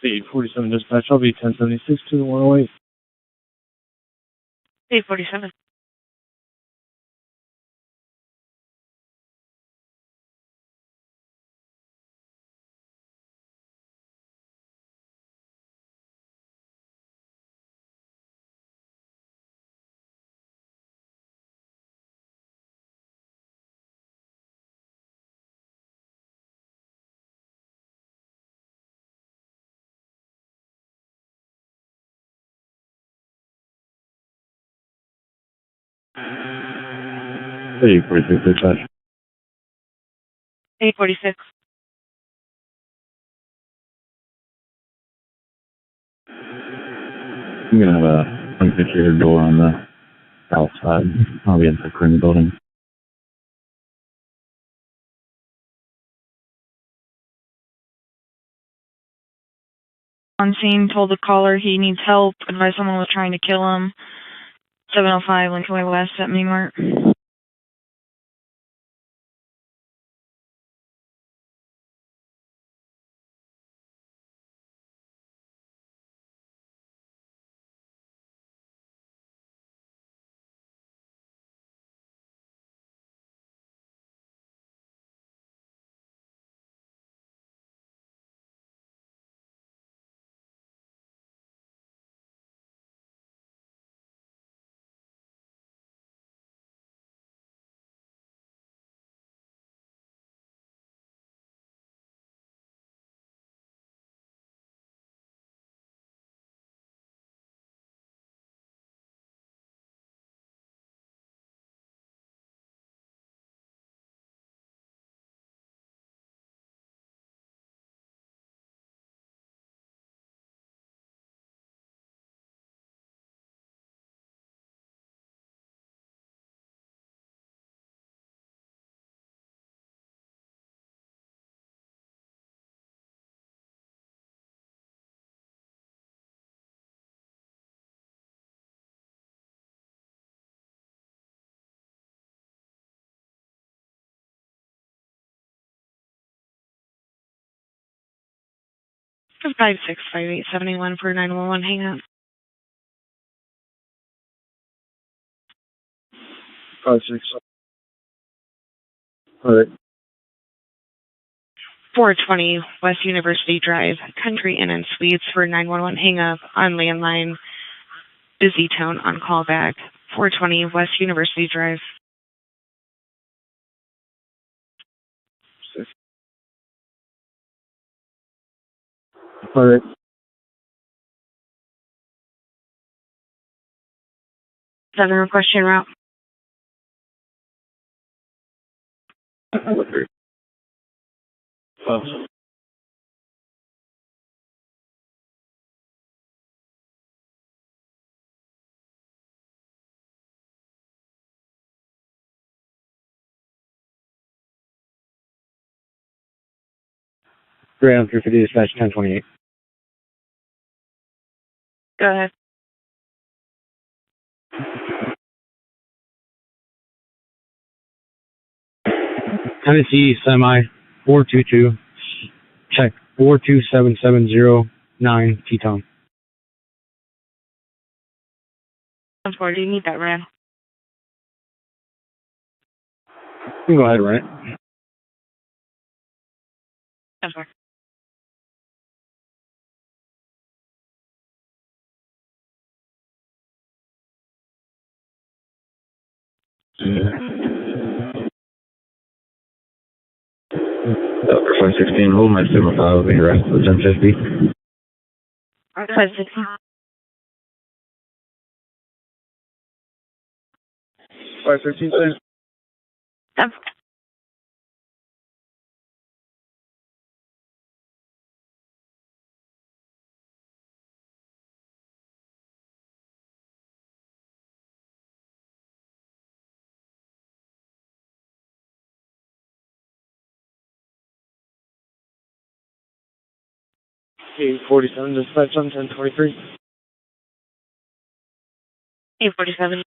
847 dispatch, I'll be 1076 to the 108. 847. Hey, 46 dispatch. 846. I'm gonna have a unsecured door on the south side. I'll be inside the building. On scene, told the caller he needs help, advised someone was trying to kill him. 705 Lincoln Way West at Mini Mart. For 565871 for 911 hang up. 56. Alright. 420 West University Drive, Country Inn and Suites for 911 hang up on landline. Busy tone on callback. 420 West University Drive. Alright. 7 request en route. Ground 350 dispatch 1028. Go ahead. Tennessee Semi 422. Check 427709 Teton. I'm sorry, do you need that ran? You can go ahead and run it. I'm sorry. For 516, hold my signal file will be arrested for 1050. 516. 515, sir. Yep. Hey, 47 dispatch on 1023. 847.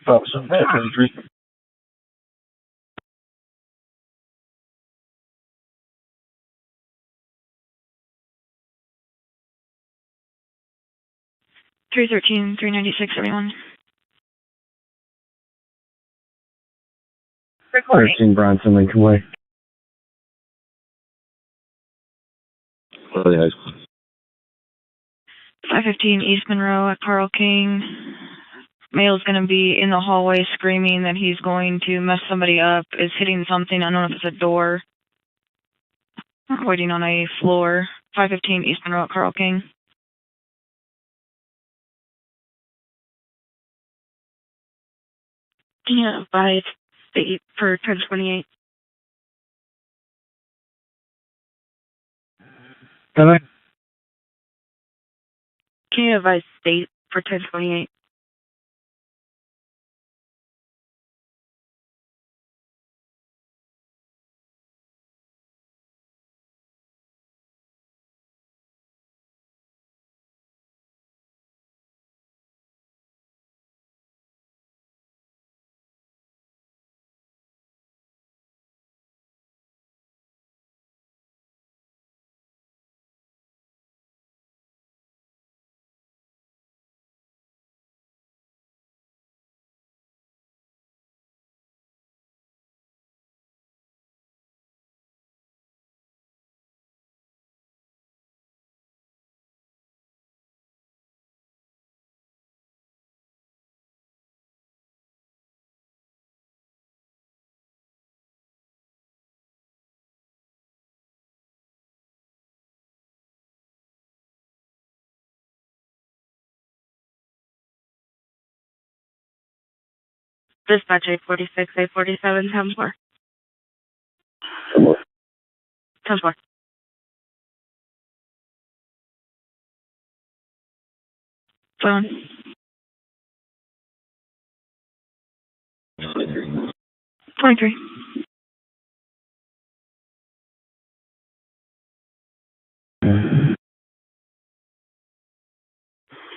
Oh, so that's 23. Three 396, everyone. Recording. 13 Bronson Lincoln Way. Oh, yeah. 515 East Monroe at Carl King. Male's going to be in the hallway screaming that he's going to mess somebody up, is hitting something. I don't know if it's a door. Waiting on a floor. 515 East Monroe at Carl King. Yeah, by state for 1028. Hello? Can you advise state for 1028? Dispatch 846, 847, 10-4. 10-4. Phone. 23.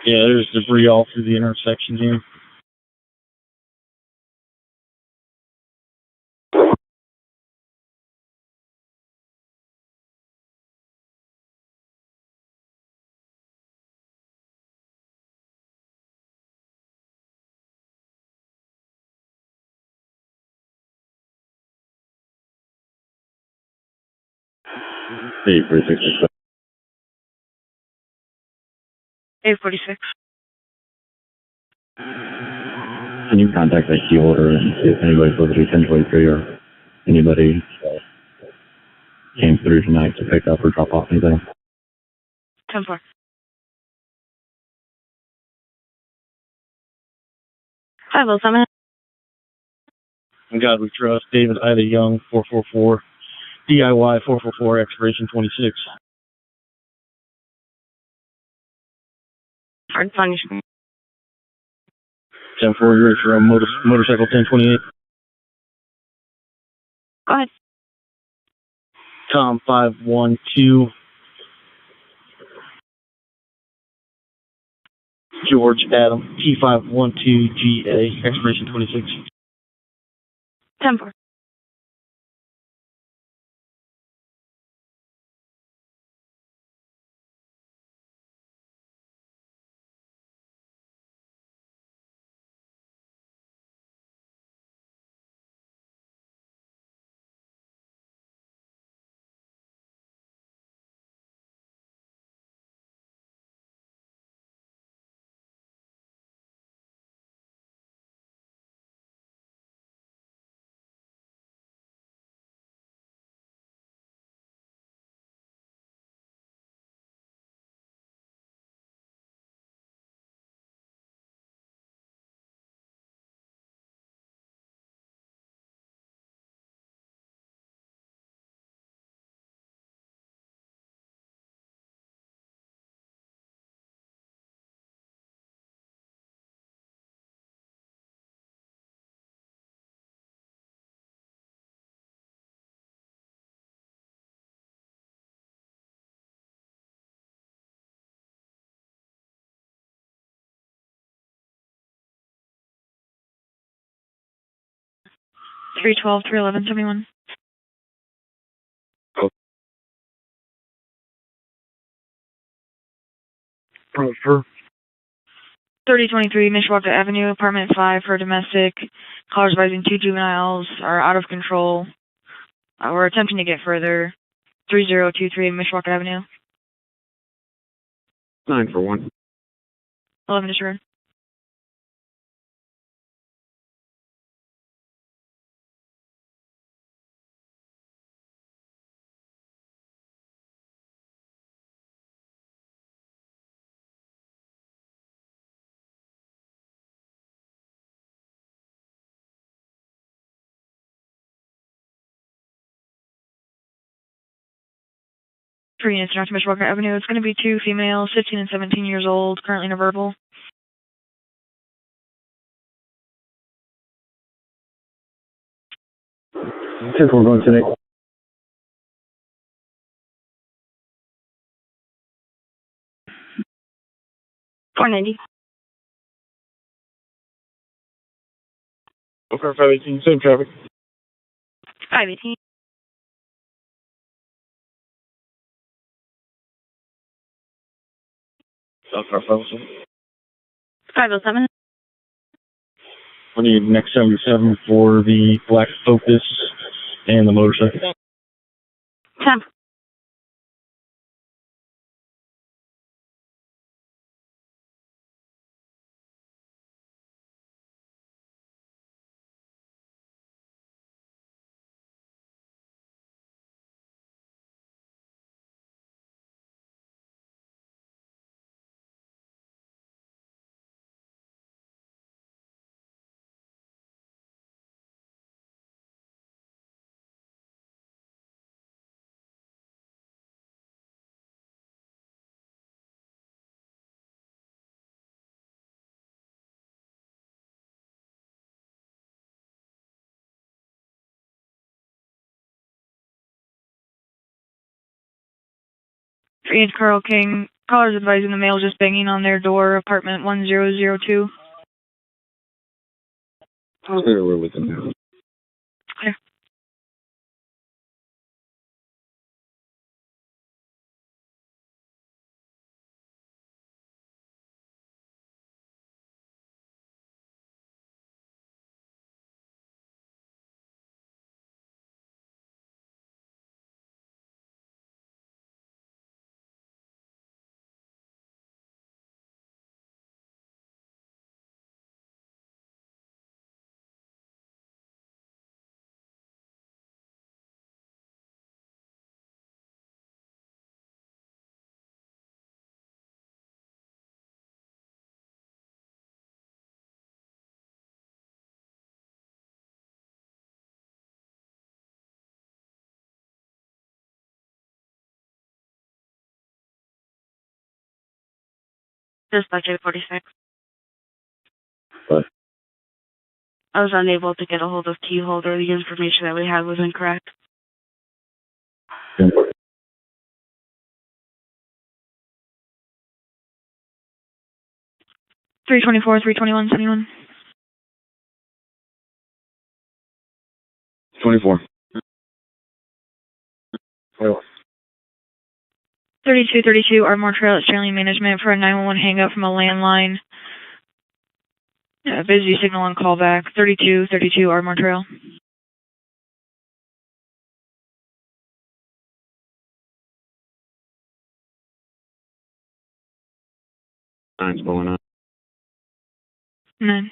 Yeah, there's debris all through the intersection here. Hey, 366. 846. Can you contact that key holder and see if anybody's supposed to be 1023 or anybody came through tonight to pick up or drop off anything? 10-4. Hi, Will Summit. On God we trust. David Ida Young, 444. DIY 444, expiration 26. Hard Sunny. 10-4, you're ready for a motorcycle 1028. Go ahead. Tom 512. George Adam T512GA, expiration 26. 10-4. 312, 311, 71. For 3023 Mishawaka Avenue, apartment 5 for domestic. Callers advising 2 juveniles are out of control. We're attempting to get further. 3023 Mishawaka Avenue. 941. 11 disregard. Three units north Mishawaka Avenue. It's going to be 2 females, 15 and 17 years old, currently in a verbal. Since we're going today. 490. Elkhart 518, same traffic. 518. Elkhart 507. 507. We need next 77 for the black Focus and the motorcycle. 10. Three units Carl King. Callers advising the male just banging on their door, apartment 1002. We're with them now. Clear. Dispatch 846. What? I was unable to get a hold of key holder. The information that we had was incorrect. 324, 321, 71. 24. 3232 Ardmore Trail at Sterling Management for a 911 hang up from a landline. Busy signal on callback. 3232 Ardmore Trail. Nine's going on. 9.